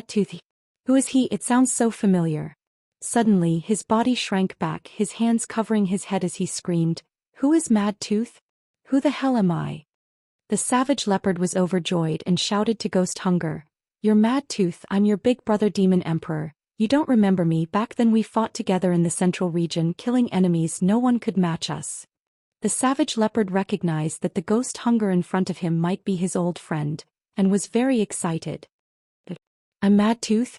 Tooth. Who is he? It sounds so familiar. Suddenly his body shrank back, his hands covering his head as he screamed, "Who is Mad Tooth? Who the hell am I?" The savage leopard was overjoyed and shouted to Ghost Hunger, "You're Mad Tooth, I'm your big brother Demon Emperor. You don't remember me? Back then we fought together in the central region, killing enemies. No one could match us." The savage leopard recognized that the Ghost Hunger in front of him might be his old friend, and was very excited. "I'm Mad Tooth?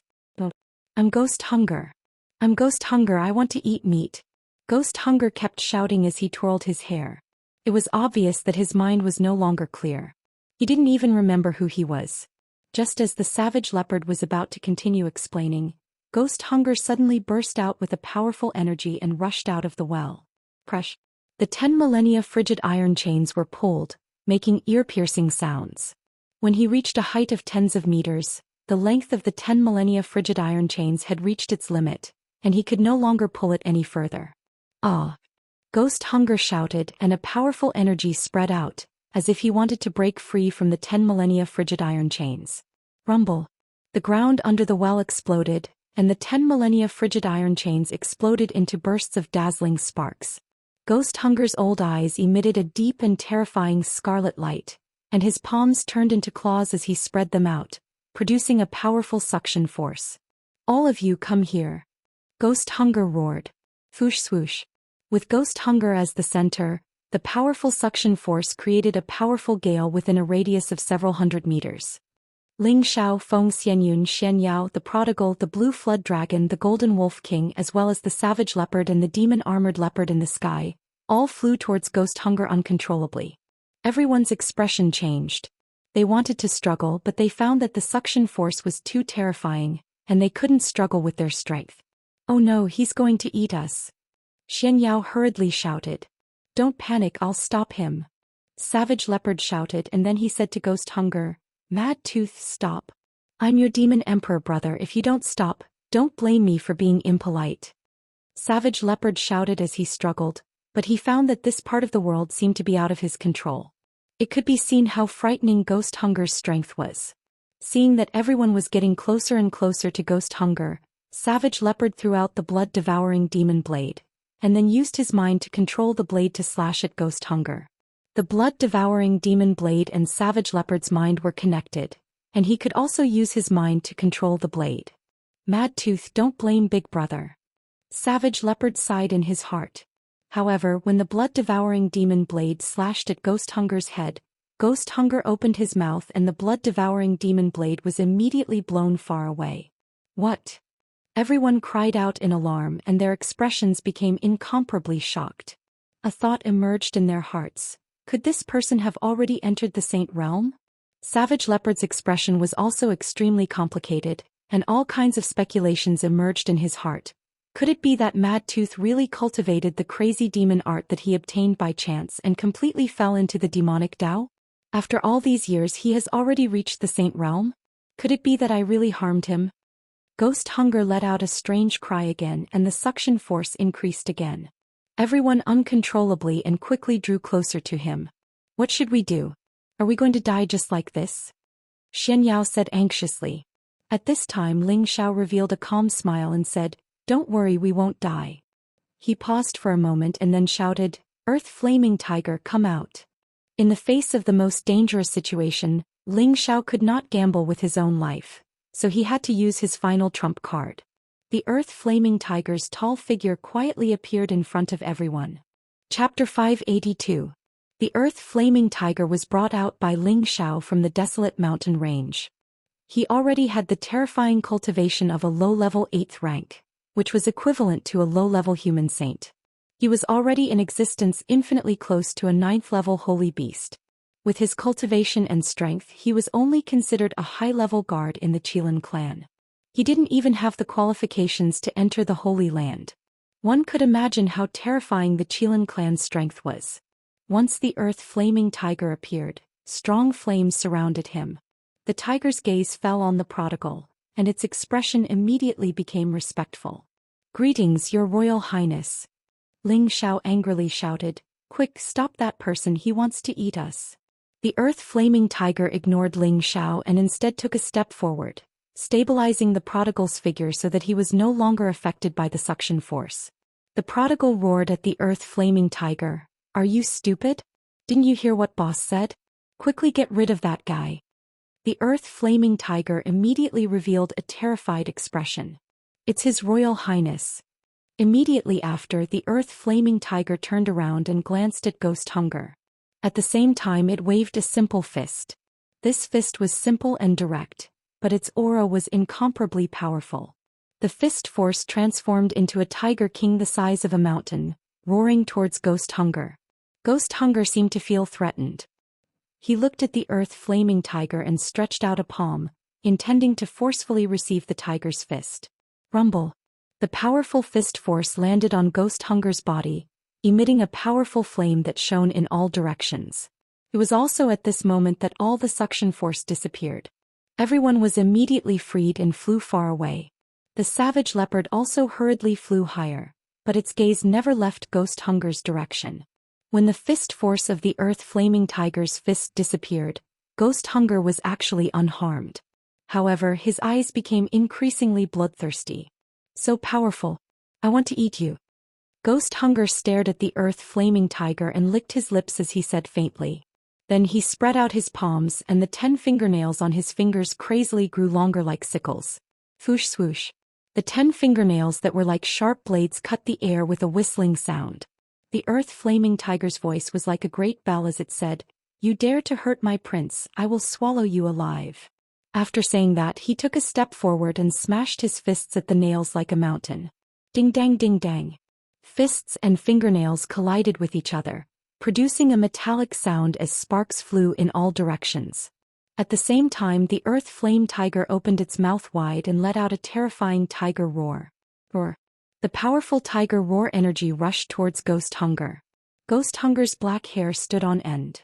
I'm Ghost Hunger. I'm Ghost Hunger, I want to eat meat." Ghost Hunger kept shouting as he twirled his hair. It was obvious that his mind was no longer clear. He didn't even remember who he was. Just as the savage leopard was about to continue explaining, Ghost Hunger suddenly burst out with a powerful energy and rushed out of the well. Crush. The 10 millennia frigid iron chains were pulled, making ear-piercing sounds. When he reached a height of tens of meters, the length of the 10 millennia frigid iron chains had reached its limit, and he could no longer pull it any further. Ah! Ghost Hunger shouted, and a powerful energy spread out, as if he wanted to break free from the 10 millennia frigid iron chains. Rumble! The ground under the well exploded, and the 10 millennia frigid iron chains exploded into bursts of dazzling sparks. Ghost Hunger's old eyes emitted a deep and terrifying scarlet light, and his palms turned into claws as he spread them out, producing a powerful suction force. All of you come here. Ghost Hunger roared. Swoosh swoosh. With Ghost Hunger as the center, the powerful suction force created a powerful gale within a radius of several hundred meters. Ling Xiao, Feng Xianyun, Xianyao, the Prodigal, the Blue Flood Dragon, the Golden Wolf King, as well as the Savage Leopard and the Demon-Armored Leopard in the sky, all flew towards Ghost Hunger uncontrollably. Everyone's expression changed. They wanted to struggle, but they found that the suction force was too terrifying, and they couldn't struggle with their strength. Oh no, he's going to eat us. Xianyao hurriedly shouted. Don't panic, I'll stop him. Savage Leopard shouted, and then he said to Ghost Hunger, Mad Tooth, stop. I'm your demon emperor brother. If you don't stop, don't blame me for being impolite. Savage Leopard shouted as he struggled, but he found that this part of the world seemed to be out of his control. It could be seen how frightening Ghost Hunger's strength was. Seeing that everyone was getting closer and closer to Ghost Hunger, Savage Leopard threw out the blood-devouring demon blade, and then used his mind to control the blade to slash at Ghost Hunger. The blood-devouring demon blade and Savage Leopard's mind were connected, and he could also use his mind to control the blade. Mad Tooth, don't blame Big Brother. Savage Leopard sighed in his heart. However, when the blood-devouring demon blade slashed at Ghost Hunger's head, Ghost Hunger opened his mouth and the blood-devouring demon blade was immediately blown far away. What? Everyone cried out in alarm and their expressions became incomparably shocked. A thought emerged in their hearts. Could this person have already entered the Saint Realm? Savage Leopard's expression was also extremely complicated, and all kinds of speculations emerged in his heart. Could it be that Mad Tooth really cultivated the crazy demon art that he obtained by chance and completely fell into the demonic Dao? After all these years he has already reached the Saint Realm? Could it be that I really harmed him? Ghost Hunger let out a strange cry again and the suction force increased again. Everyone uncontrollably and quickly drew closer to him. What should we do? Are we going to die just like this? Xianyao said anxiously. At this time Ling Xiao revealed a calm smile and said, Don't worry, we won't die. He paused for a moment and then shouted, Earth Flaming Tiger, come out. In the face of the most dangerous situation, Ling Xiao could not gamble with his own life, so he had to use his final trump card. The Earth Flaming Tiger's tall figure quietly appeared in front of everyone. Chapter 582. The Earth Flaming Tiger was brought out by Ling Xiao from the desolate mountain range. He already had the terrifying cultivation of a low-level 8th rank, which was equivalent to a low-level human saint. He was already in existence infinitely close to a 9th-level holy beast. With his cultivation and strength he was only considered a high-level guard in the Qilin clan. He didn't even have the qualifications to enter the Holy Land. One could imagine how terrifying the Qilin clan's strength was. Once the Earth Flaming Tiger appeared, strong flames surrounded him. The tiger's gaze fell on the prodigal, and its expression immediately became respectful. Greetings, Your Royal Highness. Ling Xiao angrily shouted, Quick, stop that person, he wants to eat us. The Earth Flaming Tiger ignored Ling Xiao and instead took a step forward, stabilizing the prodigal's figure so that he was no longer affected by the suction force. The prodigal roared at the Earth Flaming Tiger, Are you stupid? Didn't you hear what boss said? Quickly get rid of that guy. The Earth Flaming Tiger immediately revealed a terrified expression. It's His Royal Highness. Immediately after, the Earth Flaming Tiger turned around and glanced at Ghost Hunger. At the same time it waved a simple fist. This fist was simple and direct, but its aura was incomparably powerful. The fist force transformed into a tiger king the size of a mountain, roaring towards Ghost Hunger. Ghost Hunger seemed to feel threatened. He looked at the Earth Flaming Tiger and stretched out a palm, intending to forcefully receive the tiger's fist. Rumble. The powerful fist force landed on Ghost Hunger's body, emitting a powerful flame that shone in all directions. It was also at this moment that all the suction force disappeared. Everyone was immediately freed and flew far away. The savage leopard also hurriedly flew higher, but its gaze never left Ghost Hunger's direction. When the fist force of the Earth Flaming Tiger's fist disappeared, Ghost Hunger was actually unharmed. However, his eyes became increasingly bloodthirsty. So powerful. I want to eat you. Ghost Hunger stared at the Earth Flaming Tiger and licked his lips as he said faintly. Then he spread out his palms and the 10 fingernails on his fingers crazily grew longer like sickles. Swoosh swoosh. The 10 fingernails that were like sharp blades cut the air with a whistling sound. The Earth Flaming Tiger's voice was like a great bell as it said, "You dare to hurt my prince, I will swallow you alive." After saying that, he took a step forward and smashed his fists at the nails like a mountain. Ding dang ding dang. Fists and fingernails collided with each other, producing a metallic sound as sparks flew in all directions. At the same time, the Earth Flame Tiger opened its mouth wide and let out a terrifying tiger roar. Roar. The powerful tiger roar energy rushed towards Ghost Hunger. Ghost Hunger's black hair stood on end.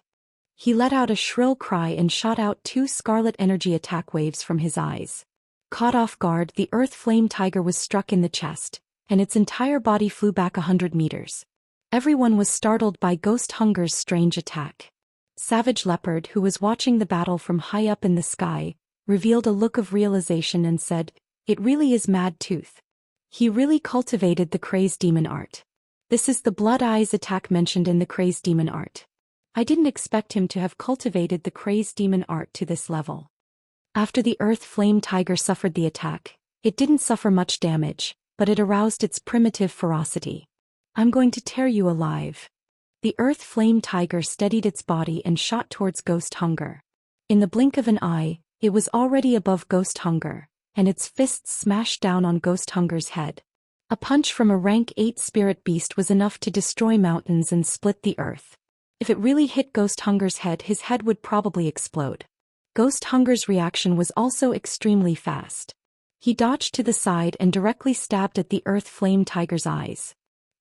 He let out a shrill cry and shot out 2 scarlet energy attack waves from his eyes. Caught off guard, the Earth Flame Tiger was struck in the chest, and its entire body flew back 100 meters. Everyone was startled by Ghost Hunger's strange attack. Savage Leopard, who was watching the battle from high up in the sky, revealed a look of realization and said, "It really is Mad Tooth. He really cultivated the Crazed Demon art. This is the Blood Eyes attack mentioned in the Crazed Demon art. I didn't expect him to have cultivated the Crazed Demon art to this level." After the Earth Flame Tiger suffered the attack, it didn't suffer much damage, but it aroused its primitive ferocity. "I'm going to tear you alive." The Earth Flame Tiger steadied its body and shot towards Ghost Hunger. In the blink of an eye, it was already above Ghost Hunger, and its fists smashed down on Ghost Hunger's head. A punch from a rank 8 spirit beast was enough to destroy mountains and split the earth. If it really hit Ghost Hunger's head, his head would probably explode. Ghost Hunger's reaction was also extremely fast. He dodged to the side and directly stabbed at the Earth Flame Tiger's eyes.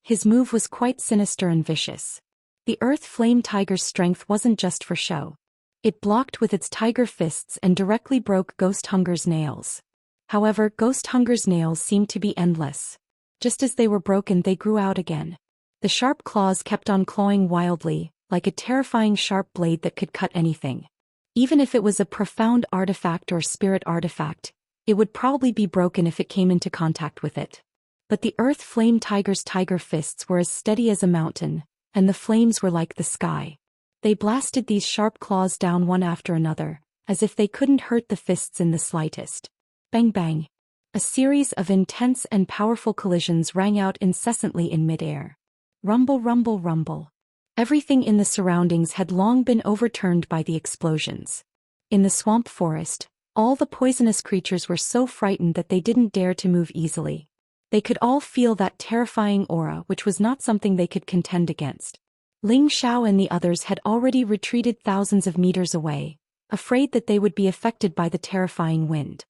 His move was quite sinister and vicious. The Earth Flame Tiger's strength wasn't just for show. It blocked with its tiger fists and directly broke Ghost Hunger's nails. However, Ghost Hunger's nails seemed to be endless. Just as they were broken, they grew out again. The sharp claws kept on clawing wildly, like a terrifying sharp blade that could cut anything. Even if it was a profound artifact or spirit artifact, it would probably be broken if it came into contact with it. But the Earth Flame Tiger's tiger fists were as steady as a mountain, and the flames were like the sky. They blasted these sharp claws down one after another, as if they couldn't hurt the fists in the slightest. Bang bang. A series of intense and powerful collisions rang out incessantly in midair. Rumble rumble rumble. Everything in the surroundings had long been overturned by the explosions. In the swamp forest, all the poisonous creatures were so frightened that they didn't dare to move easily. They could all feel that terrifying aura, which was not something they could contend against. Ling Xiao and the others had already retreated thousands of meters away, afraid that they would be affected by the terrifying wind.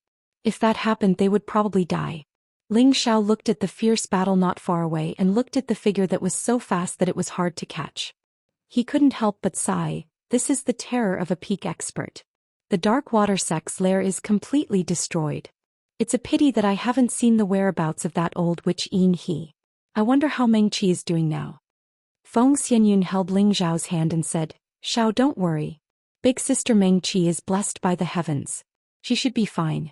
If that happened, they would probably die. Ling Xiao looked at the fierce battle not far away and looked at the figure that was so fast that it was hard to catch. He couldn't help but sigh. This is the terror of a peak expert. The dark water sect's lair is completely destroyed. It's a pity that I haven't seen the whereabouts of that old witch Yin He. I wonder how Meng Qi is doing now. Feng Xianyun held Ling Xiao's hand and said, "Xiao, don't worry. Big sister Meng Qi is blessed by the heavens. She should be fine."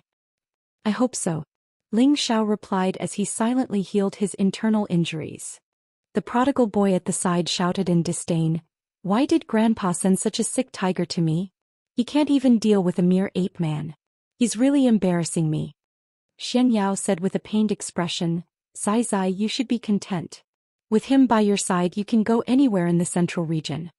"I hope so," Ling Xiao replied as he silently healed his internal injuries. The prodigal boy at the side shouted in disdain, "Why did Grandpa send such a sick tiger to me? He can't even deal with a mere ape man. He's really embarrassing me." Xianxia said with a pained expression, "Zai Zai, you should be content. With him by your side, you can go anywhere in the central region."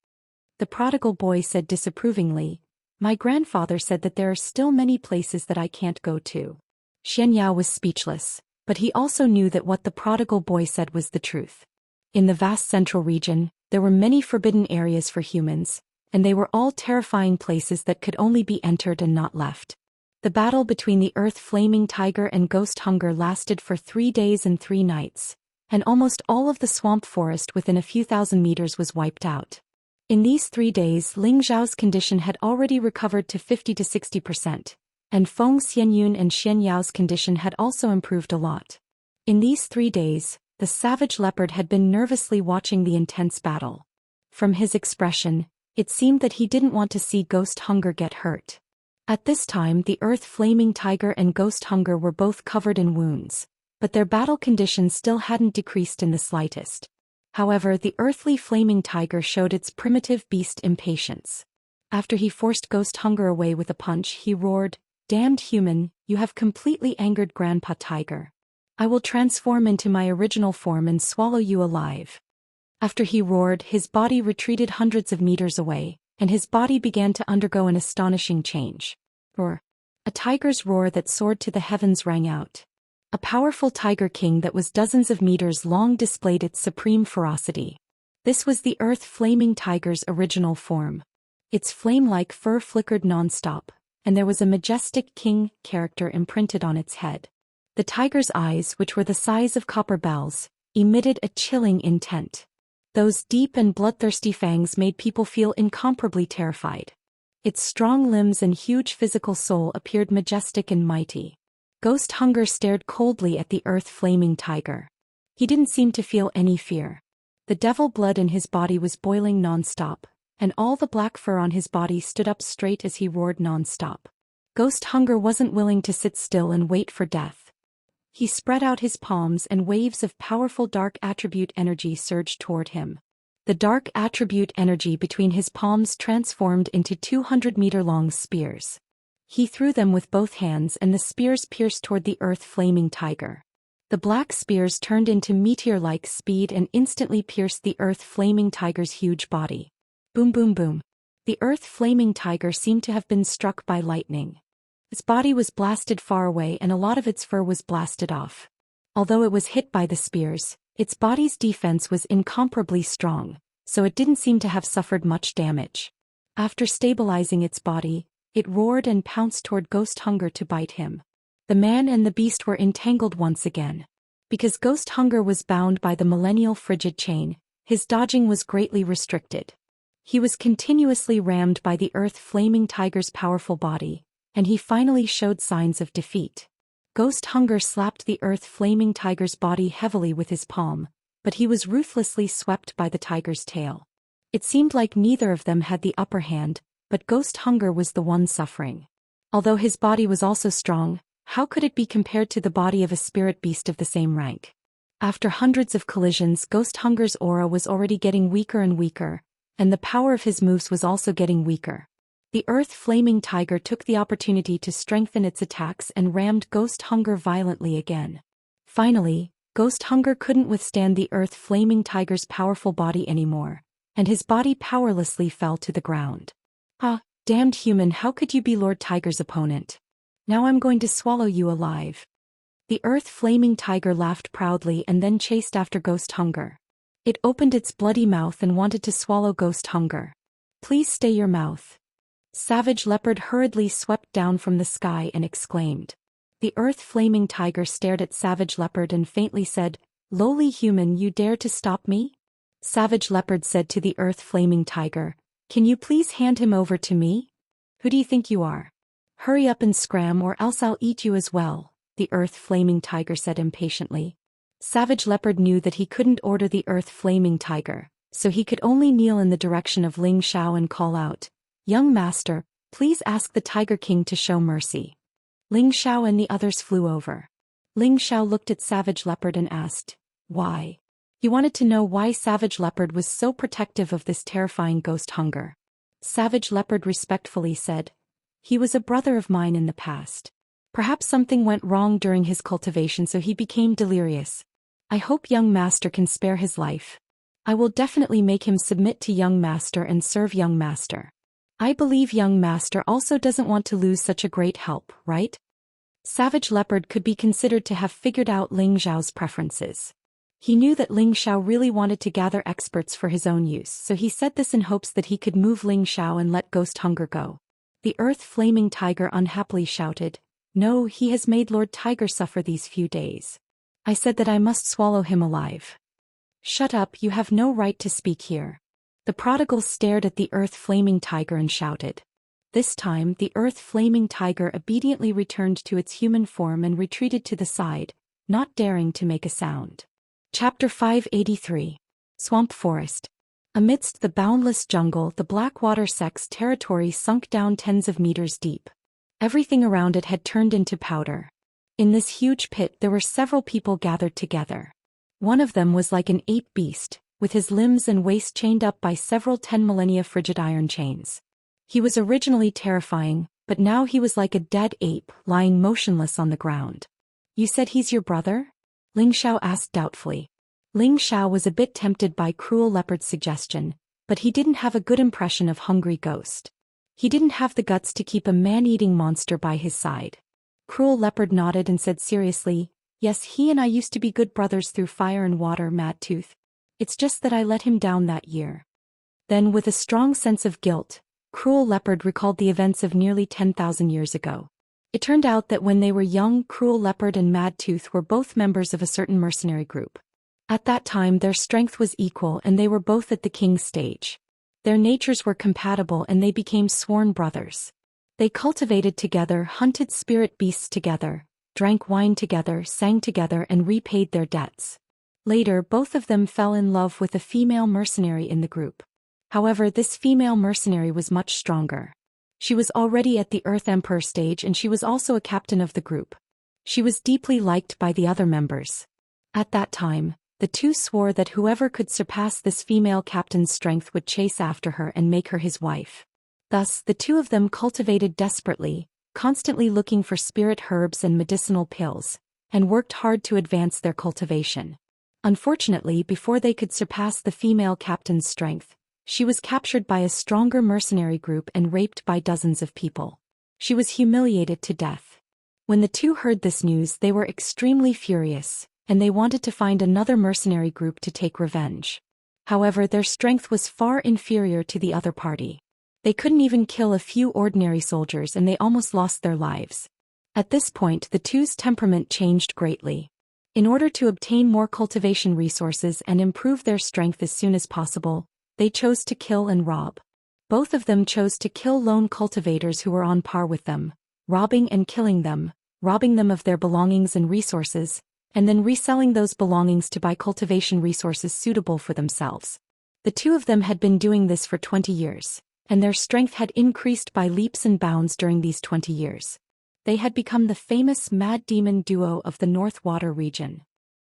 The prodigal boy said disapprovingly, "My grandfather said that there are still many places that I can't go to." Xianxia was speechless, but he also knew that what the prodigal boy said was the truth. In the vast central region, there were many forbidden areas for humans, and they were all terrifying places that could only be entered and not left. The battle between the Earth Flaming Tiger and Ghost Hunger lasted for 3 days and 3 nights, and almost all of the swamp forest within a few thousand meters was wiped out. In these 3 days, Ling Zhao's condition had already recovered to 50 to 60%, and Feng Xianyun and Xianyao's condition had also improved a lot. In these 3 days, the savage leopard had been nervously watching the intense battle. From his expression, it seemed that he didn't want to see Ghost Hunger get hurt. At this time, the Earth Flaming Tiger and Ghost Hunger were both covered in wounds, but their battle conditions still hadn't decreased in the slightest. However, the earthly Flaming Tiger showed its primitive beast impatience. After he forced Ghost Hunger away with a punch, he roared, "Damned human, you have completely angered Grandpa Tiger. I will transform into my original form and swallow you alive." After he roared, his body retreated hundreds of meters away, and his body began to undergo an astonishing change. Roar. A tiger's roar that soared to the heavens rang out. A powerful tiger king that was dozens of meters long displayed its supreme ferocity. This was the Earth Flaming Tiger's original form. Its flame-like fur flickered non-stop, and there was a majestic king character imprinted on its head. The tiger's eyes, which were the size of copper bells, emitted a chilling intent. Those deep and bloodthirsty fangs made people feel incomparably terrified. Its strong limbs and huge physical soul appeared majestic and mighty. Ghost Hunger stared coldly at the Earth Flaming Tiger. He didn't seem to feel any fear. The devil blood in his body was boiling non-stop, and all the black fur on his body stood up straight as he roared non-stop. Ghost Hunger wasn't willing to sit still and wait for death. He spread out his palms and waves of powerful dark attribute energy surged toward him. The dark attribute energy between his palms transformed into 200-meter-long spears. He threw them with both hands and the spears pierced toward the Earth Flaming Tiger. The black spears turned into meteor-like speed and instantly pierced the Earth Flaming Tiger's huge body. Boom boom boom. The Earth Flaming Tiger seemed to have been struck by lightning. Its body was blasted far away and a lot of its fur was blasted off. Although it was hit by the spears, its body's defense was incomparably strong, so it didn't seem to have suffered much damage. After stabilizing its body, it roared and pounced toward Ghost Hunger to bite him. The man and the beast were entangled once again. Because Ghost Hunger was bound by the millennial frigid chain, his dodging was greatly restricted. He was continuously rammed by the Earth Flaming Tiger's powerful body, and he finally showed signs of defeat. Ghost Hunger slapped the Earth Flaming Tiger's body heavily with his palm, but he was ruthlessly swept by the tiger's tail. It seemed like neither of them had the upper hand, but Ghost Hunger was the one suffering. Although his body was also strong, how could it be compared to the body of a spirit beast of the same rank? After hundreds of collisions, Ghost Hunger's aura was already getting weaker and weaker, and the power of his moves was also getting weaker. The Earth Flaming Tiger took the opportunity to strengthen its attacks and rammed Ghost Hunger violently again. Finally, Ghost Hunger couldn't withstand the Earth Flaming Tiger's powerful body anymore, and his body powerlessly fell to the ground. "Ah, damned human, how could you be Lord Tiger's opponent? Now I'm going to swallow you alive." The Earth Flaming Tiger laughed proudly and then chased after Ghost Hunger. It opened its bloody mouth and wanted to swallow Ghost Hunger. "Please stay your mouth." Savage Leopard hurriedly swept down from the sky and exclaimed. The Earth Flaming Tiger stared at Savage Leopard and faintly said, "Lowly human, you dare to stop me?" Savage Leopard said to the Earth Flaming Tiger, "Can you please hand him over to me? Who do you think you are? Hurry up and scram or else I'll eat you as well," the Earth Flaming Tiger said impatiently. Savage Leopard knew that he couldn't order the Earth Flaming Tiger, so he could only kneel in the direction of Ling Xiao and call out, "Young master, please ask the Tiger King to show mercy." Ling Xiao and the others flew over. Ling Xiao looked at Savage Leopard and asked, "Why?" He wanted to know why Savage Leopard was so protective of this terrifying Ghost Hunger. Savage Leopard respectfully said, "He was a brother of mine in the past. Perhaps something went wrong during his cultivation so he became delirious. I hope young master can spare his life. I will definitely make him submit to young master and serve young master. I believe young master also doesn't want to lose such a great help, right?" Savage Leopard could be considered to have figured out Ling Xiao's preferences. He knew that Ling Xiao really wanted to gather experts for his own use, so he said this in hopes that he could move Ling Xiao and let Ghost Hunger go. The Earth Flaming Tiger unhappily shouted, "No, he has made Lord Tiger suffer these few days. I said that I must swallow him alive." "Shut up, you have no right to speak here." The prodigal stared at the earth-flaming tiger and shouted. This time, the earth-flaming tiger obediently returned to its human form and retreated to the side, not daring to make a sound. Chapter 583. Swamp Forest. Amidst the boundless jungle, the Blackwater sect's territory sunk down tens of meters deep. Everything around it had turned into powder. In this huge pit there were several people gathered together. One of them was like an ape beast, with his limbs and waist chained up by several 10 millennia frigid iron chains. He was originally terrifying, but now he was like a dead ape, lying motionless on the ground. "You said he's your brother?" Ling Xiao asked doubtfully. Ling Xiao was a bit tempted by Cruel Leopard's suggestion, but he didn't have a good impression of Hungry Ghost. He didn't have the guts to keep a man-eating monster by his side. Cruel Leopard nodded and said seriously, "Yes, he and I used to be good brothers through fire and water, Mad Tooth. It's just that I let him down that year." Then, with a strong sense of guilt, Cruel Leopard recalled the events of nearly 10,000 years ago. It turned out that when they were young, Cruel Leopard and Mad Tooth were both members of a certain mercenary group. At that time their strength was equal and they were both at the king's stage. Their natures were compatible and they became sworn brothers. They cultivated together, hunted spirit beasts together, drank wine together, sang together and repaid their debts. Later both of them fell in love with a female mercenary in the group. However, this female mercenary was much stronger. She was already at the Earth Emperor stage and she was also a captain of the group. She was deeply liked by the other members. At that time, the two swore that whoever could surpass this female captain's strength would chase after her and make her his wife. Thus, the two of them cultivated desperately, constantly looking for spirit herbs and medicinal pills, and worked hard to advance their cultivation. Unfortunately, before they could surpass the female captain's strength, she was captured by a stronger mercenary group and raped by dozens of people. She was humiliated to death. When the two heard this news, they were extremely furious, and they wanted to find another mercenary group to take revenge. However, their strength was far inferior to the other party. They couldn't even kill a few ordinary soldiers and they almost lost their lives. At this point, the two's temperament changed greatly. In order to obtain more cultivation resources and improve their strength as soon as possible, they chose to kill and rob. Both of them chose to kill lone cultivators who were on par with them, robbing and killing them, robbing them of their belongings and resources, and then reselling those belongings to buy cultivation resources suitable for themselves. The two of them had been doing this for 20 years, and their strength had increased by leaps and bounds during these 20 years. They had become the famous Mad Demon duo of the North Water region.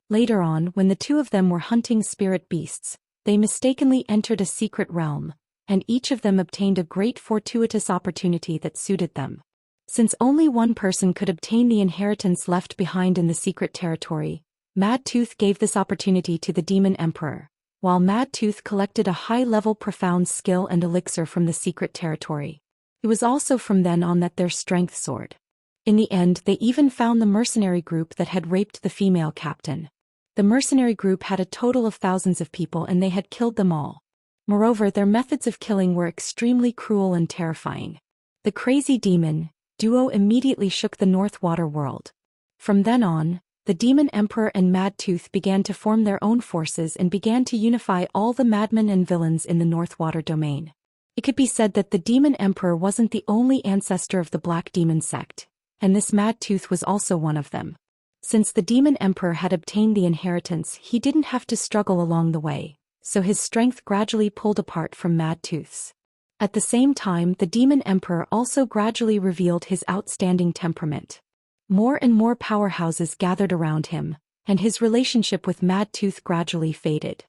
Later on, when the two of them were hunting spirit beasts, they mistakenly entered a secret realm, and each of them obtained a great fortuitous opportunity that suited them. Since only one person could obtain the inheritance left behind in the secret territory, Mad Tooth gave this opportunity to the Demon Emperor, while Mad Tooth collected a high-level profound skill and elixir from the secret territory. It was also from then on that their strength soared. In the end, they even found the mercenary group that had raped the female captain. The mercenary group had a total of thousands of people and they had killed them all. Moreover, their methods of killing were extremely cruel and terrifying. The crazy demon duo immediately shook the North Water world. From then on, the Demon Emperor and Mad Tooth began to form their own forces and began to unify all the madmen and villains in the North Water domain. It could be said that the Demon Emperor wasn't the only ancestor of the Black Demon sect, and this Mad Tooth was also one of them. Since the Demon Emperor had obtained the inheritance, he didn't have to struggle along the way, so his strength gradually pulled apart from Mad Tooth's. At the same time, the Demon Emperor also gradually revealed his outstanding temperament. More and more powerhouses gathered around him, and his relationship with Mad Tooth gradually faded.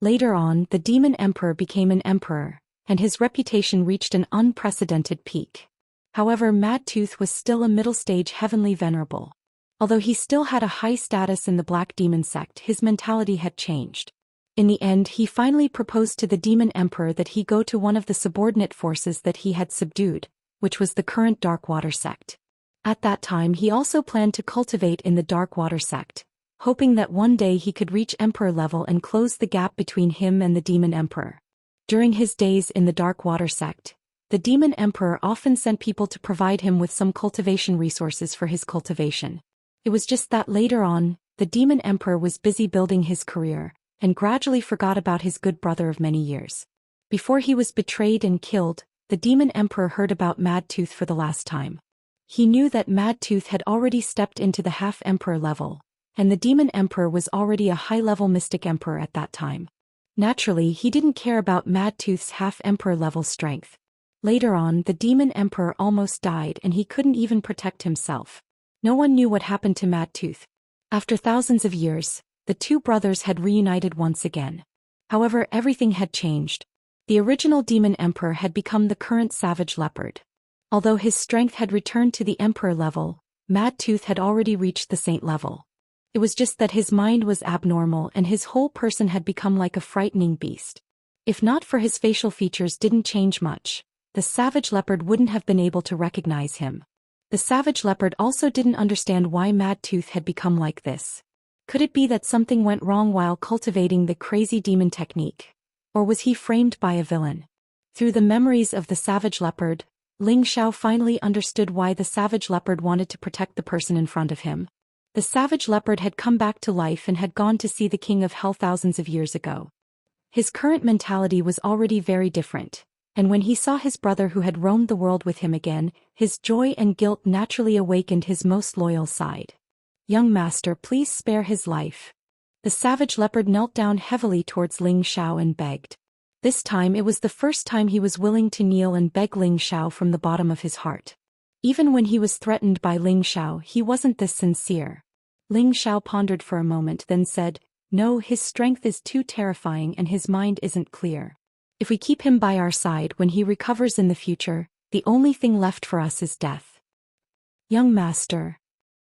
Later on, the Demon Emperor became an emperor, and his reputation reached an unprecedented peak. However, Mad Tooth was still a middle-stage heavenly venerable. Although he still had a high status in the Black Demon sect, his mentality had changed. In the end, he finally proposed to the Demon Emperor that he go to one of the subordinate forces that he had subdued, which was the current Darkwater sect. At that time he also planned to cultivate in the Darkwater sect, hoping that one day he could reach Emperor level and close the gap between him and the Demon Emperor. During his days in the Darkwater sect, the Demon Emperor often sent people to provide him with some cultivation resources for his cultivation. It was just that later on, the Demon Emperor was busy building his career, and gradually forgot about his good brother of many years. Before he was betrayed and killed, the Demon Emperor heard about Mad Tooth for the last time. He knew that Mad Tooth had already stepped into the half-emperor level, and the Demon Emperor was already a high-level mystic emperor at that time. Naturally, he didn't care about Mad Tooth's half-emperor level strength. Later on, the Demon Emperor almost died and he couldn't even protect himself. No one knew what happened to Mad Tooth. After thousands of years, the two brothers had reunited once again. However, everything had changed. The original Demon Emperor had become the current Savage Leopard. Although his strength had returned to the Emperor level, Mad Tooth had already reached the Saint level. It was just that his mind was abnormal and his whole person had become like a frightening beast. If not for his facial features didn't change much, the Savage Leopard wouldn't have been able to recognize him. The Savage Leopard also didn't understand why Mad Tooth had become like this. Could it be that something went wrong while cultivating the crazy demon technique? Or was he framed by a villain? Through the memories of the Savage Leopard, Ling Xiao finally understood why the Savage Leopard wanted to protect the person in front of him. The Savage Leopard had come back to life and had gone to see the King of Hell thousands of years ago. His current mentality was already very different, and when he saw his brother who had roamed the world with him again, his joy and guilt naturally awakened his most loyal side. "Young master, please spare his life." The Savage Leopard knelt down heavily towards Ling Xiao and begged. This time it was the first time he was willing to kneel and beg Ling Xiao from the bottom of his heart. Even when he was threatened by Ling Xiao, he wasn't this sincere. Ling Xiao pondered for a moment, then said, "No, his strength is too terrifying and his mind isn't clear. If we keep him by our side when he recovers in the future, the only thing left for us is death." "Young master?"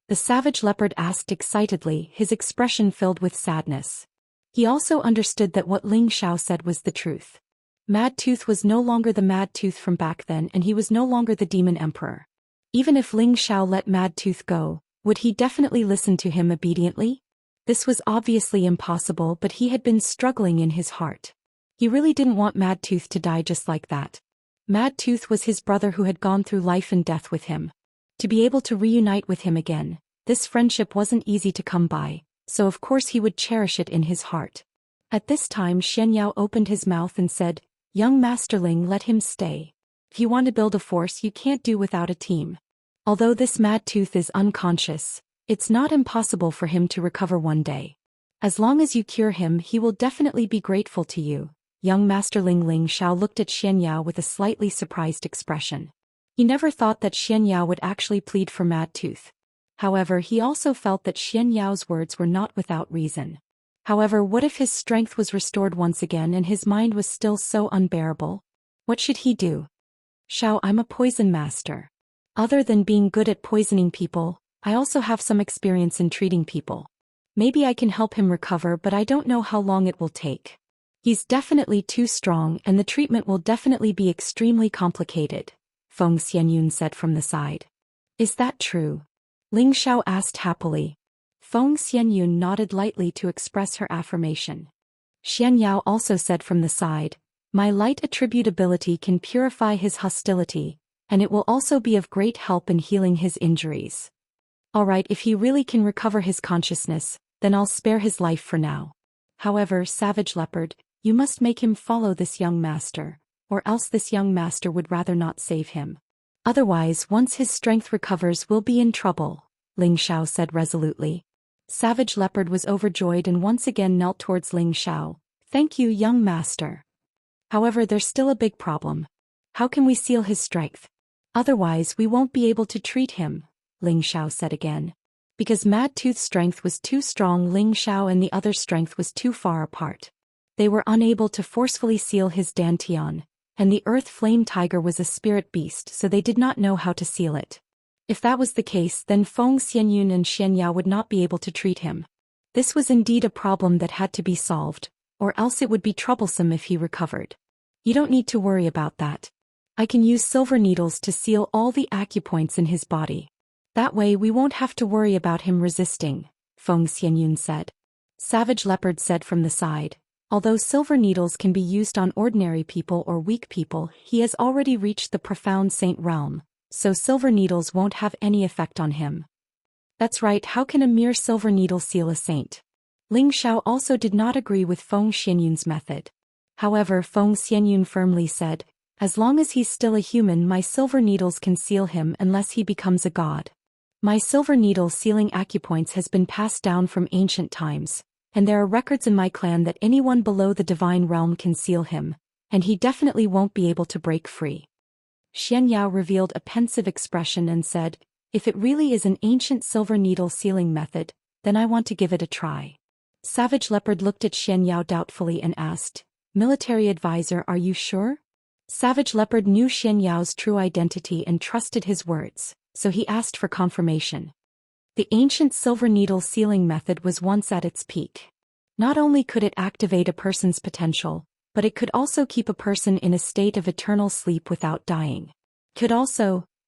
the Savage Leopard asked excitedly, his expression filled with sadness. He also understood that what Ling Xiao said was the truth. Mad Tooth was no longer the Mad Tooth from back then and he was no longer the Demon Emperor. Even if Ling Xiao let Mad Tooth go, would he definitely listen to him obediently? This was obviously impossible, but he had been struggling in his heart. He really didn't want Mad Tooth to die just like that. Mad Tooth was his brother who had gone through life and death with him. To be able to reunite with him again, this friendship wasn't easy to come by, so of course he would cherish it in his heart. At this time Xianxia opened his mouth and said, "Young Masterling, let him stay. If you want to build a force, you can't do without a team. Although this Mad Tooth is unconscious, it's not impossible for him to recover one day. As long as you cure him, he will definitely be grateful to you." Young Masterling Ling Xiao looked at Xianxia with a slightly surprised expression. He never thought that Xianxia would actually plead for Mad Tooth. However, he also felt that Xianxiao's words were not without reason. However, what if his strength was restored once again and his mind was still so unbearable? What should he do? "Xiao, I'm a poison master. Other than being good at poisoning people, I also have some experience in treating people. Maybe I can help him recover, but I don't know how long it will take. He's definitely too strong and the treatment will definitely be extremely complicated," Feng Xianyun said from the side. "Is that true?" Ling Xiao asked happily. Feng Xianyun nodded lightly to express her affirmation. Xianxia also said from the side, "My light attribute ability can purify his hostility, and it will also be of great help in healing his injuries. Alright, if he really can recover his consciousness, then I'll spare his life for now. However, Savage Leopard, you must make him follow this young master, or else this young master would rather not save him. Otherwise, once his strength recovers, we'll be in trouble," Ling Xiao said resolutely. Savage Leopard was overjoyed and once again knelt towards Ling Xiao. "Thank you, young master. However, there's still a big problem. How can we seal his strength? Otherwise, we won't be able to treat him," Ling Xiao said again. Because Mad Tooth's strength was too strong, Ling Xiao and the other's strength was too far apart. They were unable to forcefully seal his dantian, and the Earth Flame Tiger was a spirit beast, so they did not know how to seal it. If that was the case, then Feng Xianyun and Xianxia would not be able to treat him. This was indeed a problem that had to be solved, or else it would be troublesome if he recovered. "You don't need to worry about that. I can use silver needles to seal all the acupoints in his body. That way we won't have to worry about him resisting," Feng Xianyun said. Savage Leopard said from the side, "Although silver needles can be used on ordinary people or weak people, he has already reached the profound saint realm, so silver needles won't have any effect on him." "That's right, how can a mere silver needle seal a saint?" Ling Xiao also did not agree with Feng Xianyun's method. However, Feng Xianyun firmly said, as long as he's still a human, my silver needles can seal him unless he becomes a god. My silver needle sealing acupoints has been passed down from ancient times, and there are records in my clan that anyone below the divine realm can seal him, and he definitely won't be able to break free. Xianxia revealed a pensive expression and said, if it really is an ancient silver needle sealing method, then I want to give it a try. Savage Leopard looked at Xianxia doubtfully and asked, Military advisor, are you sure? Savage Leopard knew Xianxiao's true identity and trusted his words, so he asked for confirmation. The ancient silver needle sealing method was once at its peak. Not only could it activate a person's potential, but it could also keep a person in a state of eternal sleep without dying.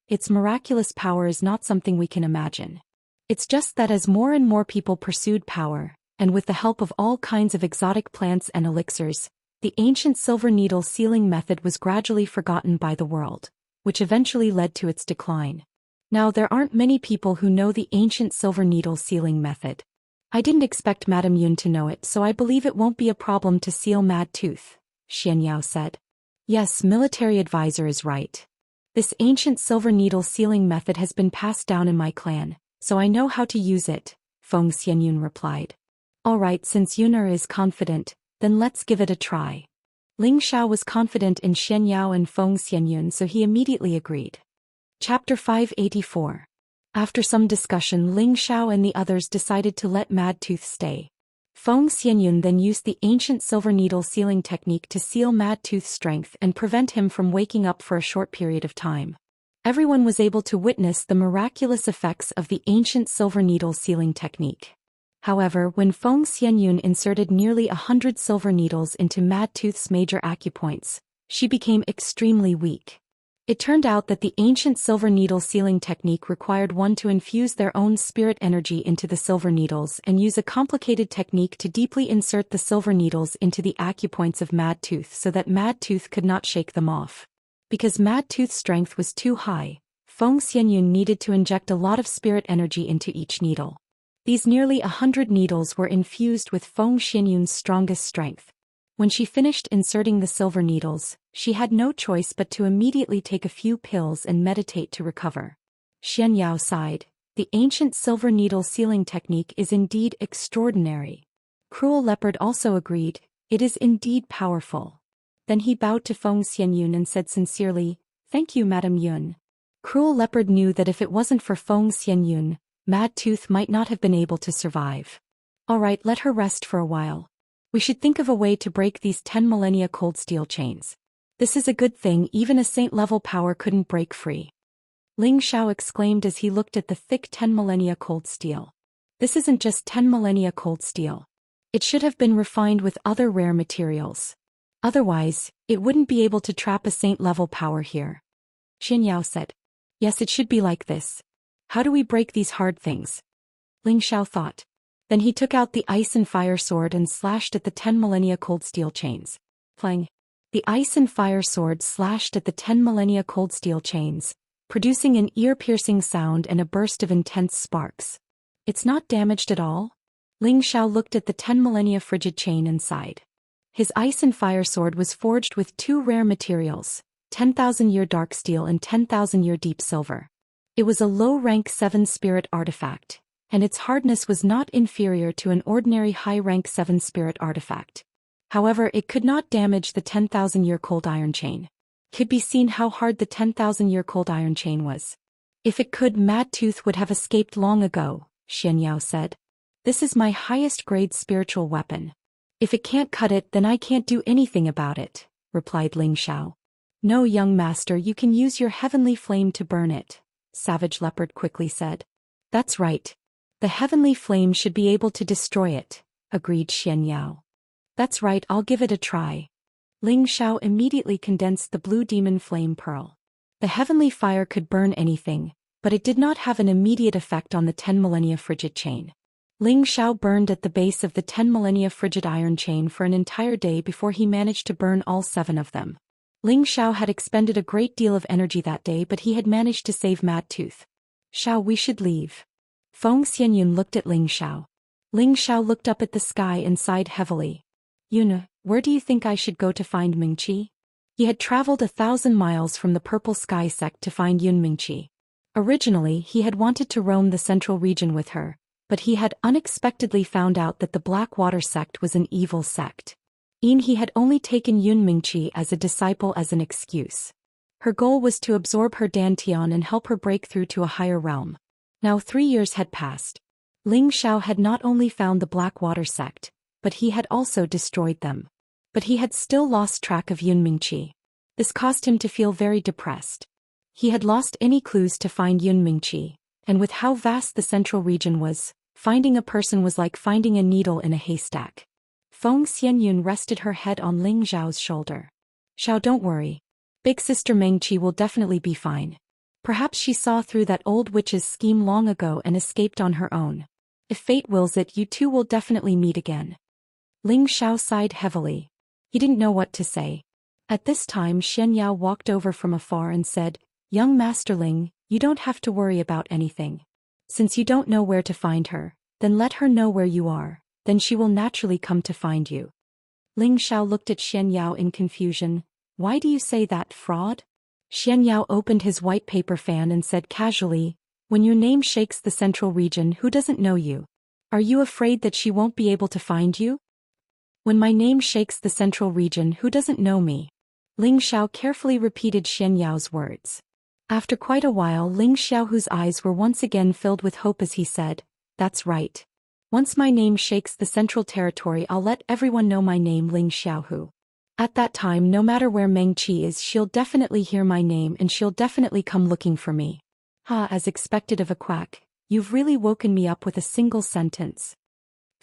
Its miraculous power is not something we can imagine. It's just that as more and more people pursued power, and with the help of all kinds of exotic plants and elixirs, the ancient silver needle sealing method was gradually forgotten by the world, which eventually led to its decline. Now there aren't many people who know the ancient silver needle sealing method. I didn't expect Madame Yun to know it, so I believe it won't be a problem to seal Mad Tooth, Xianxiao said. Yes, military advisor is right. This ancient silver needle sealing method has been passed down in my clan, so I know how to use it, Feng Xianyun replied. Alright, since Yuner is confident, then let's give it a try. Ling Xiao was confident in Xianxiao and Feng Xianyun, so he immediately agreed. Chapter 584. After some discussion, Ling Xiao and the others decided to let Mad Tooth stay. Feng Xianyun then used the ancient silver needle sealing technique to seal Mad Tooth's strength and prevent him from waking up for a short period of time. Everyone was able to witness the miraculous effects of the ancient silver needle sealing technique. However, when Feng Xianyun inserted nearly 100 silver needles into Mad Tooth's major acupoints, she became extremely weak. It turned out that the ancient silver needle sealing technique required one to infuse their own spirit energy into the silver needles and use a complicated technique to deeply insert the silver needles into the acupoints of Mad Tooth so that Mad Tooth could not shake them off. Because Mad Tooth's strength was too high, Feng Xianyun needed to inject a lot of spirit energy into each needle. These nearly 100 needles were infused with Feng Xianyun's strongest strength. When she finished inserting the silver needles, she had no choice but to immediately take a few pills and meditate to recover. Xianxiao sighed. The ancient silver needle sealing technique is indeed extraordinary. Cruel Leopard also agreed, it is indeed powerful. Then he bowed to Feng Xianyun and said sincerely, Thank you, Madame Yun. Cruel Leopard knew that if it wasn't for Feng Xianyun, Mad Tooth might not have been able to survive. Alright, let her rest for a while. We should think of a way to break these 10 millennia cold steel chains. This is a good thing, even a saint-level power couldn't break free. Ling Xiao exclaimed as he looked at the thick 10 millennia cold steel. This isn't just 10 millennia cold steel. It should have been refined with other rare materials. Otherwise, it wouldn't be able to trap a saint-level power here. Xianxiao said. Yes, it should be like this. How do we break these hard things? Ling Xiao thought. Then he took out the ice and fire sword and slashed at the 10 millennia cold steel chains. Clang. The ice and fire sword slashed at the 10 millennia cold steel chains, producing an ear-piercing sound and a burst of intense sparks. It's not damaged at all? Ling Xiao looked at the 10 millennia frigid chain and sighed. His ice and fire sword was forged with two rare materials, 10,000-year dark steel and 10,000-year deep silver. It was a low-rank 7-spirit artifact, and its hardness was not inferior to an ordinary high-rank 7-spirit artifact. However, it could not damage the 10,000-year cold iron chain. Could be seen how hard the 10,000-year cold iron chain was. If it could, Mad Tooth would have escaped long ago, Xianxiao said. This is my highest grade spiritual weapon. If it can't cut it, then I can't do anything about it, replied Ling Xiao. No, young master, you can use your heavenly flame to burn it, Savage Leopard quickly said. That's right. The heavenly flame should be able to destroy it, agreed Xianxiao. That's right, I'll give it a try. Ling Xiao immediately condensed the blue demon flame pearl. The heavenly fire could burn anything, but it did not have an immediate effect on the 10 millennia frigid chain. Ling Xiao burned at the base of the 10 millennia frigid iron chain for an entire day before he managed to burn all 7 of them. Ling Xiao had expended a great deal of energy that day, but he had managed to save Mad Tooth. Xiao, we should leave. Feng Xianyun looked at Ling Xiao. Ling Xiao looked up at the sky and sighed heavily. Yuna, Where do you think I should go to find Mingqi? He had traveled 1,000 miles from the Purple Sky sect to find Yun Mingqi. Originally, he had wanted to roam the central region with her, but he had unexpectedly found out that the Blackwater sect was an evil sect. He had only taken Yun Mingqi as a disciple as an excuse. Her goal was to absorb her dantian and help her break through to a higher realm. Now 3 years had passed. Ling Xiao had not only found the Blackwater sect, but he had also destroyed them. But he had still lost track of Yun Mingqi. This caused him to feel very depressed. He had lost any clues to find Yun Mingqi, and with how vast the central region was, finding a person was like finding a needle in a haystack. Feng Xianyun rested her head on Ling Xiao's shoulder. Xiao, don't worry. Big sister Mengqi will definitely be fine. Perhaps she saw through that old witch's scheme long ago and escaped on her own. If fate wills it, you two will definitely meet again. Ling Xiao sighed heavily. He didn't know what to say. At this time Xianyao walked over from afar and said, "Young Master Ling, you don't have to worry about anything. Since you don't know where to find her, then let her know where you are, then she will naturally come to find you." Ling Xiao looked at Xianyao in confusion. "Why do you say that, fraud?" Xianyao opened his white paper fan and said casually, "When your name shakes the central region, who doesn't know you? Are you afraid that she won't be able to find you?" "When my name shakes the central region, who doesn't know me?" Ling Xiao carefully repeated Xianyao's words. After quite a while, Ling Xiao, whose eyes were once again filled with hope as he said, "That's right. Once my name shakes the central territory, I'll let everyone know my name, Ling Xiaohu. At that time, no matter where Mengqi is, she'll definitely hear my name and she'll definitely come looking for me." "Ha, as expected of a quack, you've really woken me up with a single sentence."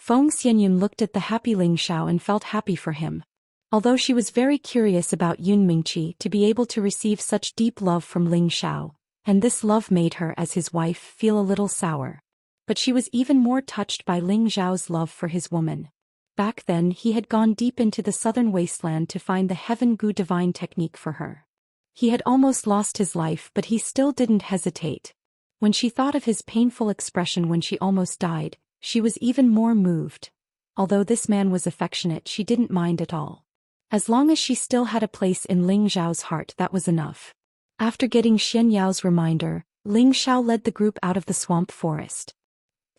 Feng Xianyun looked at the happy Ling Xiao and felt happy for him. Although she was very curious about Yun Mingqi to be able to receive such deep love from Ling Xiao, and this love made her as his wife feel a little sour. But she was even more touched by Ling Xiao's love for his woman. Back then he had gone deep into the southern wasteland to find the Heaven Gu divine technique for her. He had almost lost his life, but he still didn't hesitate. When she thought of his painful expression when she almost died, she was even more moved. Although this man was affectionate, she didn't mind at all. As long as she still had a place in Ling Xiao's heart, that was enough. After getting Xianyao's reminder, Ling Xiao led the group out of the swamp forest.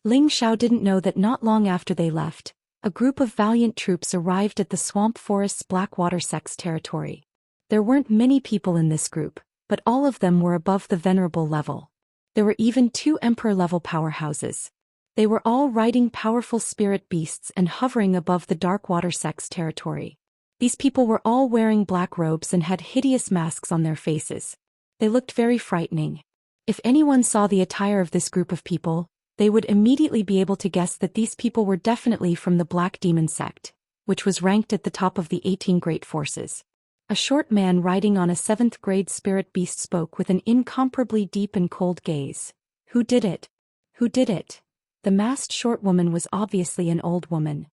Ling Xiao didn't know that not long after they left, a group of valiant troops arrived at the swamp forest's Blackwater sect's territory. There weren't many people in this group, but all of them were above the venerable level. There were even 2 emperor-level powerhouses. They were all riding powerful spirit beasts and hovering above the Darkwater sect's territory. These people were all wearing black robes and had hideous masks on their faces. They looked very frightening. If anyone saw the attire of this group of people, they would immediately be able to guess that these people were definitely from the Black Demon sect, which was ranked at the top of the 18 great forces. A short man riding on a 7th-grade spirit beast spoke with an incomparably deep and cold gaze. "Who did it? Who did it?" The masked short woman was obviously an old woman.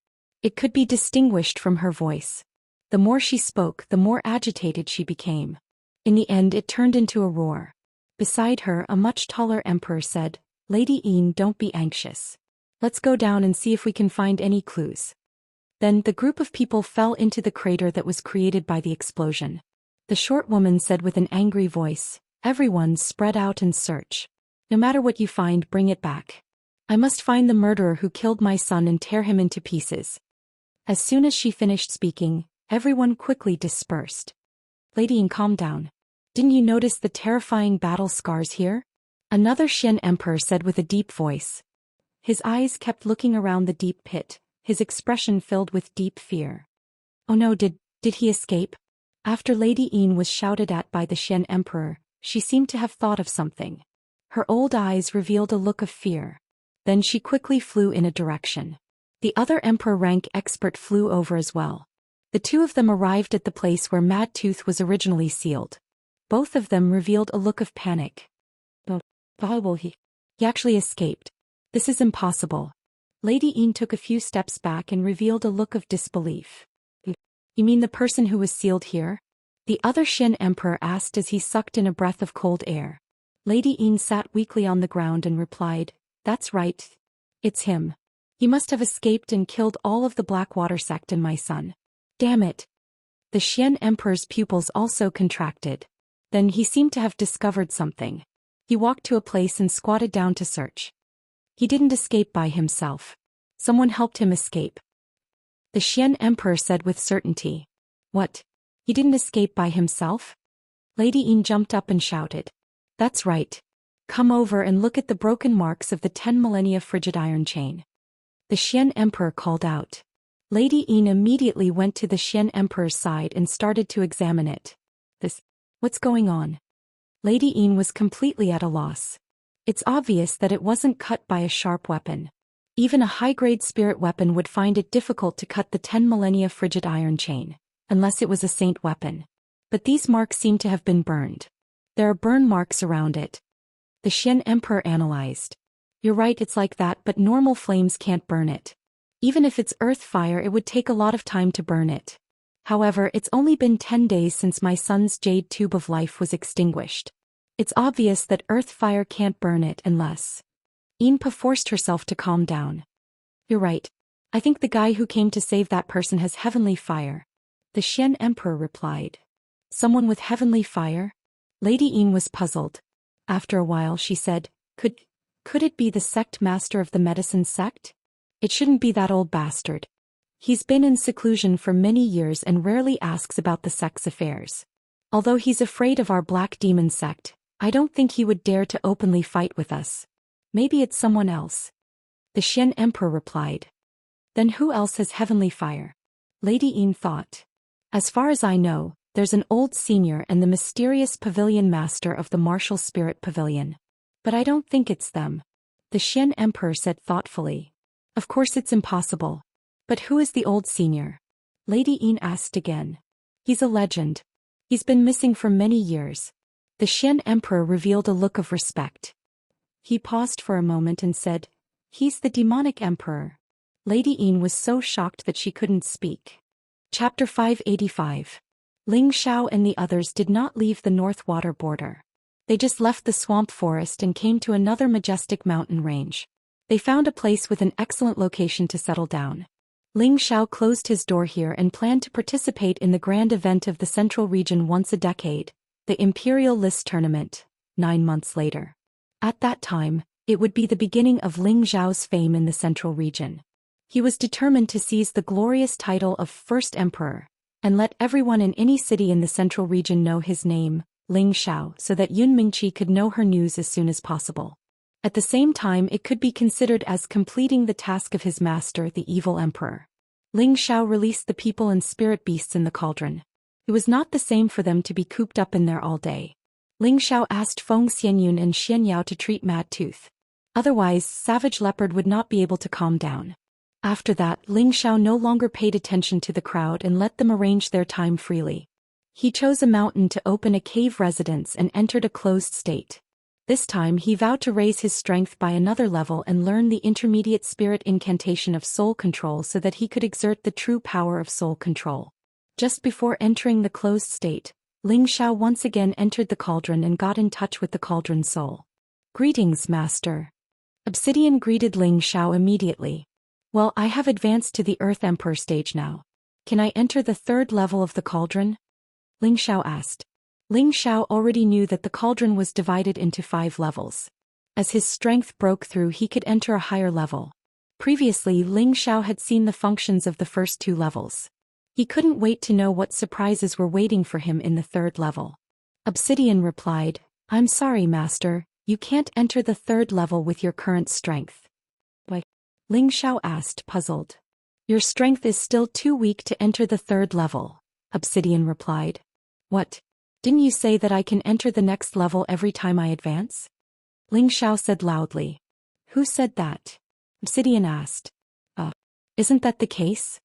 It could be distinguished from her voice. The more she spoke, the more agitated she became. In the end, it turned into a roar. Beside her, a much taller emperor said, "Lady Yin, don't be anxious. Let's go down and see if we can find any clues." Then the group of people fell into the crater that was created by the explosion. The short woman said with an angry voice, "Everyone spread out and search. No matter what you find, bring it back. I must find the murderer who killed my son and tear him into pieces." As soon as she finished speaking, everyone quickly dispersed. "Lady Yin, calm down. Didn't you notice the terrifying battle scars here?" Another Xian emperor said with a deep voice. His eyes kept looking around the deep pit, his expression filled with deep fear. "Oh no, did he escape?" After Lady Yin was shouted at by the Xian emperor, she seemed to have thought of something. Her old eyes revealed a look of fear. Then she quickly flew in a direction. The other emperor rank expert flew over as well. The 2 of them arrived at the place where Mad Tooth was originally sealed. Both of them revealed a look of panic. He actually escaped. This is impossible." Lady Yin took a few steps back and revealed a look of disbelief. "You mean the person who was sealed here?" The other Xian emperor asked as he sucked in a breath of cold air. Lady Yin sat weakly on the ground and replied, "That's right. It's him. He must have escaped and killed all of the Blackwater sect and my son." Damn it. The Xian Emperor's pupils also contracted. Then he seemed to have discovered something. He walked to a place and squatted down to search. He didn't escape by himself. Someone helped him escape. The Xian Emperor said with certainty. What? He didn't escape by himself? Lady Yin jumped up and shouted. That's right. Come over and look at the broken marks of the 10 millennia frigid iron chain. The Xian Emperor called out. Lady Yin immediately went to the Xian Emperor's side and started to examine it. What's going on? Lady Yin was completely at a loss. It's obvious that it wasn't cut by a sharp weapon. Even a high-grade spirit weapon would find it difficult to cut the 10 millennia frigid iron chain, unless it was a saint weapon. But these marks seem to have been burned. There are burn marks around it. The Xian Emperor analyzed. You're right, it's like that, but normal flames can't burn it. Even if it's earth fire, it would take a lot of time to burn it. However, it's only been 10 days since my son's jade tube of life was extinguished. It's obvious that earth fire can't burn it unless... Inpa forced herself to calm down. You're right. I think the guy who came to save that person has heavenly fire. The Xian Emperor replied. Someone with heavenly fire? Lady Yin was puzzled. After a while she said, Could it be the sect master of the medicine sect? It shouldn't be that old bastard. He's been in seclusion for many years and rarely asks about the sect's affairs. Although he's afraid of our black demon sect, I don't think he would dare to openly fight with us. Maybe it's someone else. The Xian Emperor replied. Then who else has heavenly fire? Lady Yin thought. As far as I know, there's an old senior and the mysterious pavilion master of the martial spirit pavilion. But I don't think it's them. The Xian Emperor said thoughtfully. Of course it's impossible. But who is the old senior? Lady Yin asked again. He's a legend. He's been missing for many years. The Xian Emperor revealed a look of respect. He paused for a moment and said, He's the demonic emperor. Lady Yin was so shocked that she couldn't speak. Chapter 585. Ling Xiao and the others did not leave the North Water border. They just left the swamp forest and came to another majestic mountain range. They found a place with an excellent location to settle down. Ling Xiao closed his door here and planned to participate in the grand event of the Central Region once a decade, the Imperial List Tournament, 9 months later. At that time, it would be the beginning of Ling Xiao's fame in the Central Region. He was determined to seize the glorious title of First Emperor, and let everyone in any city in the Central Region know his name, Ling Xiao, so that Yun Mingqi could know her news as soon as possible. At the same time, it could be considered as completing the task of his master, the evil emperor. Ling Xiao released the people and spirit beasts in the cauldron. It was not the same for them to be cooped up in there all day. Ling Xiao asked Feng Xianyun and Xianyao to treat Mad Tooth. Otherwise, Savage Leopard would not be able to calm down. After that, Ling Xiao no longer paid attention to the crowd and let them arrange their time freely. He chose a mountain to open a cave residence and entered a closed state. This time he vowed to raise his strength by another level and learn the intermediate spirit incantation of soul control so that he could exert the true power of soul control. Just before entering the closed state, Ling Xiao once again entered the cauldron and got in touch with the cauldron soul. Greetings, Master. Obsidian greeted Ling Xiao immediately. Well, I have advanced to the Earth Emperor stage now. Can I enter the 3rd level of the cauldron? Ling Xiao asked. Ling Xiao already knew that the cauldron was divided into 5 levels. As his strength broke through, he could enter a higher level. Previously, Ling Xiao had seen the functions of the first 2 levels. He couldn't wait to know what surprises were waiting for him in the 3rd level. Obsidian replied, I'm sorry, Master, you can't enter the 3rd level with your current strength. Why? Ling Xiao asked, puzzled. Your strength is still too weak to enter the 3rd level, Obsidian replied. What? Didn't you say that I can enter the next level every time I advance? Ling Xiao said loudly. Who said that? Obsidian asked. Isn't that the case?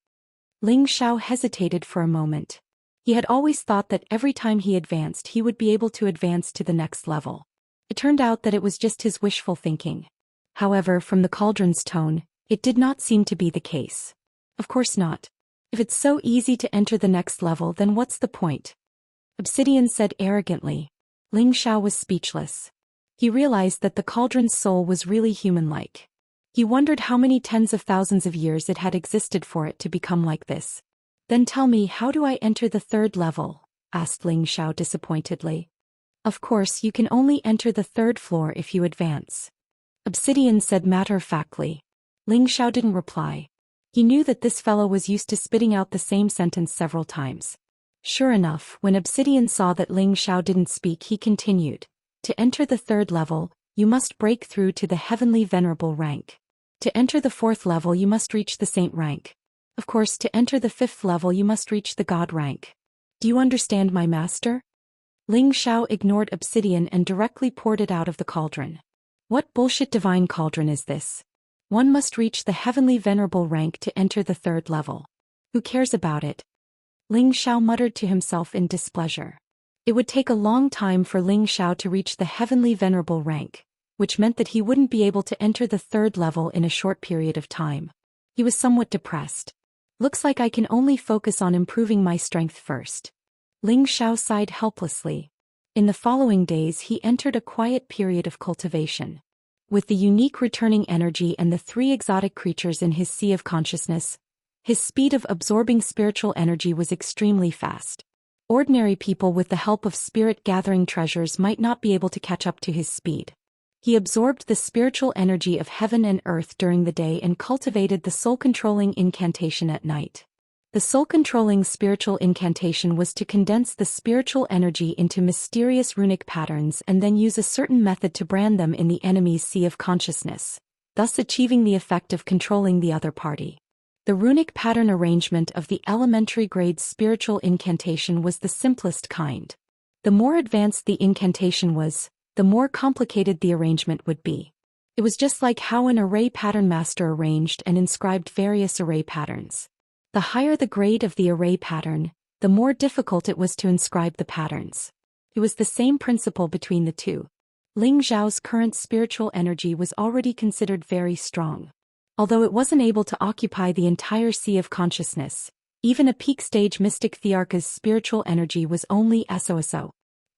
Ling Xiao hesitated for a moment. He had always thought that every time he advanced he would be able to advance to the next level. It turned out that it was just his wishful thinking. However, from the cauldron's tone, it did not seem to be the case. Of course not. If it's so easy to enter the next level, then what's the point? Obsidian said arrogantly. Ling Xiao was speechless. He realized that the cauldron's soul was really human-like. He wondered how many tens of thousands of years it had existed for it to become like this. Then tell me, how do I enter the third level? Asked Ling Xiao disappointedly. Of course, you can only enter the third floor if you advance. Obsidian said matter-of-factly. Ling Xiao didn't reply. He knew that this fellow was used to spitting out the same sentence several times. Sure enough, when Obsidian saw that Ling Xiao didn't speak, he continued. To enter the third level, you must break through to the Heavenly Venerable rank. To enter the fourth level, you must reach the Saint rank. Of course, to enter the fifth level, you must reach the God rank. Do you understand, my master? Ling Xiao ignored Obsidian and directly poured it out of the cauldron. What bullshit divine cauldron is this? One must reach the Heavenly Venerable rank to enter the third level. Who cares about it? Ling Xiao muttered to himself in displeasure. It would take a long time for Ling Xiao to reach the Heavenly Venerable rank, which meant that he wouldn't be able to enter the third level in a short period of time. He was somewhat depressed. Looks like I can only focus on improving my strength first. Ling Xiao sighed helplessly. In the following days, he entered a quiet period of cultivation. With the unique returning energy and the 3 exotic creatures in his sea of consciousness, his speed of absorbing spiritual energy was extremely fast. Ordinary people with the help of spirit-gathering treasures might not be able to catch up to his speed. He absorbed the spiritual energy of heaven and earth during the day and cultivated the soul-controlling incantation at night. The soul-controlling spiritual incantation was to condense the spiritual energy into mysterious runic patterns and then use a certain method to brand them in the enemy's sea of consciousness, thus achieving the effect of controlling the other party. The runic pattern arrangement of the elementary-grade spiritual incantation was the simplest kind. The more advanced the incantation was, the more complicated the arrangement would be. It was just like how an array pattern master arranged and inscribed various array patterns. The higher the grade of the array pattern, the more difficult it was to inscribe the patterns. It was the same principle between the two. Ling Xiao's current spiritual energy was already considered very strong. Although it wasn't able to occupy the entire sea of consciousness, even a peak-stage mystic Thearcha's spiritual energy was only so.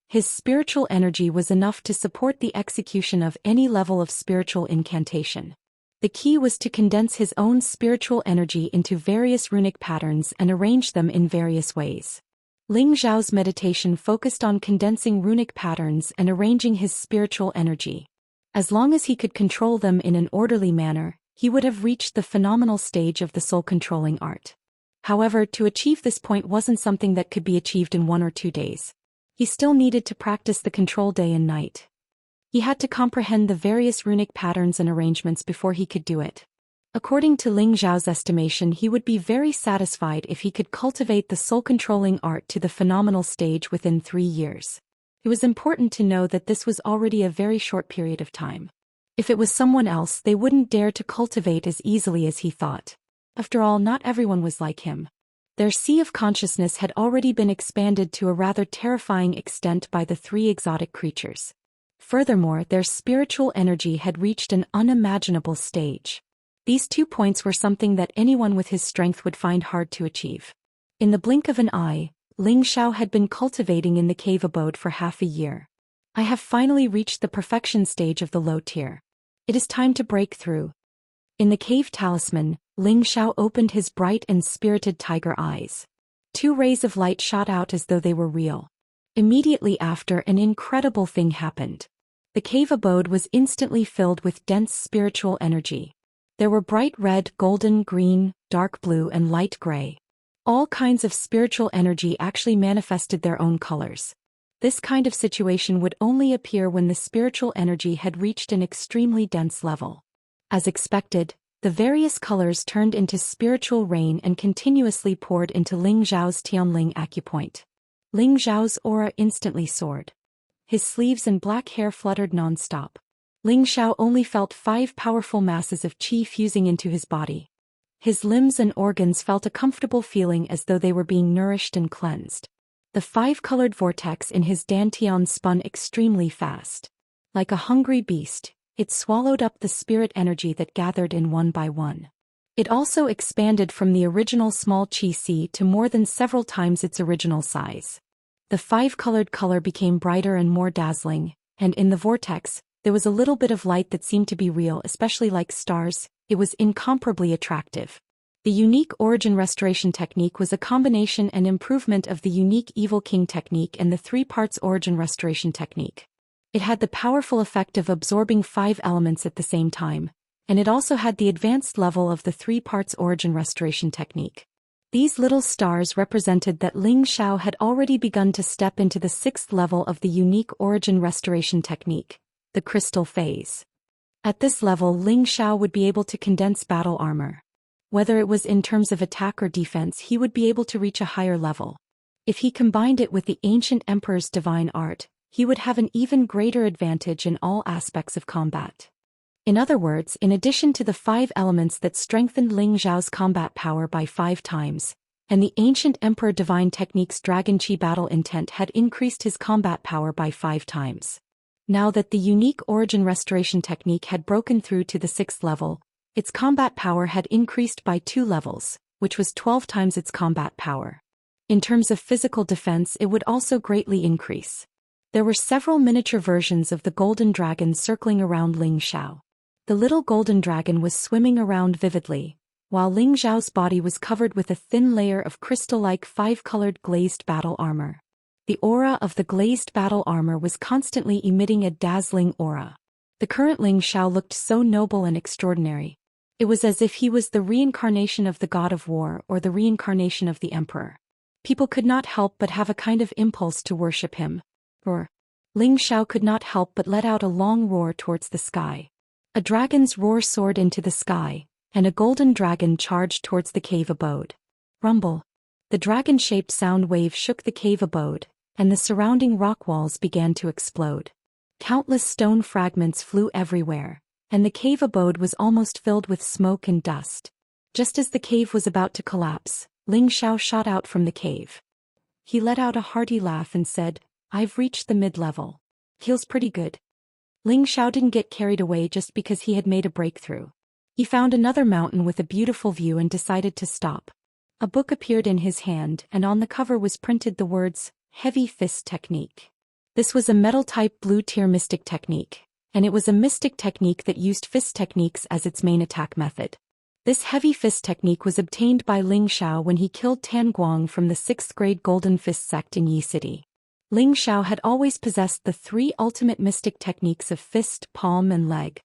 His spiritual energy was enough to support the execution of any level of spiritual incantation. The key was to condense his own spiritual energy into various runic patterns and arrange them in various ways. Ling Xiao's meditation focused on condensing runic patterns and arranging his spiritual energy. As long as he could control them in an orderly manner, he would have reached the phenomenal stage of the soul-controlling art. However, to achieve this point wasn't something that could be achieved in 1 or 2 days. He still needed to practice the control day and night. He had to comprehend the various runic patterns and arrangements before he could do it. According to Ling Xiao's estimation, he would be very satisfied if he could cultivate the soul-controlling art to the phenomenal stage within 3 years. It was important to know that this was already a very short period of time. If it was someone else, they wouldn't dare to cultivate as easily as he thought. After all, not everyone was like him. Their sea of consciousness had already been expanded to a rather terrifying extent by the 3 exotic creatures. Furthermore, their spiritual energy had reached an unimaginable stage. These 2 points were something that anyone with his strength would find hard to achieve. In the blink of an eye, Ling Xiao had been cultivating in the cave abode for half a year. I have finally reached the perfection stage of the low tier. It is time to break through. In the cave talisman, Ling Xiao opened his bright and spirited tiger eyes. 2 rays of light shot out as though they were real. Immediately after, an incredible thing happened. The cave abode was instantly filled with dense spiritual energy. There were bright red, golden, green, dark blue, and light gray. All kinds of spiritual energy actually manifested their own colors. This kind of situation would only appear when the spiritual energy had reached an extremely dense level. As expected, the various colors turned into spiritual rain and continuously poured into Ling Xiao's Tianling acupoint. Ling Xiao's aura instantly soared. His sleeves and black hair fluttered non-stop. Ling Xiao only felt 5 powerful masses of qi fusing into his body. His limbs and organs felt a comfortable feeling as though they were being nourished and cleansed. The 5-colored vortex in his dantian spun extremely fast. Like a hungry beast, it swallowed up the spirit energy that gathered in one by one. It also expanded from the original small qi si to more than several times its original size. The 5-colored color became brighter and more dazzling, and in the vortex, there was a little bit of light that seemed to be real, especially like stars. It was incomparably attractive. The unique origin restoration technique was a combination and improvement of the unique Evil King technique and the 3 parts origin restoration technique. It had the powerful effect of absorbing 5 elements at the same time, and it also had the advanced level of the 3 parts origin restoration technique. These little stars represented that Ling Xiao had already begun to step into the 6th level of the unique origin restoration technique, the crystal phase. At this level, Ling Xiao would be able to condense battle armor. Whether it was in terms of attack or defense, he would be able to reach a higher level. If he combined it with the ancient emperor's divine art, he would have an even greater advantage in all aspects of combat. In other words, in addition to the 5 elements that strengthened Ling Xiao's combat power by 5 times, and the ancient emperor divine technique's Dragon Chi battle intent had increased his combat power by 5 times. Now that the unique origin restoration technique had broken through to the 6th level, its combat power had increased by 2 levels, which was 12 times its combat power. In terms of physical defense, it would also greatly increase. There were several miniature versions of the golden dragon circling around Ling Xiao. The little golden dragon was swimming around vividly, while Ling Xiao's body was covered with a thin layer of crystal-like 5-colored glazed battle armor. The aura of the glazed battle armor was constantly emitting a dazzling aura. The current Ling Xiao looked so noble and extraordinary. It was as if he was the reincarnation of the god of war or the reincarnation of the emperor. People could not help but have a kind of impulse to worship him. Roar. Ling Xiao could not help but let out a long roar towards the sky. A dragon's roar soared into the sky, and a golden dragon charged towards the cave abode. Rumble. The dragon-shaped sound wave shook the cave abode, and the surrounding rock walls began to explode. Countless stone fragments flew everywhere, and the cave abode was almost filled with smoke and dust. Just as the cave was about to collapse, Ling Xiao shot out from the cave. He let out a hearty laugh and said, "I've reached the mid-level. Feels pretty good." Ling Xiao didn't get carried away just because he had made a breakthrough. He found another mountain with a beautiful view and decided to stop. A book appeared in his hand, and on the cover was printed the words, "Heavy Fist Technique." This was a metal-type blue-tier mystic technique, and it was a mystic technique that used fist techniques as its main attack method. This heavy fist technique was obtained by Ling Xiao when he killed Tan Guang from the 6th grade Golden Fist sect in Yi City. Ling Xiao had always possessed the 3 ultimate mystic techniques of fist, palm and leg.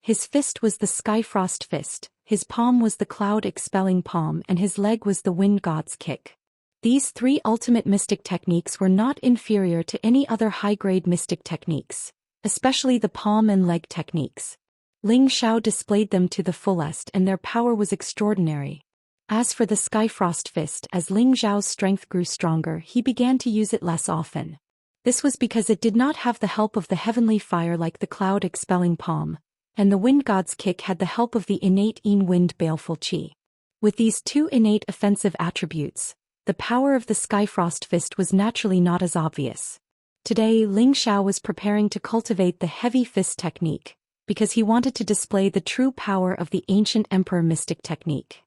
His fist was the Skyfrost Fist, his palm was the Cloud-Expelling Palm, and his leg was the Wind God's Kick. These 3 ultimate mystic techniques were not inferior to any other high-grade mystic techniques, especially the palm and leg techniques. Ling Xiao displayed them to the fullest and their power was extraordinary. As for the Skyfrost Fist, as Ling Xiao's strength grew stronger, he began to use it less often. This was because it did not have the help of the heavenly fire like the Cloud-Expelling Palm, and the Wind God's Kick had the help of the innate Yin Wind Baleful Qi. With these 2 innate offensive attributes, the power of the Skyfrost Fist was naturally not as obvious. Today, Ling Xiao was preparing to cultivate the heavy fist technique, because he wanted to display the true power of the ancient emperor mystic technique.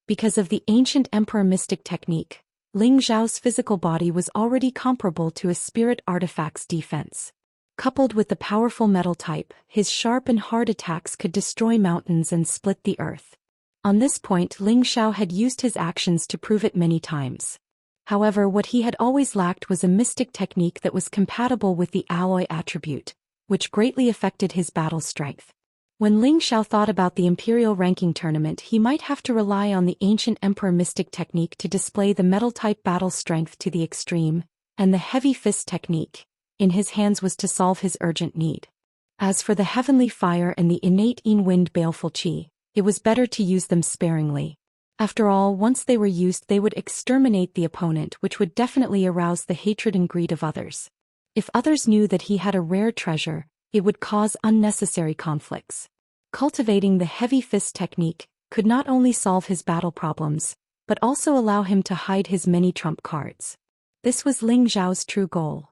Because of the ancient emperor mystic technique, Ling Xiao's physical body was already comparable to a spirit artifact's defense. Coupled with the powerful metal type, his sharp and hard attacks could destroy mountains and split the earth. On this point, Ling Xiao had used his actions to prove it many times. However, what he had always lacked was a mystic technique that was compatible with the alloy attribute, which greatly affected his battle strength. When Ling Xiao thought about the Imperial ranking tournament, he might have to rely on the ancient emperor mystic technique to display the metal-type battle strength to the extreme, and the heavy fist technique, in his hands, was to solve his urgent need. As for the heavenly fire and the innate Yin Wind Baleful Qi, it was better to use them sparingly. After all, once they were used, they would exterminate the opponent, which would definitely arouse the hatred and greed of others. If others knew that he had a rare treasure, it would cause unnecessary conflicts. Cultivating the heavy fist technique could not only solve his battle problems, but also allow him to hide his many trump cards. This was Ling Xiao's true goal.